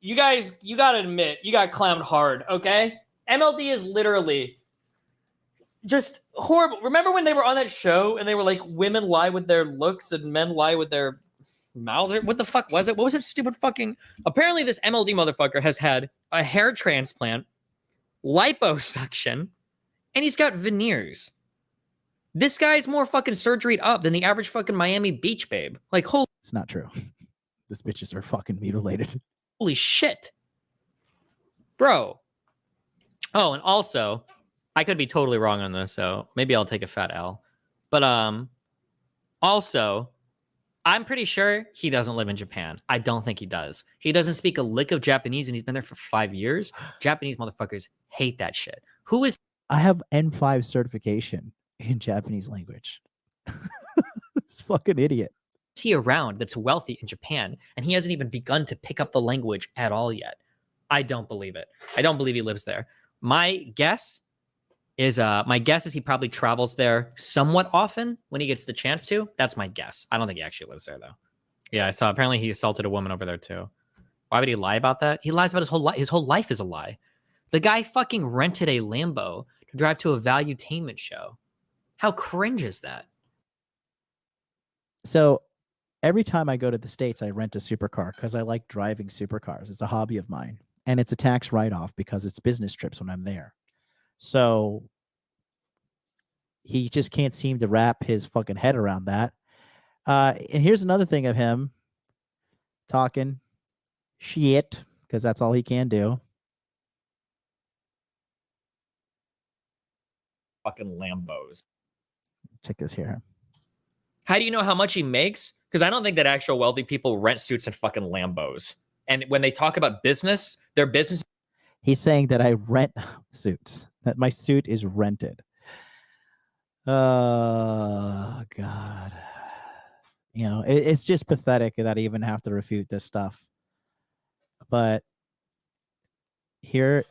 you guys, you gotta admit, you got clowned hard, okay? MLD is literally just horrible. Remember when they were on that show and they were like, women lie with their looks and men lie with their mouths? What the fuck was it? What was it? Stupid fucking. Apparently, this MLD motherfucker has had a hair transplant, liposuction, and he's got veneers. This guy's more fucking surgeried up than the average fucking Miami Beach babe. Like, holy. It's not true. These bitches are fucking mutilated. Holy shit. Bro. Oh, and also, I could be totally wrong on this, so maybe I'll take a fat L. But also, I'm pretty sure he doesn't live in Japan. I don't think he does. He doesn't speak a lick of Japanese, and he's been there for 5 years. Japanese motherfuckers hate that shit. Who is... I have N5 certification in Japanese language. This fucking idiot. He around that's wealthy in Japan, and he hasn't even begun to pick up the language at all yet? I don't believe it. I don't believe he lives there. My guess is he probably travels there somewhat often when he gets the chance to. That's my guess. I don't think he actually lives there though. Yeah, I saw apparently he assaulted a woman over there too. Why would he lie about that? He lies about his whole life. His whole life is a lie. The guy fucking rented a Lambo to drive to a valuetainment show. How cringe is that? So every time I go to the States, I rent a supercar because I like driving supercars. It's a hobby of mine. And it's a tax write-off because it's business trips when I'm there. So he just can't seem to wrap his fucking head around that. And here's another thing of him talking shit, because that's all he can do. Fucking Lambos. Check this here. How do you know how much he makes? Because I don't think that actual wealthy people rent suits and fucking Lambos. And when they talk about business, their business... He's saying that I rent suits, that my suit is rented. Oh, God. You know, it's just pathetic that I even have to refute this stuff. But here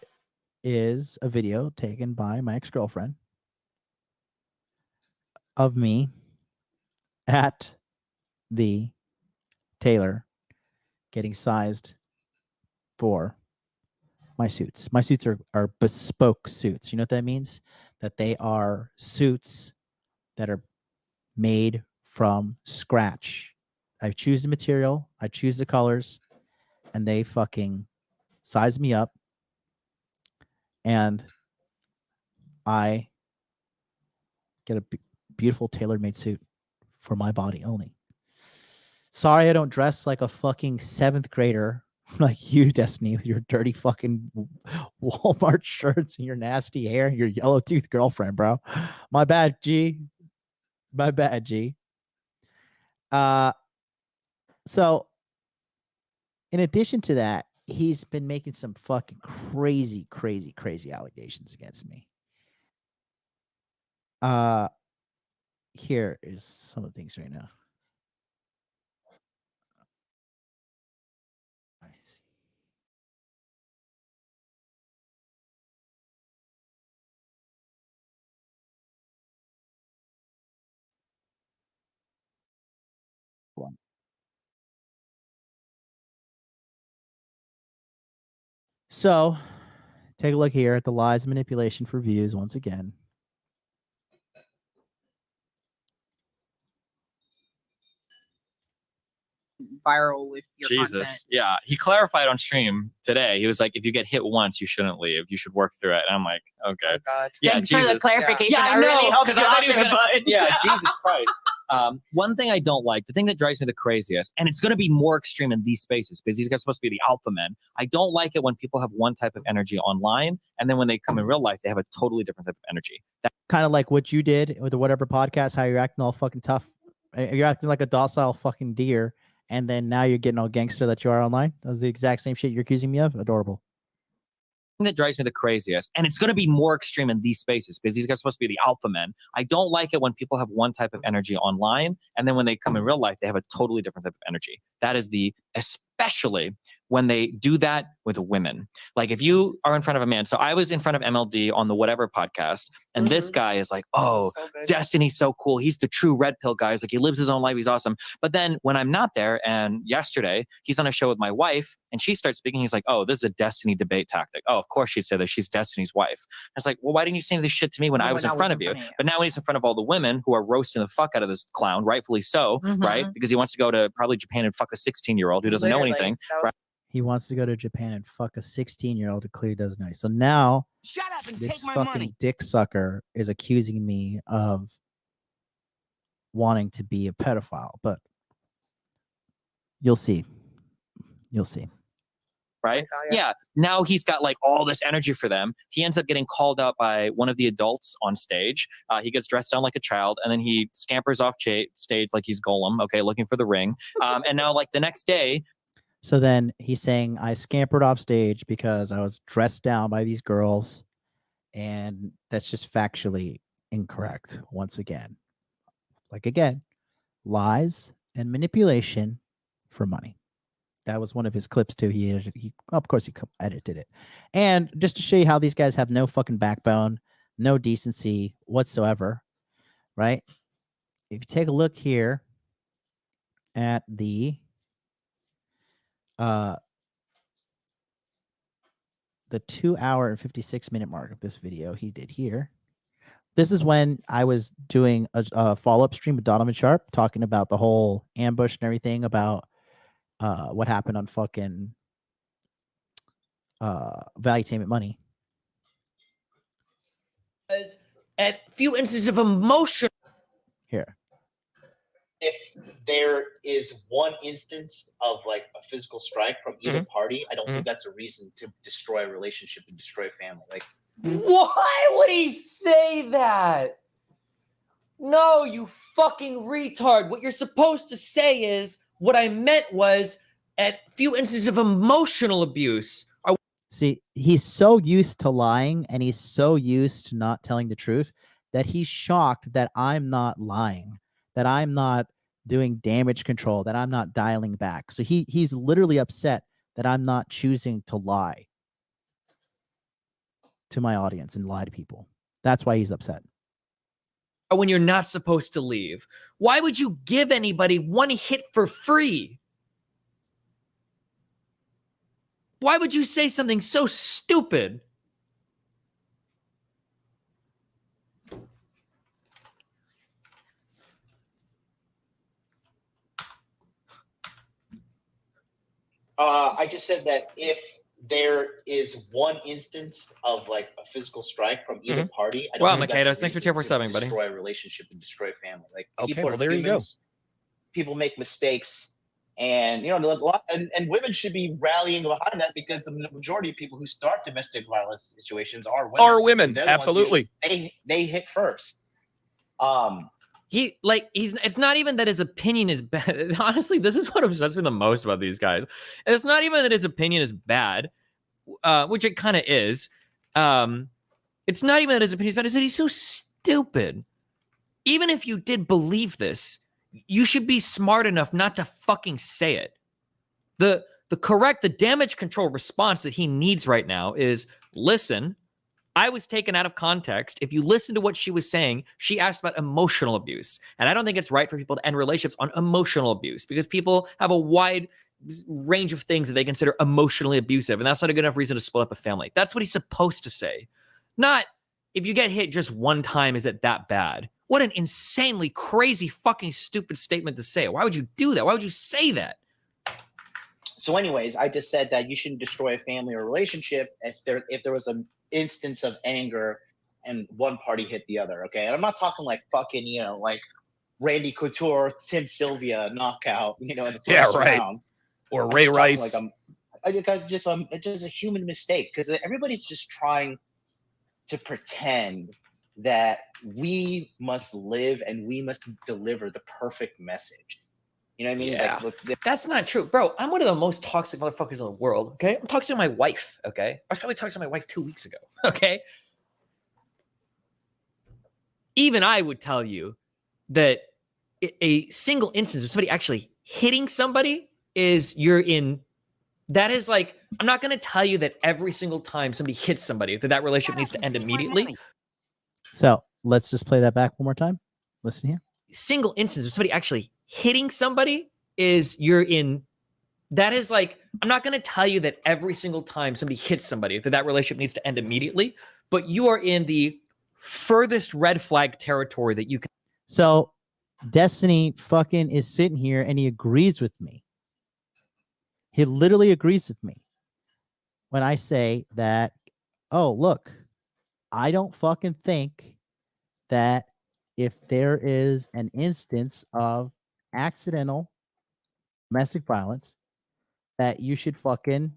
is a video taken by my ex-girlfriend of me at the tailor getting sized for my suits. My suits are bespoke suits. You know what that means? That they are suits that are made from scratch. I choose the material, I choose the colors, and they fucking size me up. And I get a beautiful tailor-made suit for my body only. Sorry I don't dress like a fucking 7th grader like you, Destiny, with your dirty fucking Walmart shirts and your nasty hair and your yellow tooth girlfriend, bro. My bad, G. My bad, G. So in addition to that, he's been making some fucking crazy allegations against me. Here is some of the things right now. So, take a look here at the lies and manipulation for views once again. Viral with your Jesus. content. Yeah. He clarified on stream today. He was like, if you get hit once, you shouldn't leave. You should work through it. And I'm like, okay. Oh God. Yeah, Thanks for the Jesus. clarification. Yeah, I really hope 'cause you I thought out he was there, gonna- bud. Yeah, Jesus Christ. One thing I don't like, the thing that drives me the craziest, and it's going to be more extreme in these spaces because these guys are supposed to be the alpha men. I don't like it when people have one type of energy online, and then when they come in real life, they have a totally different type of energy. Kind of like what you did with the whatever podcast, how you're acting all fucking tough. You're acting like a docile fucking deer, and then now you're getting all gangster that you are online. That was the exact same shit you're accusing me of. Adorable. Thing that drives me the craziest, and it's going to be more extreme in these spaces because these guys are supposed to be the alpha men. I don't like it when people have one type of energy online, and then when they come in real life, they have a totally different type of energy. That is especially when they do that with women. Like if you are in front of a man, so I was in front of MLD on the whatever podcast, and this guy is like, oh, Destiny's so cool. He's the true red pill guy. He's like, he lives his own life. He's awesome. But then when I'm not there, and yesterday he's on a show with my wife and she starts speaking, he's like, oh, this is a Destiny debate tactic. Oh, of course she'd say that, she's Destiny's wife. I was like, well, why didn't you say this shit to me when I was in front of you? But now when he's in front of all the women who are roasting the fuck out of this clown, rightfully so, right? Because he wants to go to probably Japan and fuck a 16-year-old who doesn't know anything. Right? He wants to go to Japan and fuck a 16-year-old who clearly doesn't know. So now Shut up and this take my fucking money. dick sucker is accusing me of wanting to be a pedophile, but you'll see. You'll see. Right? Yeah. Now he's got like all this energy for them. He ends up getting called out by one of the adults on stage. He gets dressed down like a child, and then he scampers off stage like he's Golem, okay, looking for the ring. And now like the next day. So then he's saying I scampered off stage because I was dressed down by these girls, and that's just factually incorrect once again. Like again, lies and manipulation for money. That was one of his clips too. Of course he edited it. And just to show you how these guys have no fucking backbone, no decency whatsoever, right? If you take a look here at the 2-hour and 56-minute mark of this video he did here. This is when I was doing a follow-up stream with Donovan Sharp talking about the whole ambush and everything about what happened on fucking Valuetainment Money. At few instances of emotion. Here. If there is one instance of like a physical strike from either party, I don't think that's a reason to destroy a relationship and destroy a family. Like, why would he say that? No, you fucking retard. What you're supposed to say is, what I meant was, at few instances of emotional abuse. See, he's so used to lying and he's so used to not telling the truth that he's shocked that I'm not lying, that I'm not doing damage control, that I'm not dialing back. So he's literally upset that I'm not choosing to lie to my audience and lie to people. That's why he's upset. When you're not supposed to leave. Why would you give anybody one hit for free? Why would you say something so stupid? I just said that if there is one instance of like a physical strike from either party, I don't think Mikados, that's a thanks for reason tier 4 to subbing, buddy. destroy a relationship and destroy a family. Like Okay, people are well, there you go. humans. People make mistakes, and you know, a lot, and women should be rallying behind that because the majority of people who start domestic violence situations are women. Are women, They're the ones absolutely. they hit first. It's not even that his opinion is bad. Honestly, this is what upsets me the most about these guys. It's not even that his opinion is bad, which it kind of is. It's not even that his opinion is bad, it's that he's so stupid. Even if you did believe this, you should be smart enough not to fucking say it. The damage control response that he needs right now is, listen, I was taken out of context. If you listen to what she was saying, she asked about emotional abuse. And I don't think it's right for people to end relationships on emotional abuse because people have a wide range of things that they consider emotionally abusive. And that's not a good enough reason to split up a family. That's what he's supposed to say. Not, if you get hit just one time, is it that bad? What an insanely crazy fucking stupid statement to say. Why would you do that? Why would you say that? So anyways, I just said that you shouldn't destroy a family or a relationship if there was an instance of anger and one party hit the other. Okay. And I'm not talking like fucking, you know, like Randy Couture, Tim Sylvia knockout, you know, in the first round. Or Ray Rice. It's just a human mistake because everybody's just trying to pretend that we must live and we must deliver the perfect message. You know what I mean? Yeah. Like, that's not true. Bro, I'm one of the most toxic motherfuckers in the world, okay? I'm talking to my wife, okay? I was probably talking to my wife 2 weeks ago, okay? Even I would tell you that a single instance of somebody actually hitting somebody is you're in that is like, I'm not going to tell you that every single time somebody hits somebody that relationship needs to end immediately. So let's just play that back one more time. Listen here. Single instance of somebody actually hitting somebody is that is like, I'm not going to tell you that every single time somebody hits somebody that relationship needs to end immediately, but you are in the furthest red flag territory that you can. So Destiny fucking is sitting here and he agrees with me. He literally agrees with me when I say that, oh, look, I don't fucking think that if there is an instance of accidental domestic violence, that you should fucking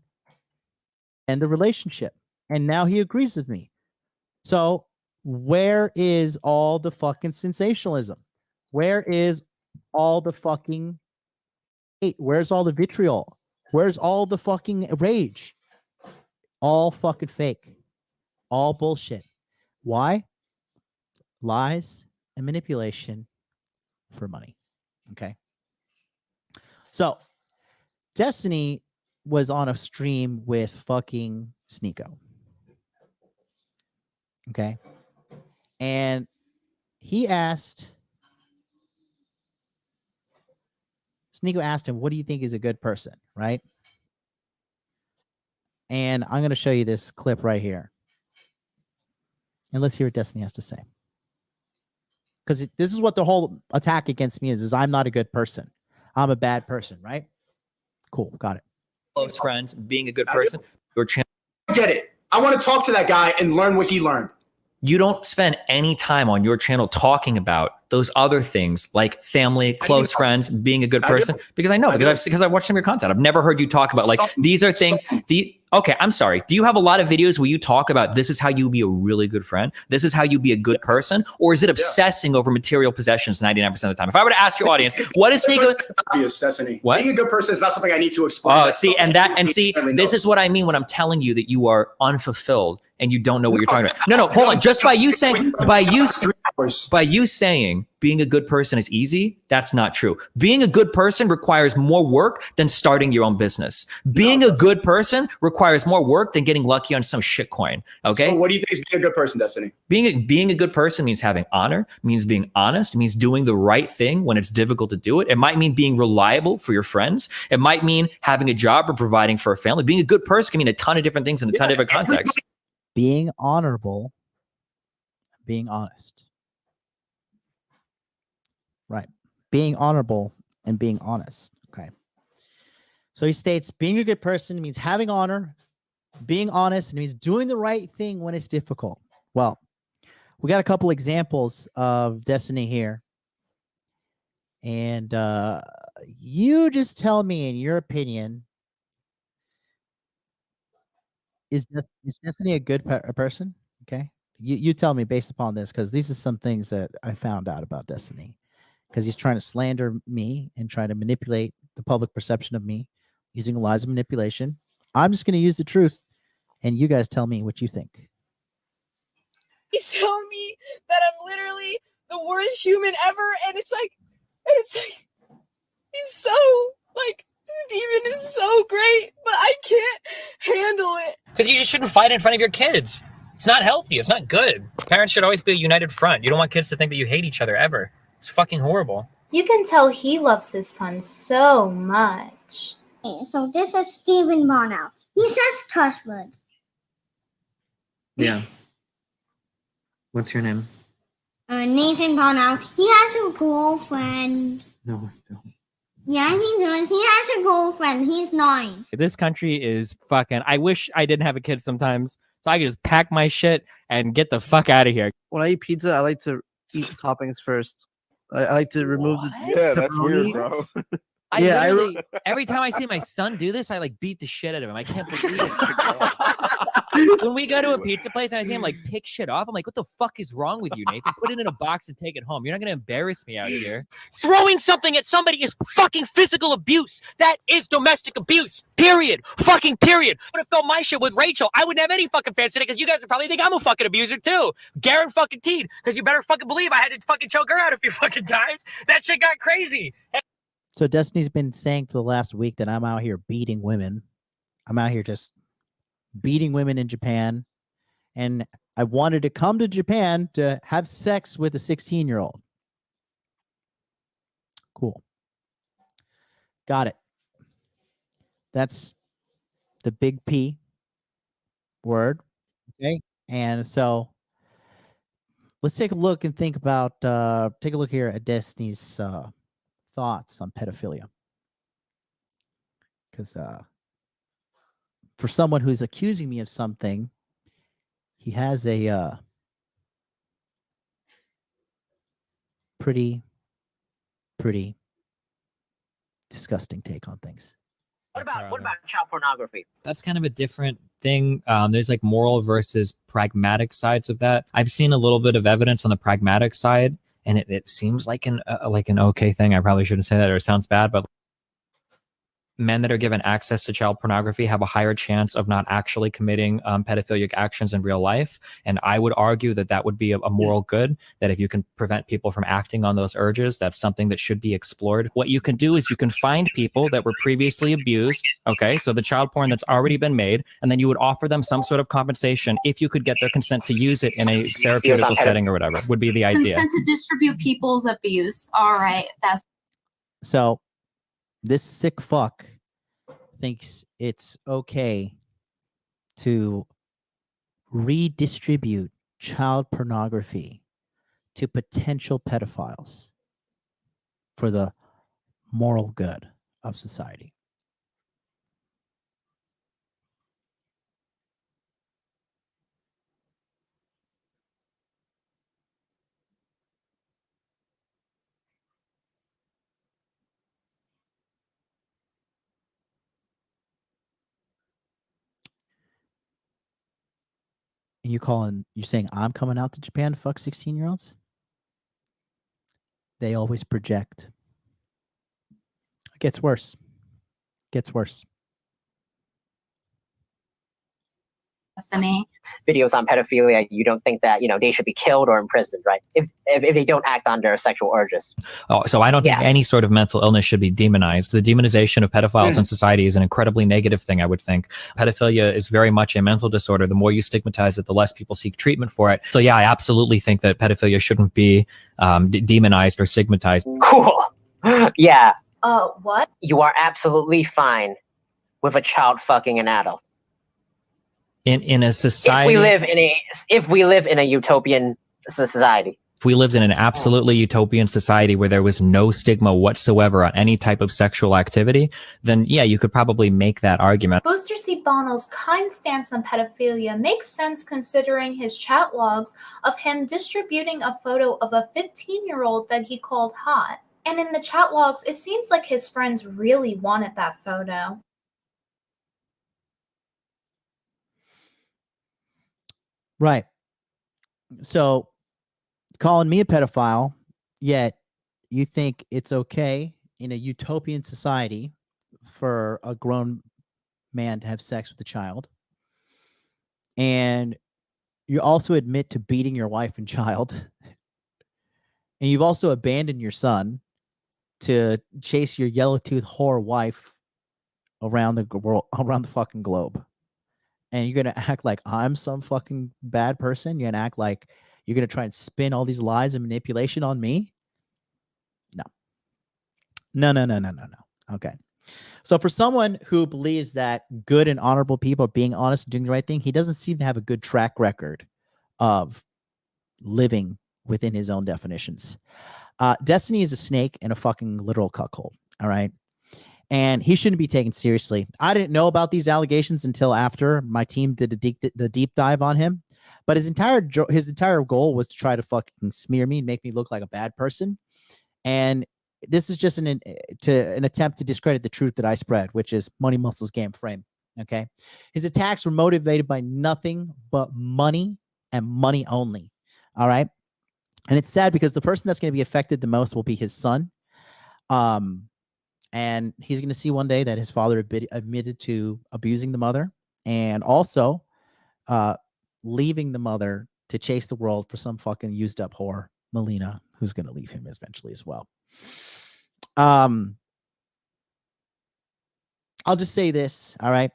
end the relationship. And now he agrees with me. So where is all the fucking sensationalism? Where is all the fucking hate? Where's all the vitriol? Where's all the fucking rage? All fucking fake. All bullshit. Why? Lies and manipulation for money. Okay. So Destiny was on a stream with fucking Sneeko. Okay. And Sneeko asked him, what do you think is a good person? Right. And I'm going to show you this clip right here. And let's hear what Destiny has to say. Because this is what the whole attack against me is I'm not a good person. I'm a bad person, right? Cool. Got it. Close friends, being a good person. Your channel. Get it. I want to talk to that guy and learn what he learned. You don't spend any time on your channel talking about those other things like family, close friends, being a good person. Because I know, because I've watched some of your content. I've never heard you talk about like these are things. Okay, I'm sorry. Do you have a lot of videos where you talk about this is how you be a really good friend? This is how you be a good person? Or is it obsessing over material possessions 99% of the time? If I were to ask your audience, what is Sneeko? Be obsessing. What? Being a good person is not something I need to explain. Oh, see, this is what I mean when I'm telling you that you are unfulfilled and you don't know what you're talking about. No, hold on. Just by you saying, being a good person is easy, that's not true. Being a good person requires more work than starting your own business. Being a good person requires more work than getting lucky on some shit coin. Okay. So what do you think is being a good person, Destiny? Being a good person means having honor, means being honest, means doing the right thing when it's difficult to do it. It might mean being reliable for your friends. It might mean having a job or providing for a family. Being a good person can mean a ton of different things in a ton of different contexts. Being honorable, being honest. Right. Being honorable and being honest. Okay. So he states being a good person means having honor, being honest, and means doing the right thing when it's difficult. Well, we got a couple examples of Destiny here. And you just tell me, in your opinion, is Destiny a good person? Okay. You tell me based upon this, because these are some things that I found out about Destiny. Because he's trying to slander me and try to manipulate the public perception of me using lies and manipulation. I'm just going to use the truth, and you guys tell me what you think. He's telling me that I'm literally the worst human ever, and it's like he's so like Steven is so great, but I can't handle it. Because you just shouldn't fight in front of your kids. It's not healthy. It's not good. Parents should always be a united front. You don't want kids to think that you hate each other ever. It's fucking horrible. You can tell he loves his son so much. So this is Steven Bonow. He says cuss words. Yeah. What's your name? Nathan Bonow. He has a girlfriend. No, no. Yeah, he does. He has a girlfriend. He's 9. This country is fucking. I wish I didn't have a kid sometimes, so I could just pack my shit and get the fuck out of here. When I eat pizza, I like to eat the toppings first. I like to remove the Yeah, that's pepperoni. weird, bro. Every time I see my son do this, I like beat the shit out of him. I can't believe it. When we go to a pizza place and I see him like pick shit off, I'm like, what the fuck is wrong with you, Nathan? Put it in a box and take it home. You're not gonna embarrass me out here. Throwing something at somebody is fucking physical abuse. That is domestic abuse. Period. Fucking period. I would have felt my shit with Rachel. I wouldn't have any fucking fans today because you guys would probably think I'm a fucking abuser too. Garen fucking Teen. Because you better fucking believe I had to fucking choke her out a few fucking times. That shit got crazy. So Destiny's been saying for the last week that I'm out here beating women. I'm out here just beating women in Japan, and I wanted to come to Japan to have sex with a 16-year-old. Cool. Got it. That's the big P word. Okay. And so let's take a look and think about, take a look here at Destiny's thoughts on pedophilia. Because for someone who's accusing me of something, he has a pretty disgusting take on things. What about child pornography? That's kind of a different thing. There's like moral versus pragmatic sides of that. I've seen a little bit of evidence on the pragmatic side, and it seems like an okay thing. I probably shouldn't say that, or it sounds bad, but men that are given access to child pornography have a higher chance of not actually committing pedophilic actions in real life. And I would argue that that would be a moral good, that if you can prevent people from acting on those urges, that's something that should be explored. What you can do is you can find people that were previously abused, okay, so the child porn that's already been made, and then you would offer them some sort of compensation if you could get their consent to use it in a therapeutical setting or whatever, would be the idea. Consent to distribute people's abuse. All right, that's So this sick fuck thinks it's okay to redistribute child pornography to potential pedophiles for the moral good of society. And you're saying I'm coming out to Japan to fuck 16-year-olds? They always project. It gets worse. Gets worse. destiny. Videos on pedophilia, you don't think that, they should be killed or imprisoned, right? If they don't act on their sexual urges. Oh, so I don't think any sort of mental illness should be demonized. The demonization of pedophiles in society is an incredibly negative thing, I would think. Pedophilia is very much a mental disorder. The more you stigmatize it, the less people seek treatment for it. So yeah, I absolutely think that pedophilia shouldn't be demonized or stigmatized. Cool. Yeah. What? You are absolutely fine with a child fucking an adult. In a society, if we live in a utopian society. If we lived in an absolutely utopian society where there was no stigma whatsoever on any type of sexual activity, then yeah, you could probably make that argument. Booster C. Bono's kind stance on pedophilia makes sense considering his chat logs of him distributing a photo of a 15-year-old that he called hot. And in the chat logs, it seems like his friends really wanted that photo. Right. So calling me a pedophile, yet you think it's okay in a utopian society for a grown man to have sex with a child. And you also admit to beating your wife and child. And you've also abandoned your son to chase your yellow-toothed whore wife around the world, around the fucking globe. And you're going to act like I'm some fucking bad person? You're going to act like you're going to try and spin all these lies and manipulation on me? No. No. Okay. So for someone who believes that good and honorable people are being honest and doing the right thing, he doesn't seem to have a good track record of living within his own definitions. Destiny is a snake and a fucking literal cuckold. All right. And he shouldn't be taken seriously. I didn't know about these allegations until after my team did the deep dive on him. But his entire goal was to try to fucking smear me and make me look like a bad person. And this is just an attempt to discredit the truth that I spread, which is money, muscles, game, frame. Okay. His attacks were motivated by nothing but money and money only. All right. And it's sad because the person that's going to be affected the most will be his son. And he's going to see one day that his father admitted to abusing the mother and also leaving the mother to chase the world for some fucking used up whore, Melina, who's going to leave him eventually as well. I'll just say this. All right.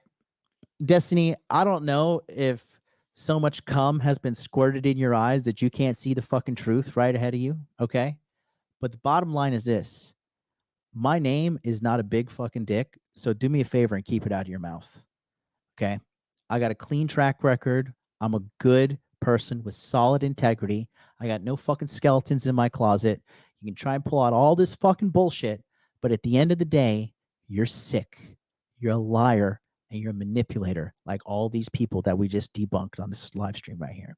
Destiny, I don't know if so much cum has been squirted in your eyes that you can't see the fucking truth right ahead of you. Okay. But the bottom line is this. My name is not a big fucking dick. So do me a favor and keep it out of your mouth. Okay. I got a clean track record. I'm a good person with solid integrity. I got no fucking skeletons in my closet. You can try and pull out all this fucking bullshit. But at the end of the day, you're sick. You're a liar and you're a manipulator like all these people that we just debunked on this live stream right here.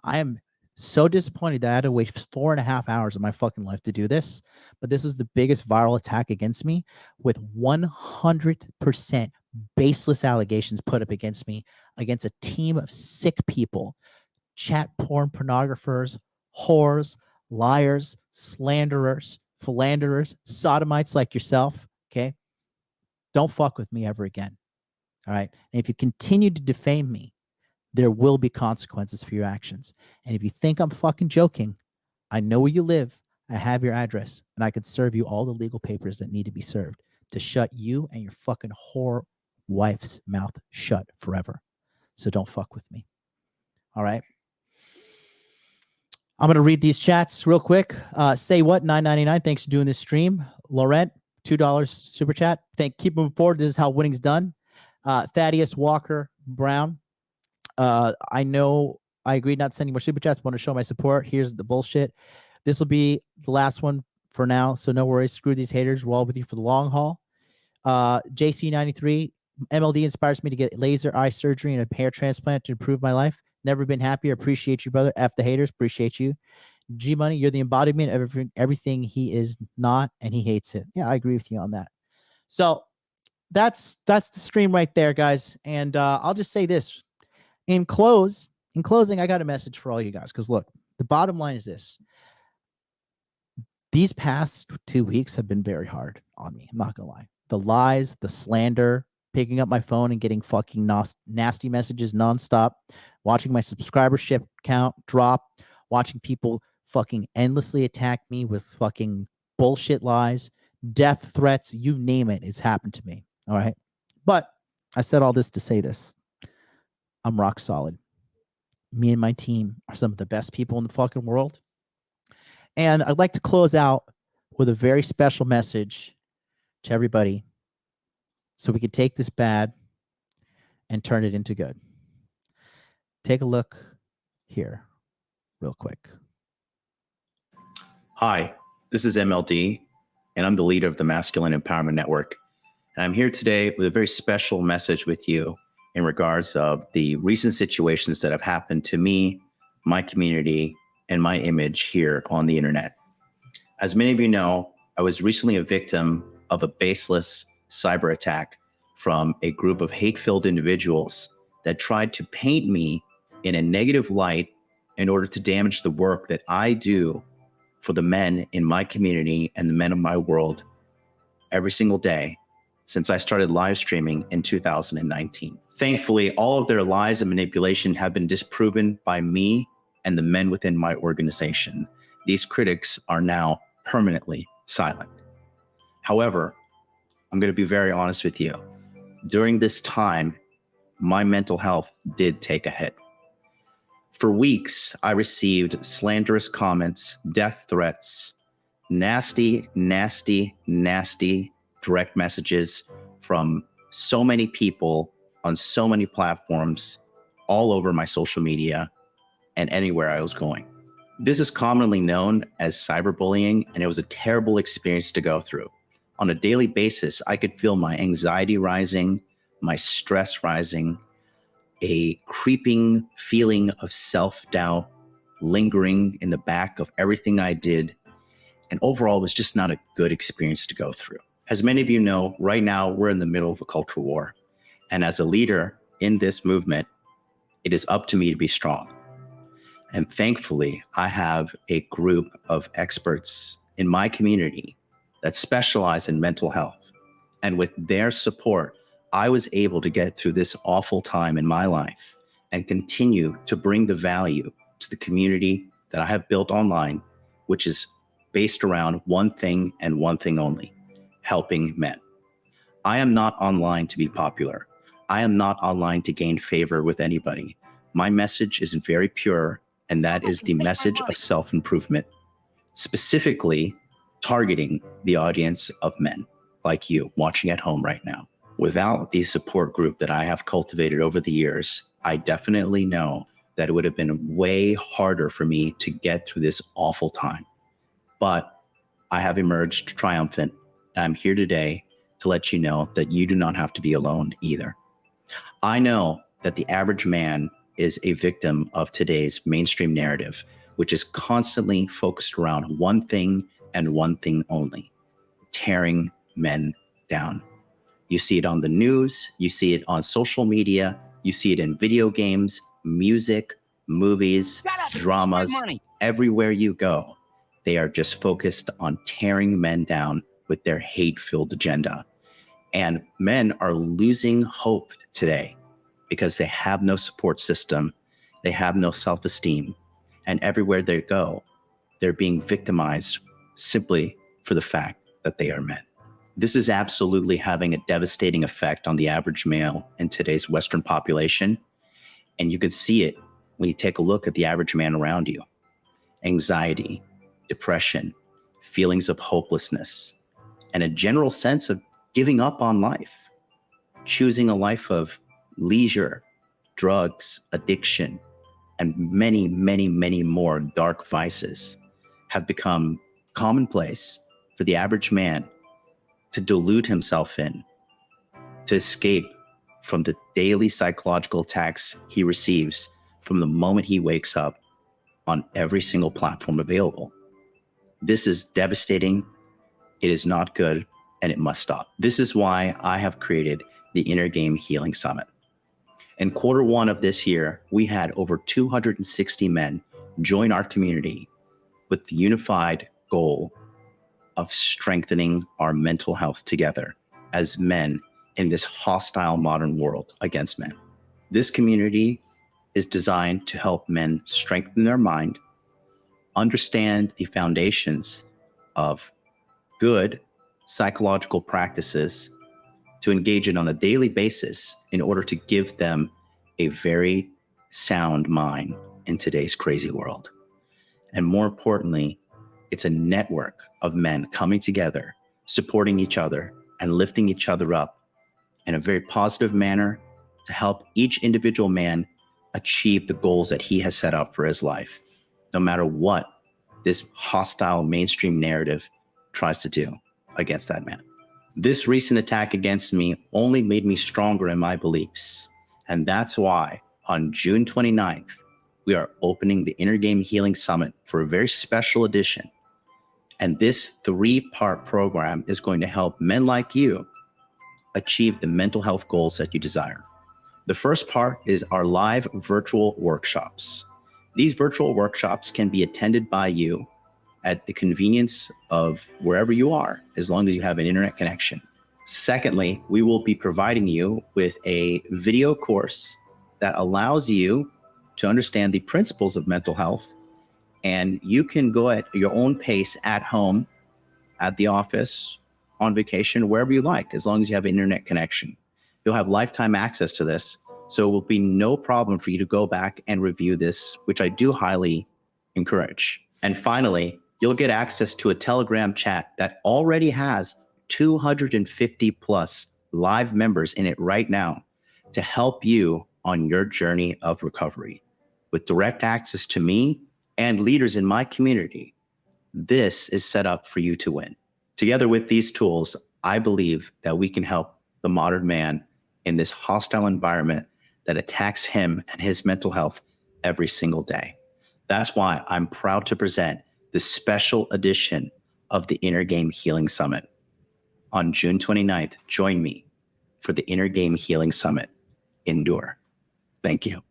I am so disappointed that I had to wait 4.5 hours of my fucking life to do this. But this is the biggest viral attack against me with 100% baseless allegations put up against me against a team of sick people, chat porn pornographers, whores, liars, slanderers, philanderers, sodomites like yourself. Okay. Don't fuck with me ever again. All right. And if you continue to defame me, there will be consequences for your actions. And if you think I'm fucking joking, I know where you live. I have your address and I could serve you all the legal papers that need to be served to shut you and your fucking whore wife's mouth shut forever. So don't fuck with me. All right. I'm going to read these chats real quick. Say what? $9.99. Thanks for doing this stream. Laurent, $2 super chat. Keep moving forward. This is how winning's done. Thaddeus Walker Brown. I know I agreed not sending more super chats. Want to show my support. Here's the bullshit. This will be the last one for now. So no worries. Screw these haters. We're all with you for the long haul. JC93. MLD inspires me to get laser eye surgery and a hair transplant to improve my life. Never been happier. Appreciate you, brother. F the haters. Appreciate you. G Money, you're the embodiment of everything he is not, and he hates it. Yeah, I agree with you on that. So that's the stream right there, guys. And I'll just say this. In closing, I got a message for all you guys. Because look, the bottom line is this. These past 2 weeks have been very hard on me. I'm not going to lie. The lies, the slander, picking up my phone and getting fucking nasty messages nonstop, watching my subscribership count drop, watching people fucking endlessly attack me with fucking bullshit lies, death threats, you name it. It's happened to me. All right. But I said all this to say this. I'm rock solid. Me and my team are some of the best people in the fucking world. And I'd like to close out with a very special message to everybody so we could take this bad and turn it into good. Take a look here real quick. Hi, this is MLD, and I'm the leader of the Masculine Empowerment Network. And I'm here today with a very special message with you in regards of the recent situations that have happened to me, my community, and my image here on the internet. As many of you know, I was recently a victim of a baseless cyber attack from a group of hate-filled individuals that tried to paint me in a negative light in order to damage the work that I do for the men in my community and the men of my world every single day since I started live streaming in 2019. Thankfully, all of their lies and manipulation have been disproven by me and the men within my organization. These critics are now permanently silent. However, I'm going to be very honest with you. During this time, my mental health did take a hit. For weeks, I received slanderous comments, death threats, nasty, nasty, nasty direct messages from so many people on so many platforms all over my social media and anywhere I was going. This is commonly known as cyberbullying, and it was a terrible experience to go through. On a daily basis, I could feel my anxiety rising, my stress rising, a creeping feeling of self-doubt lingering in the back of everything I did. And overall, it was just not a good experience to go through. As many of you know, right now, we're in the middle of a cultural war. And as a leader in this movement, it is up to me to be strong. And thankfully, I have a group of experts in my community that specialize in mental health. And with their support, I was able to get through this awful time in my life and continue to bring the value to the community that I have built online, which is based around one thing and one thing only: helping men. I am not online to be popular. I am not online to gain favor with anybody. My message is very pure, and that is the message of self-improvement, specifically targeting the audience of men like you watching at home right now. Without the support group that I have cultivated over the years, I definitely know that it would have been way harder for me to get through this awful time. But I have emerged triumphant, and I'm here today to let you know that you do not have to be alone either. I know that the average man is a victim of today's mainstream narrative, which is constantly focused around one thing and one thing only: tearing men down. You see it on the news, you see it on social media, you see it in video games, music, movies, dramas, everywhere you go. They are just focused on tearing men down with their hate-filled agenda. And men are losing hope today because they have no support system, they have no self-esteem, and everywhere they go, they're being victimized simply for the fact that they are men. This is absolutely having a devastating effect on the average male in today's Western population. And you can see it when you take a look at the average man around you. Anxiety, depression, feelings of hopelessness, and a general sense of giving up on life, choosing a life of leisure, drugs, addiction, and many, many, many more dark vices have become commonplace for the average man to delude himself in, to escape from the daily psychological attacks he receives from the moment he wakes up on every single platform available. This is devastating, it is not good, and it must stop. This is why I have created the Inner Game Healing Summit. In Q1 of this year, we had over 260 men join our community with the unified goal of strengthening our mental health together as men in this hostile modern world against men. This community is designed to help men strengthen their mind, understand the foundations of good psychological practices to engage in on a daily basis in order to give them a very sound mind in today's crazy world. And more importantly, it's a network of men coming together, supporting each other, and lifting each other up in a very positive manner to help each individual man achieve the goals that he has set up for his life, no matter what this hostile mainstream narrative tries to do against that man. This recent attack against me only made me stronger in my beliefs. And that's why on June 29th, we are opening the Inner Game Healing Summit for a very special edition. And this 3-part program is going to help men like you achieve the mental health goals that you desire. The first part is our live virtual workshops. These virtual workshops can be attended by you at the convenience of wherever you are, as long as you have an internet connection. Secondly, we will be providing you with a video course that allows you to understand the principles of mental health, and you can go at your own pace at home, at the office, on vacation, wherever you like, as long as you have an internet connection. You'll have lifetime access to this, so it will be no problem for you to go back and review this, which I do highly encourage. And finally, you'll get access to a Telegram chat that already has 250 plus live members in it right now to help you on your journey of recovery. With direct access to me and leaders in my community, this is set up for you to win. Together with these tools, I believe that we can help the modern man in this hostile environment that attacks him and his mental health every single day. That's why I'm proud to present this special edition of the Inner Game Healing Summit. On June 29th, join me for the Inner Game Healing Summit. Endure. Thank you.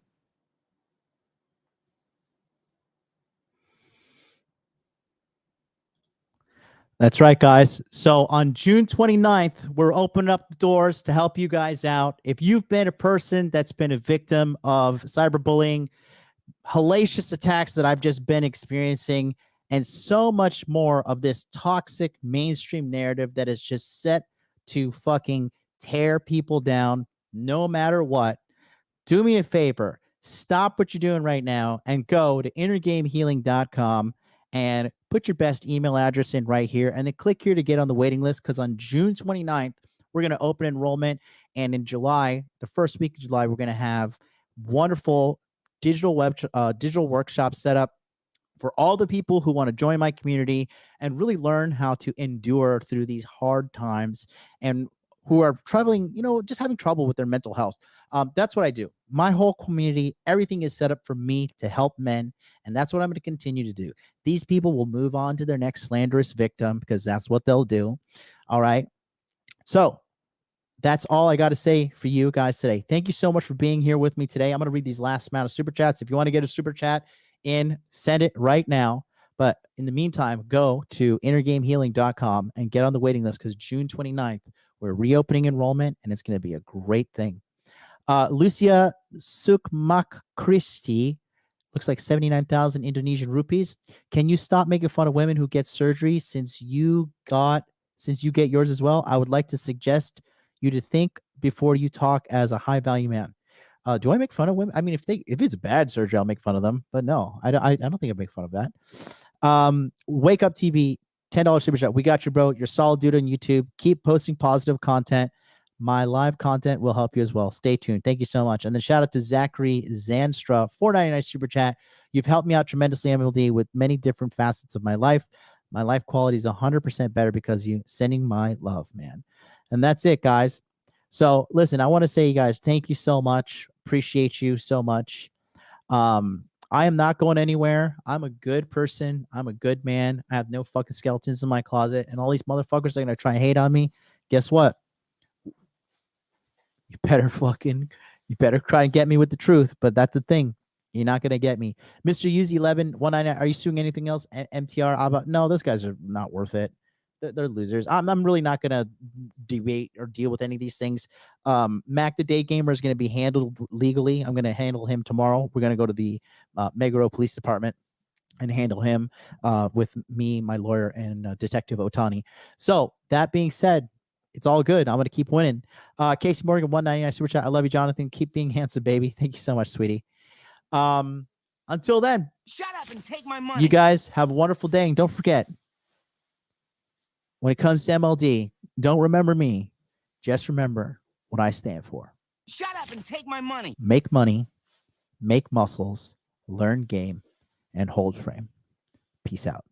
That's right, guys. So on June 29th, we're opening up the doors to help you guys out. If you've been a person that's been a victim of cyberbullying, hellacious attacks that I've just been experiencing, and so much more of this toxic mainstream narrative that is just set to fucking tear people down, no matter what, do me a favor. Stop what you're doing right now and go to innergamehealing.com and put your best email address in right here. And then click here to get on the waiting list, because on June 29th, we're going to open enrollment. And in July, the first week of July, we're going to have wonderful digital workshops set up for all the people who want to join my community and really learn how to endure through these hard times, and who are traveling, just having trouble with their mental health. That's what I do. My whole community, everything is set up for me to help men, and that's what I'm going to continue to do. These people will move on to their next slanderous victim, because that's what they'll do. All right. So that's all I got to say for you guys today. Thank you so much for being here with me today. I'm going to read these last amount of super chats. If you want to get a super chat in, send it right now. But in the meantime, go to innergamehealing.com and get on the waiting list, because June 29th, we're reopening enrollment, and it's going to be a great thing. Lucia Sukmak Christie, looks like 79,000 Indonesian rupees. Can you stop making fun of women who get surgery since you get yours as well? I would like to suggest you to think before you talk as a high value man. Do I make fun of women? I mean, if it's bad surgery, I'll make fun of them. But no, I don't think I make fun of that. Wake Up TV, $10 super chat. We got you, bro. You're a solid dude on YouTube. Keep posting positive content. My live content will help you as well. Stay tuned. Thank you so much. And then shout out to Zachary Zanstra, $4.99 super chat. You've helped me out tremendously, MLD, with many different facets of my life. My life quality is 100% better because you sending my love, man. And that's it, guys. So listen, I want to say, you guys, thank you so much. Appreciate you so much. I am not going anywhere. I'm a good person. I'm a good man. I have no fucking skeletons in my closet. And all these motherfuckers are going to try and hate on me. Guess what? You better try and get me with the truth. But that's the thing. You're not going to get me. Mr. Uzi1119, are you suing anything else? MTR? No, those guys are not worth it. They're losers. I'm really not going to debate or deal with any of these things. Mac the Day Gamer is going to be handled legally. I'm going to handle him tomorrow. We're going to go to the Meguro Police Department and handle him with me, my lawyer, and Detective Otani. So that being said, it's all good. I'm going to keep winning. Casey Morgan, $1.99 super chat. I love you, Jonathan. Keep being handsome, baby. Thank you so much, sweetie. Until then, shut up and take my money. You guys have a wonderful day. And don't forget, when it comes to MLD, don't remember me. Just remember what I stand for. Shut up and take my money. Make money, make muscles, learn game, and hold frame. Peace out.